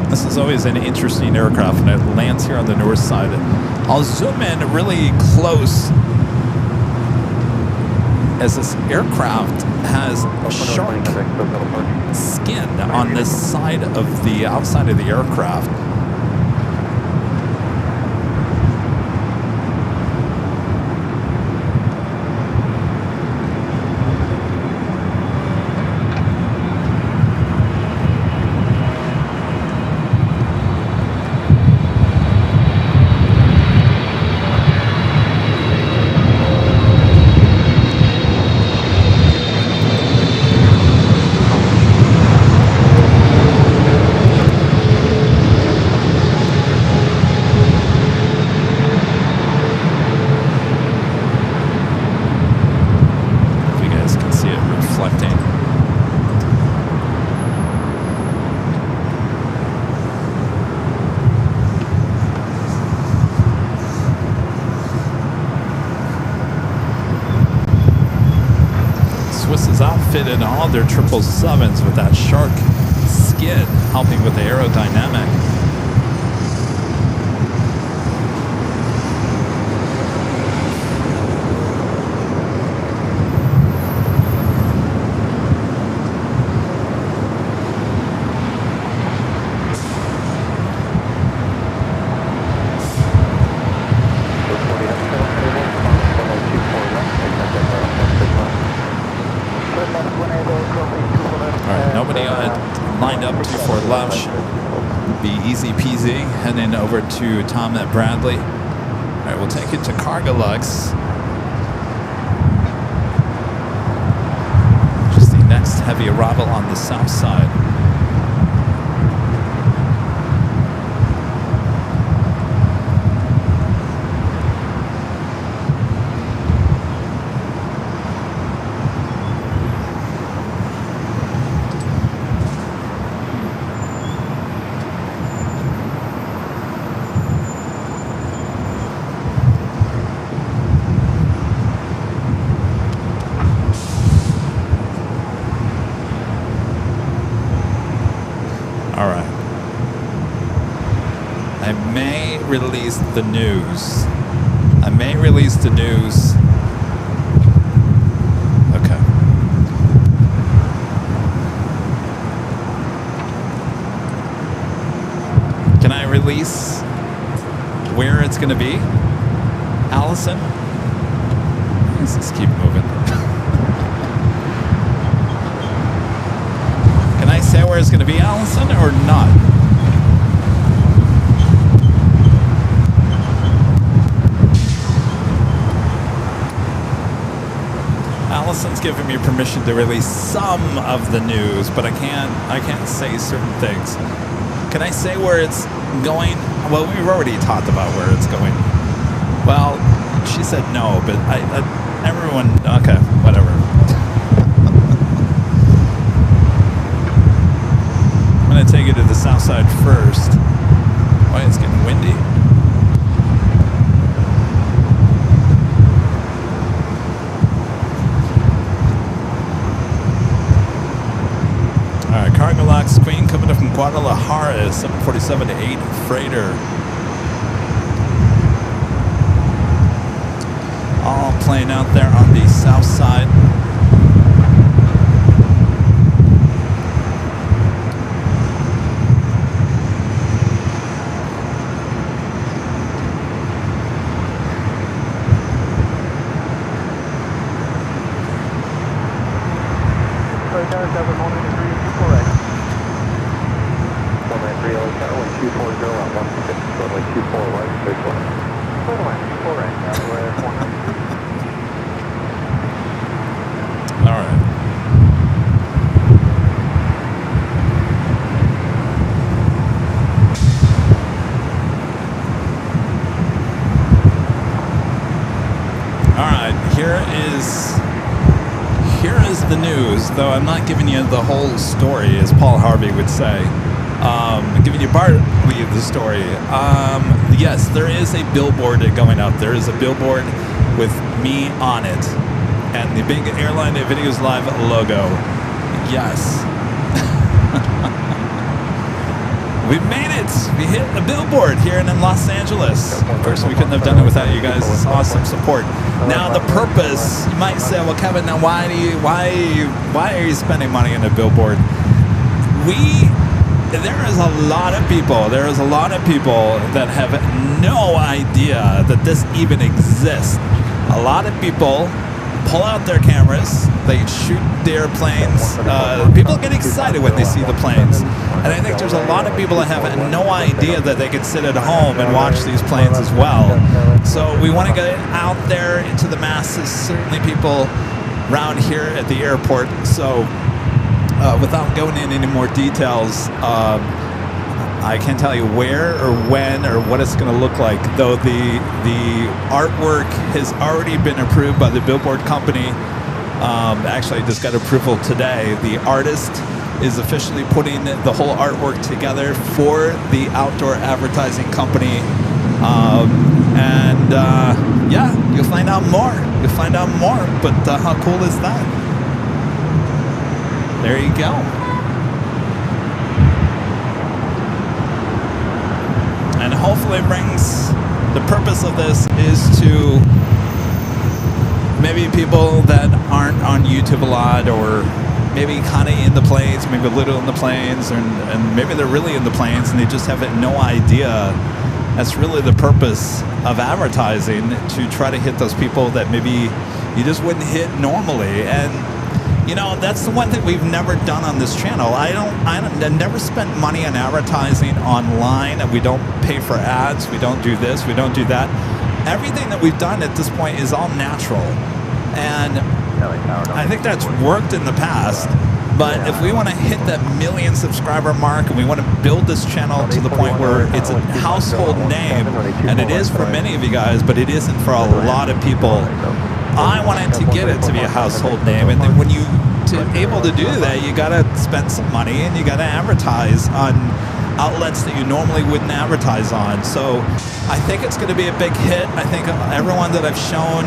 This is always an interesting aircraft when it lands here on the north side. I'll zoom in really close as this aircraft has shark skin on this side of the outside of the aircraft. fit in all their 777s with that shark skid helping with the aerodynamic. Lined up 24 left, should be easy peasy. Heading over to Tom at Bradley. All right, we'll take it to Cargolux. Just the next heavy arrival on the south side. Release the news. I may release the news. Okay. Can I release where it's going to be? Allison? Let's just keep moving. Can I say where it's going to be, Allison, or not? Allison's given me permission to release some of the news, but I can't say certain things. Can I say where it's going? Well, we've already talked about where it's going. Well, she said no, but everyone, okay, whatever. I'm gonna take it to the south side first. Boy, it's getting windy. Cargolux Queen coming up from Guadalajara, 747-8 freighter. All playing out there on the south side. Though I'm not giving you the whole story, as Paul Harvey would say. I'm giving you partly of the story. Yes, there is a billboard going up. There is a billboard with me on it. And the big Airline Videos Live logo. Yes. We made it! We hit a billboard here in Los Angeles. Of course, we couldn't have done it without you guys' awesome support. Now, the purpose, you might say, well, Kevin, now why are you spending money on a billboard? There is a lot of people that have no idea that this even exists. A lot of people pull out their cameras, they shoot the airplanes. People get excited when they see the planes. And I think there's a lot of people that have no idea that they can sit at home and watch these planes as well. So we want to get out there into the masses, certainly people around here at the airport. So without going into any more details, I can't tell you where or when or what it's going to look like, though the artwork has already been approved by the billboard company. Actually, I just got approval today. The artist is officially putting the whole artwork together for the outdoor advertising company. Yeah, you'll find out more. But how cool is that? there you go. And hopefully it brings, the purpose of this is to maybe people that aren't on YouTube a lot, or maybe kind of in the planes, maybe a little in the planes, and maybe they're really in the planes and they just have no idea. That's really the purpose of advertising, to try to hit those people that maybe you just wouldn't hit normally. And you know, that's the one thing we've never done on this channel. I never spent money on advertising online, and we don't pay for ads. We don't do this. We don't do that. Everything that we've done at this point is all natural, and I think that's worked in the past. But if we want to hit that 1 million subscriber mark, and we want to build this channel to the point where it's a household name, and it is for many of you guys, but it isn't for a lot of people. I wanted to get it to be a household name, and then when you able to do that, you got to spend some money, and you got to advertise on outlets that you normally wouldn't advertise on. So I think it's going to be a big hit. I think everyone that I've shown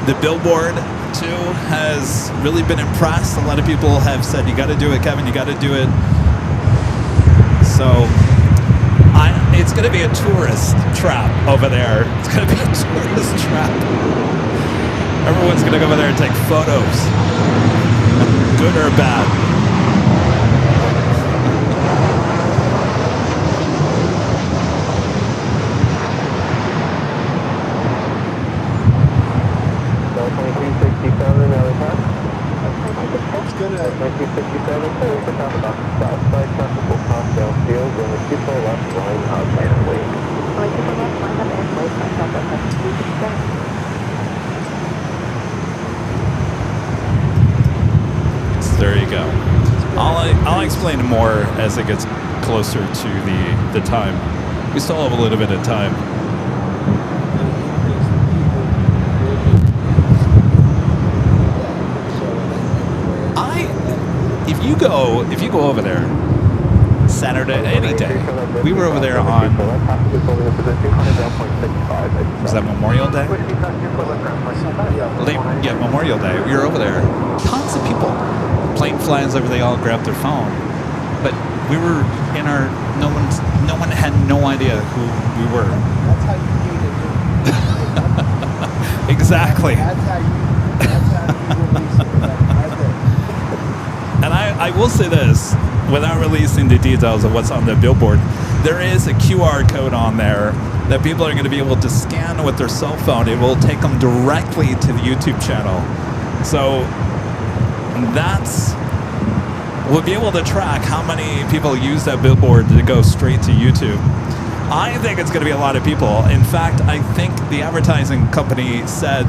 the billboard to has really been impressed. A lot of people have said, you got to do it, Kevin, you got to do it. So it's going to be a tourist trap over there. It's going to be a tourist trap. Everyone's going to go over there and take photos, good or bad. There you go. I'll explain more as it gets closer to the time. We still have a little bit of time. If you go over there Saturday, any day. We were over there on, was that Memorial Day? Yeah, Memorial Day. We were over there. Tons of people. Plane flies over, they all grabbed their phone. But we were in our, no one had no idea who we were. That's how you need it. Exactly. That's how you release it. Right there. And I will say this, without releasing the details of what's on the billboard, there is a QR code on there that people are going to be able to scan with their cell phone. It will take them directly to the YouTube channel. So we'll be able to track how many people use that billboard to go straight to YouTube. I think it's going to be a lot of people. In fact, I think the advertising company said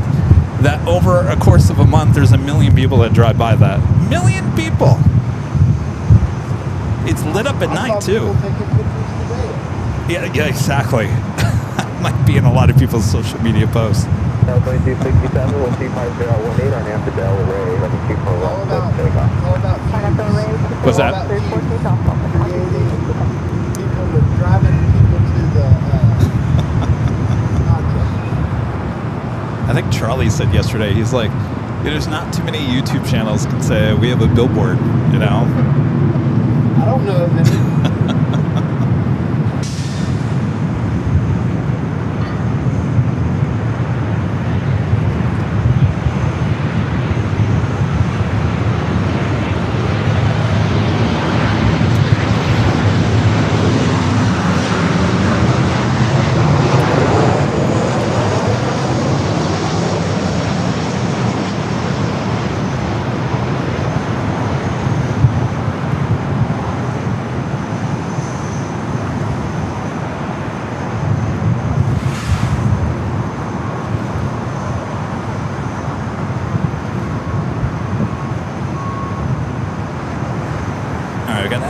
that over a course of a month, there's 1 million people that drive by that. 1 million people! It's lit up at night, too. Yeah, exactly. Might be in a lot of people's social media posts. What's that? I think Charlie said yesterday, he's like, there's not too many YouTube channels that can say we have a billboard, you know? I don't know of any.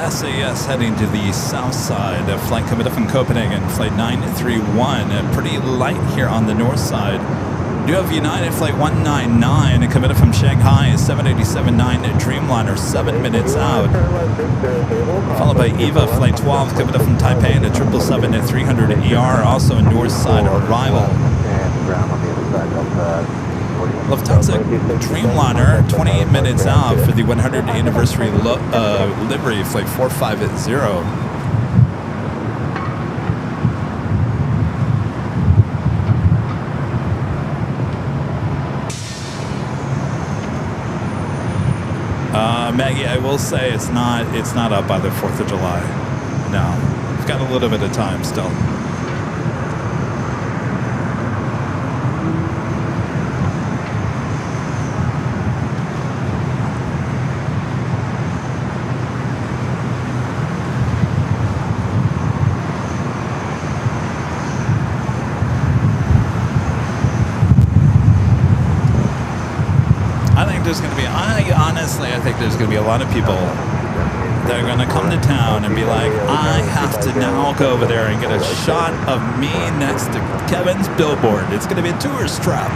SAS heading to the south side. A flight coming from Copenhagen, flight 931. Pretty light here on the north side. We do have United flight 199 coming from Shanghai, 787-9 Dreamliner, 7 minutes out. Followed by EVA flight 12 coming from Taipei and a 777-300 ER, also a north side arrival. And ground on the other side of Lufthansa Dreamliner, 28 minutes out for the 100th anniversary livery, flight 450. Maggie, I will say it's not up by the 4th of July. No, we've got a little bit of time still. I think there's going to be a lot of people that are going to come to town and be like, I have to now go over there and get a shot of me next to Kevin's billboard. It's going to be a tourist trap.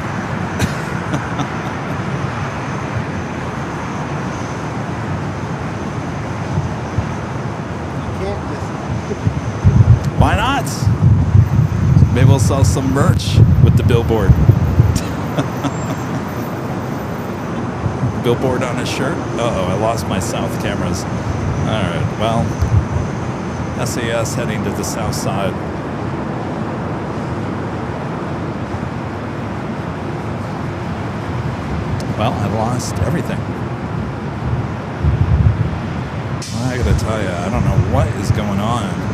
Why not? Maybe we'll sell some merch with the billboard. Billboard on his shirt? Uh-oh, I lost my south cameras. All right, well, SAS heading to the south side. Well, I lost everything. Well, I gotta tell you, I don't know what is going on.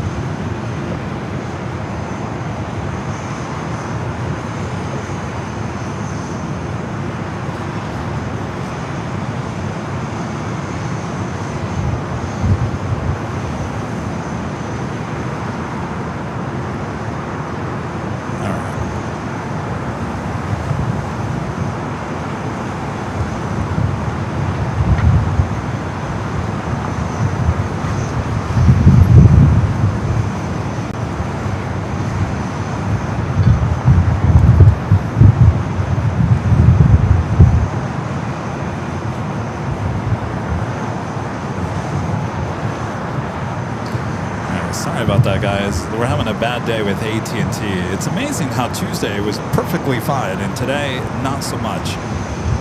About that, guys. We're having a bad day with AT&T. It's amazing how Tuesday was perfectly fine and today not so much.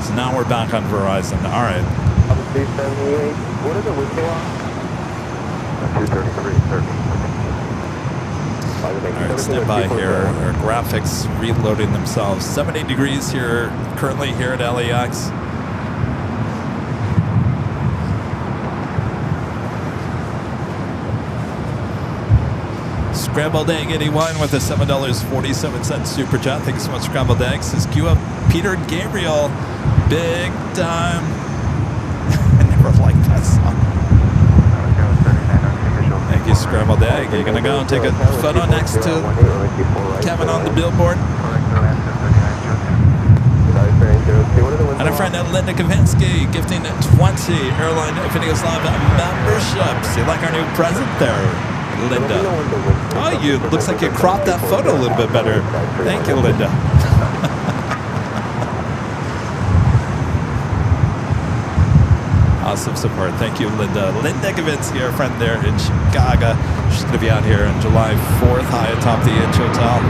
So now we're back on Verizon. All right. What is it with you on? 233. All right, stand by here. Our graphics reloading themselves. 70 degrees here currently here at LAX. Scrambled Egg 81 with a $7.47 super chat. Thank you so much, Scrambled Eggs. Says queue up Peter Gabriel. Big time. I never liked that song. Thank you, Scrambled Egg. You're going to go and take a photo next to Kevin on the billboard. And a friend Linda Kavinsky gifting 20 AirLineVideos Live memberships. You like our new present there, Linda? Oh, you looks like you cropped that photo a little bit better. Thank you, Linda. Awesome support. Thank you, Linda. Linda Kavinsky, our friend there in Chicago. She's going to be out here on July 4th, high atop the Inch Hotel.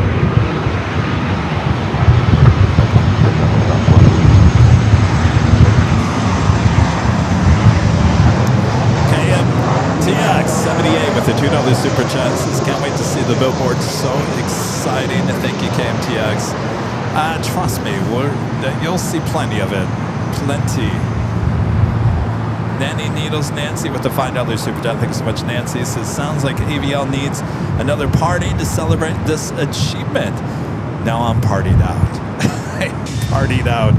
TX 78 with a $2 super chat says, can't wait to see the billboard. So exciting. Thank you, KMTX. Trust me, you'll see plenty of it. Plenty. Nanny Needles Nancy with the $5 super chat. Thanks so much, Nancy. Says, sounds like AVL needs another party to celebrate this achievement. Now I'm partied out. Partied out.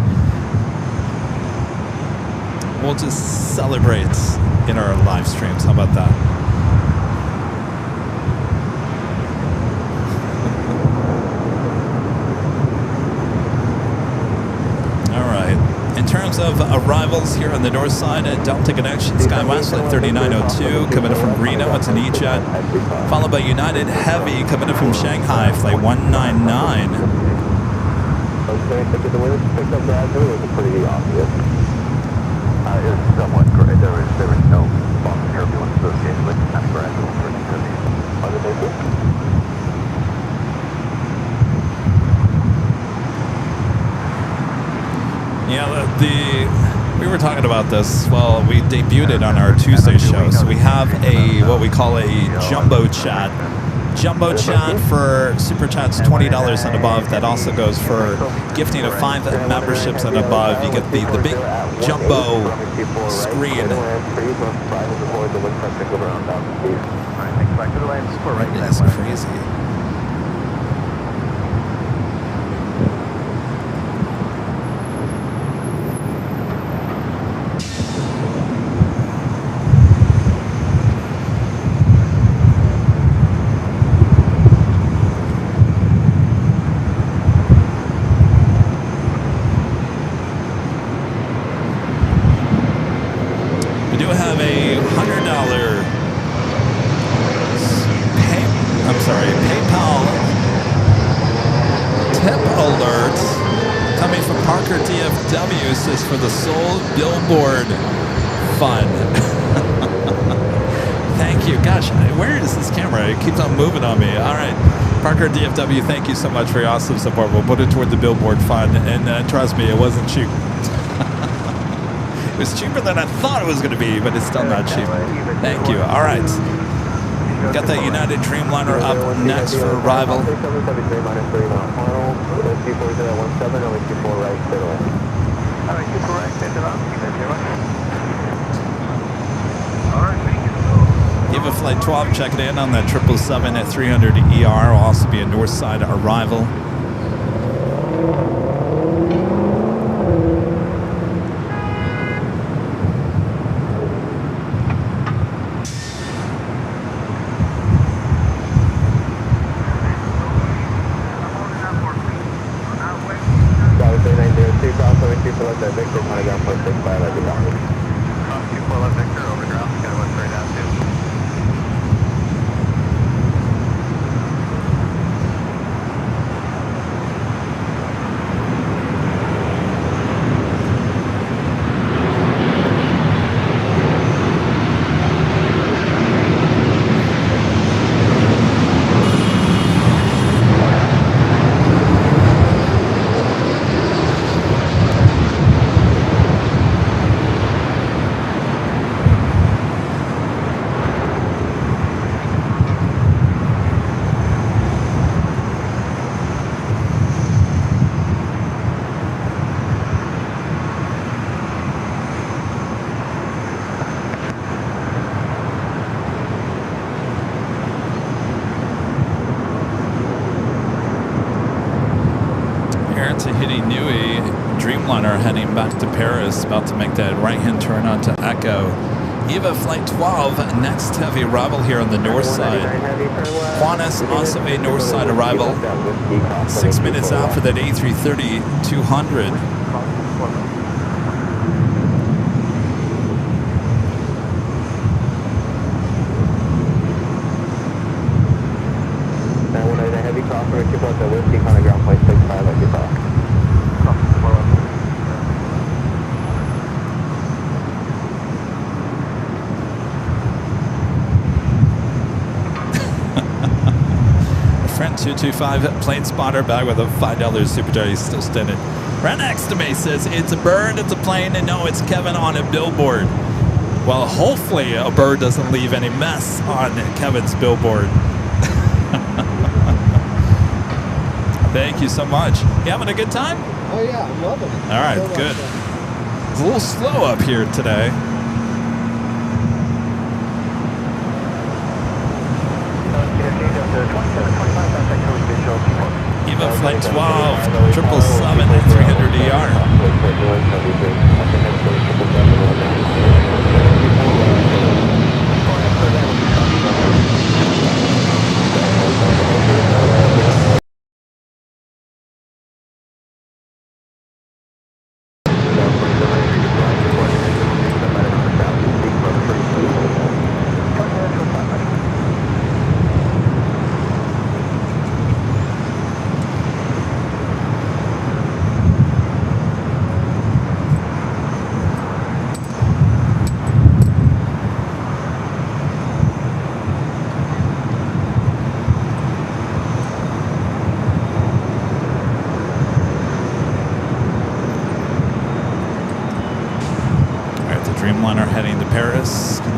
We'll just celebrate in our live streams. How about that? All right. In terms of arrivals here on the north side at Delta Connection, SkyWest flight 3902 coming in from Reno. It's an E-Jet. Followed by United Heavy coming in from Shanghai, flight 199. The way this picked up gradually was pretty obvious. It was somewhat great. There was no Boston turbulence associated with kind of gradual activity. On the basis? about this. Well, we debuted it on our Tuesday show. So we have a what we call a jumbo chat. Jumbo chat for super chats $20 and above. That also goes for gifting of 5 memberships and above. You get the big jumbo screen. That's crazy. For the Soul Billboard Fun. Thank you. Gosh, where is this camera? It keeps on moving on me. All right. Parker DFW, thank you so much for your awesome support. We'll put it toward the Billboard Fund. And trust me, it wasn't cheap. It was cheaper than I thought it was going to be, but it's still not cheap. Thank you. All right. Got that United Dreamliner up next for arrival. Eva Flight 12 checking in on that 777 at 300 ER. Will also be a north side arrival. Heading back to Paris, about to make that right-hand turn onto Echo. Eva Flight 12, next heavy arrival here on the north side. Juanes, also a north side arrival. 6 minutes out for that A330-200. Heavy crossover, keep out the whiskey on the ground point 65 like you thought. Friend 225 plane spotter back with a $5 super chat. He's still standing right next to me. Says it's a bird, it's a plane, and no, it's Kevin on a billboard. Well, hopefully a bird doesn't leave any mess on Kevin's billboard. Thank you so much. You having a good time? Oh yeah, I'm loving it. All right, good. It's a little slow up here today. Eva Flight 12, 777 at 300 ER.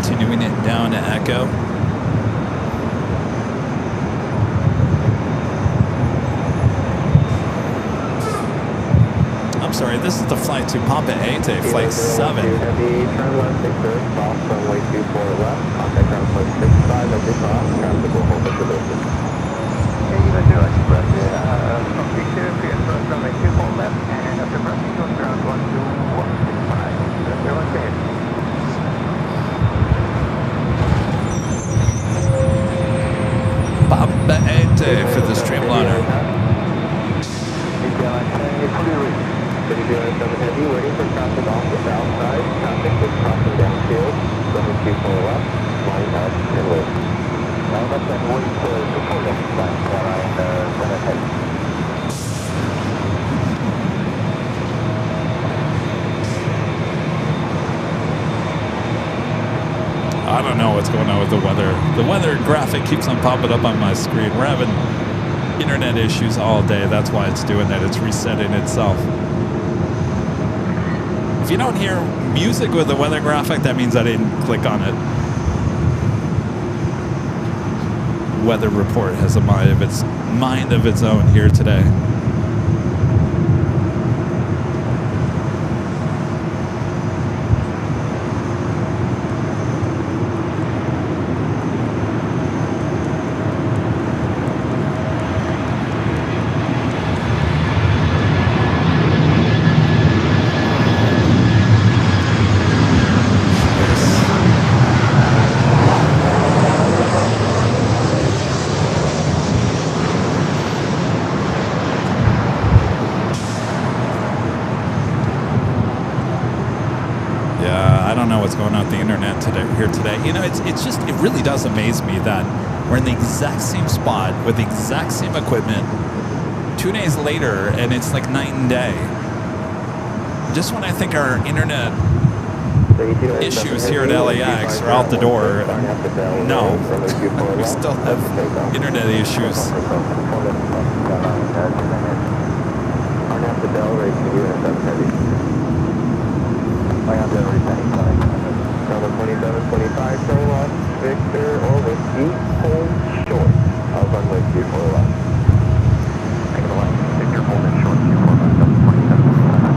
continuing it down to Echo. I'm sorry, this is the flight to Papa Ete, flight 7. Heavy, turn left, 6 cross, runway 24 left, contact ground flight 65, exit cross, traffic will hold at the distance. Eva 0 Express, from Victor, clear first runway 24 left, and after crossing on ground 12165. You're on stage. Papa Ete for the Streamliner. City 07 Heavy, waiting for traffic off the south side. Traffic is crossing downfield. Runway 24 left, line up and wait. Now that's that wait for the left side, Airline, ahead. I don't know what's going on with the weather. The weather graphic keeps on popping up on my screen. We're having internet issues all day. That's why it's doing that. It's resetting itself. If you don't hear music with the weather graphic, that means I didn't click on it. Weather report has a mind of its own here today. What's going on with the internet today. You know, it's just, it really does amaze me that we're in the exact same spot with the exact same equipment 2 days later, and it's like night and day. Just when I think our internet issues here at LAX are out the door, no, we still have internet issues. Number 2725, turn left, Victor or Whiskey, hold short of runway 24 left. Take the left, Victor, hold it short, 24 left, number 2725.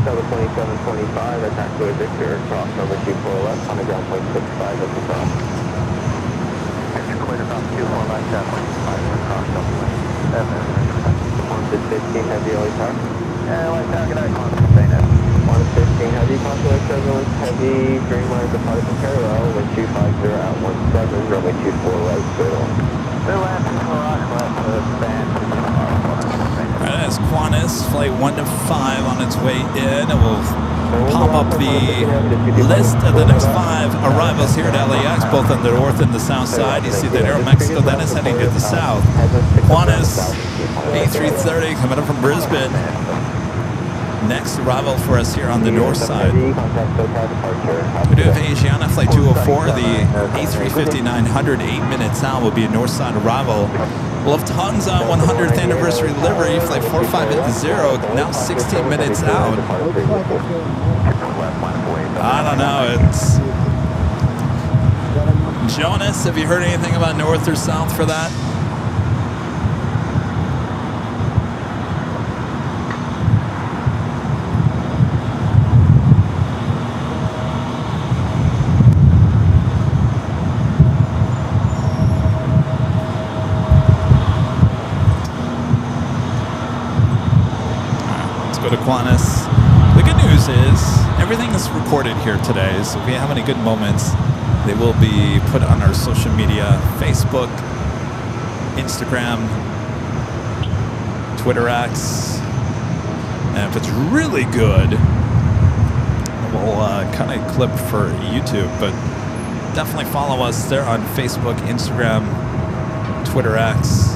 Number 2725, that's actually Victor, cross number 24 left, on the ground point 65 at the cross. Victor, clear to cross 24 left, 5 cross double 7. 15 heavy, LA Tower. LA Tower, good night, Quantum, stay net. 115 heavy, Constellation Turbulence heavy, green line departed from parallel, wind 250 at 17, runway 24 right, clear on. Clear left, rock left, band. That's Qantas, flight 1 to 5 on its way in. It will pop up the list of the next 5 arrivals here at LAX, both on the north and the south side. You see that Aeromexico then is heading to the south. Qantas, A330 coming up from Brisbane. Next arrival for us here on the north side. We do have Asiana flight 204, the A350 900, 8 minutes out, will be a north side arrival. Lufthansa 100th anniversary livery, flight 450, now 16 minutes out. I don't know, it's... Jonas, have you heard anything about north or south for that? Go to Qantas. The good news is everything is recorded here today, so if we have any good moments, they will be put on our social media, Facebook, Instagram, Twitter X, And if it's really good, we'll cut a clip for YouTube. But definitely follow us there on Facebook, Instagram, Twitter X.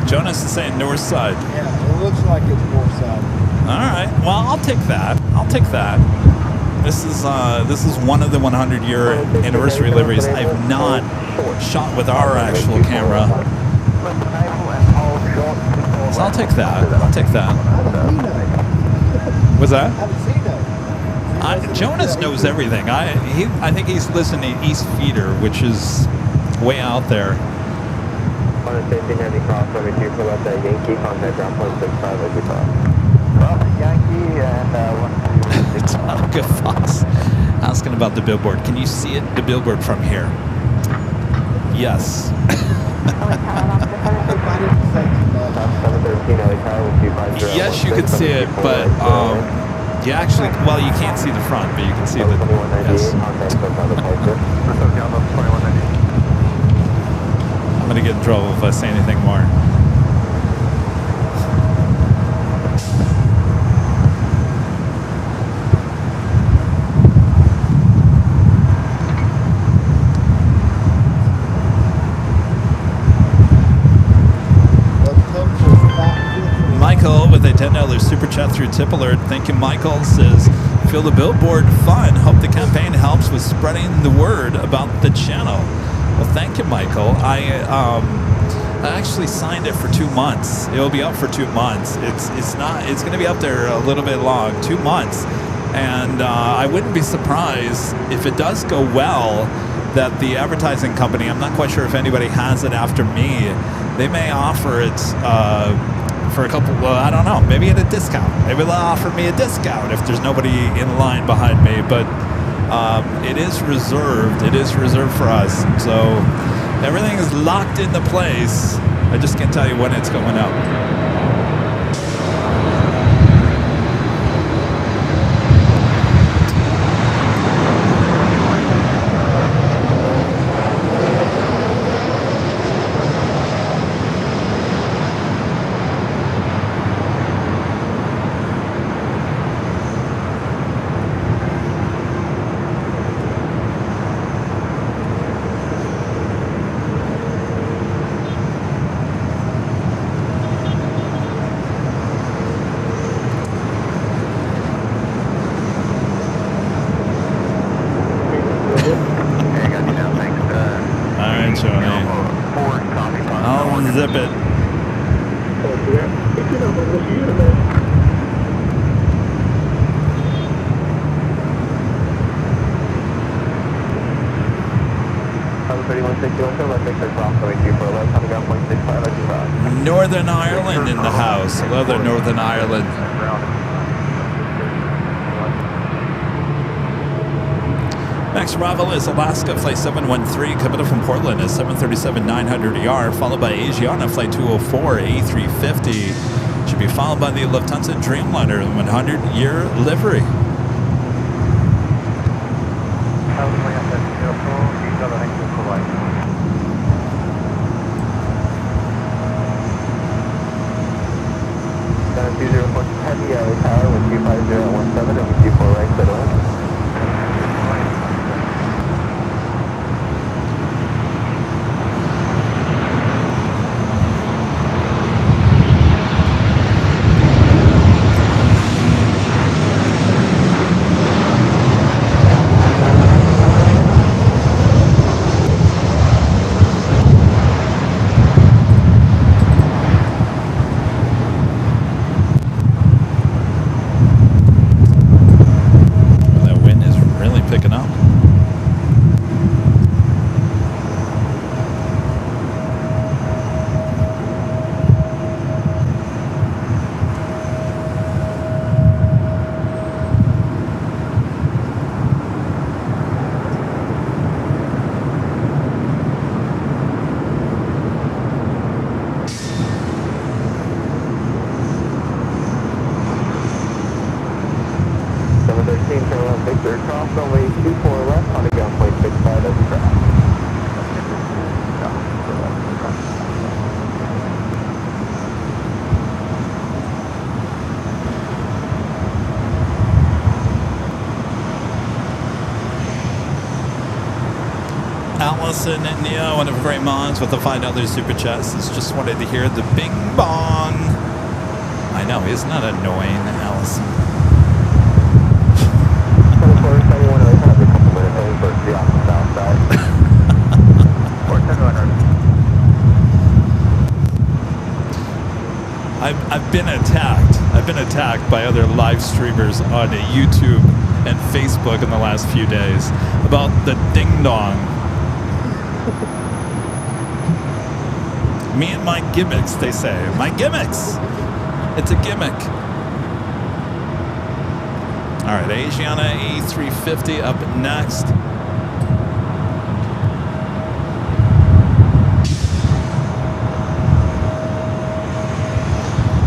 Jonas is saying north side. Yeah, it looks like it's north side. All right. Well, I'll take that. I'll take that. This is one of the 100-year anniversary liveries I've not shot with our actual camera. So I'll take that. I'll take that. What's that? Jonas knows everything. I think he's listening to East Feeder, which is way out there. On a safety heavy cross, over here for left at Yankee, contact ground point 65 as you cross. Yankee and Tonka Fox asking about the billboard. Can you see it, the billboard from here? Yes. Yes, you can see it, but you actually, well, you can't see the front, but you can see the, yes. I'm going to get in trouble if I say anything more. Michael with a $10 super chat through Tip Alert. Thank you, Michael. Says, feel the billboard fun. Hope the campaign helps with spreading the word about the channel. Well, thank you, Michael. I actually signed it for 2 months. It'll be up for 2 months. It's going to be up there a little bit long, 2 months. And I wouldn't be surprised if it does go well that the advertising company, I'm not quite sure if anybody has it after me, they may offer it for a couple, well, I don't know, maybe at a discount. Maybe they'll offer me a discount if there's nobody in line behind me. But it is reserved. It is reserved for us. So everything is locked into place. I just can't tell you when it's going up. Northern Ireland in the house. Hello there, Northern Ireland. Max Ravel is Alaska, flight 713, coming up from Portland at 737-900ER, followed by Asiana, flight 204, A350. Should be followed by the Lufthansa Dreamliner, 100-year livery. Heavy LA Tower with 25017 and with 24 right to the left. picking up. Victor, cross runway 24 left, on the ground point 65 as track. Allison and Neo, one of our great moms with the $5 super chest, is just wanted to hear the bing bong. I know, isn't that annoying, Allison? I've been attacked. I've been attacked by other live streamers on YouTube and Facebook in the last few days about the ding dong. Me and my gimmicks, they say. My gimmicks. It's a gimmick. All right, Asiana A350 up next.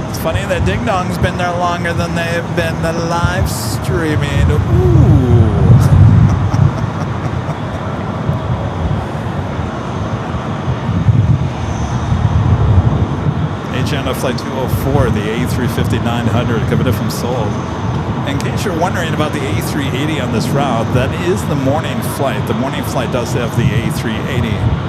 It's funny that Ding Dong's been there longer than they've been the live streaming. Ooh. Asiana Flight 204, the A350-900 coming in from Seoul. In case you're wondering about the A380 on this route, that is the morning flight. The morning flight does have the A380.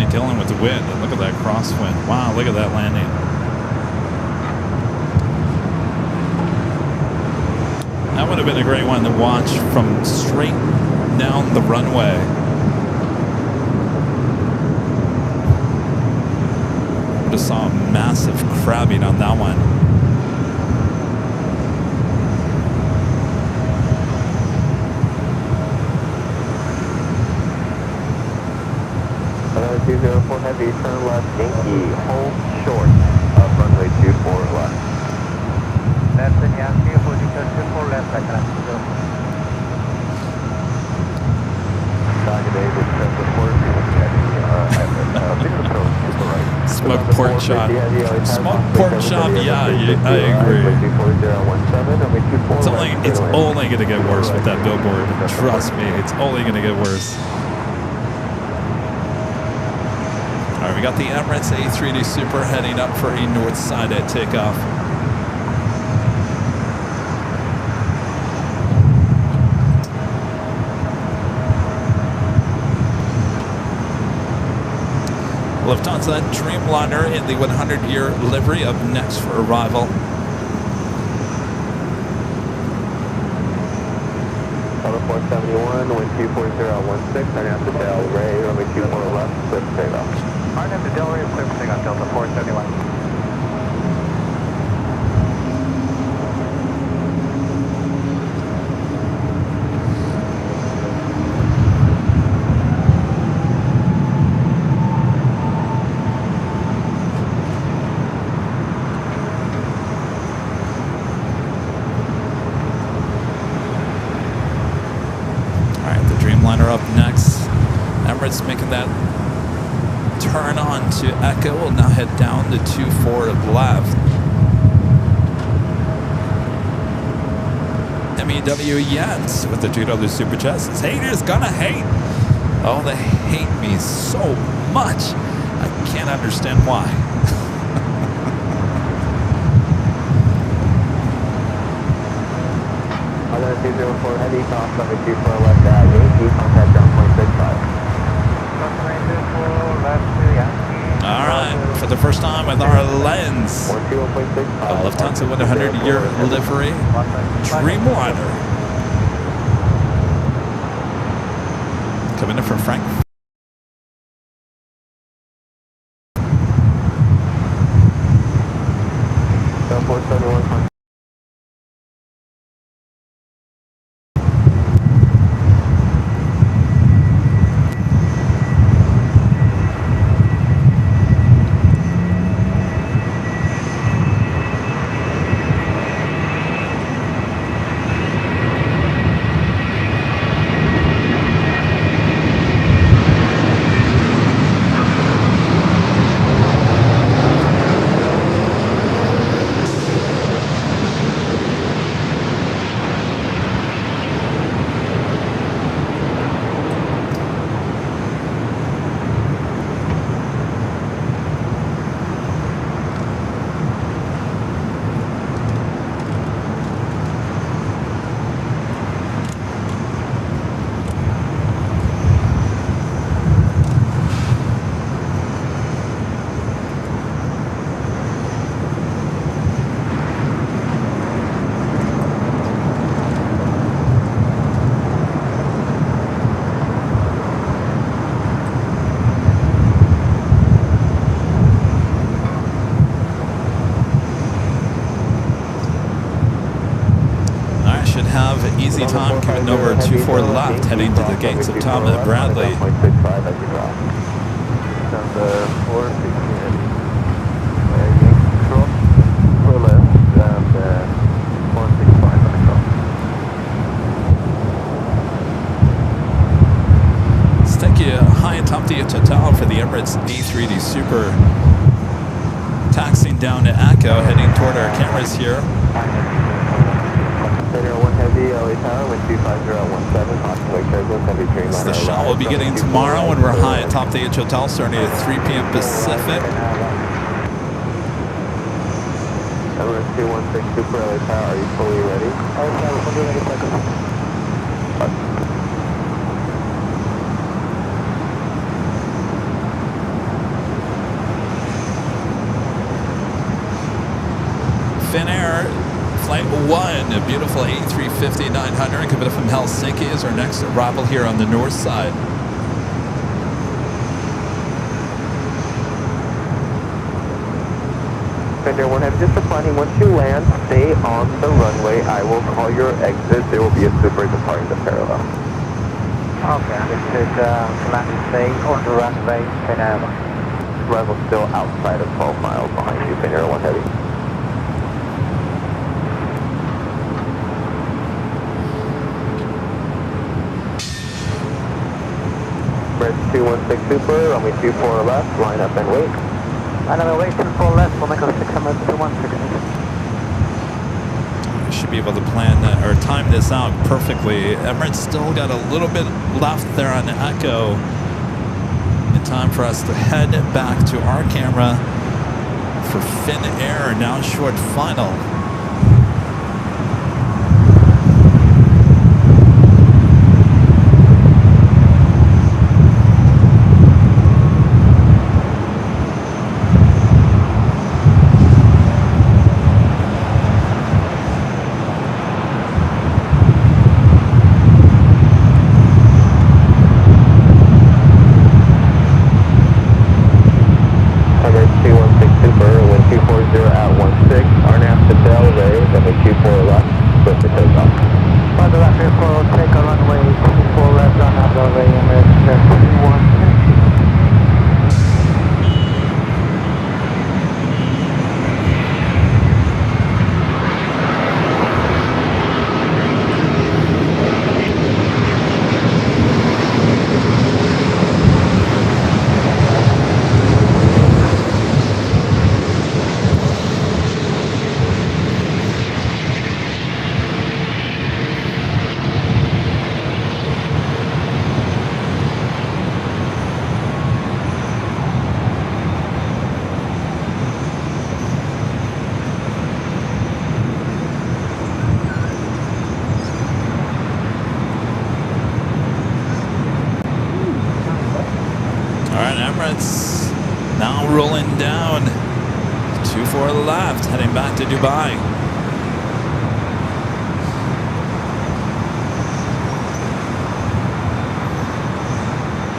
Dealing with the wind, and look at that crosswind. Wow, look at that landing. That would have been a great one to watch from straight down the runway. Would have saw a massive crabbing on that one. 204 heavy, turn left, Yankee, hold short of runway 24 left. That's the Yankee, holding turn 24 left, I can go. Smoke pork chop. Smoke pork chop, yeah, I agree. It's only going to get worse with that billboard. Trust me, it's only going to get worse. All right, we got the Emirates A380 Super heading up for a north side at takeoff. Lufthansa Dreamliner in the 100-year livery up next for arrival. Tower 471, wind 24016, turn out to Del Rey, runway 24 left, clear for takeoff. Turn out to Del Rey, clear for takeoff, Delta 471. Up next. Emirates making that turn on to Echo. We'll now head down to 24 left. MEW Jens with the $2 super chat says, haters gonna hate. Oh, they hate me so much. I can't understand why. Other 204 heavy, cross number 24 left at Yankee, contact ground point 65. All right, for the first time with our lens, a Lufthansa 100-year livery, Dreamliner. Coming in from Frank. Easy time coming over 24 left, heading to the gates of Tom Bradley. Let's take you high and top to your Total for the Emirates A380 Super. Taxiing down to Echo, heading toward our cameras here. It's the shot we'll be getting tomorrow when we're high at top the H Hotel starting at 3 p.m. Pacific. Emirates 216 Super LA Tower, are you fully ready? Finnair Flight 1, a beautiful A350-900 coming from Helsinki is our next arrival here on the north side. Fender 1 have just a planning. Once you land, stay on the runway. I will call your exit. There will be a Super departing the parallel. Okay, this is landing stay on the runway, Finnair. Arrival still outside of 12 miles behind you, Finnair 1 Heavy. Emirates 216 Super, runway 24 left, line up and wait. And I'm wait 24 left, we'll make a 600 to 160. We should be able to plan or time this out perfectly. Emirates still got a little bit left there on Echo in time for us to head back to our camera for Finnair, now short final. Emirates. Now rolling down. 24 left, heading back to Dubai.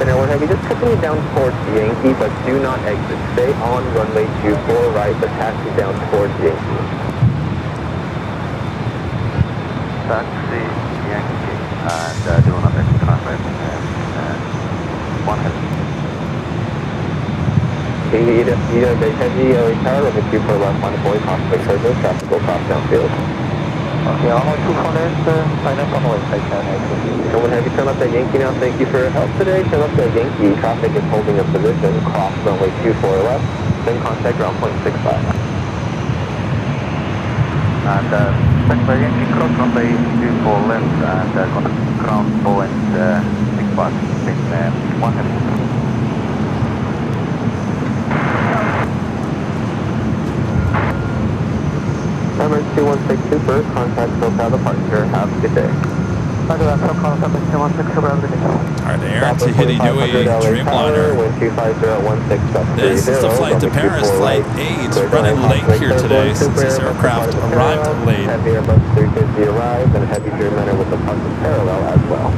Airline Heavy, just continue down towards Yankee, but do not exit. Stay on runway 24 right, but taxi down towards Yankee. Taxi Yankee and do not exit runway 1 heavy. Big Heavy, LA Tower, runway 24 left, line of boy, crossway turbulence, traffic will cross downfield. Okay, runway 24 left, sign up on the website, Airline Heavy, turn left at Yankee now, thank you for your help today. Turn left at Yankee, traffic is holding a position, cross runway 24 left, then contact ground point 65. And taxi Yankee, cross runway 24 left, and ground point 65, in 1 heavy. Emirates 216 Super, contact SoCal departure. Have a good day. Alright, Air Tahiti Nui Dreamliner. This is the flight to Paris, Flight 8, running late here today since this aircraft arrived late. Heavy Airbus 350 arrived, and Heavy Dreamliner with the Puzzle parallel as well.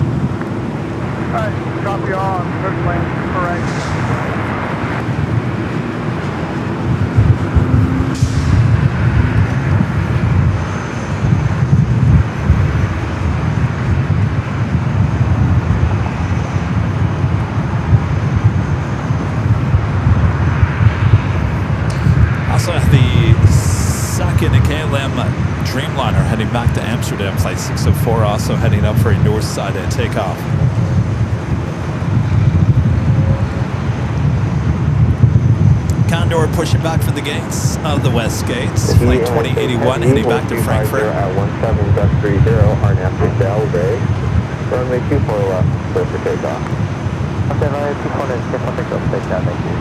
Alright, drop you on, first lane, correct. Also the second KLM Dreamliner heading back to Amsterdam, flight 604, also heading up for a north side takeoff. Condor pushing back from the gates of the west gates. Flight 2081 heading back to Frankfurt. At 17.30, RNAV to Delray. Runway 24 left, clear for takeoff. Okay, runway 24 left, clear for takeoff, thank you.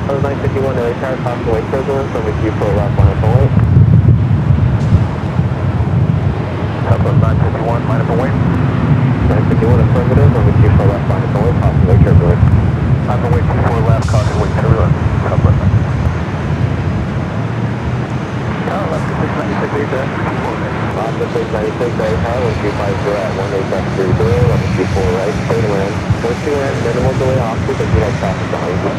On the 951 LA Tower, crossway turbulence, runway 24 left, line up and wait. Couple 951, line up and wait. 951 affirmative, runway 24 left, line up and wait, crossway turbulence. Line up and wait, 24 left, crossway turbulence. Couple Tower left, 696 8, 24 left. Oscar 696 LA Tower, 1250 at 18.30, runway 24 right, clear to land. Once you land, minimal delay off, because you have traffic behind you.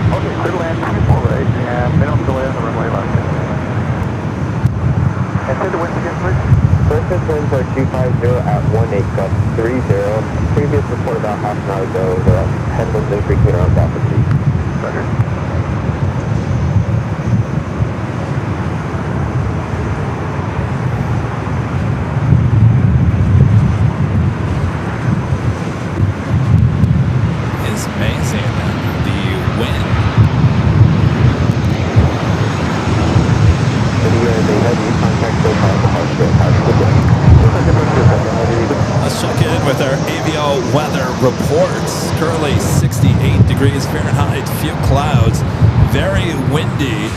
Okay, clear to land, 24 right, and minimum delay on the runway left. And say the winds again, please. Surface winds are 250 at 18 gusts 30. Previous report about half an hour ago, the headwinds increasing around rapidly. Roger. It's amazing, the wind. Let's check in with our AVL weather reports. Currently 68 degrees Fahrenheit, few clouds, very windy.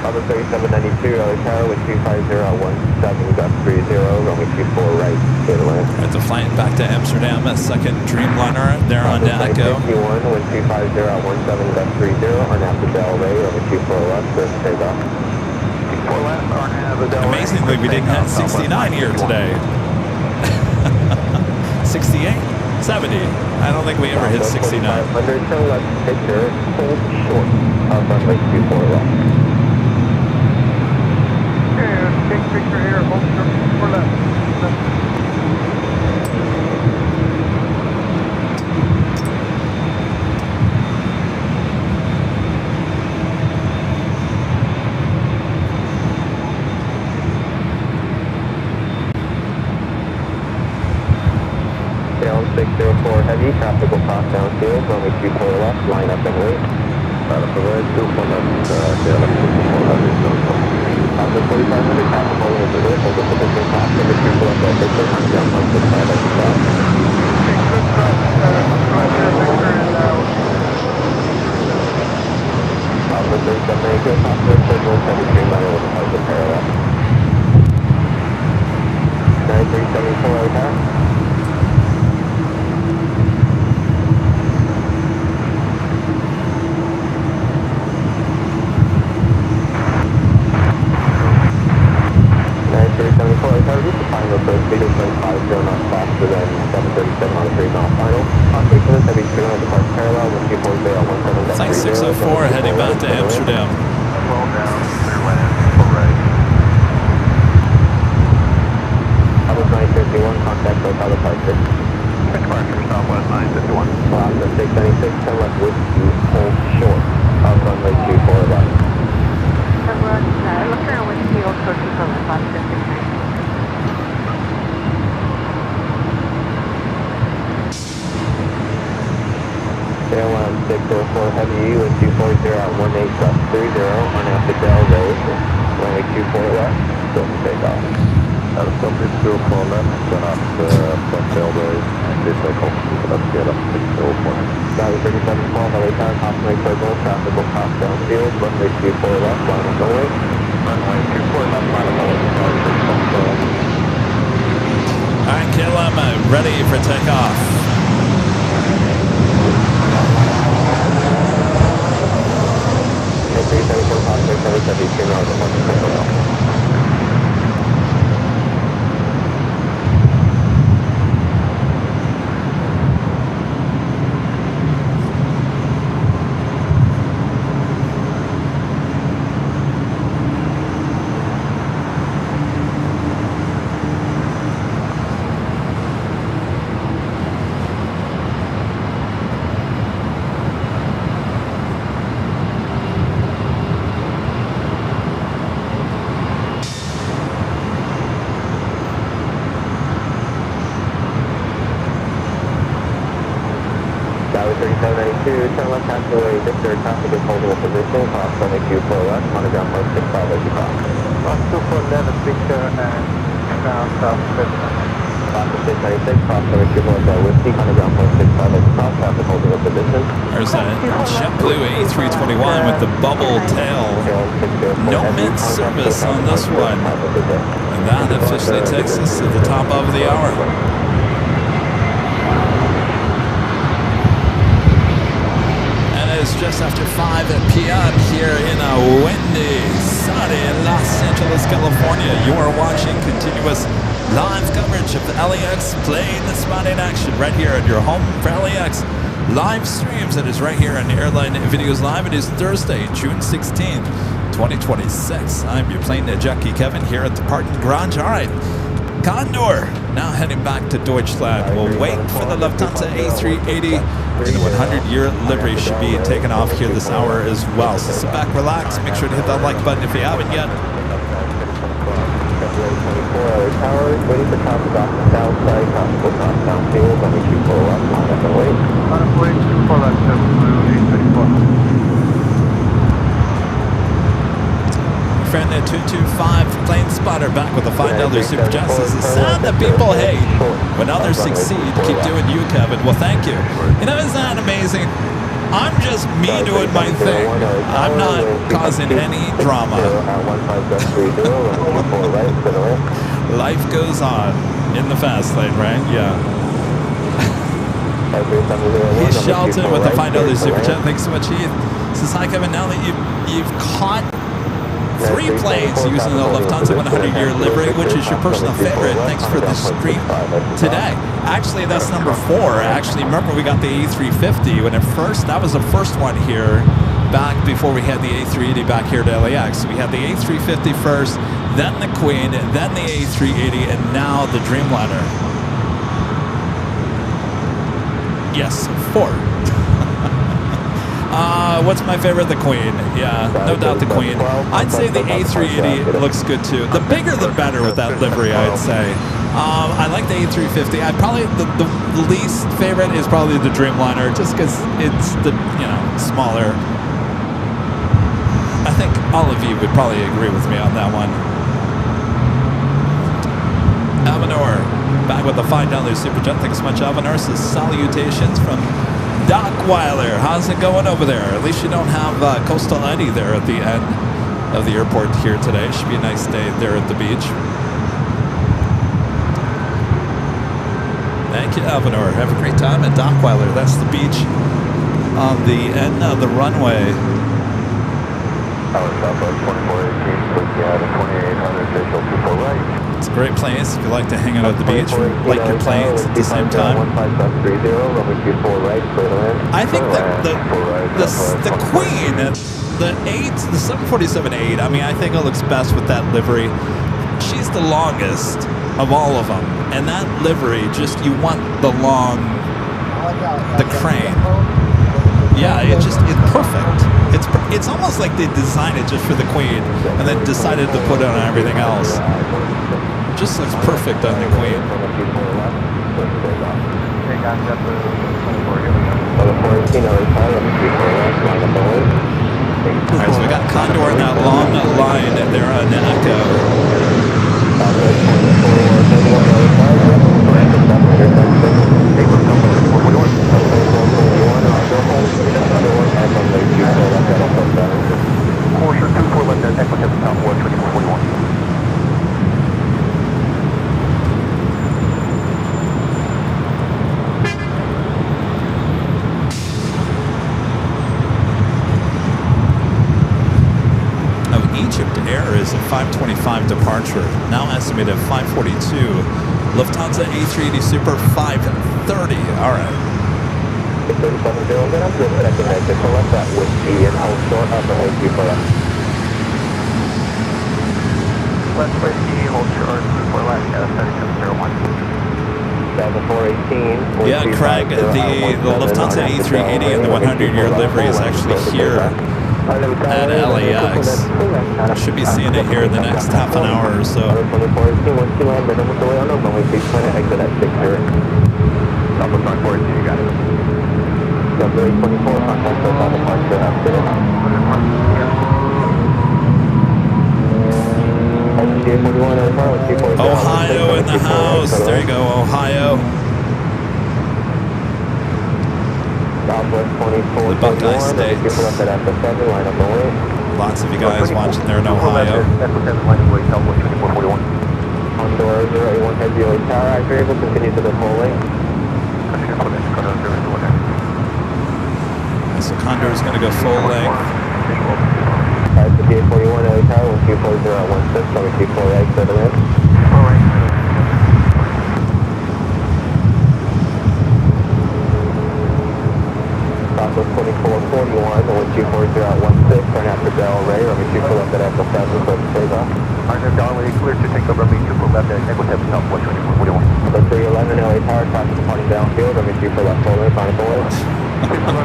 Other 3792, LA Tower with 250 at 17 gust 30, runway 24 right, clear to land. At the flight back to Amsterdam, a second Dreamliner there on Daco. 51 with 250 at 17 gust 30, RNAV to Delray, runway 24 left, clear for takeoff. 24 left, RNAV to Delray. Amazingly, we didn't have 69 here today. 68? 70. I don't think we ever hit 69. 500, turn left, picture, hold short of runway 24 left. Take picture here, hold for left. Down 604 heavy, traffic will cross downfield, runway 24 left, line up and wait. Right up the road, 24 left, tail up 24 left, After 4500, traffic holding at the rear, hold the position, Number 2 for left, Victor, on ground 165, that's the top. Alpha 3782, possible signal 73 mile with a positive parallel. 9374 out of tower. Just the final approach, speed is 50 knots faster than 737 on a 3 mile final. On for this heavy 200 departs parallel with 240 on 17. It's like 604 heading back to Amsterdam. Roll down, clear land, full right. Southwest 951, contact both other departure. Departure Southwest 951. Alaska 696, turn left with you, hold short of runway 24 left. Look around with the old cookie from the bus district. Airline 604 Heavy with 240 at 18.30 on after Del Road, runway 24 left, still to take off. Helicopter 204 left, turn up from Del Road, and this helicopter is up here, 604. Valley 3712, LA Tower, Cosmic Circle, traffic will cross downfield, runway 24 left, line of runway. Runway 24 left, line of runway. Alright, Killam, ready for takeoff. Valley 3792, turn left half away, Victor, traffic is holding a position, cross runway 24 left, on the ground 165 as you cross. 124 left, Victor, and ground southwest. Alaska 696, cross runway 24 left, whiskey, on the ground 165 as you cross, traffic holding a position. There's a JetBlue A321 with the bubble tail. No mid-service on this one. And that officially takes us to the top of the hour. It's just after 5 p.m. here in a windy, sunny Los Angeles, California. You are watching continuous live coverage of the LAX plane spotting action right here at your home for LAX live streams. It is right here on Airline Videos Live. It is Thursday, June 16th, 2026. I'm your plane jockey, Kevin, here at the parking garage. All right, Condor now heading back to Deutschland. We'll wait for the Lufthansa A380. The 100-year livery should be taken off here this hour as well. So sit back, relax, make sure to hit that like button if you haven't yet. Waiting for traffic off the south side, traffic will cross downfield, runway 24 left, line up and wait. Runway 24 left, JetBlue A34. Friend at 225 plane spotter back with the $5 super chat says the sound that people hate when others succeed. Keep doing you, Kevin. Well, thank you. You know, isn't that amazing? I'm just me doing my thing. I'm not causing any drama. Life goes on in the fast lane, right? Yeah. Heath Shelton with the $5 super chat. Thanks so much, Heath. Says, hi, Kevin. Now that you've caught 3 planes using the Lufthansa 100-year livery, which is your personal favorite. Thanks for the stream today. Actually, that's number 4. Actually, remember we got the A350 when that was the first one here back before we had the A380 back here at LAX. We had the A350 first, then the Queen, then the A380, and now the Dreamliner. Yes, 4. What's my favorite? The Queen. Yeah, no doubt the Queen. I'd say the A380 looks good too. The bigger the better with that livery, I'd say. I like the A350. I'd probably the least favorite is probably the Dreamliner, just because it's the smaller. I think all of you would probably agree with me on that one. Frank with the $5 super jet. Thanks so much, Alvin Ursus. Salutations from Doc Weiler. How's it going over there? At least you don't have Coastal Eddie there at the end of the airport here today. Should be a nice day there at the beach. Thank you, Alvinor. Have a great time at Doc Weiler. That's the beach on the end of the runway. Southwest 2418, please get 2800 visual 24 right. It's a great place if you like to hang out at the beach, like your planes at the same time. I think that the Queen, the 747-8, I mean, I think it looks best with that livery. She's the longest of all of them, and that livery, just, you want the long, the crane. Yeah, it's perfect. It's almost like they designed it just for the Queen and then decided to put it on everything else. Just looks perfect on the Queen. Alright, so we got Condor in that long line there on Echo. Egypt Air is a 5:25 departure, now estimated 5:42. Lufthansa A380 Super 5:30. All right. 37 then I'm good at connected to left that whiskey and hold short up and hold you for left. Left whiskey, hold short, for left, 3701. 7418. Yeah, Craig, the Lufthansa A380 and the 100-year livery is actually here at LAX. Should be seeing it here in the next half an hour or so. Ohio in the house. There you go, Ohio. The Buckeye States. Lots of you guys watching there in Ohio. Condor 081 head VOA tower. If you're able to continue to the full lane. So Condor is going to go full length. Alright, so DA41 LA tower, 124.016, number 24 settle in. Southwest 2441, 124.016, turn after Bell Ray, runway 24 left at Echo 7, close to takeoff. Arnold Darwin, clear to take over runway 24 left at Echo 7, Southwest 2441. So 311 LA tower, traffic departing downfield, runway 24 left, full lane, final full lane. 311.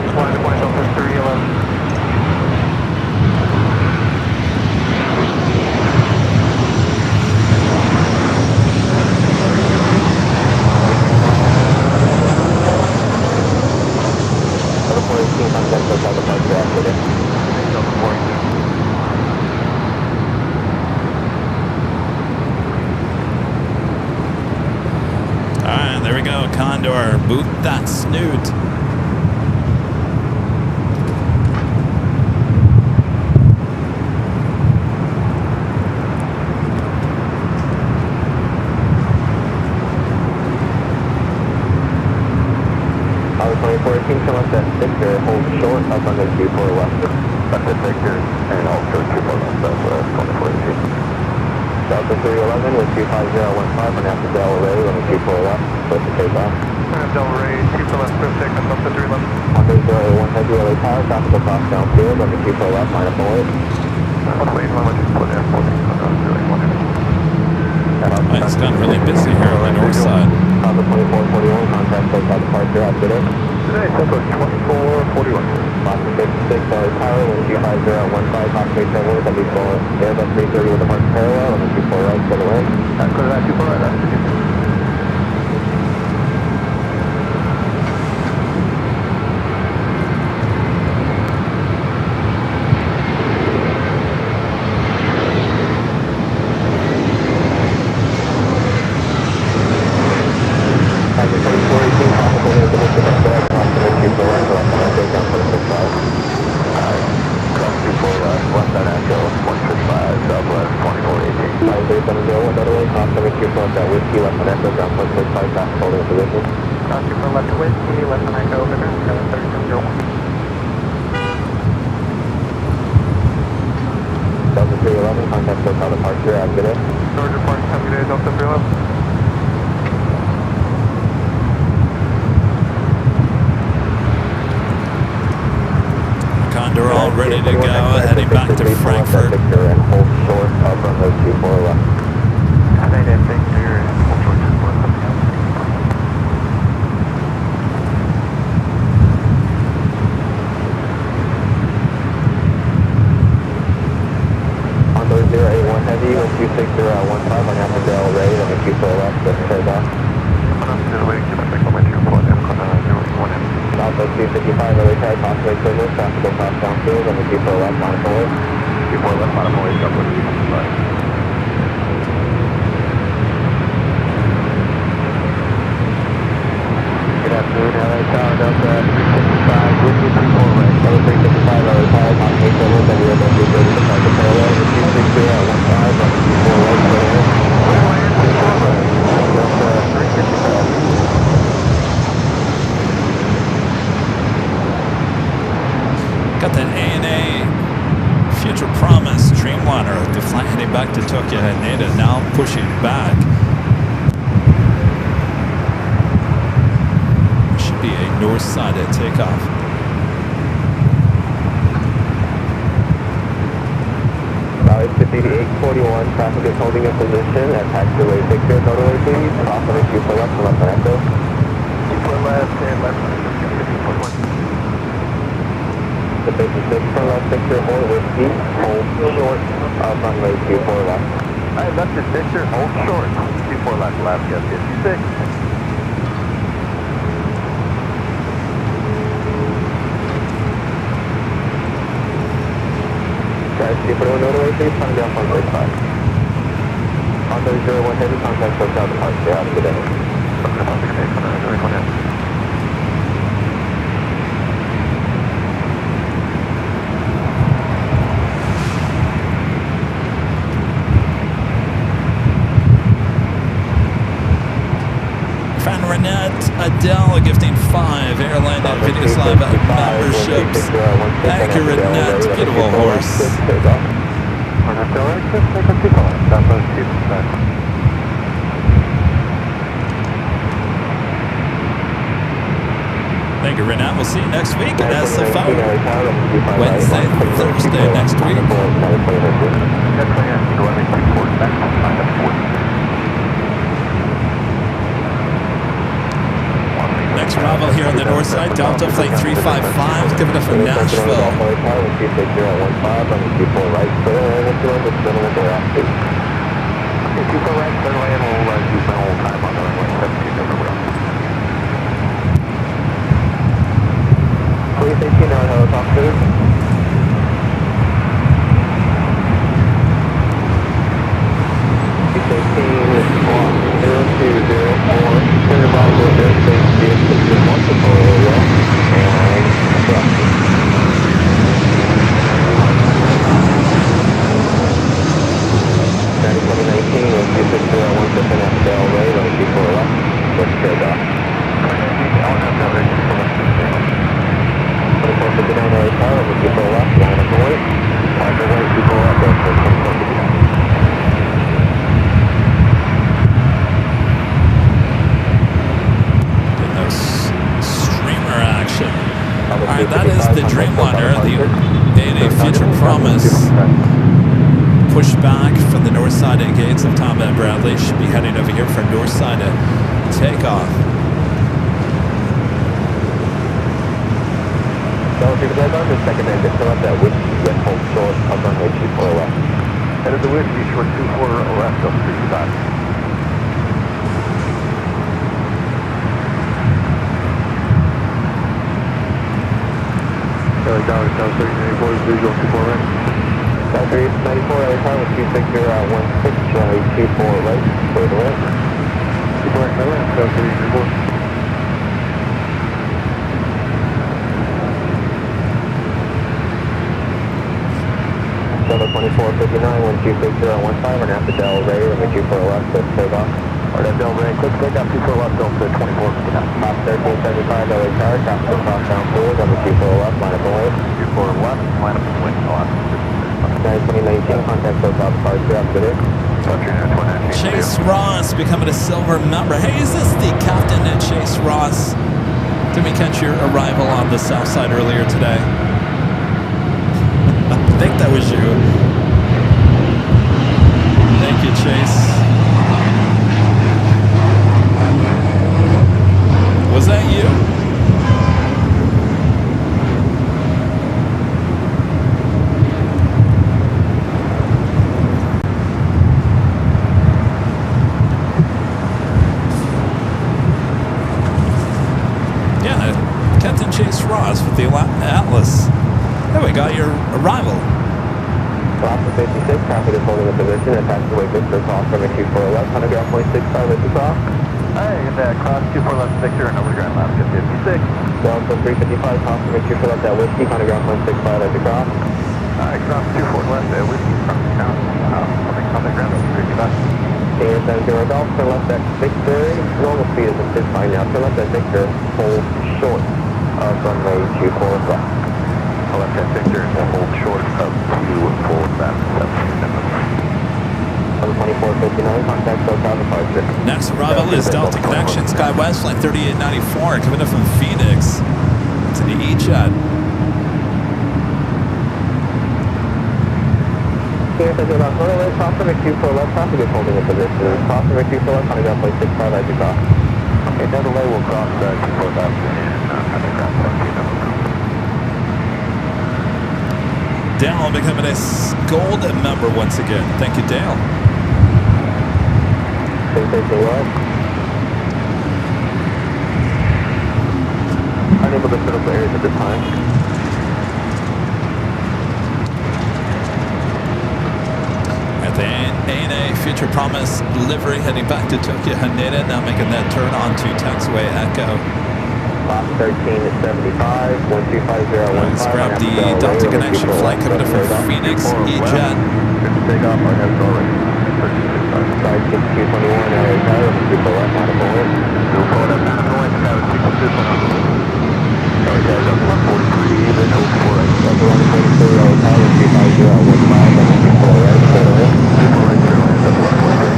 Alright, there we go, Condor. Boot that snoot. Come up that Victor, hold short up on the 24 left. That's it, Victor, and also 24 left, Southwest 2418. Delta 311 with 25015 on after Del Rey, on the 24 left, close to takeoff. Del Rey, 24 left, clear second, Delta 311. Under 081 head LA tower, traffic across downfield, on the 24 left, line of forward. It's gotten really busy here on the north side. Delta 2441, contact takeoff departure after this. Today, Southwest 2441. Boston 56, LA tower, wind 25015, Hawkeye Tower, W4, Airbus 330 with departure parallel, on the 24 right, settle in. Clear that 24 right, that's 52. cross 724 left at Whiskey, left on Echo, ground 165, back holding position. Cross 24 left to Whiskey, left on Echo, over there, 73701. Delta 311, contact SoCal departure, have a good day. Georgia Park, have a good day, Delta 311. Condor all ready to go, heading back to Frankfurt. And hold short of runway 24 left. Stay there, Victor, and hold short 24 left. On those 081 heavy, 126015 on Africa L ready, on the 24 left, that's turned off. Alpha 255, early tide, possibly equivalent, traffic will cross downfield on the 24 left, on forward. 24 left, on forward, double 255. Good afternoon, LA Tower, Delta 355, with you 34 right. Delta 355, early tide, possibly equivalent, then you're about to go to the target parallel, with 260 at 15, on the 24 right, clear. Delta 355. Got that ANA Future Promise Dreamliner, the flight heading back to Tokyo Haneda, now pushing back. Should be a north side at takeoff. Valley 50 to 841, traffic is holding a position at taxiway Victor, motorway please, off on the 24 left, left on Echo. 24 left, and left on Echo, 241. The basis 6 for left, Victor, hold Whiskey, hold short of runway 24 left. Alright, left is Victor, hold short. 24 left, left, yes, 56. Guys, keep it on motorway, please, come down 135. On those 01 heavy, contact SoCal departure, have a good day. Adele gifting 5 Airline Videos Live memberships. Thank you, Renette. Beautiful horse. Thank you, Renette. We'll see you next week at SFO. Wednesday, Thursday next week. Next arrival here on the north side, Delta Flight 355, coming up from Nashville. Police 18 on helicopter. That is the Dreamliner, the ANA Future Promise. Push back from the north side at gates of Tom and Bradley. Should be heading over here for north side at takeoff. Delta 355 on the second engine, fill up that Whiskey, get hold short of runway 24 left. Head of the Whiskey, short 24 left, Delta 355. Dallas, Dallas 394, visual 24 right. Delta 394, every time with 260 16, runway 24 right, clear to right. 24 right, right, Delta 394. Delta 2459, 126015, and after Del Ray, runway 24 left, so take off. Or that Del Ray, quick take off 24 left, Delta 2459. Top 1375, LA Tower, traffic is southbound forward, runway 24 left, line up and wait. 24 left, line up and wind north. 2019, contact profile departure after this. Chase Ross becoming a silver member. Hey, is this the Captain Chase Ross? Did we catch your arrival on the south side earlier today? I think that was you. Thank you, Chase. Was that you? Captain Chase Ross with the Atlas. There we got your arrival. Officer 56, traffic is holding a position at taxiway Victor, cross from 24 left, 100 ground point 65 at the cross. Hey, get that cross 24 left Victor and over ground left 56. Delta 355, cross from 24 left at Whiskey, 100 ground point 65 at the cross. Alright, cross 24 left at Whiskey from the town. On the ground over 55. Air 70 Golf, turn left at Victor, normal speed is at 65 now, turn left at Victor, hold short of runway 24 left. Left at Victor and we'll hold short of 24 left. 2459, contact SoCal departure. Next arrival is Delta Connection, SkyWest Flight 3894, coming up from Phoenix to the E-Jet. Here, so about runway, cross from 24 left, traffic is holding a position. Cross from 24 left, 100 ground point 65 at the cross. Okay, Delta Way will cross 24 left and 100 ground point 65. Dale becoming a gold member once again. Thank you, Dale. Unable to set up areas at this time. At the ANA Future Promise livery heading back to Tokyo Haneda, now making that turn onto taxiway Echo. Box 1375, 125015. Let's grab the Delta Connection flight coming in from Phoenix E-Jet. Take off, I have it already. Side 6221, LA Tower, people left, line up and wait. We'll pull it up down the way, tower 6221. LA Tower, Delta 143, then 04 right. Delta 143, LA Tower, 35015, and 24 right, straight away. 24 right, straight away, Delta 143.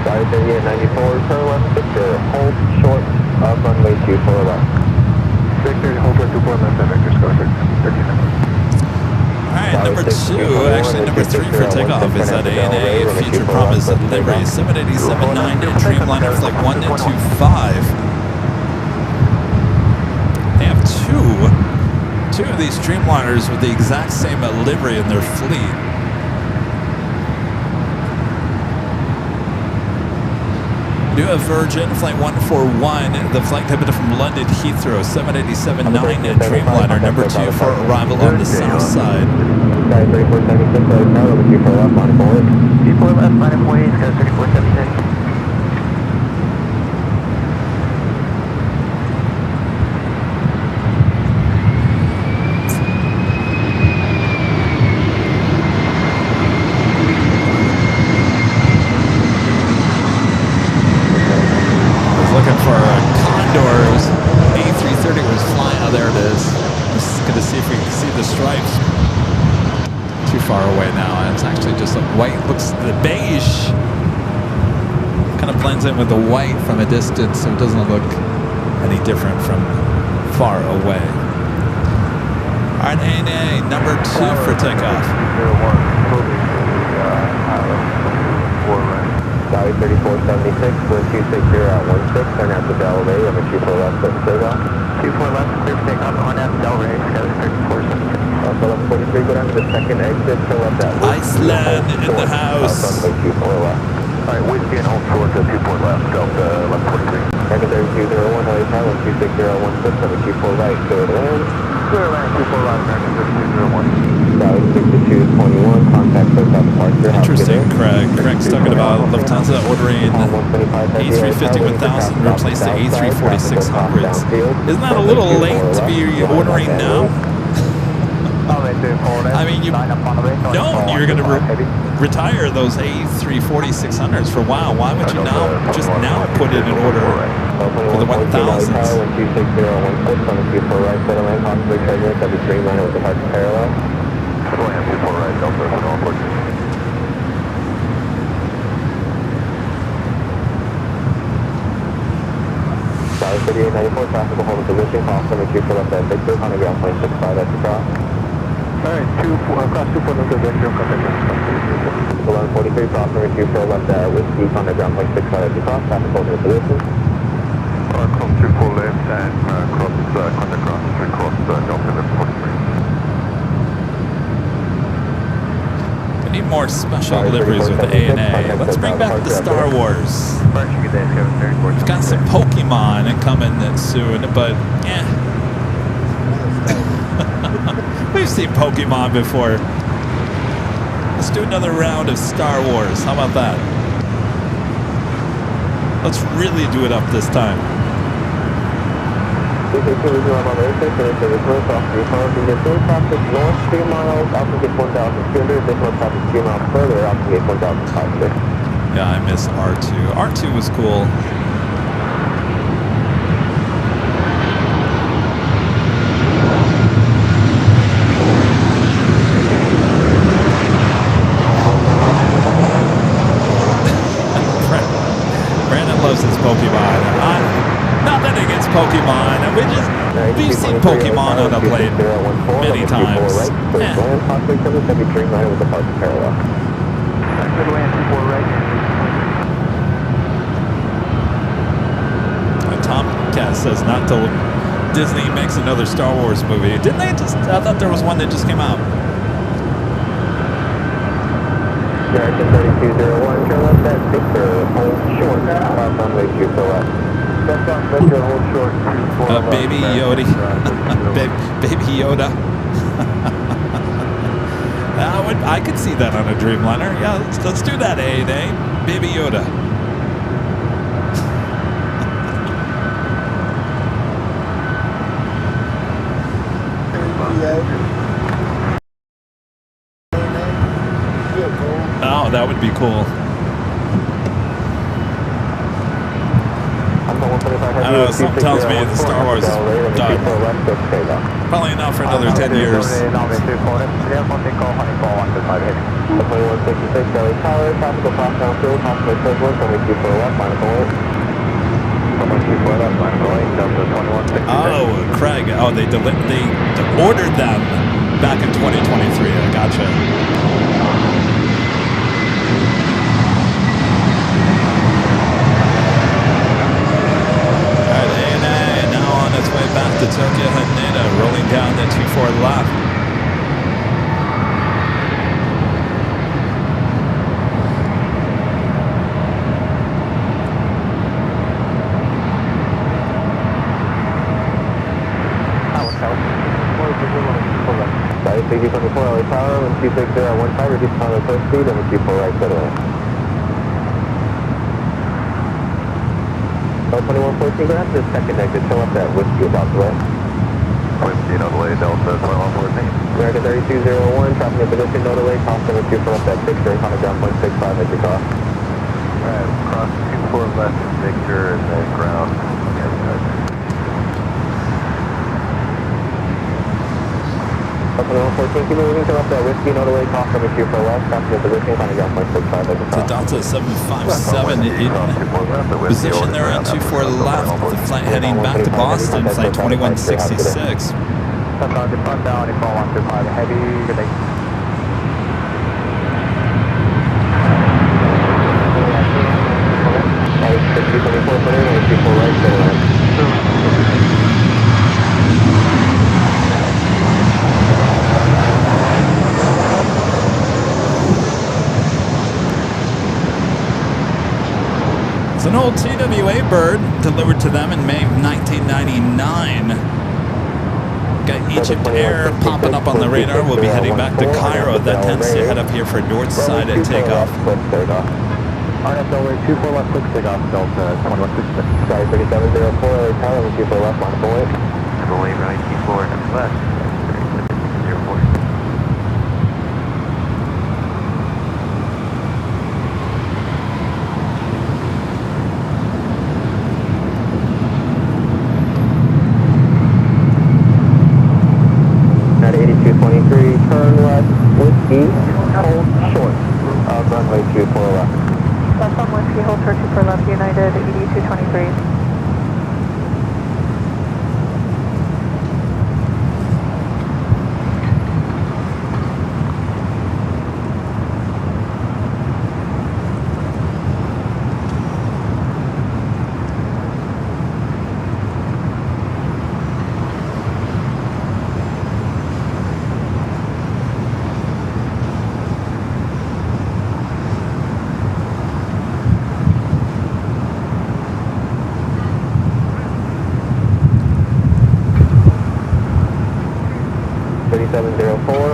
Flight 3894, turn left, Victor, hold short of runway 24 left. Victor, hold short 24 left, Victor, go 13. Alright, number 2, actually number 3 for takeoff is at ANA Future Promise livery 7879 Dreamliner Flight 125. They have two of these Dreamliners with the exact same livery in their fleet. We do have Virgin Flight 141, the flight coming from London Heathrow, 787-9 Dreamliner, number 2 for arrival on the south side. Sky 3476, LA Tower, over 24 left, line up and wait. 24 left, line up and wait, Sky 3476. Looking for a Condor. A330 was flying. Oh, there it is. Just going to see if we can see the stripes. Too far away now. It's actually just a white. Looks the beige. Kind of blends in with the white from a distance, so it doesn't look any different from far away. All right, ANA number 2 for takeoff. 01, moving to right. Valley 3476, wind 260 at 16, turn out to Delray, I'm a 24 left, set to takeoff. 24 left, clear for takeoff, on out to Delray, Skyler 3476. Also left 43, go down to the second exit, turn left at Iceland in the house. Runway 24 left. Alright, whiskey and hold short to 24 left, Delta left 43. American 3201, LA Tower, wind 260 at 16, I'm a 24 right, clear to land. Clear land, 24 left, American 3201. Valley 6221, contact for South departure. Interesting, Craig. Craig's talking about Lufthansa ordering A350-1000 to replace the A340-600s. Isn't that a little late to be ordering now? I mean, you know you're going to retire those A340-600s for a while. Why would you just now put in an order for the 1000s? Land 24 right, Delta, North 14. Valley 3894, traffic will hold a position, cross limit 24 left at Victor, on the ground plane 65 at the cross. Alright, cross 24 left at Victor, contact 1143, cross limit 24 left at Whiskey, on the ground plane 65 at the cross, traffic holding a position. Cross 24 left and cross, contact cross 3 cross, Delta left 43. We need more special deliveries with the ANA. Let's bring back the Star Wars. We've got some Pokemon coming soon, but yeah. We've seen Pokemon before. Let's do another round of Star Wars. How about that? Let's really do it up this time. This is the original on Airport, so it's a reverse off the car. The return traffic north 3 miles, altitude 1,200, additional traffic 3 miles further, altitude 1,500. Yeah, I miss R2. R2 was cool. Brandon loves his Pokemon. Nothing against Pokemon. We've seen Pokemon on a plane many times. Yeah. Tomcat says not till Disney makes another Star Wars movie. Didn't they just? I thought there was one that just came out. American 3201, turn left at Victor, hold short, left on way 24 left. Left on Victor, hold short, 24 left. Baby Yoda. Baby Yoda. I could see that on a Dreamliner. Yeah, let's do that, ANA. Baby Yoda. Oh, that would be cool. I don't know, something tells me the Star Wars is done. Probably not for another 10 years. Oh, Craig. Oh, they ordered them back in 2023. I gotcha. Its way back to Tokyo Haneda, rolling down the 24 left. Valley 24 LA Tower, and 260 at 15, reduce time of first speed, and 24 right settle. 2114, go after the second exit, show up that Whiskey about the way. Whiskey, no delay, Delta, 2114. American 3201, traffic in position, no delay, cross limit 24 left at Victor, on the ground 0.65 at your cross. Alright, cross 24 left at Victor, and then ground. Up 2114, keep moving, come up that Whiskey, no delay, cross limit 24 left, traffic in position, on the ground 0.65 at your cross. So Delta 757 in position there at 24 left. The flight heading back to Boston, flight 2166. 224 clear, runway 24 right, clear to land. It's an old TWA bird delivered to them in May of 1999. Got Egypt Air popping up on the radar. We'll be heading back to Cairo. That tends to head up here for Dort's side at takeoff. RF Delaware 24 left, quick takeoff, Delta 2166. Sorry, 3704, LA Tower, 24 left, line of away. Away, right, 24 left. 3704. At 8223, turn left, whiskey, hold short, runway 24 left. Left on whiskey, hold short 24 left, United 8223.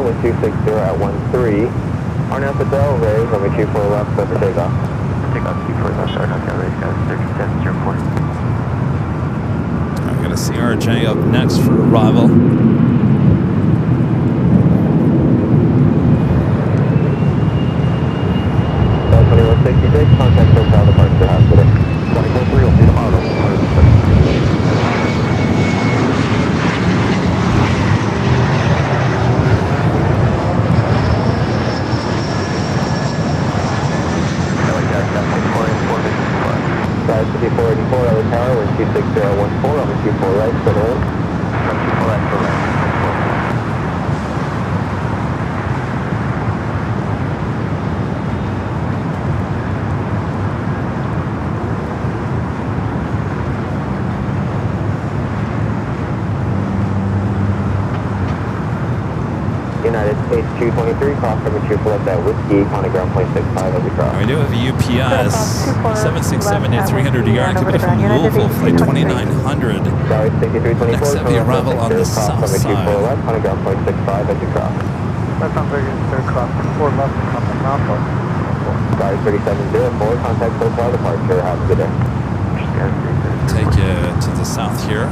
With 260 at 13. Arnett Patel, raise, runway 24 left, clear for takeoff. Takeoff 24 left, start on LAX 3704. I'm going to see RJ up next for arrival. Bell 2166, contact Hotel departure hospital. 24-3, will see tomorrow. Side 5484, LA Tower, wind 26014, over 24 right, clear to land. 24 left, go left. United States 223, cross from 2 left at whiskey, on ground point 65 as we cross. We do have a UPS 767 at 300 yard, coming from Louisville, flight 2900. Sorry, 6324. Next heavy arrival on the south side. Left, on ground point 65 as we cross. Left on third cross, 4 left, contact Mount. Sorry, 3704, contact Hotel departure, have a good day. Take you to the south here.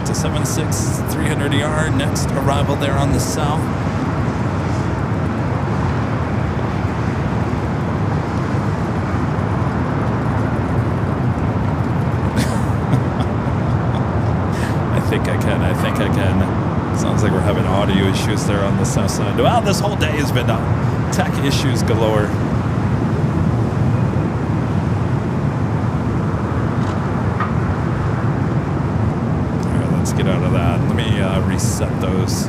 To 76, 300 yard, next arrival there on the south. I think I can. Sounds like we're having audio issues there on the south side. Well, this whole day has been tech issues galore. Let's get out of that. Let me reset those.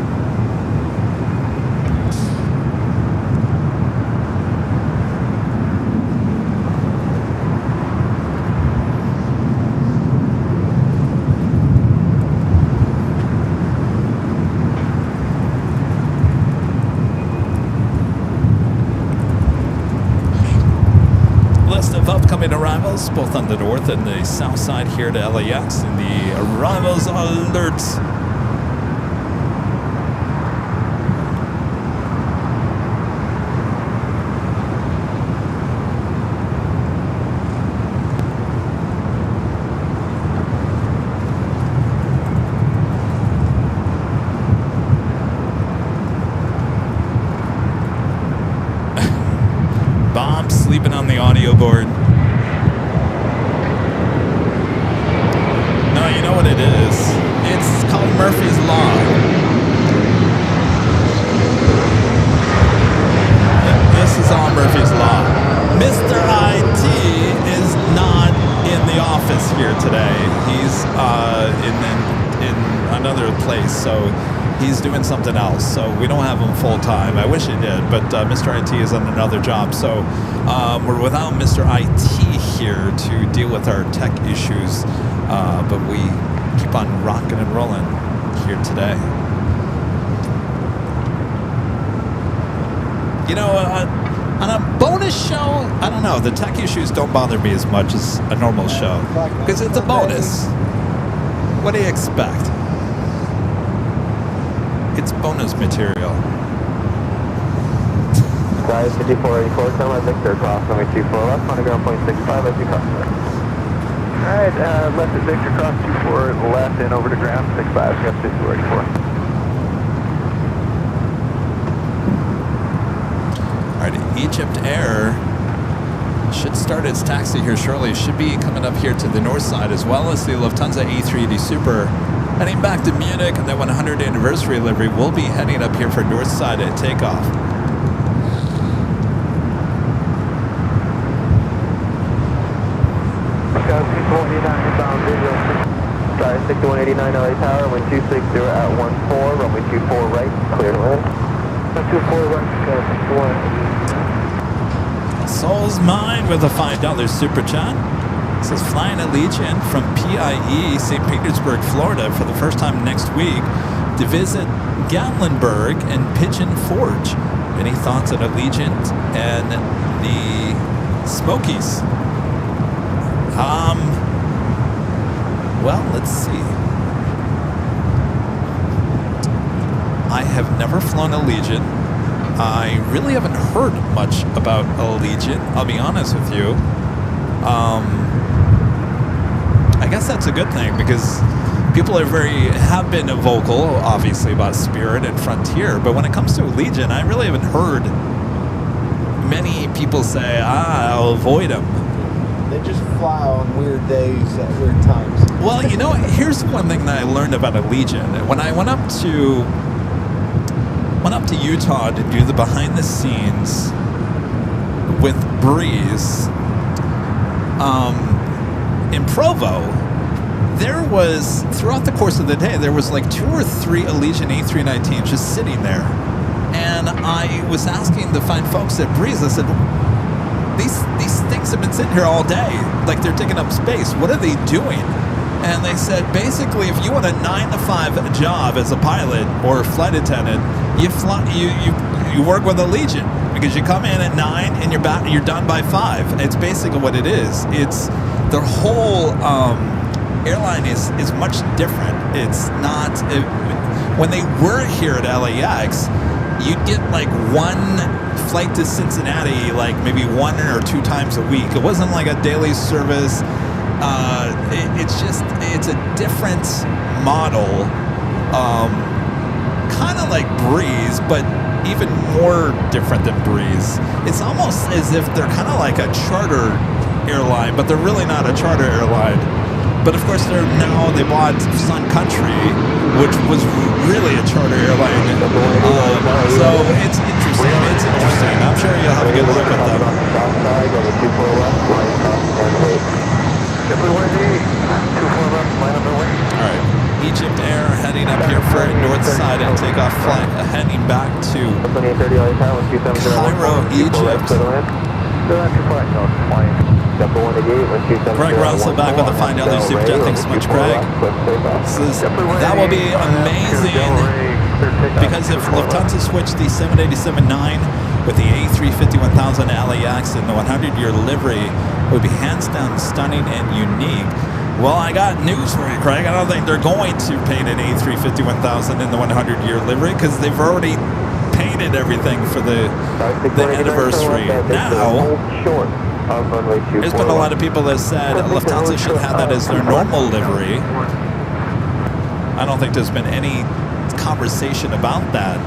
List of upcoming arrivals, both on the north and the south side here to LAX, and the arrivals alerts. Bob sleeping on the audio board. No, you know what it is? It's called Murphy's Law. here today. He's in another place, so he's doing something else. So we don't have him full time. I wish he did, but Mr. IT is on another job. So we're without Mr. IT here to deal with our tech issues, but we keep on rocking and rolling here today. You know, on a bonus show, I don't know, the tech issues don't bother me as much as a normal show because it's a bonus. What do you expect? It's bonus material. Guys, 5484, Semi Victor, cross runway 24 left, on the ground 0.65 as you cross. Alright, left at Victor, cross 24 left and over to ground 65, got 5484. Alright, Egypt Air should start its taxi here shortly. It should be coming up here to the north side, as well as the Lufthansa A380 Super. Heading back to Munich, and the 100th anniversary livery will be heading up here for north side at takeoff. Guys, 6189 inbound video. Sorry, 6189 LA Tower, wind 260 at 14, runway 24 right, clear to land. 24 right, 61. Soul's Mine with a $5 super chat. It says flying Allegiant from PIE, St. Petersburg, Florida for the first time next week to visit Gatlinburg and Pigeon Forge. Any thoughts on Allegiant and the Smokies? Well, let's see. I have never flown Allegiant. I really haven't heard much about Allegiant, I'll be honest with you. I guess that's a good thing because people have been vocal, obviously, about Spirit and Frontier, but when it comes to Allegiant, I really haven't heard many people say, I'll avoid them. They just fly on weird days at weird times. Well, you know, here's one thing that I learned about Allegiant. When I went up to Utah to do the behind the scenes with Breeze in Provo, there was, throughout the course of the day, there was like 2 or 3 Allegiant A319s just sitting there. And I was asking the fine folks at Breeze, I said, these things have been sitting here all day, like they're taking up space. What are they doing? And they said, basically, if you want a 9-to-5 job as a pilot or flight attendant, you work with Allegiant because you come in at 9 and you're done by 5. It's basically what it is. It's their whole airline is much different. It's not when they were here at LAX, you'd get like one flight to Cincinnati, like maybe 1 or 2 times a week. It wasn't like a daily service. It's a different model, kind of like Breeze, but even more different than Breeze. It's almost as if they're kind of like a charter airline, but they're really not a charter airline. But of course, they bought Sun Country, which was really a charter airline. So it's interesting. It's interesting. I'm sure you'll have a good look at them. All right, Egypt Air heading up here for north side and takeoff flight, heading back to Cairo, Egypt. Greg Russell back with the fine LA Super Jet. Thanks so much, Greg. That will be amazing because if Lufthansa switched the 787-9 with the A350-1000 LAX and the 100-year livery, it would be hands down stunning and unique. Well, I got news for you, Craig. I don't think they're going to paint an A350-1000 in the 100-year livery because they've already painted everything for the anniversary. Now, there's been a lot of people that said Lufthansa should have that as their normal livery. I don't think there's been any conversation about that.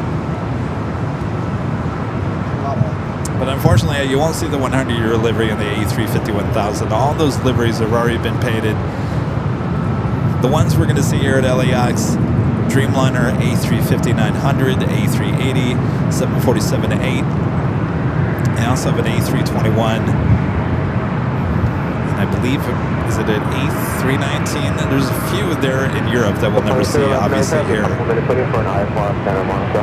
But unfortunately, you won't see the 100-year livery in the A350-1000. All those liveries have already been painted. The ones we're going to see here at LAX, Dreamliner A350-900, A380, 747-8. I also have an A321 I believe, is it an A319? There's a few there in Europe that we'll never see, obviously, here. For an IFR Santa Monica.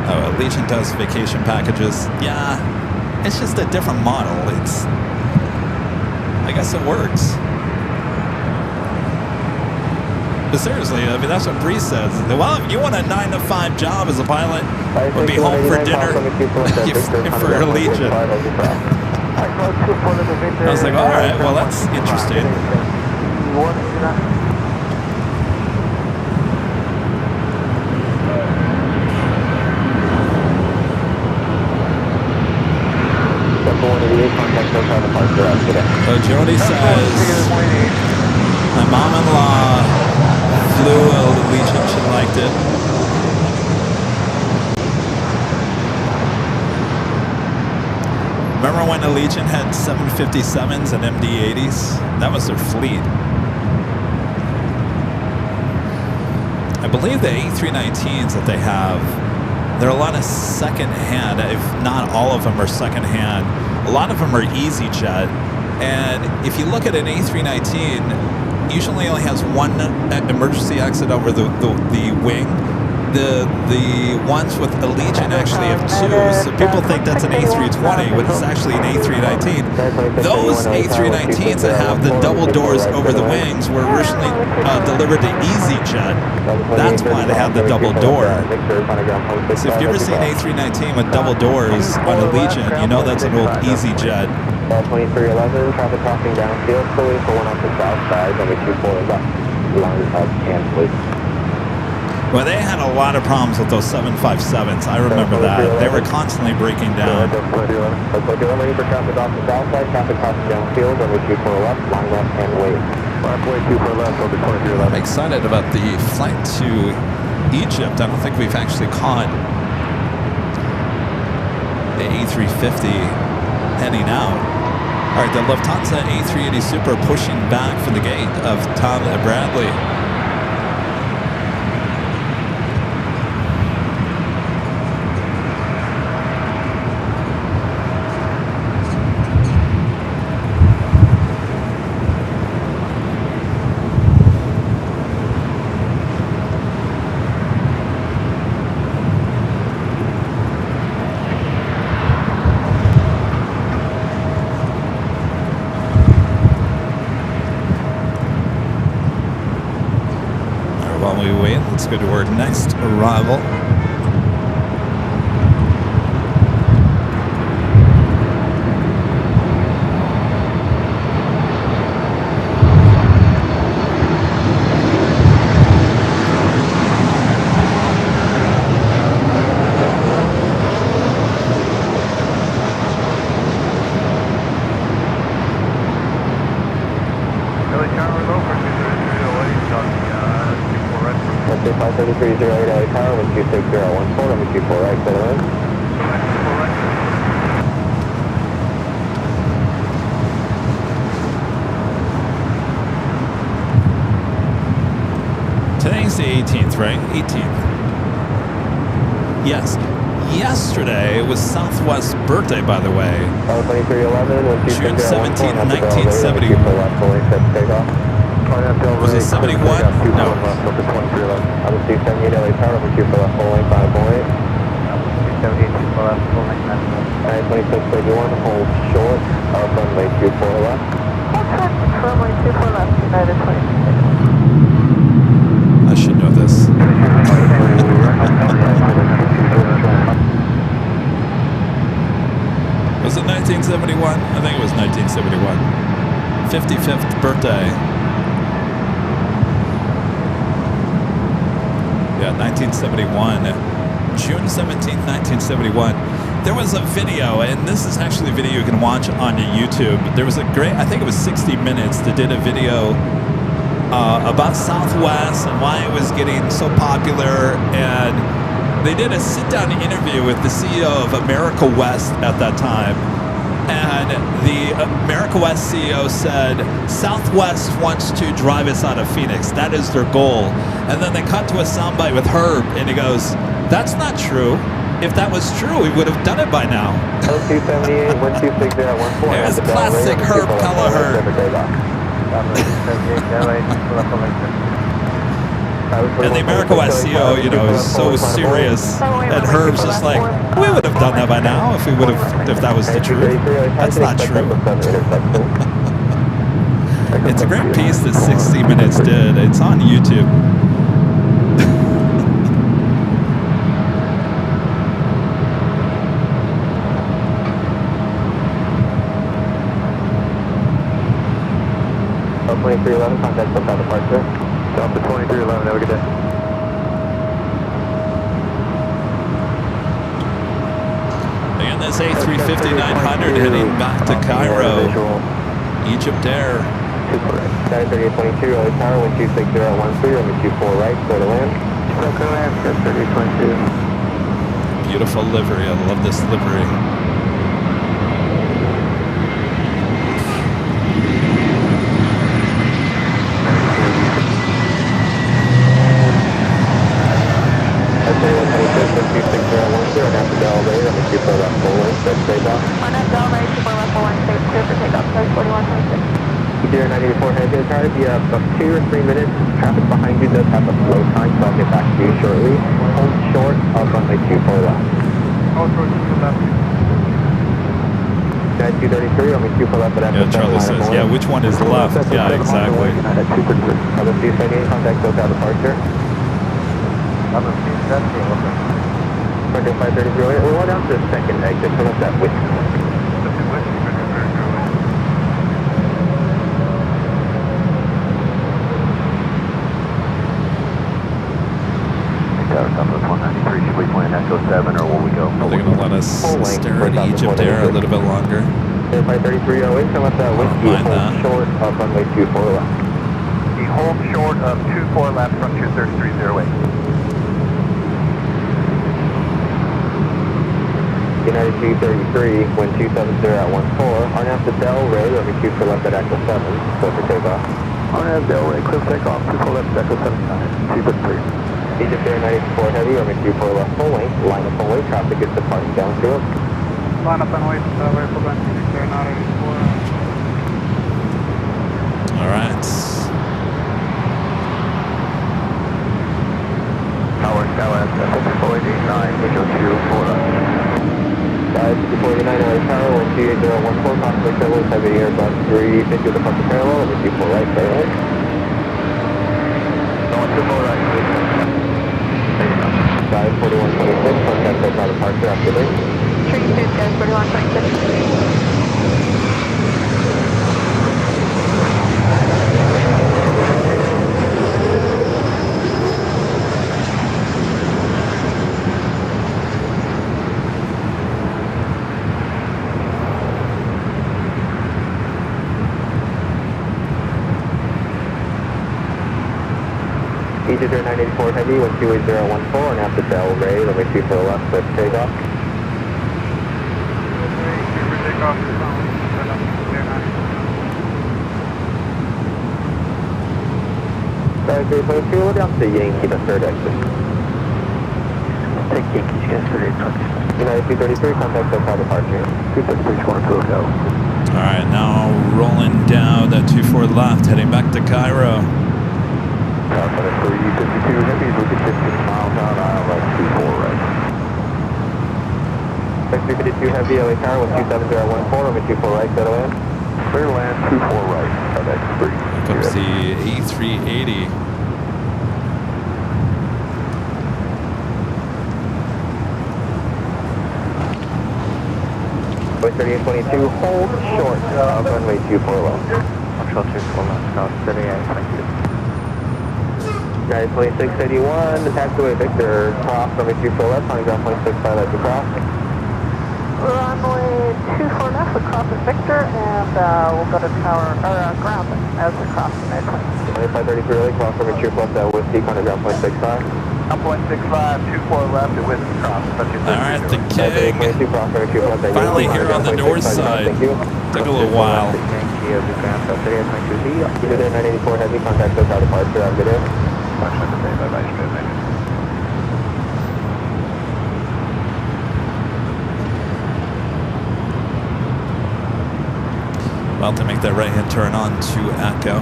Oh, Allegiant does vacation packages. Yeah, it's just a different model. I guess it works. But seriously, I mean, that's what Bree says. Well, if you want a 9 to 5 job as a pilot, or be home for dinner, you fly for Allegiant. I was like, all right, well, that's interesting. So Jody says, my mom-in-law flew Allegiant, she liked it. Remember when Allegiant had 757s and MD-80s? That was their fleet. I believe the A319s that they have, there are a lot of second-hand, if not all of them are second-hand. A lot of them are EasyJet. And if you look at an A319, usually only has one emergency exit over the wing. The ones with Allegiant actually have two, so people think that's an A320, but it's actually an A319. Those A319s that have the double doors over the wings were originally delivered to EasyJet. That's why they have the double door. So if you ever see an A319 with double doors on Allegiant, you know that's an old EasyJet. 2311, traffic crossing downfield, slowly for one off the south side, only 24 left, line up and please. Well, they had a lot of problems with those 757s. I remember that. They were constantly breaking down. Ready for traffic off the south side, traffic crossing downfield, only 24 left, line left and wait. 24 left, over 23 left. I'm excited about the flight to Egypt. I don't think we've actually caught the A350 heading out. All right, the Lufthansa A380 Super pushing back from the gate of Tom Bradley. Let's go to our next arrival. Tower, 126.014, number 24 right, clear line. Today's the 18th, right? 18th. Yes. Yesterday was Southwest's birthday, by the way. June 17, 1970. Was it 71? No. I'm a 278 LA Tower, number 2 for left, full length, 5.8. 78 for left, full length, 9.8. 2631, hold short, runway 24 left. Hold short, runway 24 left, United 26. I should know this. Was it 1971? I think it was 1971. 55th birthday. Yeah, 1971. June 17th, 1971. There was a video, and this is actually a video you can watch on YouTube. There was a great, I think it was 60 Minutes, that did a video about Southwest and why it was getting so popular. And they did a sit-down interview with the CEO of America West at that time. And the America West CEO said, Southwest wants to drive us out of Phoenix. That is their goal. And then they cut to a soundbite with Herb, and he goes, that's not true. If that was true, we would have done it by now. 278, 1260 at 14. There's classic Herb Kelleher. And the America West CO, you know, is so serious. And Herb's just like, we would have done that by now if we would have, if that was the truth. That's not true. It's a great piece that 60 Minutes did. It's on YouTube. Delta 2311, contact Delta departure. Delta 2311, have a good day. And this A350-900 heading back to Cairo, Egypt Air. 3822, early tower, 1260 at 13, runway 24 right, clear to land. Go ahead, 3822. Beautiful livery. I love this livery. Either 984 head to tower, you have about 2 or 3 minutes. Traffic behind you does have a slow time, so I'll get back to you shortly. Hold short of runway 24 left. Hold short to left. 233, runway 24 left, but after Yeah, Charlie says, yeah, which one is left? Yeah, exactly. Other 278, contact SoCal departure. Other 270, 533, we're going down to the second exit, so that's that whiskey. Should we plan Echo 7 or will we go? Are they going to let us stare at Egypt Air a little bit longer? 53308, so that's that whiskey, mind that. short of runway 24 left. We hold short of 24 left from 23308. United 233, wind 270 at 14, RNAV to Delray, runway 24 left at Echo 7, clear for takeoff. RNAV Delray, clear for takeoff, 24 left, Echo 79, 233. Egypt Air 94 heavy, runway 24 left full length, line up full length, traffic is departing downfield. Line up and wait, right for Brent, Egypt Air 984. All right. Tower, Dallas, 489, visual 24 left. 5489 LA Tower, wind 28014, conflict levels, heavy Airbus 350 with departure parallel, runway 24 right, clear right. Going 24 right, please. 4126, contact SoCal departure after this. Tree 2, guys, 4126. Egypt Air 984 heavy, wind 28014, and after Delray, runway 24 left, clear for takeoff. Sorry, 322, we're down to Yankee, the third exit. Take Yankee, you guys 3820. United 233, contact SoCal departure. 233, going to go. All right, now rolling down that 24 left, heading back to Cairo. Southwest for U52 heavy, look at 15 miles out, ILS 24 right. 352 heavy, LA Tower, wind 27014, runway 24 right, clear to land. Clear land, 24 right, FedEx 3. Here comes the A380. 3822, hold short of runway 24 left. Control 24 left, now steady, thank you. United 2681, taxiway Victor, cross runway 24 left, on ground 26 left to cross. Runway 24 left, we cross at Victor, and we'll go to tower, or ground as we cross United 26. 533 early, cross runway 24 left at Whiskey, on ground 0.65. 1.65, 24 left at Whiskey Cross. All right, the King. Finally here on the north side. Took a little while. Either 984 heavy, contact SoCal departure, have a good day. About to make that right-hand turn on to Echo.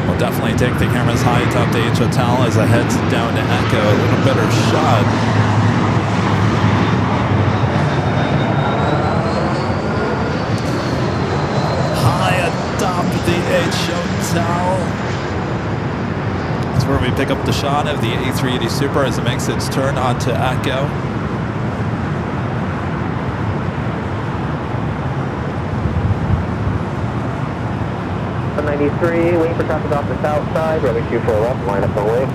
We'll definitely take the cameras high atop the H Hotel as it heads down to Echo. A little better shot. The H Hotel. That's where we pick up the shot of the A380 Super as it makes its turn onto Echo. .93, waiting for traffic off the south side, runway 24 left, line up away.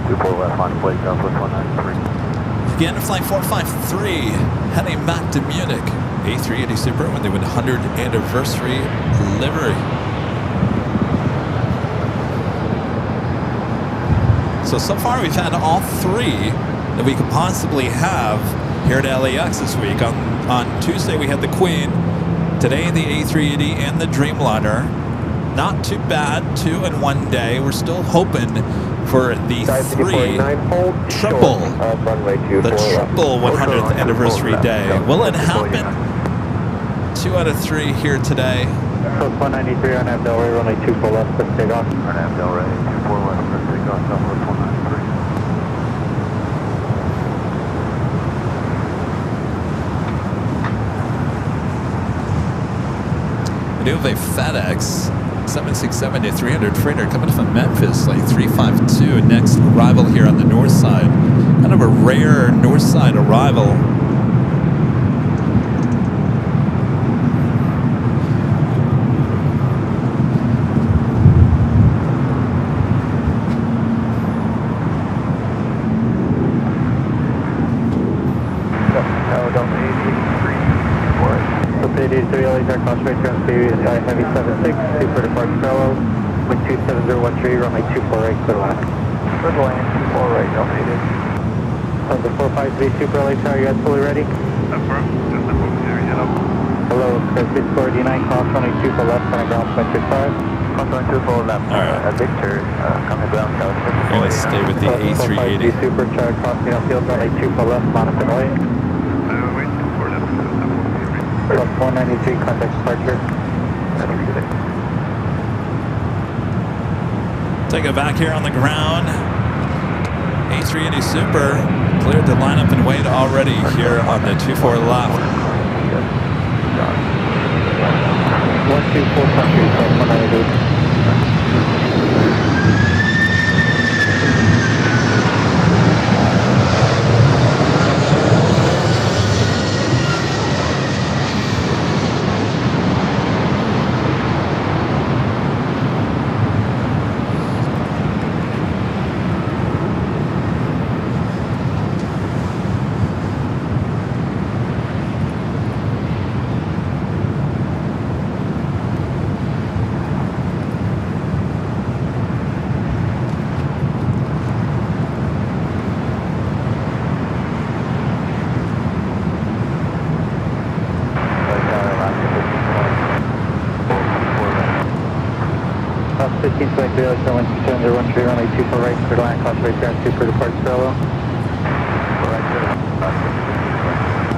24 left, line up away, Southwest 193. Again, flight 453, heading back to Munich. A380 Super with the 100th anniversary livery. So far we've had all three that we could possibly have here at LAX this week. On Tuesday we had the Queen, today the A380 and the Dreamliner. Not too bad, 2 in one day. We're still hoping for the triple 100th anniversary day. Will it happen? 2 out of 3 here today. Coast 193 on Abdelray, runway 24 left, let's take off. On Abdelray, 24 left, let's take off, Southwest 193. We do have a FedEx 767-300 freighter coming from Memphis, like 352. Next arrival here on the north side. Kind of a rare north side arrival. Heavy 76, super departure fellow, with 27013, runway 24 right, clear line. Good line, 24 right, elevated. The 453 super LAX, are you guys fully ready? Affirm, just the moving area, hello. Hello, Sky Score D9, cross runway 24 left, on ground 25. Cross runway 24 left, Alright. Victor, coming ground south. We're going to stay with the A380. Super chart, crossing upfield, runway 24 left, Monaco Way. Wait, 24 left, Plus 193, contact departure. Take it back here on the ground. A380 Super cleared the lineup and wait already here on the 24 left. 124 country, plus 193. Runway 24 right, clear line, cross right ground, super departure fellow.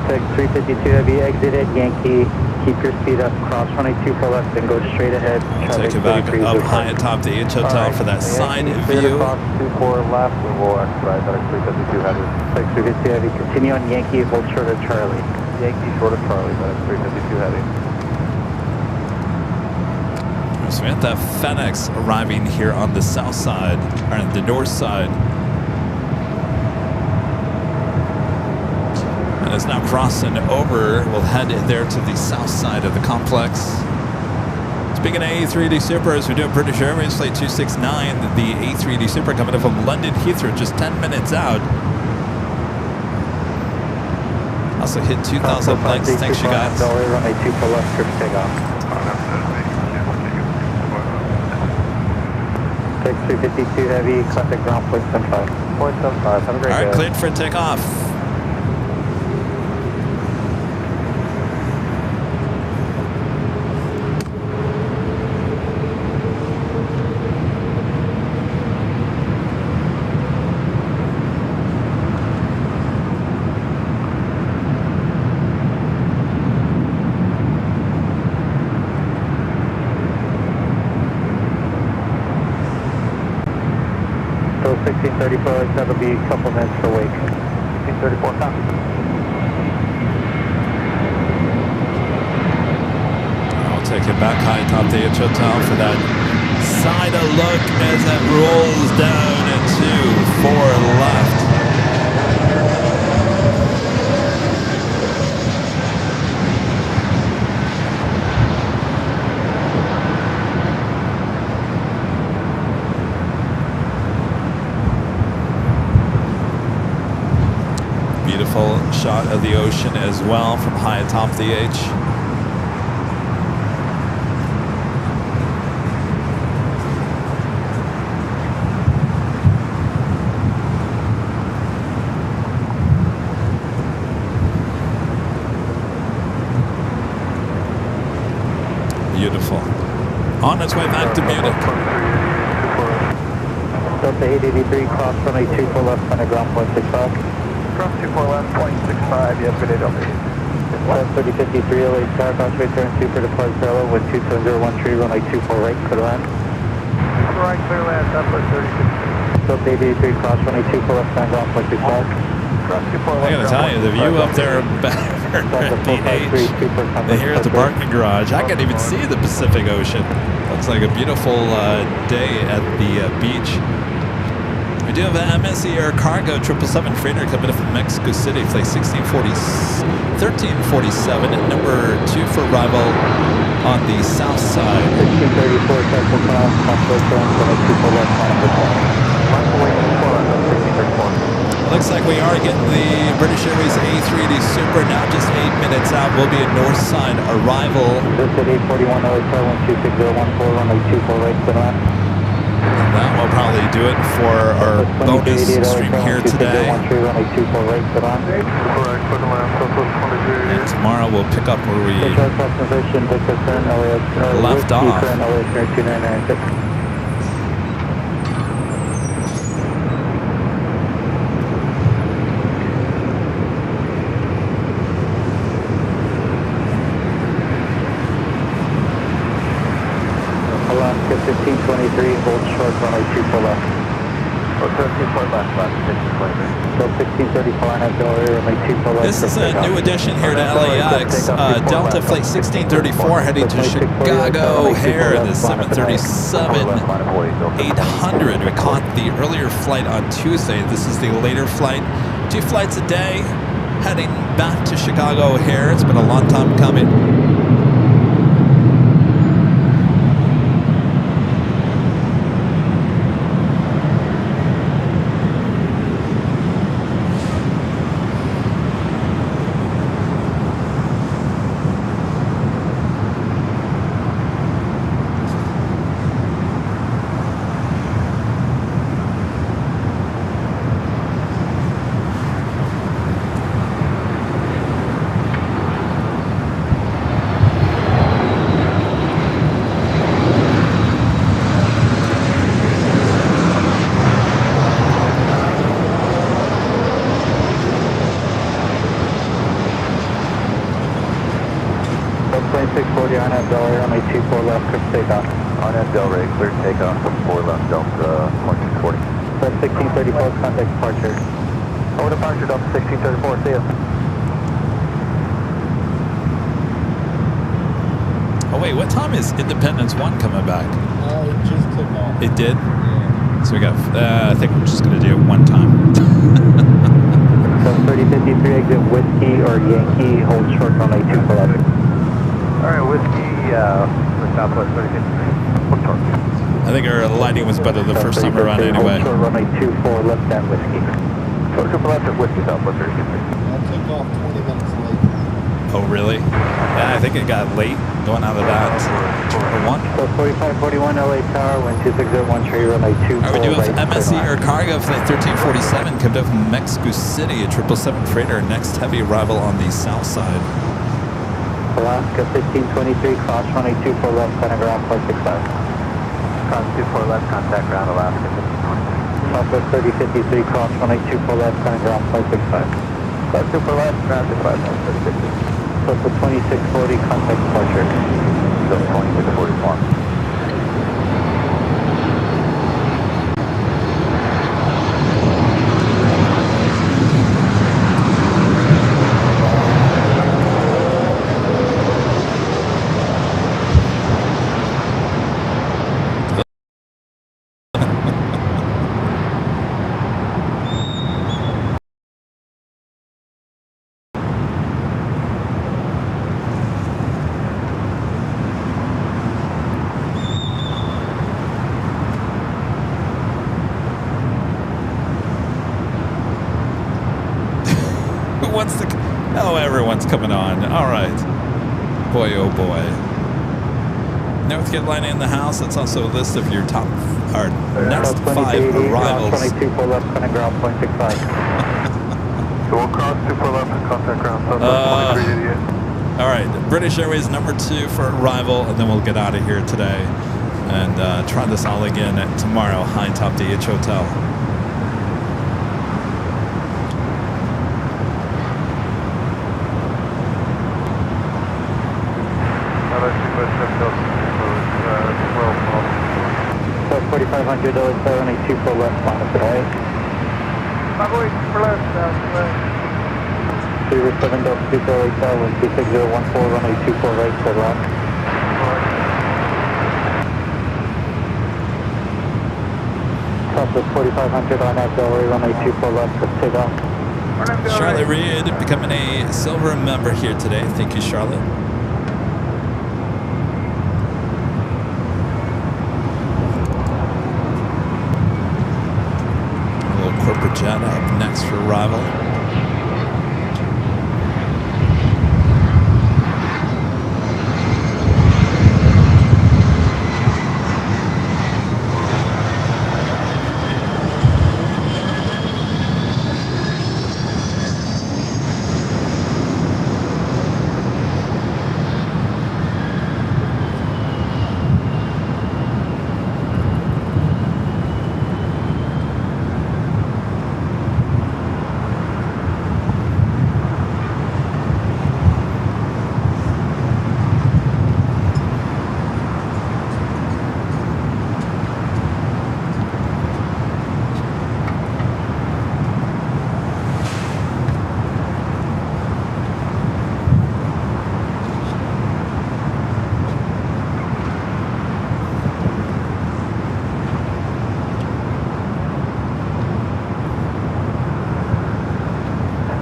Tech 352 heavy, exited, Yankee, keep your speed up, cross runway 24 left, then go straight ahead. Take it back up high atop the H Hotel for that side view. Cross 24 left, and we'll exercise at 352 heavy. Tech 352 heavy, continue on Yankee, hold short of Charlie. Yankee short of Charlie, but it's 352 heavy. So we have that FedEx arriving here on the south side, or on the north side. And it's now crossing over. We'll head there to the south side of the complex. Speaking of A380 Supers, we're doing British Airways Flight 269. The A380 Super coming in from London Heathrow, just 10 minutes out. Also hit 2,000 likes. Thanks, you guys. Runway 24 left, trip takeoff. Tech 352 heavy, contact ground 0.75. 0.75, have a great day. All right, cleared for takeoff. 1634, that'll be a couple minutes for wake. 1634, copy. I'll take it back high top the H Hotel for that side of look as it rolls down into 4 left. Beautiful shot of the ocean as well from high atop the H. Beautiful. On its way back to Munich. Delta 883, cross runway 24 left, center ground point 65. Cross 24 left, 0.65, yes, good day, Delta 8. 3053, LA Star, crossway turn 2 for deployed parallel with 2701 tree, runway 24 right, clear land. Right, clear land, Southwest 3053. Delta 883, cross runway 24 left, center ground point 65. Cross 24 left. I gotta tell you, the view up there back at the H, here at the parking garage, I can't even see the Pacific Ocean. Looks like a beautiful day at the beach. We do have an MSC Air Cargo 777 freighter coming in from Mexico City, flight 1347, number 2 for arrival on the south side. 1634, Central Cross, crossway turn, runway 24 left, center ground point 65. Looks like we are getting the British Airways A380 Super now, just 8 minutes out. Will be a north side arrival. This is 841 LA 26014, runway 24 right, clear land. And that will probably do it for our bonus stream here today. And tomorrow we'll pick up where we left off. Alaska 1523, hold short, runway 24 left. Oh, 13 left, 1623. So 1634 and auxiliary, runway 24 left. This is a new addition here to LAX. Delta Flight 1634 heading to Chicago O'Hare, the 737-800. We caught the earlier flight on Tuesday. This is the later flight. 2 flights a day heading back to Chicago O'Hare. It's been a long time coming. Delray, clear takeoff from 4 left, Delta 1640. That's 1634, contact departure. Over departure, Delta 1634, see ya. Oh wait, what time is Independence 1 coming back? It just took off. It did? Yeah. So we got, I think we're just going to do it one time. So 3053, exit Whiskey or Yankee, hold short runway 24 left. Alright, Whiskey, for Southwest 3053. I think our lighting was better the first time around anyway. Hold short runway 24 left and Whiskey. So triple left at Whiskey, Southwest 3053. That took off 20 minutes late. Oh really? Yeah, I think it got late going out of that. Or 1. So 4541 LA Tower, wind 2601 tree, runway 24 Alright, we do have right, MSC clear Air Cargo flight 1347 coming up from Mexico City, a 777 freighter. Next heavy arrival on the south side. Alaska 1523, cross runway 24 left, center ground, point 65. Cross 24 left, contact ground, Alaska 1523. Southwest 3053, cross runway 24 left, center ground, point 65. Cross 24 left, ground 65, 3050. Southwest 2640, contact departure. So 2641. what's coming on. All right. Boy, oh boy. North Carolina in the house. That's also a list of your top, our next 5 arrivals. 22 for left, contact ground, 0.65. So we'll cross 24 left and contact ground, so 2388. All right, British Airways number 2 for arrival, and then we'll get out of here today and try this all again tomorrow. High Top DH Hotel. So 4500, only 2 for left, final today. 07 Delta 26014, runway 24 right, clear left. Southwest 4500 on that Delray, runway 24 left, let's take off. Charlotte Reed becoming a silver member here today. Thank you, Charlotte. A little corporate jet up next for arrival.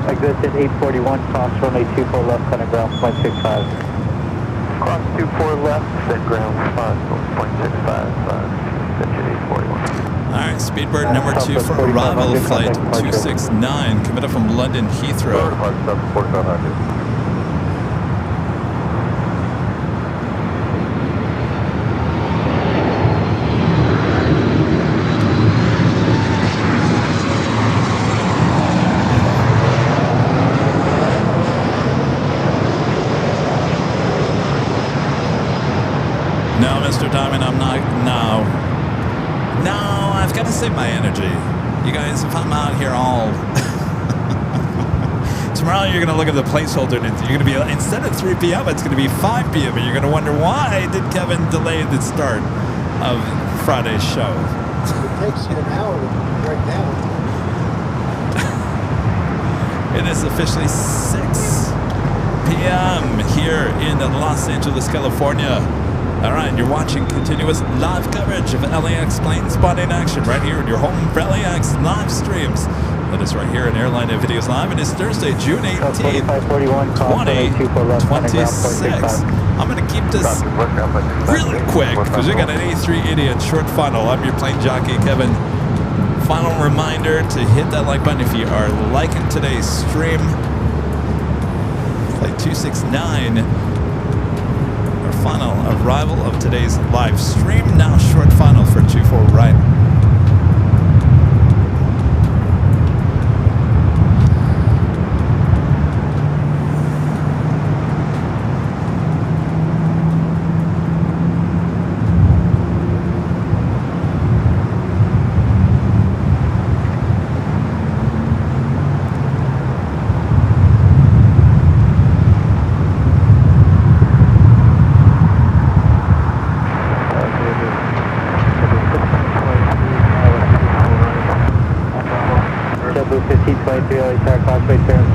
Exit 841, cross runway 24 left, contact ground, 0.65. Cross 24 left, then ground 5.65, exit 841. All right, Speedbird number 2 for arrival, flight 269, committed from London Heathrow. 4500. No, Mr. Diamond, I'm not. No, I've got to save my energy. You guys, if I'm out here all tomorrow, you're going to look at the placeholder and you're going to be, instead of 3 p.m., it's going to be 5 p.m. and you're going to wonder why did Kevin delay the start of Friday's show. It takes you an hour to break down. It is officially 6 p.m. here in Los Angeles, California. All right, you're watching continuous live coverage of LAX plane spotting action right here in your home for LAX live streams. That is right here in Airline Videos Live. It is Thursday, June 18th, 2026. I'm going to keep this really quick because we got an A3 idiot short final. I'm your plane jockey, Kevin. Final reminder to hit that like button if you are liking today's stream. Flight 269. Final arrival of today's live stream. Now short final for 24 right.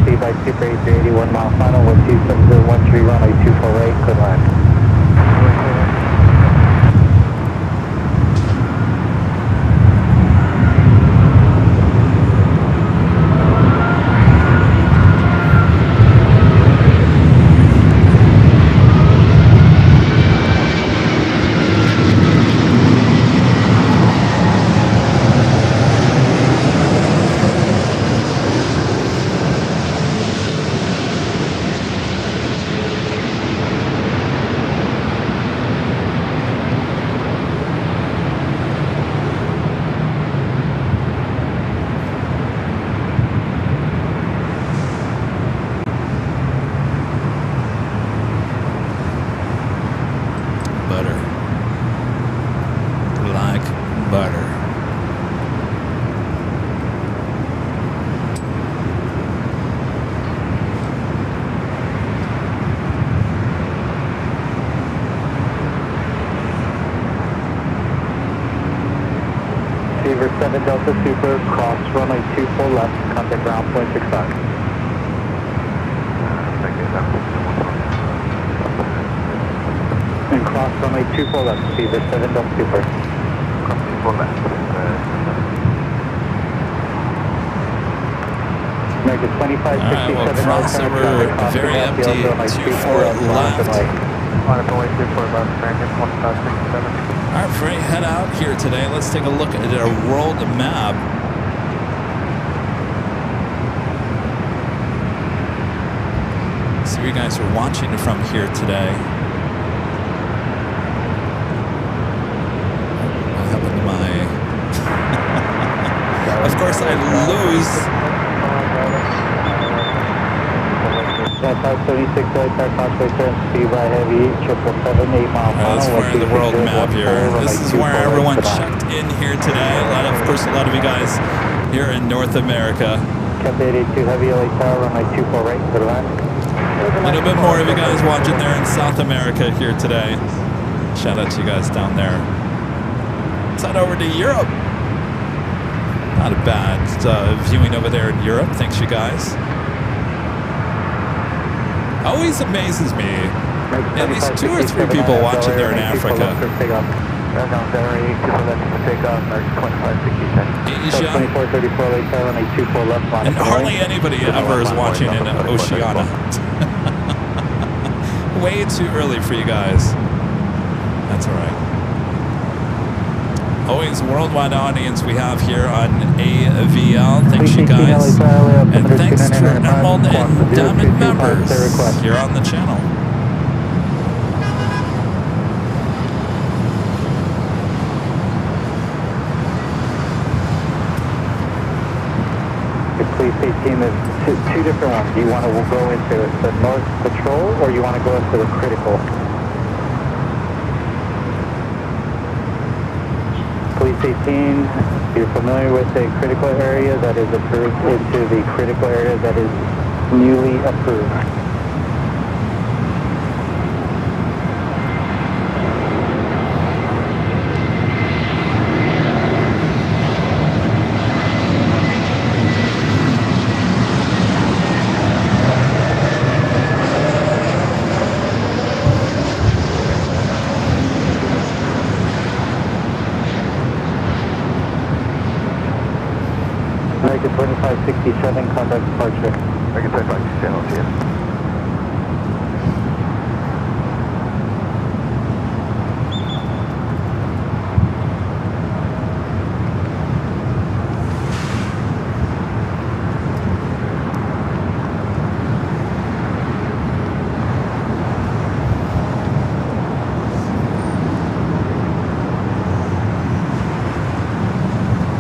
Speed by Super 8381 mile final with 27013 runway 248, good line. Beaver 7 Delta Super, cross runway 24 left, contact ground point 65. And cross runway 24 left, Beaver 7 Delta Super. Cross 24 left. American 2567. Alright, we'll cross over very empty 24 left. Runway 24 left, American 1567. Alright, before we head out here today, let's take a look at our world map. See where you guys are watching from here today. What happened to my... Of course, I lose. 576 LAX Causeway turn speed by heavy, 777, 8 mile per hour. Let's wear the world map here. This is where everyone checked in here today. Of course, a lot of you guys here in North America. Cap 882 heavy LA Tower, runway 24 right, to the left. A little bit more of you guys watching there in South America here today. Shout out to you guys down there. Let's head over to Europe. Not a bad viewing over there in Europe. Thanks, you guys. Always amazes me. At least 2 or 3 people watching there in Africa. Asia. And hardly anybody ever is watching in Oceania. Way too early for you guys. That's all right. Always a worldwide audience we have here on AVL. Thanks, you guys. And thanks to Emerald and Diamond members here on the channel. The police team is two different ones. Do you want to go into the North Patrol or you want to go into the critical? Police 18, you're familiar with the critical area that is approved into the critical area that is newly approved. American 2567, contact departure. American 2567, I'll see you.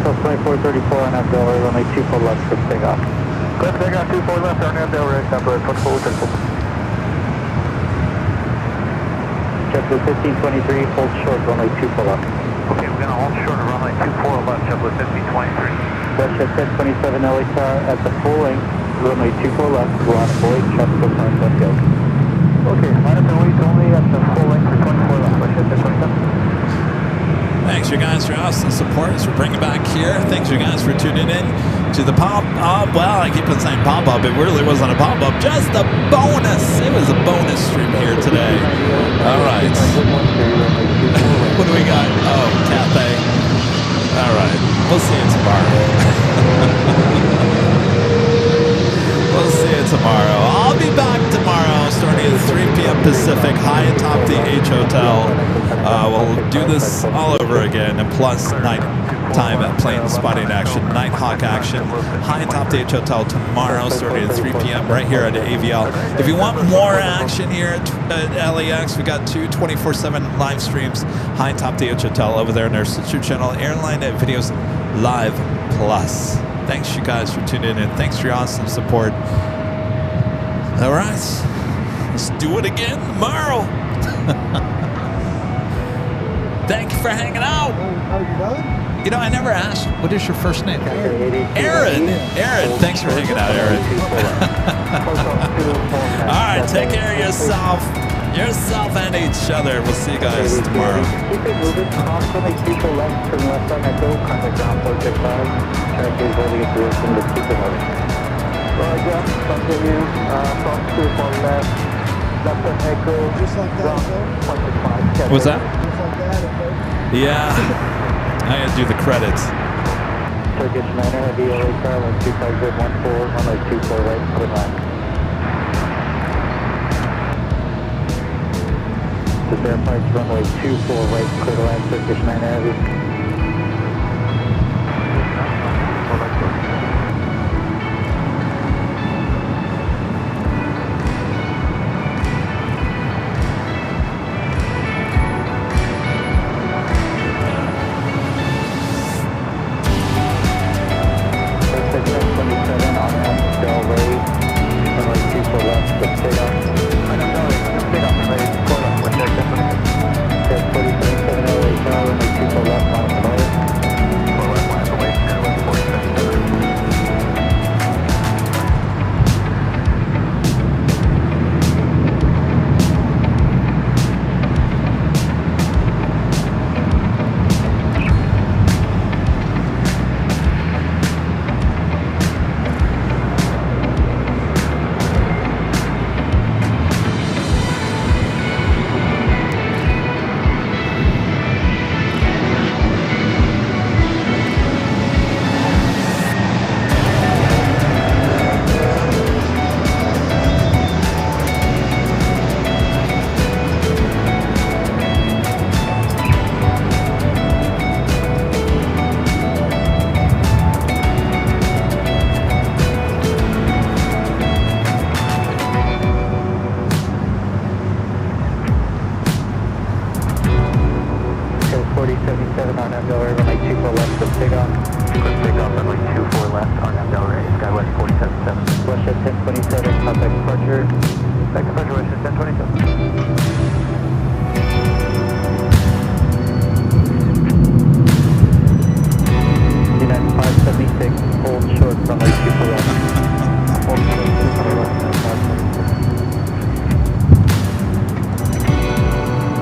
Plus 2434 on that door, runway 24 left for takeoff. Good, takeoff 24 left, on that door, right, number 2434. JetBlue 1523, hold short, runway 24 left. Okay, we're going to hold short of runway 24 left, JetBlue 1523. Russia 1027 LA Tower at the full length, runway 24 left, ground void, check confirm, let's go. Okay, minus and wait only at the full length for 24 left, Russia 1027. Thanks, you guys, for awesome support as we're bringing back here. Thanks, you guys, for tuning in to the pop-up. Well, I keep on saying pop-up. It really wasn't a pop-up, just a bonus. It was a bonus stream here today. All right. What do we got? Oh, Cathay. All right. We'll see you tomorrow. We'll see you tomorrow. I'll be back tomorrow starting at 3 p.m. Pacific, high atop the H Hotel. We'll do this all over again, and plus nighttime plane spotting action, Nighthawk action, high atop the H Hotel tomorrow starting at 3 p.m. right here at AVL. If you want more action here at LAX, we got 2 24/7 live streams, high atop the H Hotel over there in our sister channel, Airline Videos Live Plus. Thanks, you guys, for tuning in. Thanks for your awesome support. All right, let's do it again tomorrow. Thank you for hanging out. You know, I never asked, what is your first name? Aaron. Aaron, thanks for hanging out, Aaron. All right, take care of yourself. yourself and each other. We'll see you guys tomorrow. Keep it moving. Cross from a people left, turn left on Echo, contact ground 465. Track is holding its position, just keep it moving. Roger, continue, cross 24 left, left on Echo, Just like that, sir. 165. What's that? Just like that, okay? Yeah, I gotta do the credits. Turkish 9 Heavy LA Airline 25014, runway 24 right, clear line. The Fairfax runway 24 right, clear line, Turkish 9 Heavy.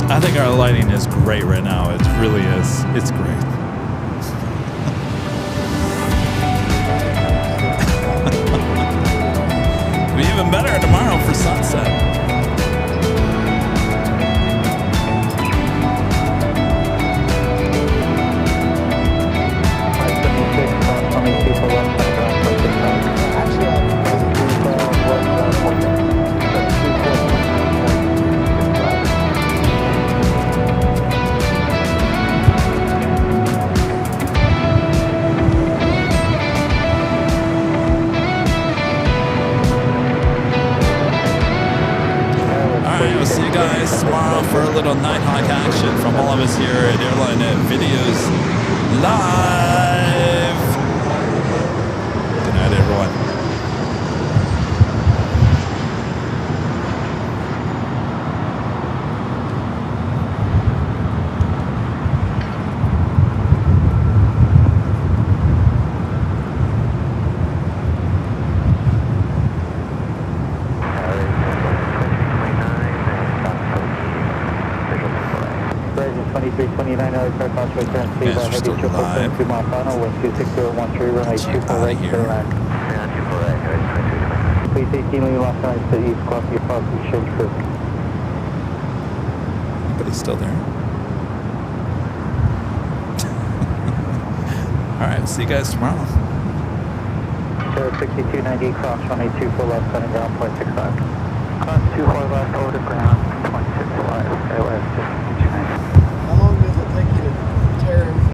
I think our lighting is great right now. It really is. It's great. It'll be even better tomorrow for sunset. Tomorrow for a little Nighthawk action from all of us here at Airline Videos Live. Good night, everyone. We're still live. Please 18 leave left side to east, cross your policy, change crew. Anybody's still there? Alright, see you guys tomorrow. 6290, cross runway 24 left, setting ground, 0.65. Cross 24 left, over to ground, 0.65, AOS.